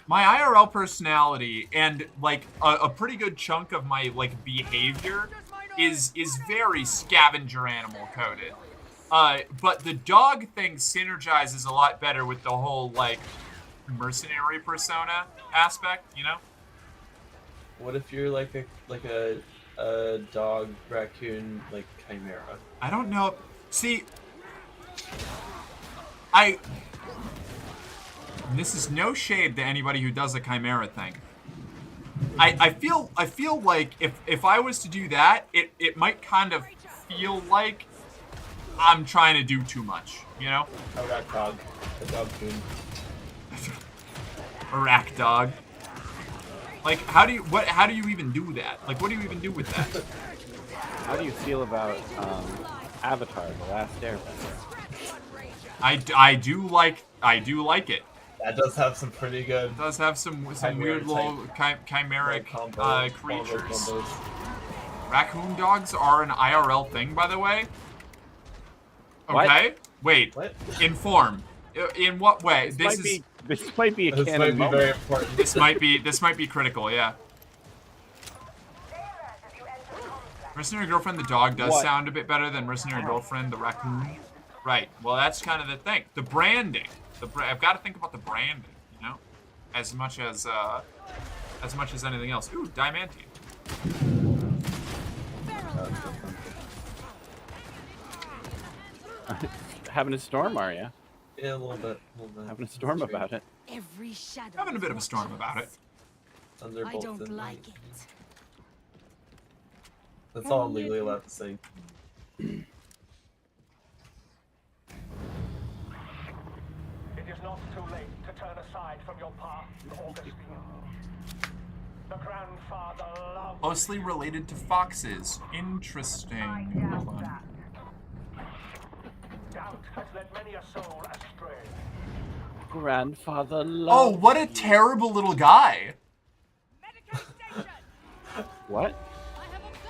my IRL personality and, like, a pretty good chunk of my, like, behavior is very scavenger animal coded. But the dog thing synergizes a lot better with the whole, like, mercenary persona aspect, you know? What if you're like a dog raccoon like chimera? I don't know. See, this is no shade to anybody who does a chimera thing. I feel like if I was to do that, it might kind of feel like I'm trying to do too much, you know? A rat dog. A dog coon. A rack dog. Like, how do you even do that? Like, what do you even do with that? How do you feel about Avatar: The Last Airbender? I do like it. That does have some pretty good. It does have some weird little chimeric creatures. Raccoon dogs are an IRL thing, by the way. Okay. What? Wait. What? Inform. In what way? This might be a This canon might be moment. very important. This might be critical. Yeah. Mercenary Girlfriend the dog does What? sound a bit better than Mercenary Girlfriend the raccoon. Right. Well, that's kind of the thing. The branding. I've got to think about the branding, you know, as much as anything else. Ooh, Diamantine. Having a storm, are you? Yeah, a little bit. Having a storm about it. Every shadow. Having a bit of a storm about it. I Thunderbolt don't and like it. That's all I'm legally allowed to say. It is not too late to turn aside from your path, Augustine. The grandfather loved Closely related to foxes. Interesting. Hold on. doubt has led many a soul astray. Grandfather Oh, love. what a terrible little guy. What?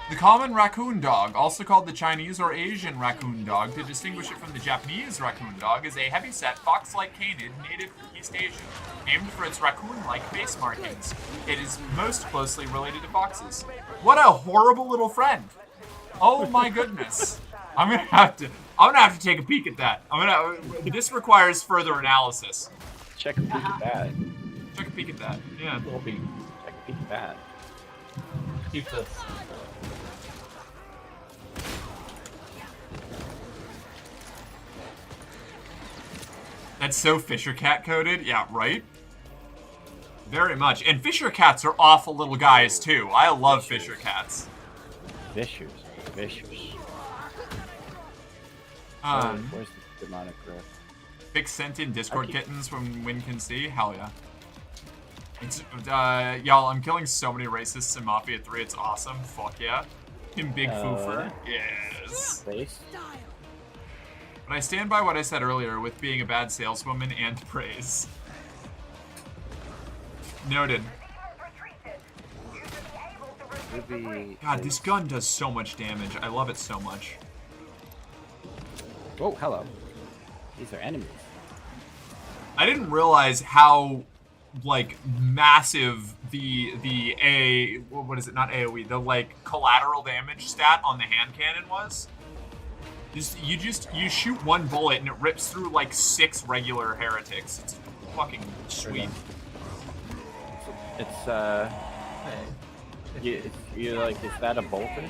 The common raccoon dog, also called the Chinese or Asian raccoon dog, to distinguish it from the Japanese raccoon dog, is a heavy-set, fox-like canid native to East Asia, named for its raccoon-like face markings. It is most closely related to foxes. What a horrible little friend! Oh my goodness! I'm gonna have to take a peek at that. This requires further analysis. Check a peek at that. Check a peek at that. Yeah. Check a peek at that. Keep this. That's so Fisher Cat coded. Yeah, right? Very much. And Fisher Cats are awful little guys, too. I love Fisher Cats. Vicious. Where's the demonic grip? Big sentient Discord kittens from Win Can See? Hell yeah. It's, y'all, I'm killing so many racists in Mafia 3. It's awesome. Fuck yeah. In Big Foofer. Yes. Face? But I stand by what I said earlier with being a bad saleswoman and praise. Noted. God, this gun does so much damage. I love it so much. Oh, hello. These are enemies. I didn't realize how, like, massive the what is it? Not AoE. The, like, collateral damage stat on the hand cannon was. You shoot one bullet and it rips through like 6 regular heretics. It's fucking sweet. It's you like, is that a bolter?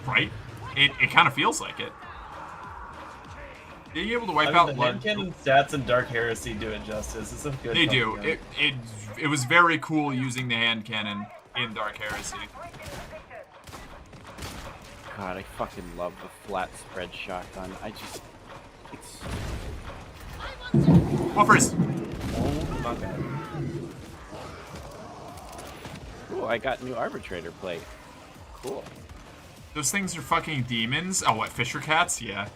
Right? It kind of feels like it. Being able to wipe I mean, out the blood. hand cannon stats in Dark Heresy do it justice. It's a good. They do. gun. It was very cool using the hand cannon in Dark Heresy. God, I fucking love the flat spread shotgun. It's. Go first. Oh my god. Ooh, I got new arbitrator plate. Cool. Those things are fucking demons. Oh, what, Fisher Cats? Yeah.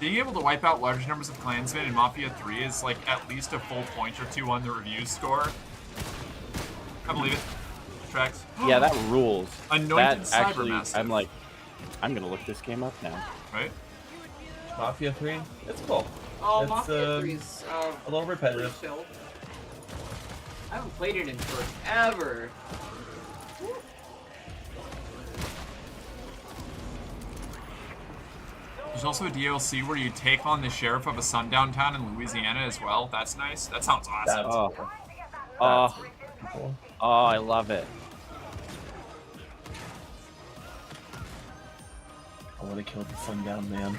Being able to wipe out large numbers of clansmen in Mafia 3 is like at least a full point or two on the review score. I believe it. Tracks. Yeah, that rules. Anointed that actually, Cybermassive. I'm like, I'm gonna look this game up now. Right? Mafia 3? It's cool. Oh, It's, Mafia 3 is a little repetitive. pretty chill. I haven't played it in forever. There's also a DLC where you take on the sheriff of a sundown town in Louisiana as well. That's nice. That sounds awesome. Oh, I love it. I want to kill the sundown man.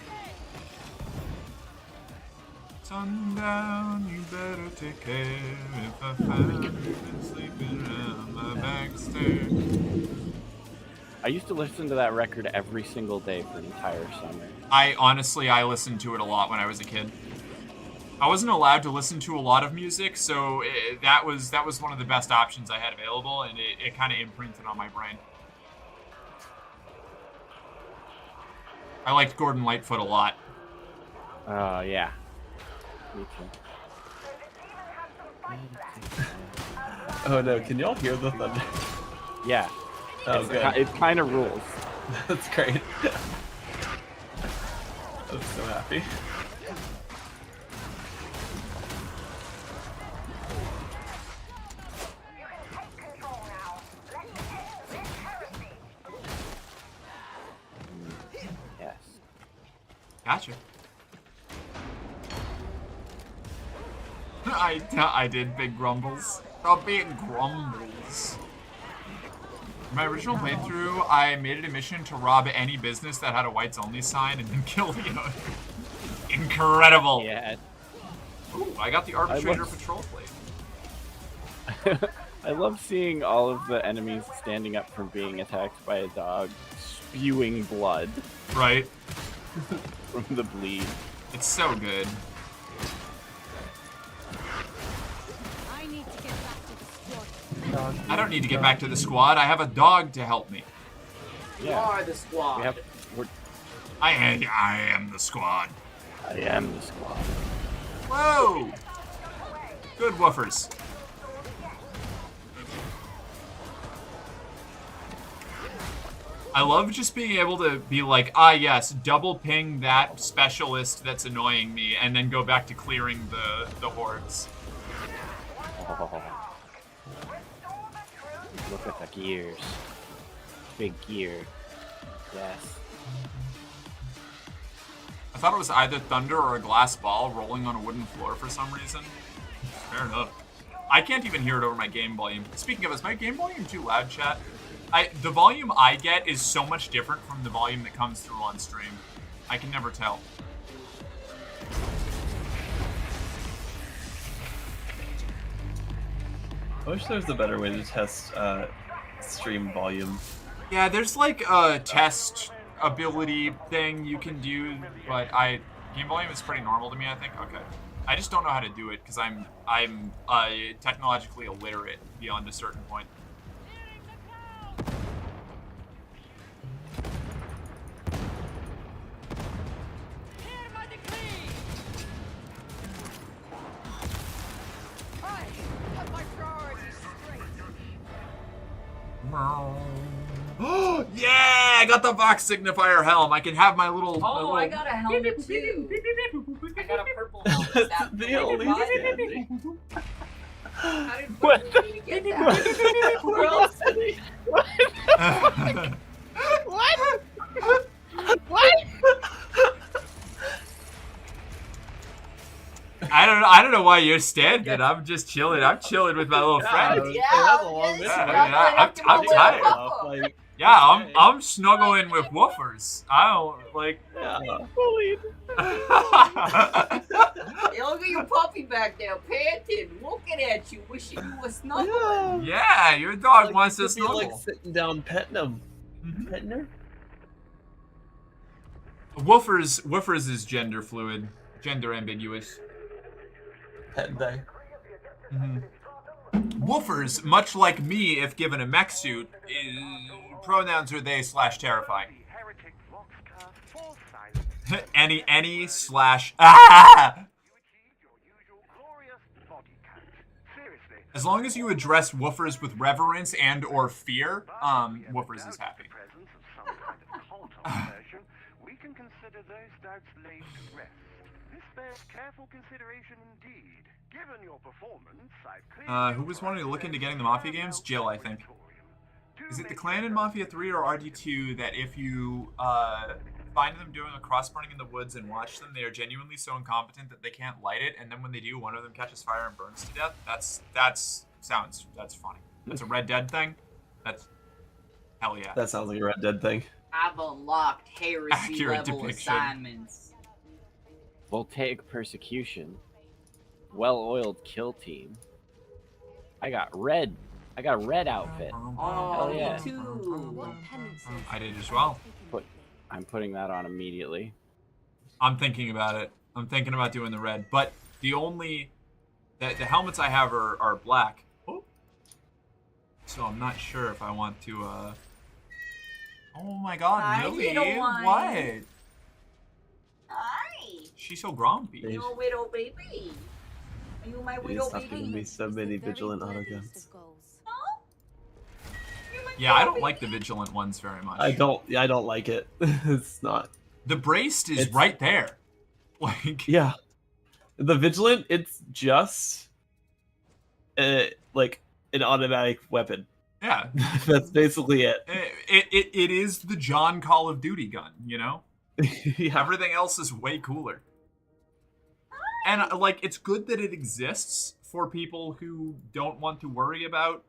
Sundown, you better take care if I find you sleeping around my back stairs. I used to listen to that record every single day for an entire summer. I listened to it a lot when I was a kid. I wasn't allowed to listen to a lot of music, so that was one of the best options I had available, and it kind of imprinted on my brain. I liked Gordon Lightfoot a lot. Yeah. Me too. Oh no, can y'all hear the thunder? Yeah. Oh, good. It kind of rules. That's great. I'm so happy. Yes. Gotcha. I did big grumbles. Oh, big grumbles. In my original playthrough, I made it a mission to rob any business that had a whites only sign and then kill the owner. Incredible. Yeah. Ooh, I got the arbitrator patrol plate. I love seeing all of the enemies standing up from being attacked by a dog, spewing blood. Right. From the bleed. It's so good. I don't need to get back to the squad. I have a dog to help me. You are the squad. I am the squad. I am the squad. Whoa! Good woofers. I love just being able to be like, yes, double ping that specialist that's annoying me, and then go back to clearing the hordes. Oh. Look at the gears. Big gear. Yes. I thought it was either thunder or a glass ball rolling on a wooden floor for some reason. Fair enough. I can't even hear it over my game volume. Speaking of, is my game volume too loud, chat? The volume I get is so much different from the volume that comes through on stream. I can never tell. I wish there was a better way to test stream volume. Yeah, there's like a test ability thing you can do, but game volume is pretty normal to me, I think. Okay. I just don't know how to do it because I'm technologically illiterate beyond a certain point. Yeah, I got the Vox Signifier helm. I can have my little. Oh, I got a helmet too. I got a purple helmet. Is that the only standing. How did What? you get that? Where else did he? What? What? I don't know why you're standing. I'm just chilling. I'm chilling with my little friend. I'm tired. Yeah, I'm snuggling with woofers. I don't like. Hey, look at your puppy back there, panting, looking at you, wishing you were snuggling. Yeah, your dog wants to Be snuggle. like sitting down petting him. Petting her? Woofers is gender fluid, gender ambiguous. Petting day. Woofers, much like me if given a mech suit, pronouns are they/terrifying. any/. Ah! As long as you address woofers with reverence and or fear, woofers is happy. We can consider those doubts laid to rest. This bears careful consideration indeed. Given your performance, I've Who was wanting to look into getting the Mafia games? Jill, I think. Is it the clan in Mafia 3 or RD2 that if you find them doing a cross burning in the woods and watch them, they are genuinely so incompetent that they can't light it, and then when they do, one of them catches fire and burns to death? That's funny. That's a Red Dead thing? That's hell yeah. That sounds like a Red Dead thing. I've unlocked heresy Accurate level depiction. assignments. Voltaic persecution. Well-oiled kill team. I got red outfit. Oh, Hell yeah. me too. I did as well. I'm putting that on immediately. I'm thinking about it. I'm thinking about doing the red, but the helmets I have are black. Oh. So I'm not sure if I want to Oh my god, Hi, Lily. little one. What? Hi. She's so grumpy. You a widow baby. Are you my Please widow stop giving me baby? so many vigilant autoguns. Yeah, I don't like the vigilant ones very much. I don't like it. It's not. The braced is right there. Like yeah. The vigilant, it's just like an automatic weapon. Yeah. That's basically it. It is the John Call of Duty gun, you know? Yeah. Everything else is way cooler. And like it's good that it exists for people who don't want to worry about,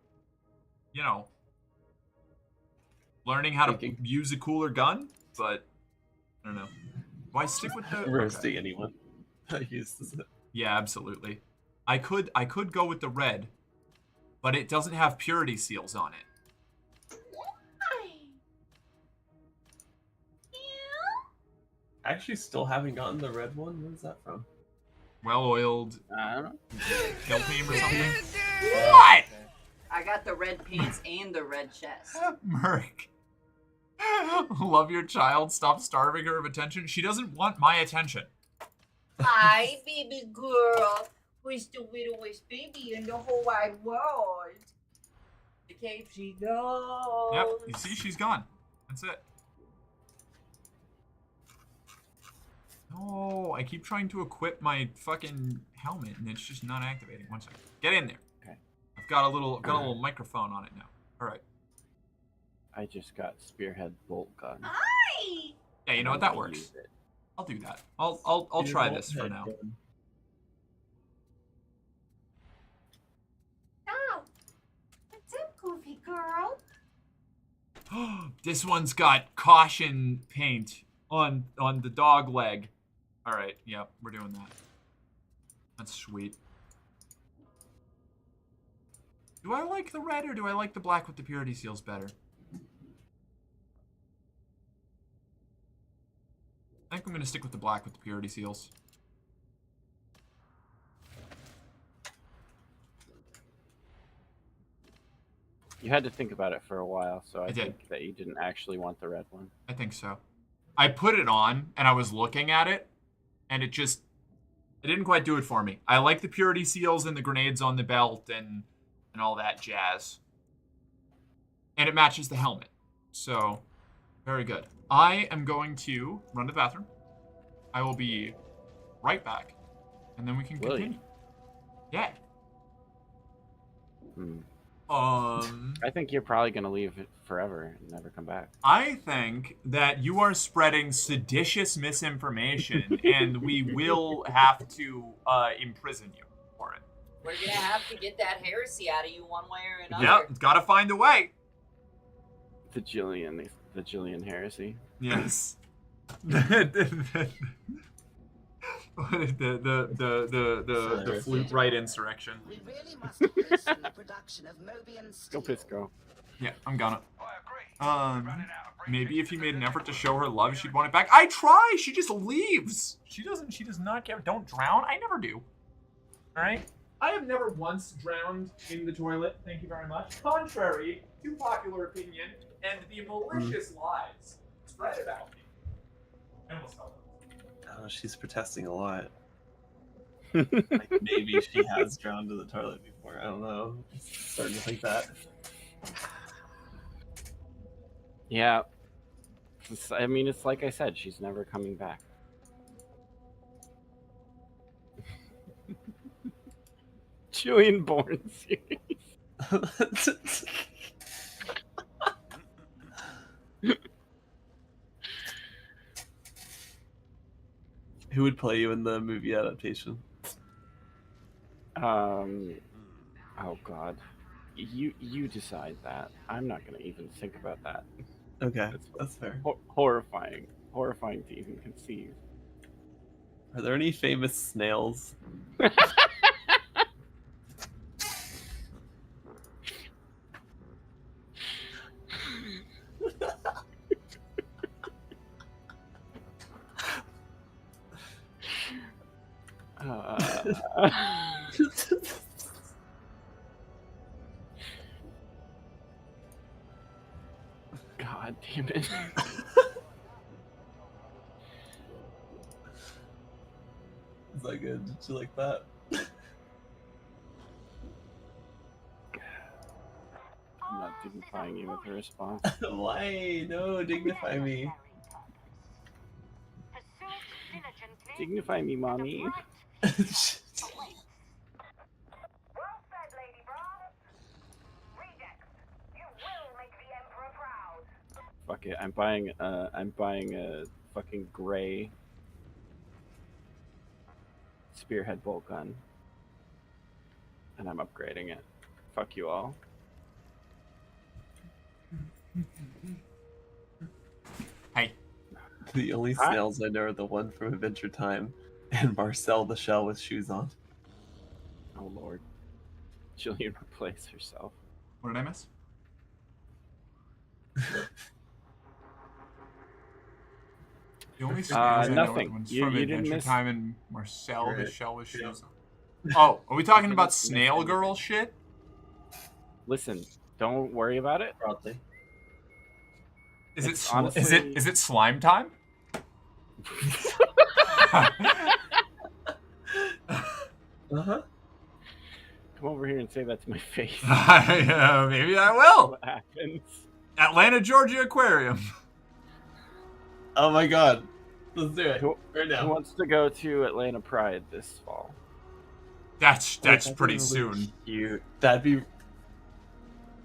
you know, learning how to use a cooler gun, but I don't know. Why stick with the roasting anyone? I use this. Yeah, absolutely. I could go with the red, but it doesn't have purity seals on it. I actually still haven't gotten the red one. Where's that from? Well-oiled. I don't know. Kill team or something. What? I got the red pants and the red chest. Merc. Love your child. Stop starving her of attention. She doesn't want my attention. Hi, baby girl. Who's the widowest baby in the whole wide world? The cave she goes. Yep. You see, she's gone. That's it. No, I keep trying to equip my fucking helmet and it's just not activating. One second. Get in there. Okay. I've got a little microphone on it now. All right. I just got spearhead bolt gun. Hi. Yeah, you know what? That works. I'll do that. I'll try this for now. Oh, what's up, goofy girl? This one's got caution paint on the dog leg. All right. Yep, we're doing that. That's sweet. Do I like the red or do I like the black with the purity seals better? I think I'm going to stick with the black with the purity seals. You had to think about it for a while, so I did. think that you didn't actually want the red one. I think so. I put it on and I was looking at it and it didn't quite do it for me. I like the purity seals and the grenades on the belt and all that jazz. And it matches the helmet. So, very good. I am going to run to the bathroom. I will be right back. And then we can continue. Yeah. I think you're probably going to leave it forever and never come back. I think that you are spreading seditious misinformation and we will have to imprison you for it. We're gonna have to get that heresy out of you one way or another. Yep, gotta find a way. The Jillian heresy. Yes. the flute right insurrection. Go Pisco. Yeah, I'm gonna. Maybe if you made an effort to show her love, she'd want it back. I try. She just leaves. She does not care. Don't drown. I never do. All right. I have never once drowned in the toilet. Thank you very much. Contrary to popular opinion, and the malicious lies spread about me. I almost fell. Oh, she's protesting a lot. Like maybe she has drowned in the toilet before. I don't know. I'm starting to think that. Yeah. I mean, it's like I said, she's never coming back. Julian Bourne series. Who would play you in the movie adaptation? Oh God, you decide that. I'm not gonna even think about that. Okay, that's fair. Horrifying to even conceive. Are there any famous snails? God damn it. Is that good? Did you like that? I'm not dignifying you with a response. Why? No, dignify me. Dignify me, mommy. Fuck it, I'm buying a fucking gray spearhead bolt gun. And I'm upgrading it. Fuck you all. Hey. The only snails I know are the one from Adventure Time and Marcel the shell with shoes on. Oh lord. Jillian replaced herself. What did I miss? The only snails I know nothing. are the ones You from didn't Adventure miss... Time and Marcel the Right. shell with Yeah. shoes on. Oh, are we talking about Snail Girl shit? Listen, don't worry about it. Broadly. Is it It's honestly- is it slime time? Uh-huh. Come over here and say that to my face. Maybe I will. What happens? Atlanta, Georgia Aquarium. Oh my god. Let's do it. Who Right now. wants to go to Atlanta Pride this fall? That's That'd pretty be really soon. Cute. That'd be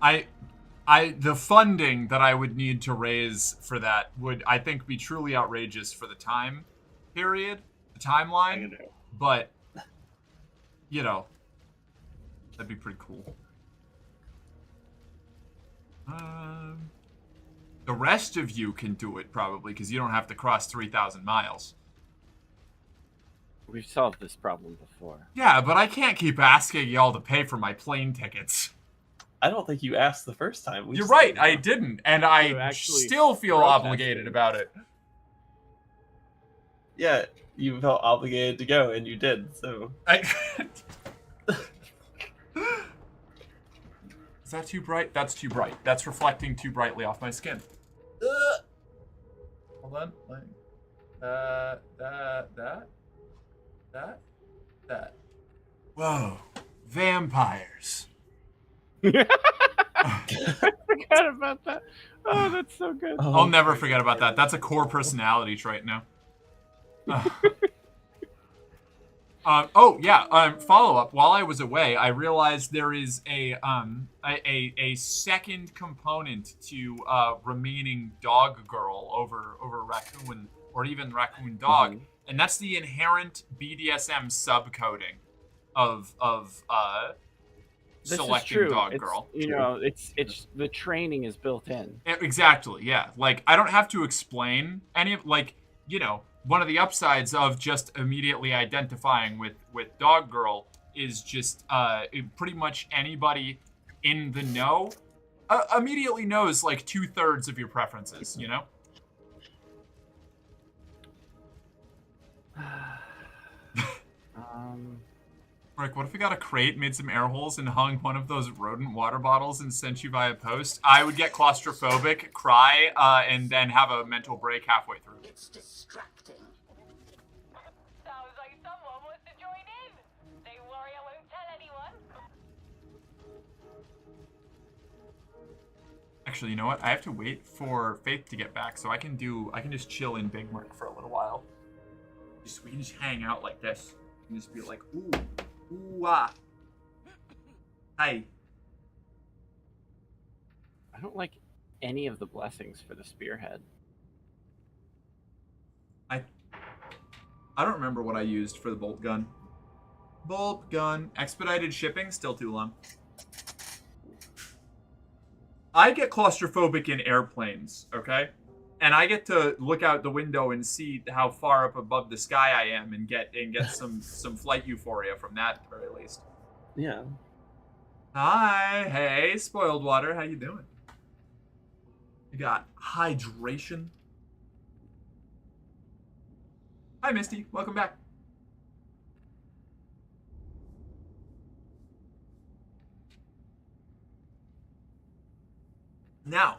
The funding that I would need to raise for that would, I think, be truly outrageous for the time period, the timeline. But, you know, that'd be pretty cool. The rest of you can do it probably because you don't have to cross 3,000 miles. We've solved this problem before. Yeah, but I can't keep asking y'all to pay for my plane tickets. I don't think you asked the first time. You're right, I didn't, and You I actually still feel protested. obligated about it. Yeah, you felt obligated to go, and you did, so... Is that too bright? That's too bright. That's reflecting too brightly off my skin. Hold on. That. Whoa. Vampires. I forgot about that. Oh, that's so good. I'll never forget about that. That's a core personality trait now. Follow up. While I was away, I realized there is a second component to remaining dog girl over raccoon or even raccoon dog, and that's the inherent BDSM subcoding of This selecting is true. dog It's, girl. You know, it's the training is built in. Exactly. Yeah. Like I don't have to explain any of one of the upsides of just immediately identifying with dog girl is just pretty much anybody in the know immediately knows like 2/3 of your preferences, you know? Rick, what if we got a crate, made some air holes, and hung one of those rodent water bottles and sent you via post? I would get claustrophobic, cry, and then have a mental break halfway through. It's distracting. Sounds like someone wants to join in. Don't worry, I won't tell anyone. Actually, you know what? I have to wait for Faith to get back, so I can just chill in Big Merc for a little while. We can just hang out like this. And just be like, ooh, ooh, ah. Hi. I don't like any of the blessings for the spearhead. I don't remember what I used for the bolt gun. Bolt gun. Expedited shipping, still too long. I get claustrophobic in airplanes, okay? And I get to look out the window and see how far up above the sky I am and get some flight euphoria from that, at the very least. Yeah. Hi, hey, spoiled water, how you doing? You got hydration. Hi, Misty, welcome back. Now,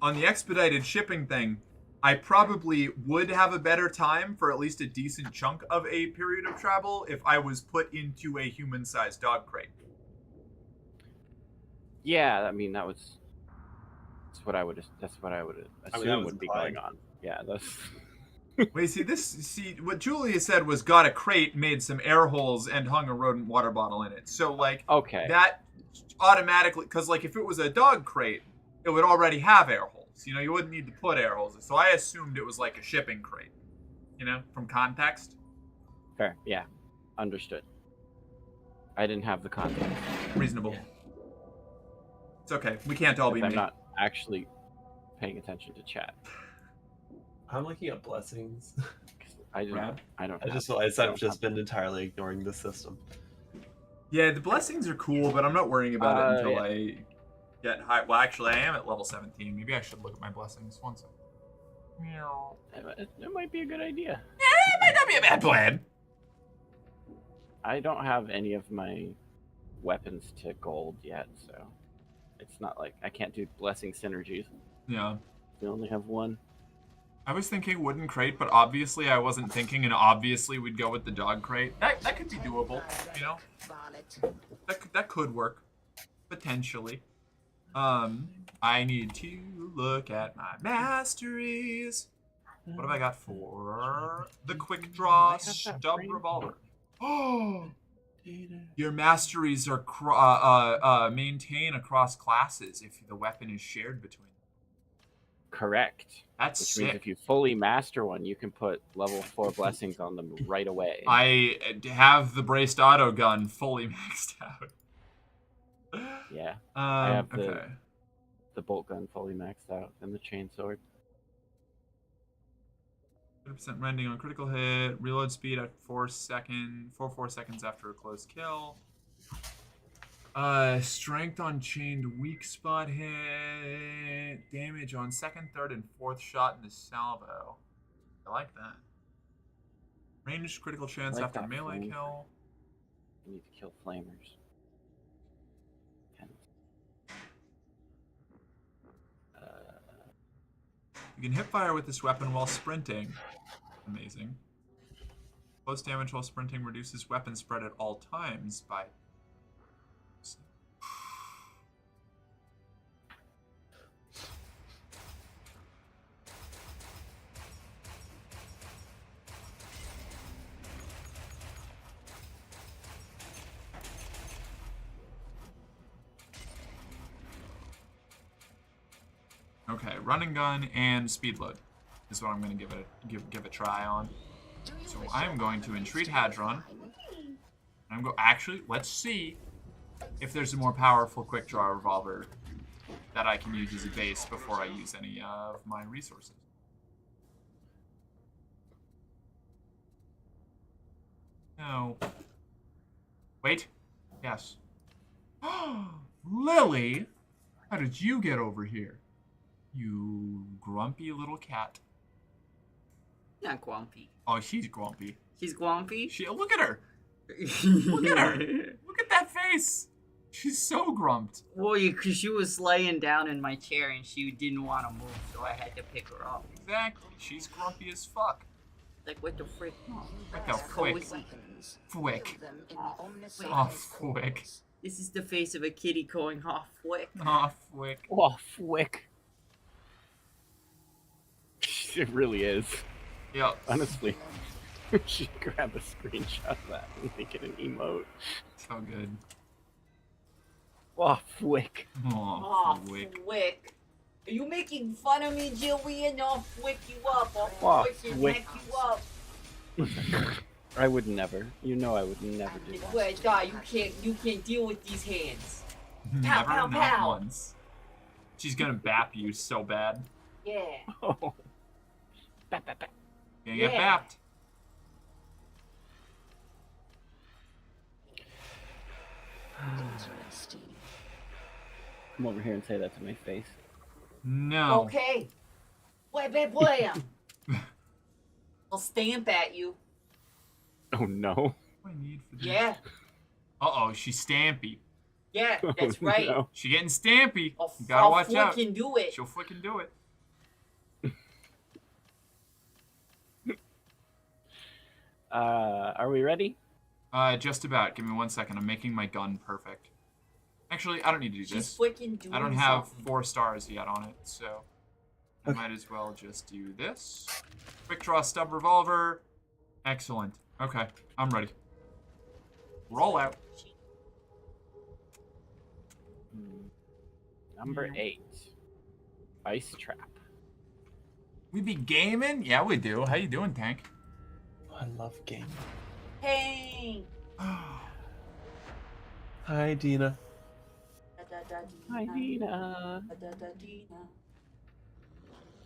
on the expedited shipping thing, I probably would have a better time for at least a decent chunk of a period of travel if I was put into a human-sized dog crate. Yeah, I mean that's what I would assume would be fine. going on. Yeah, that's. Wait, see, what Julia said was got a crate, made some air holes, and hung a rodent water bottle in it. So, like, okay, that automatically, because, like, if it was a dog crate, it would already have air holes. You know, you wouldn't need to put air holes in. So I assumed it was like a shipping crate, you know, from context. Fair, yeah, understood. I didn't have the context. Reasonable. It's okay. We can't all be I'm me. not actually paying attention to chat. I'm looking at blessings. I don't. I've just been entirely ignoring the system. Yeah, the blessings are cool, but I'm not worrying about it until I get high. Well, actually, I am at level 17. Maybe I should look at my blessings. One second. Meow. It might be a good idea. It might not be a bad plan. I don't have any of my weapons to gold yet, so it's not like I can't do blessing synergies. Yeah. We only have one. I was thinking wooden crate, but obviously I wasn't thinking, and obviously we'd go with the dog crate. That could be doable, you know? That could work. Potentially. I need to look at my masteries. What have I got for the quick draw stub revolver? Oh! Your masteries are maintain across classes if the weapon is shared between them. Correct. That's Which sick. means if you fully master one, you can put level 4 blessings on them right away. I have the braced auto gun fully maxed out. Yeah. I have okay. the bolt gun fully maxed out and the chainsword. 100% rending on critical hit. Reload speed at 4 seconds after a close kill. Strength on chained weak spot hit. Damage on second, third, and fourth shot in the salvo. I like that. Ranged critical chance like after that melee flame. kill. You need to kill flamers. You can hip fire with this weapon while sprinting. Amazing. Close damage while sprinting reduces weapon spread at all times by... Okay, running gun and speed load is what I'm going to give a try on. So I'm going to entreat Hadron. Actually, let's see if there's a more powerful quick draw revolver that I can use as a base before I use any of my resources. No. Wait. Yes. Lily, how did you get over here? You grumpy little cat. Not grumpy. Oh, she's grumpy. She's grumpy? Look at her. Look at her. Look at that face. She's so grumped. Well, because she was laying down in my chair and she didn't want to move, so I had to pick her up. Exactly. She's grumpy as fuck. Like, what the frick? Like a fwick. Fwick. Oh, fwick. This is the face of a kitty going, oh, fwick. Oh, fwick. Oh, fwick. It really is. Yep. Honestly. She grab a screenshot of that and make it an emote. So good. Oh, fwick. Oh, Oh, fwick. fwick. Are you making fun of me, Jillian? I'll fwick you up. I'll Oh, fwick and fwick. neck you up. I would never. You know I would never do that. Swear to God, you can't deal with these hands. Pow, Never pow, not pow. once. She's gonna bap you so bad. Yeah. Oh. Bap, bap, bap. Gonna get Yeah. bapped. Come over here and say that to my face. No. Okay. Blam. I'll stamp at you. Oh no. What do I need for this? Yeah. Uh-oh, she's stampy. Yeah, that's Oh, right. no. She getting stampy. I'll, You gotta I'll watch out. flicking do it. She'll flicking do it. Are we ready? Just about. Give me 1 second. I'm making my gun perfect. Actually, I don't need to do She's this. flicking doing I don't have something. 4 stars yet on it, so I might as well just do this. Quick draw stub revolver. Excellent. Okay, I'm ready. Roll out. Number 8. Ice trap. We be gaming? Yeah, we do. How you doing, Tank? I love gaming. Hey. Hi, Dina. Hi, Dina.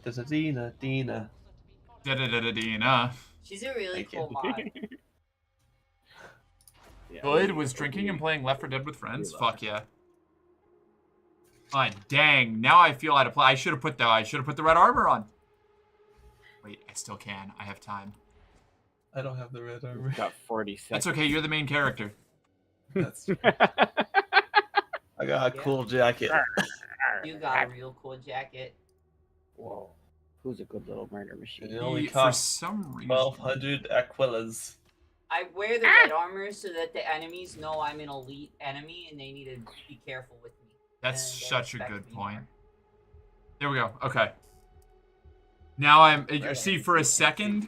There's a Dina. Dina. Da-da-da-da-dina. She's a really Thank cool you. mod. Yeah, Good was drinking and playing Left 4 Dead with friends. Fuck yeah. Ah, dang. Now I feel out of play. I should have put the red armor on. Wait, I still can. I have time. I don't have the red armor. Got 40 seconds. That's okay. You're the main character. That's true. I got a cool jacket. You got a real cool jacket. Whoa. Who's a good little murder machine? It only For costs some reason. 1,200 Aquilas. I wear the red armor so that the enemies know I'm an elite enemy and they need to be careful with me. That's And they such a respect good me point. more. There we go. Okay. Now you see, for a second,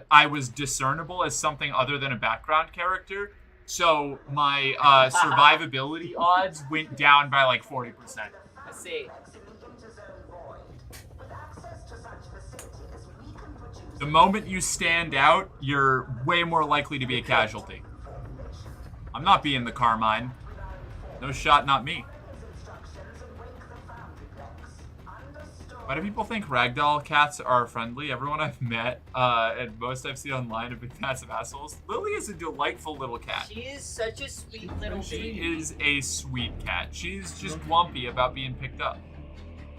I was discernible as something other than a background character. So my survivability odds went down by like 40%. Let's see. The moment you stand out, you're way more likely to be a casualty. I'm not being the Carmine. No shot, not me. Why do people think ragdoll cats are friendly? Everyone I've met and most I've seen online have been passive assholes. Lily is a delightful little cat. She is such a sweet little She baby. is a sweet cat. She's just glumpy about being picked up.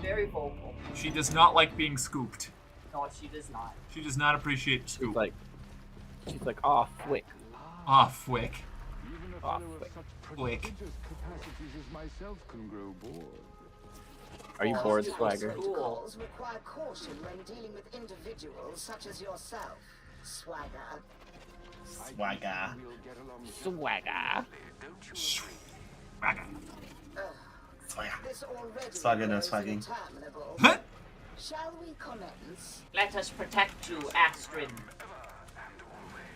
Very vocal. She does not like being scooped. No, she does not. She does not appreciate the scoop. She's like, oh, flick. Ah, fwick. Oh, flick. Flick. Are you bored, Swagger? Protocols require caution when dealing with individuals such as yourself, Swagger. Swagger. Swagger. Swagger. This already Swagger, no grows swagging. interminable. Huh? Shall we commence? Let us protect you, Astrid.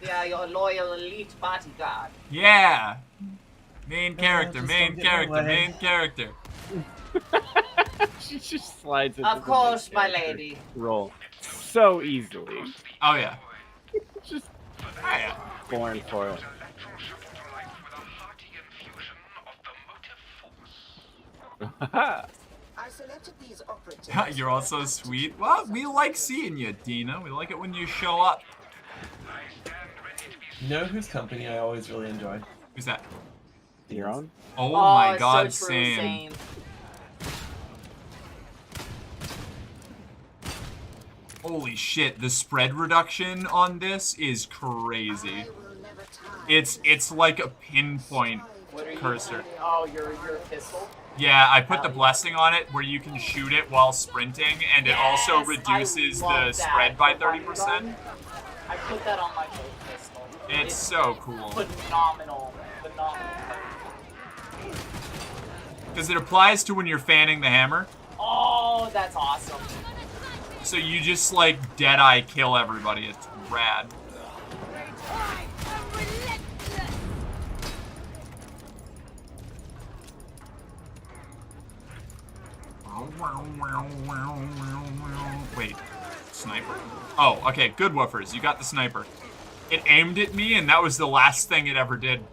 We are your loyal elite bodyguard. Yeah. Main character, just main don't get character, away. main character. She just slides into Of the course, main my character lady. Role so easily. Oh yeah. Just Oh yeah. born for it. I selected these operatives. You're all so sweet. Well, we like seeing you, Dina. We like it when you show up. You know whose company I always really enjoy? Who's that? Your own? Oh my so god, true, Sam. Holy shit, the spread reduction on this is crazy. It's like a pinpoint What are you cursor. shooting? Oh, your pistol? Yeah, I put the blessing on it where you can shoot it while sprinting, and it also Yes, reduces I love the that. spread by The wonder 30%. gun. I put that on my bolt pistol. It's so cool. Phenomenal. Because it applies to when you're fanning the hammer. Oh, that's awesome. So you just like dead-eye kill everybody. It's rad. Wait, sniper? Oh, okay, good woofers. You got the sniper. It aimed at me, and that was the last thing it ever did.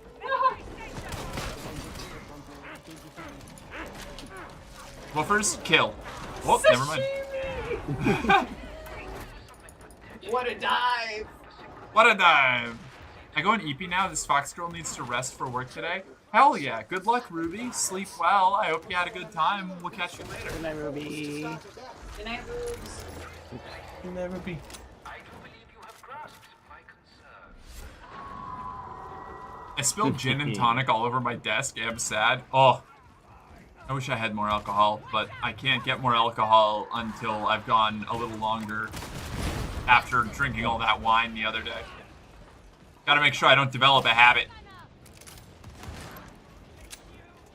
Woofers, kill. Oh, never mind. What a dive! What a dive! I go on EP now. This fox girl needs to rest for work today. Hell yeah. Good luck, Ruby. Sleep well. I hope you had a good time. We'll catch you later. Good night, Ruby. Good night, Rubes. Good night, Ruby. I spilled gin and tonic all over my desk. I'm sad. Oh, I wish I had more alcohol, but I can't get more alcohol until I've gone a little longer after drinking all that wine the other day. Gotta make sure I don't develop a habit.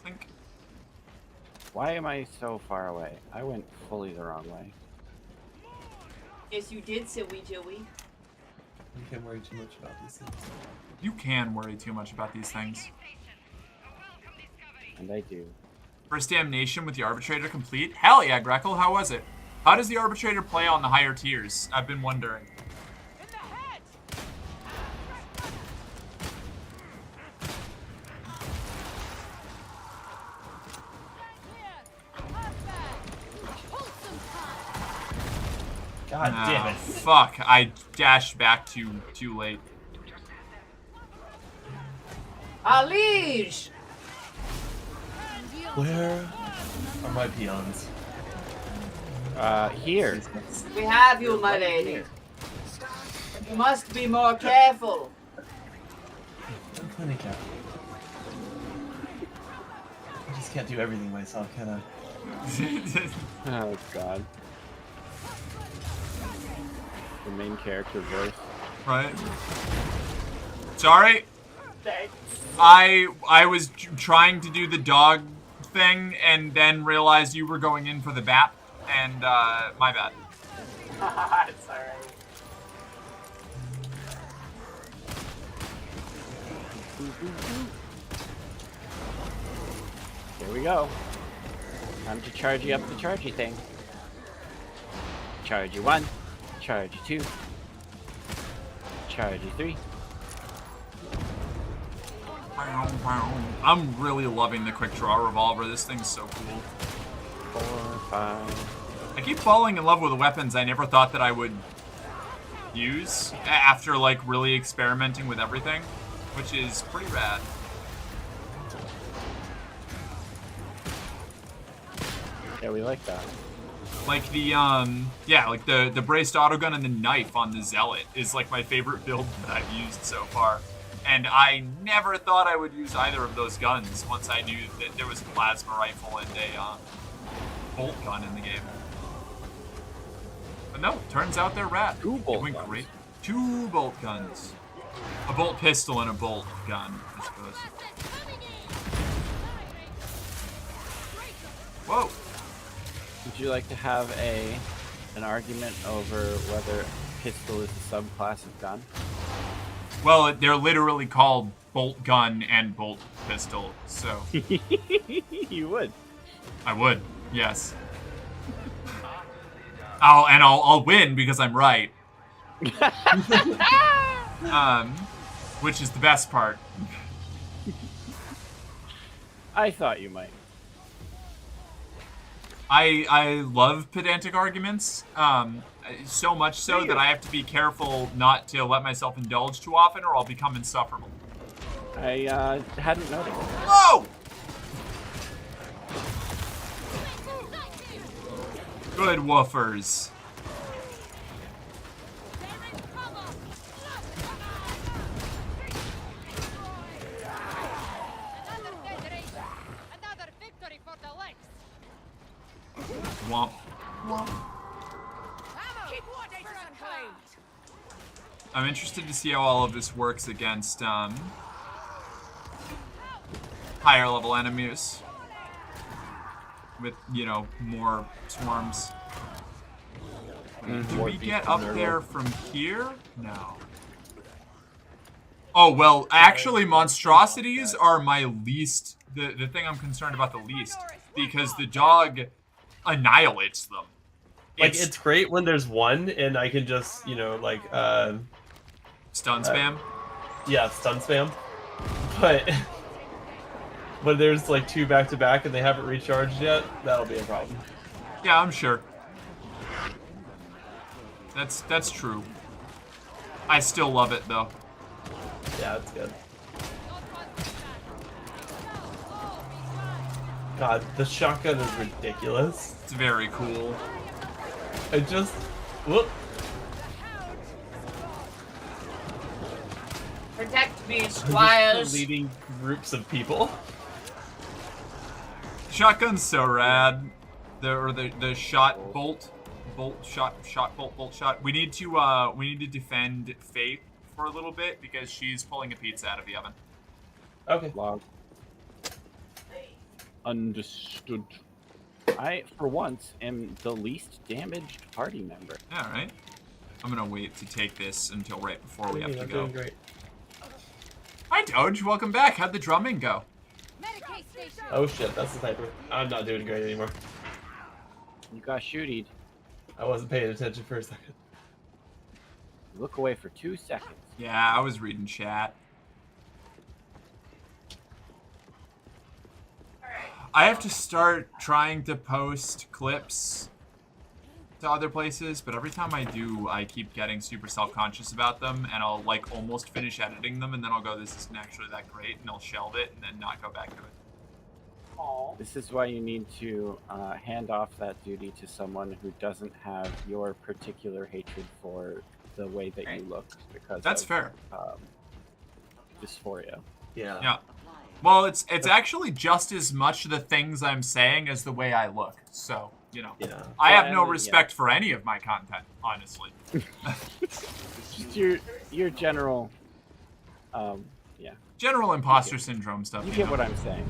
Think. Why am I so far away? I went fully the wrong way. Yes, you did, Silly Joey. You can't worry too much about these things. You can worry too much about these things. And I do. First damnation with the arbitrator complete? Hell yeah, Greckle, how was it? How does the arbitrator play on the higher tiers? I've been wondering. God damn it. Fuck, I dashed back too late. Alish! Where are my peons? Here. We have you, my lady. You must be more careful. I'm plenty careful. I just can't do everything myself, can I? Oh god. The main character voice. Right. Sorry. Thanks. I was trying to do the dog thing and then realized you were going in for the BAP, and my bad. It's alright. Here we go. Time to charge you up the chargy thing. Charge you 1. Charge you 2. Charge you 3. I'm really loving the quick draw revolver. This thing's so cool. 4, 5. I keep falling in love with the weapons I never thought that I would use after like really experimenting with everything, which is pretty rad. Yeah, we like that. Like the yeah, like the braced autogun and the knife on the Zealot is like my favorite build that I've used so far. And I never thought I would use either of those guns once I knew that there was a plasma rifle and a bolt gun in the game. But no, turns out they're rad. 2 bolt Doing guns. great. 2 bolt guns. A bolt pistol and a bolt gun, I suppose. Whoa. Would you like to have an argument over whether pistol is a subclass of gun? Well, they're literally called bolt gun and bolt pistol, so. You would. I would, yes. I'll win because I'm right. Which is the best part. I thought you might. I love pedantic arguments, so much so that I have to be careful not to let myself indulge too often or I'll become insufferable. I hadn't noticed. Whoa! Good woofers. Womp. I'm interested to see how all of this works against higher level enemies with, you know, more swarms. Do we get up there from here? No. Oh, well, actually, monstrosities are my least, the thing I'm concerned about the least, because the dog annihilates them. Like, it's great when there's one, and I can just, you know, like, stun spam? Yeah, stun spam. But when there's, like, 2 back-to-back and they haven't recharged yet, that'll be a problem. Yeah, I'm sure. That's true. I still love it, though. Yeah, it's good. God, the shotgun is ridiculous. It's very cool. I just... Whoop. Protect me, squires. Leading groups of people. Shotgun's so rad. The shot bolt shot. We need to defend Faith for a little bit because she's pulling a pizza out of the oven. Okay. Log. Understood. I, for once, am the least damaged party member. Yeah, right. I'm gonna wait to take this until right before we have to go. Doing great. Hi, Doge. Welcome back. How'd the drumming go? Oh shit, that's the sniper. I'm not doing great anymore. You got shootied. I wasn't paying attention for a second. Look away for 2 seconds. Yeah, I was reading chat. I have to start trying to post clips to other places, but every time I do, I keep getting super self-conscious about them, and I'll like almost finish editing them, and then I'll go, this isn't actually that great, and I'll shelve it, and then not go back to it. Aww. This is why you need to hand off that duty to someone who doesn't have your particular hatred for the way that you look, because That's of, fair. Dysphoria. Yeah. Yeah. Well, it's actually just as much the things I'm saying as the way I look. So, you know, yeah. I have no respect for any of my content, honestly. Just your general, yeah. General imposter syndrome stuff. You get what I'm saying.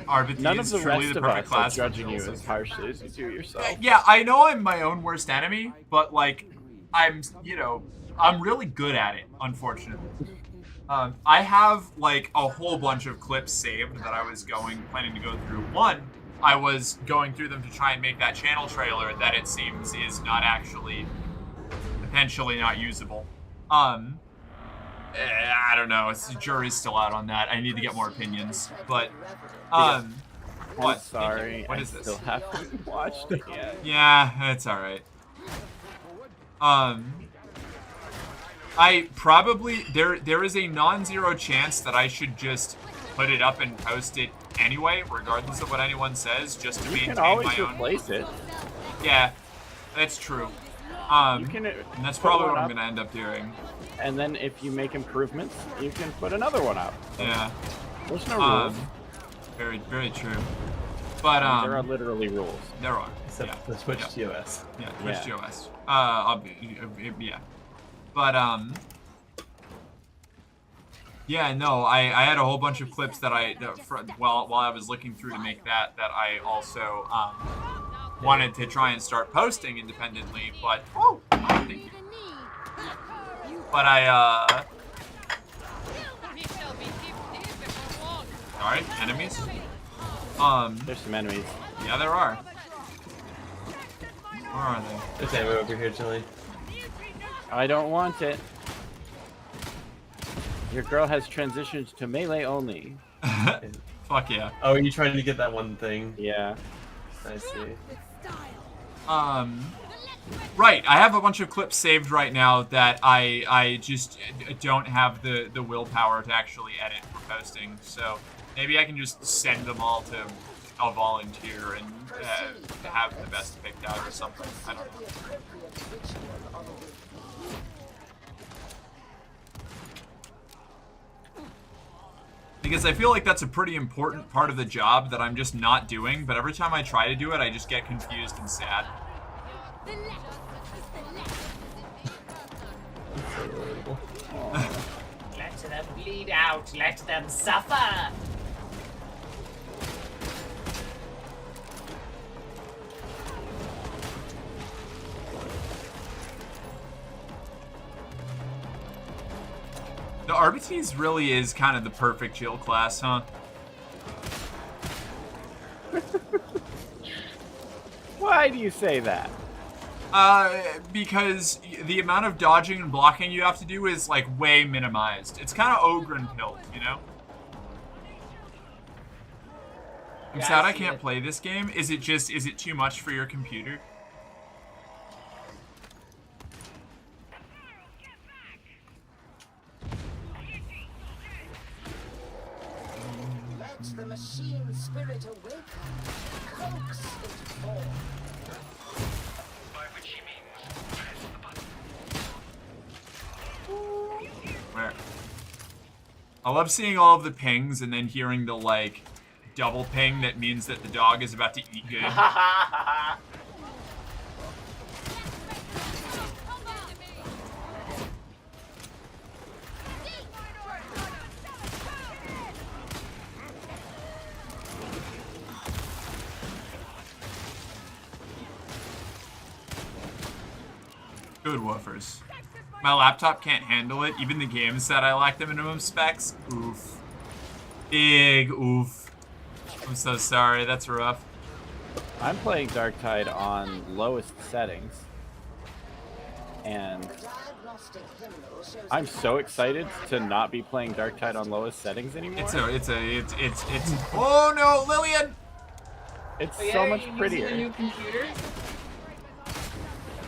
Arbity None of is the truly rest the of perfect us class are for judging you Jills. as harshly as you do yourself. Yeah, I know I'm my own worst enemy, but like, I'm really good at it, unfortunately. I have like a whole bunch of clips saved that I was planning to go through. One, I was going through them to try and make that channel trailer that it seems is not actually potentially not usable. I don't know. The jury's still out on that. I need to get more opinions. But I'm what? sorry. What is I this? still haven't watched it yet. Yeah, it's all right. I probably there is a non-zero chance that I should just put it up and post it anyway, regardless of what anyone says, just to maintain You can always my own. replace it. Yeah, that's true. You can, and that's probably put what one I'm up, gonna end up doing. And then if you make improvements, you can put another one up. Yeah. There's no rules. Very, very true. But there are literally rules. There are. Except yeah. the Twitch TOS. Yeah, Twitch Yeah. TOS. Yeah. But yeah, no, I had a whole bunch of clips that while I was looking through to make that I also wanted to try and start posting independently, but thank you. But alright, enemies. There's some enemies. Yeah, there are. Where are they? There's ammo over here, Chili. I don't want it. Your girl has transitioned to melee only. Fuck yeah. Oh, are you trying to get that one thing? Yeah. I see. Right, I have a bunch of clips saved right now that I just don't have the willpower to actually edit for posting, so maybe I can just send them all to a volunteer and have the best picked out or something. I don't know. Because I feel like that's a pretty important part of the job that I'm just not doing, but every time I try to do it, I just get confused and sad. Let them bleed out. Let them suffer. The Arbites really is kind of the perfect chill class, huh? Why do you say that? Because the amount of dodging and blocking you have to do is, like, way minimized. It's kind of Ogren pilled, you know? I'm Yeah, sad I I see can't it. play this game. Is it too much for your computer? Let the machine spirit awaken. Coax it forth. Where? I love seeing all of the pings and then hearing the, like, double ping that means that the dog is about to eat good. Good woofers. My laptop can't handle it. Even the games that I like the minimum specs. Oof. Big oof. I'm so sorry. That's rough. I'm playing Darktide on lowest settings. And I'm so excited to not be playing Darktide on lowest settings anymore. It's oh no, Lillian! It's Oh, yeah, so are much you using prettier. the new computer?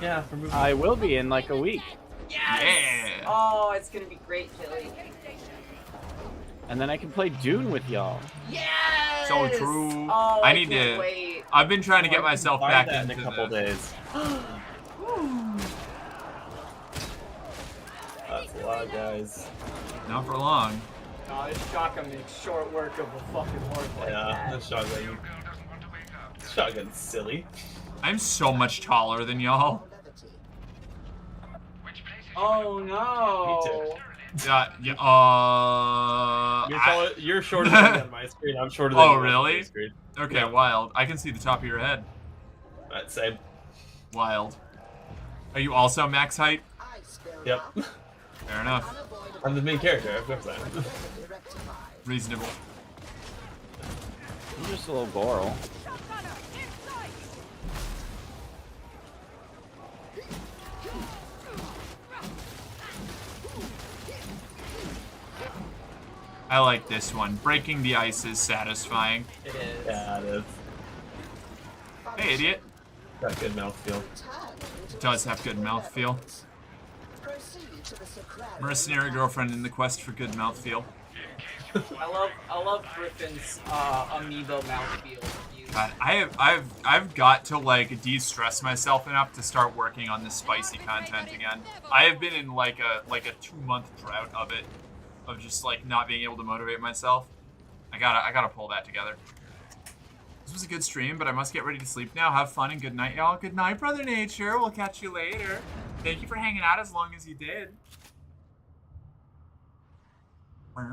Yeah, for moving. I will be in like a week. Yes! Yeah. Oh, it's gonna be great, Chili. And then I can play Dune with y'all. Yes! So true. Oh, I need can't to. wait. I've been trying to get myself Buy back that into in a couple days. That's a lot, guys. Not for long. No, this shotgun makes short work of a fucking horse like Yeah, that. the shotgun. Shotgun's silly. I'm so much taller than y'all. Oh no! Me too. You're shorter than me on my screen. I'm shorter than you Oh, on really? your screen. Okay, Yeah. wild. I can see the top of your head. Right, same. Wild. Are you also max height? Yep. Fair enough. I'm the main character. Of course I am. Reasonable. I'm just a little Goral. I like this one. Breaking the ice is satisfying. It is. Yeah, it is. Hey, idiot. Got good mouthfeel. It does have good mouthfeel. Mercenary girlfriend in the quest for good mouthfeel. I love Griffin's amiibo mouthfeel. God, I've got to like de-stress myself enough to start working on this spicy content again. I have been in like a 2-month drought of it, of just like not being able to motivate myself. I gotta pull that together. This was a good stream, but I must get ready to sleep now. Have fun and good night, y'all. Good night, Brother Nature. We'll catch you later. Thank you for hanging out as long as you did. Why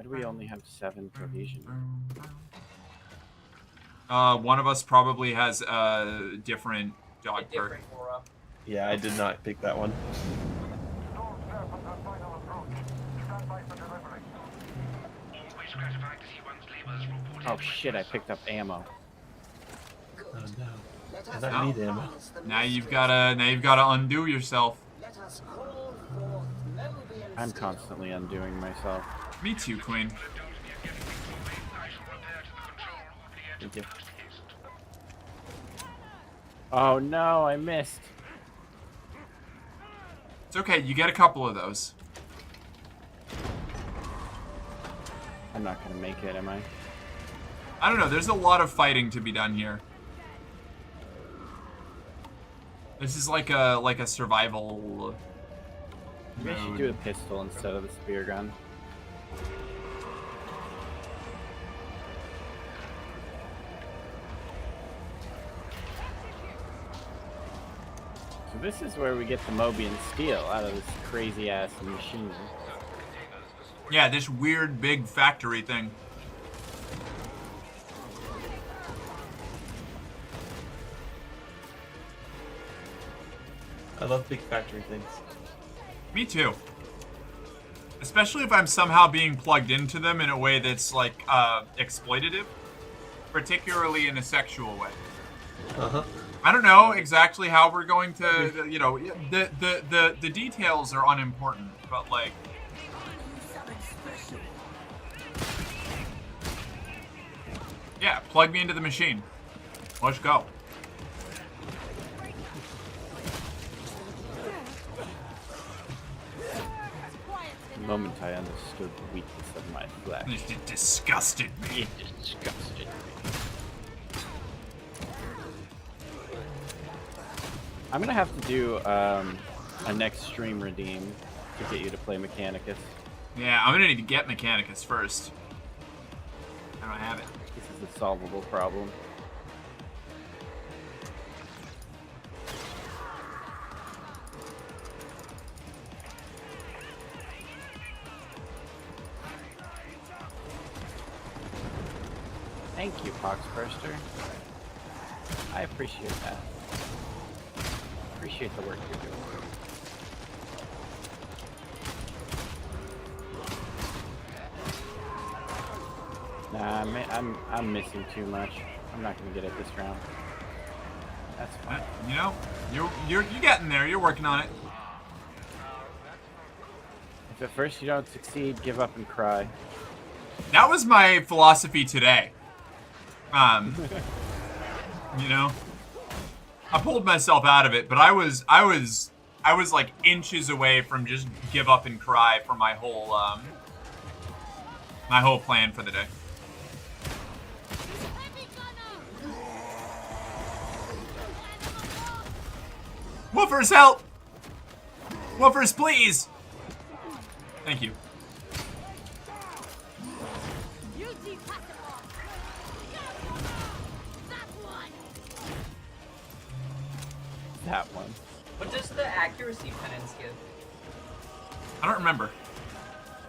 do we only have 7 cohesion? One of us probably has a different dog perk. Yeah, I did not pick that one. Oh shit, I picked up ammo. Oh no. I don't need ammo. Now you've gotta undo yourself. I'm constantly undoing myself. Me too, Queen. Thank you. Oh no, I missed. It's okay, you get a couple of those. I'm not gonna make it, am I? I don't know, there's a lot of fighting to be done here. This is like a survival Maybe I should do a pistol instead of the spear gun. So this is where we get the Mobian steel out of this crazy ass machine. Yeah, this weird big factory thing. I love big factory things. Me too. Especially if I'm somehow being plugged into them in a way that's like exploitative, particularly in a sexual way. Uh-huh. I don't know exactly how we're going to, you know, the details are unimportant, but like. Yeah, plug me into the machine. Let's go. The moment I understood the weakness of my flesh. It disgusted me. It disgusted me. I'm gonna have to do a next stream redeem to get you to play Mechanicus. Yeah, I'm gonna need to get Mechanicus first. I don't have it. This is a solvable problem. Thank you, Poxburster. I appreciate that. Appreciate the work you're doing. Nah, I'm missing too much. I'm not gonna get it this round. That's fine. You know, you're getting there. You're working on it. If at first you don't succeed, give up and cry. That was my philosophy today. You know, I pulled myself out of it, but I was like inches away from just give up and cry for my whole plan for the day. Woofers, help! Woofers, please! Thank you. That one. What does the accuracy penance give? I don't remember.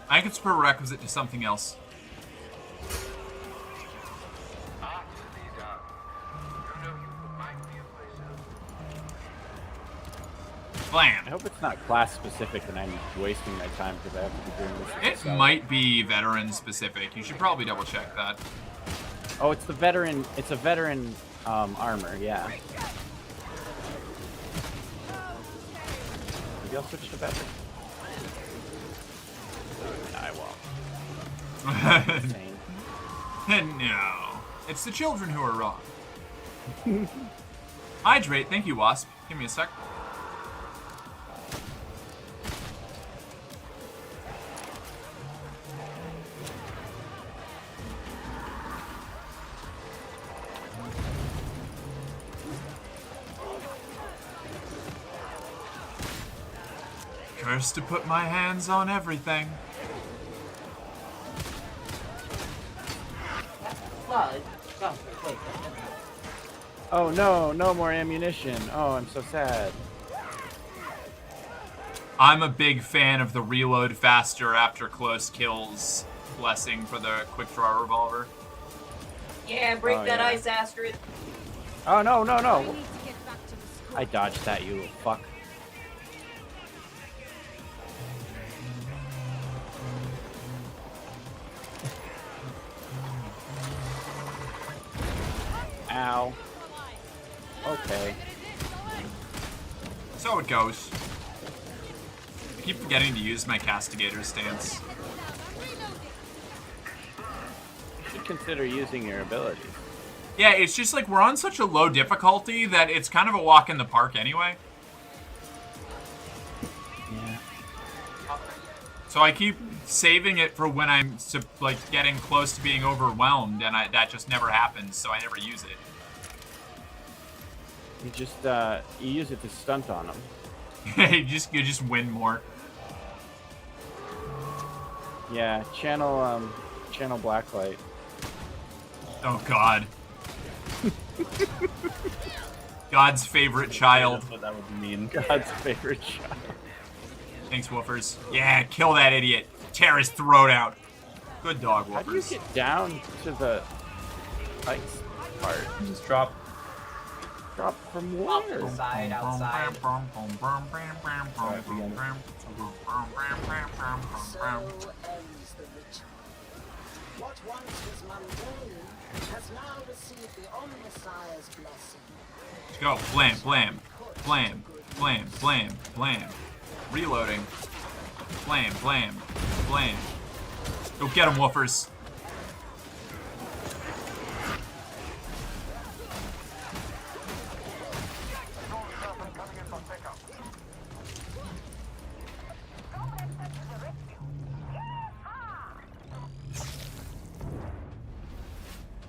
I think it's prerequisite to something else. Blam. I hope it's not class specific and I'm wasting my time because I have to be doing this. It might be veteran specific. You should probably double check that. Oh, it's the veteran. It's a veteran armor. Yeah. Maybe I'll switch to veteran. I won't. Insane. No, it's the children who are wrong. Hydrate, thank you, Wasp. Give me a sec. Cursed to put my hands on everything. Oh no, no more ammunition. Oh, I'm so sad. I'm a big fan of the reload faster after close kills blessing for the quick draw revolver. Yeah, break that ice, Astrid. Oh no, no, no. I dodged that, you little fuck. Ow. Okay. So it goes. I keep forgetting to use my castigator stance. You should consider using your abilities. Yeah, it's just like we're on such a low difficulty that it's kind of a walk in the park anyway. Yeah. So I keep saving it for when I'm like getting close to being overwhelmed, and that just never happens, so I never use it. You just you use it to stunt on them. You just win more. Yeah, channel Blacklight. Oh God. God's favorite child. That's what that would mean. God's favorite child. Thanks, Woofers. Yeah, kill that idiot. Tear his throat out. Good dog, Woofers. How do you get down to the ice part? Just drop. Drop from where? Off to the side, outside. So ends the ritual. What once was mundane has now received the Omnissiah's blessing. Let's go. Blam, blam. Blam, blam, blam, blam. Reloading. Blam, blam, blam. Go get him, Woofers.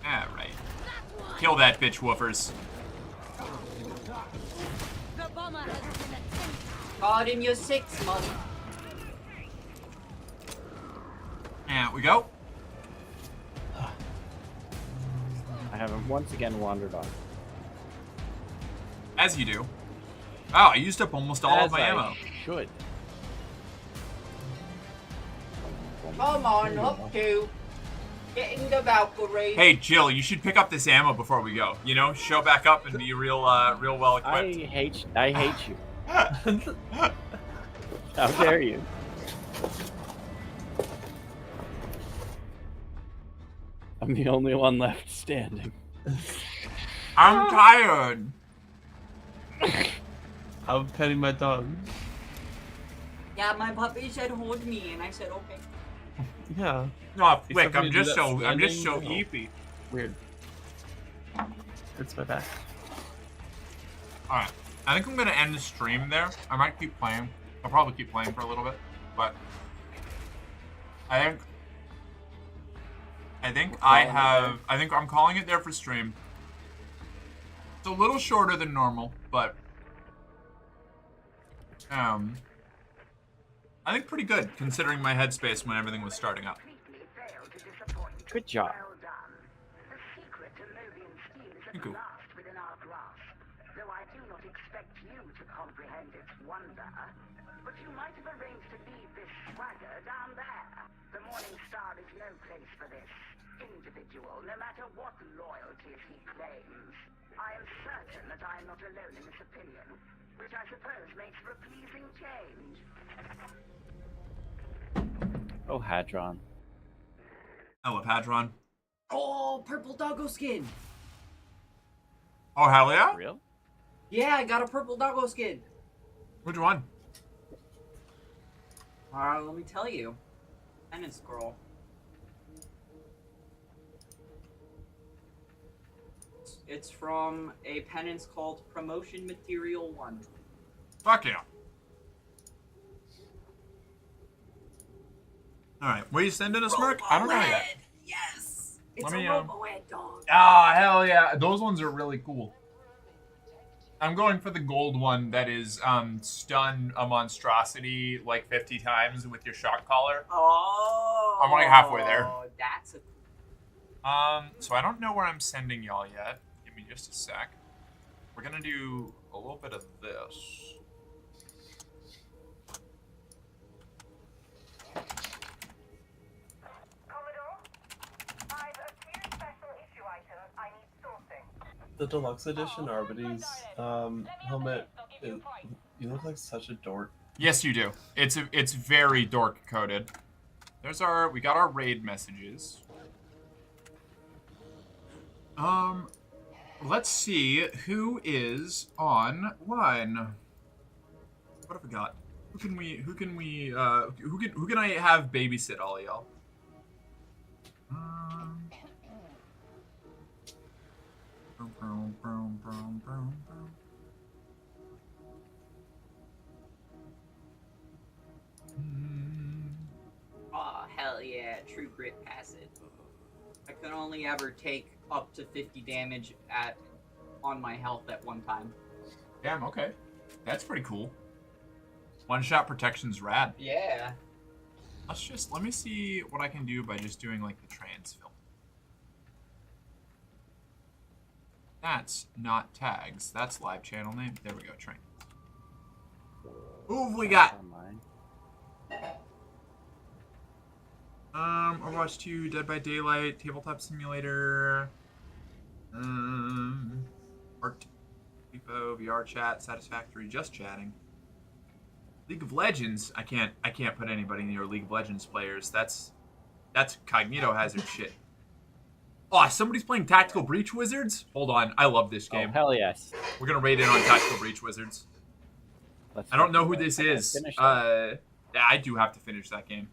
Alright. Kill that bitch, Woofers. The bomber has been attempted. God in your 6, mother. There we go. I have once again wandered off. As you do. Wow, I used up almost all of my I ammo. should. Come on, up to. Getting the Valkyrie. Hey, Jill, you should pick up this ammo before we go. You know, show back up and be real well equipped. I hate you. How dare you? I'm the only one left standing. I'm tired. I'm petting my dog. Yeah, my puppy said hold me, and I said okay. Yeah. No, Except Wick, when I'm you do just that so standing, eepy. Weird. Hurts my back. Alright. I think I'm gonna end the stream there. I might keep playing. I'll probably keep playing for a little bit. But I think I'm calling it there for stream. It's a little shorter than normal, but I think pretty good considering my headspace when everything was starting up. Good job. Thank you. Though I do not expect you to comprehend its wonder, but you might have arranged to leave this swagger down there. The Morning Star is no place for this individual, no matter what loyalties he claims. I am certain that I am not alone in this opinion, which I suppose makes for a pleasing change. Oh, Hadron. I love Hadron. Oh, purple doggo skin. Oh, hell yeah? Real? Yeah, I got a purple doggo skin. Which one? Let me tell you. Penance scroll. It's from a penance called Promotion Material 1. Fuck yeah. Alright, what are you sending us, Merc? I don't know yet. Yes! It's Let me, a Robo-Ed dog. Ah, hell yeah. Those ones are really cool. I'm going for the gold one that is stun a monstrosity like 50 times with your shock collar. Oh. I'm like halfway there. That's a... So I don't know where I'm sending y'all yet. Give me just a sec. We're gonna do a little bit of this. The deluxe edition Arbites helmet, you look like such a dork. Yes, you do. It's very dork coded. We got our raid messages. Let's see who is online. What have we got? Who can I have babysit all y'all? Oh, hell yeah. True Grit passive. I can only ever take up to 50 damage on my health at one time. Damn, okay. That's pretty cool. One-shot protection's rad. Yeah. Let me see what I can do by just doing like the trans film. That's not tags. That's live channel name. There we go, train. Who have we got? Overwatch 2, Dead by Daylight, Tabletop Simulator, Art, Repo, VR Chat, Satisfactory, Just Chatting. League of Legends, I can't put anybody near League of Legends players. That's Cognito Hazard shit. Oh, somebody's playing Tactical Breach Wizards? Hold on, I love this game. Oh, hell yes. We're gonna raid in on Tactical Breach Wizards. I don't know who this is. Yeah, I do have to finish that game.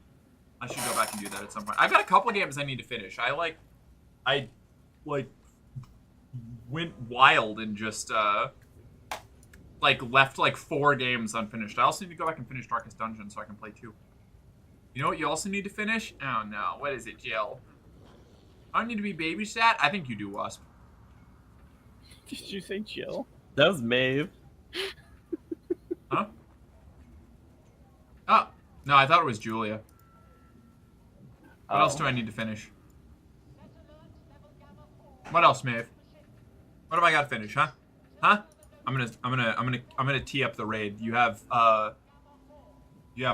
I should go back and do that at some point. I've got a couple games I need to finish. I went wild and just left 4 games unfinished. I also need to go back and finish Darkest Dungeon so I can play 2. You know what you also need to finish? Oh no, what is it, Jill? I don't need to be babysat? I think you do, Wasp. Did you say Jill? That was Maeve. Huh? Oh, no, I thought it was Julia. What else do I need to finish? What else, Maeve? What have I got to finish, huh? Huh? I'm gonna tee up the raid. You have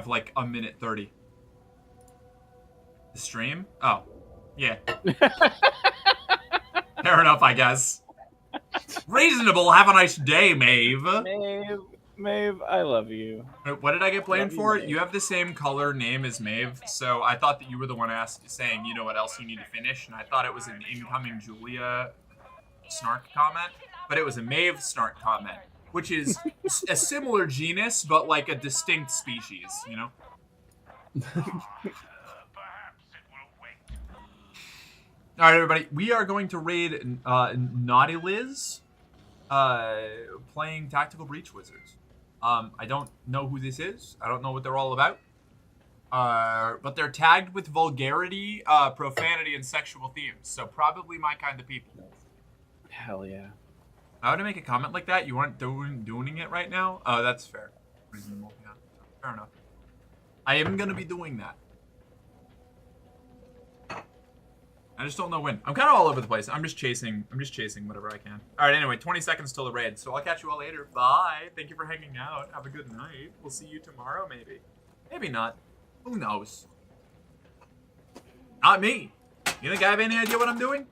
like a minute 30. The stream? Oh, yeah. Fair enough, I guess. Reasonable. Have a nice day, Maeve. Maeve, I love you. What did I get blamed for? You have the same color name as Maeve, so I thought that you were the one saying, you know what else you need to finish, and I thought it was an incoming Julia snark comment, but it was a Maeve snark comment, which is a similar genus, but like a distinct species, you know? All right, everybody, we are going to raid Naughty Liz, playing Tactical Breach Wizards. I don't know who this is. I don't know what they're all about. But they're tagged with vulgarity, profanity, and sexual themes, so probably my kind of people. Hell yeah. How to make a comment like that? You aren't doing it right now? Oh, that's fair. Reasonable, yeah. Fair enough. I am gonna be doing that. I just don't know when. I'm kind of all over the place. I'm just chasing whatever I can. All right, anyway, 20 seconds till the raid, so I'll catch you all later. Bye. Thank you for hanging out. Have a good night. We'll see you tomorrow, maybe. Maybe not. Who knows? Not me. You think I have any idea what I'm doing?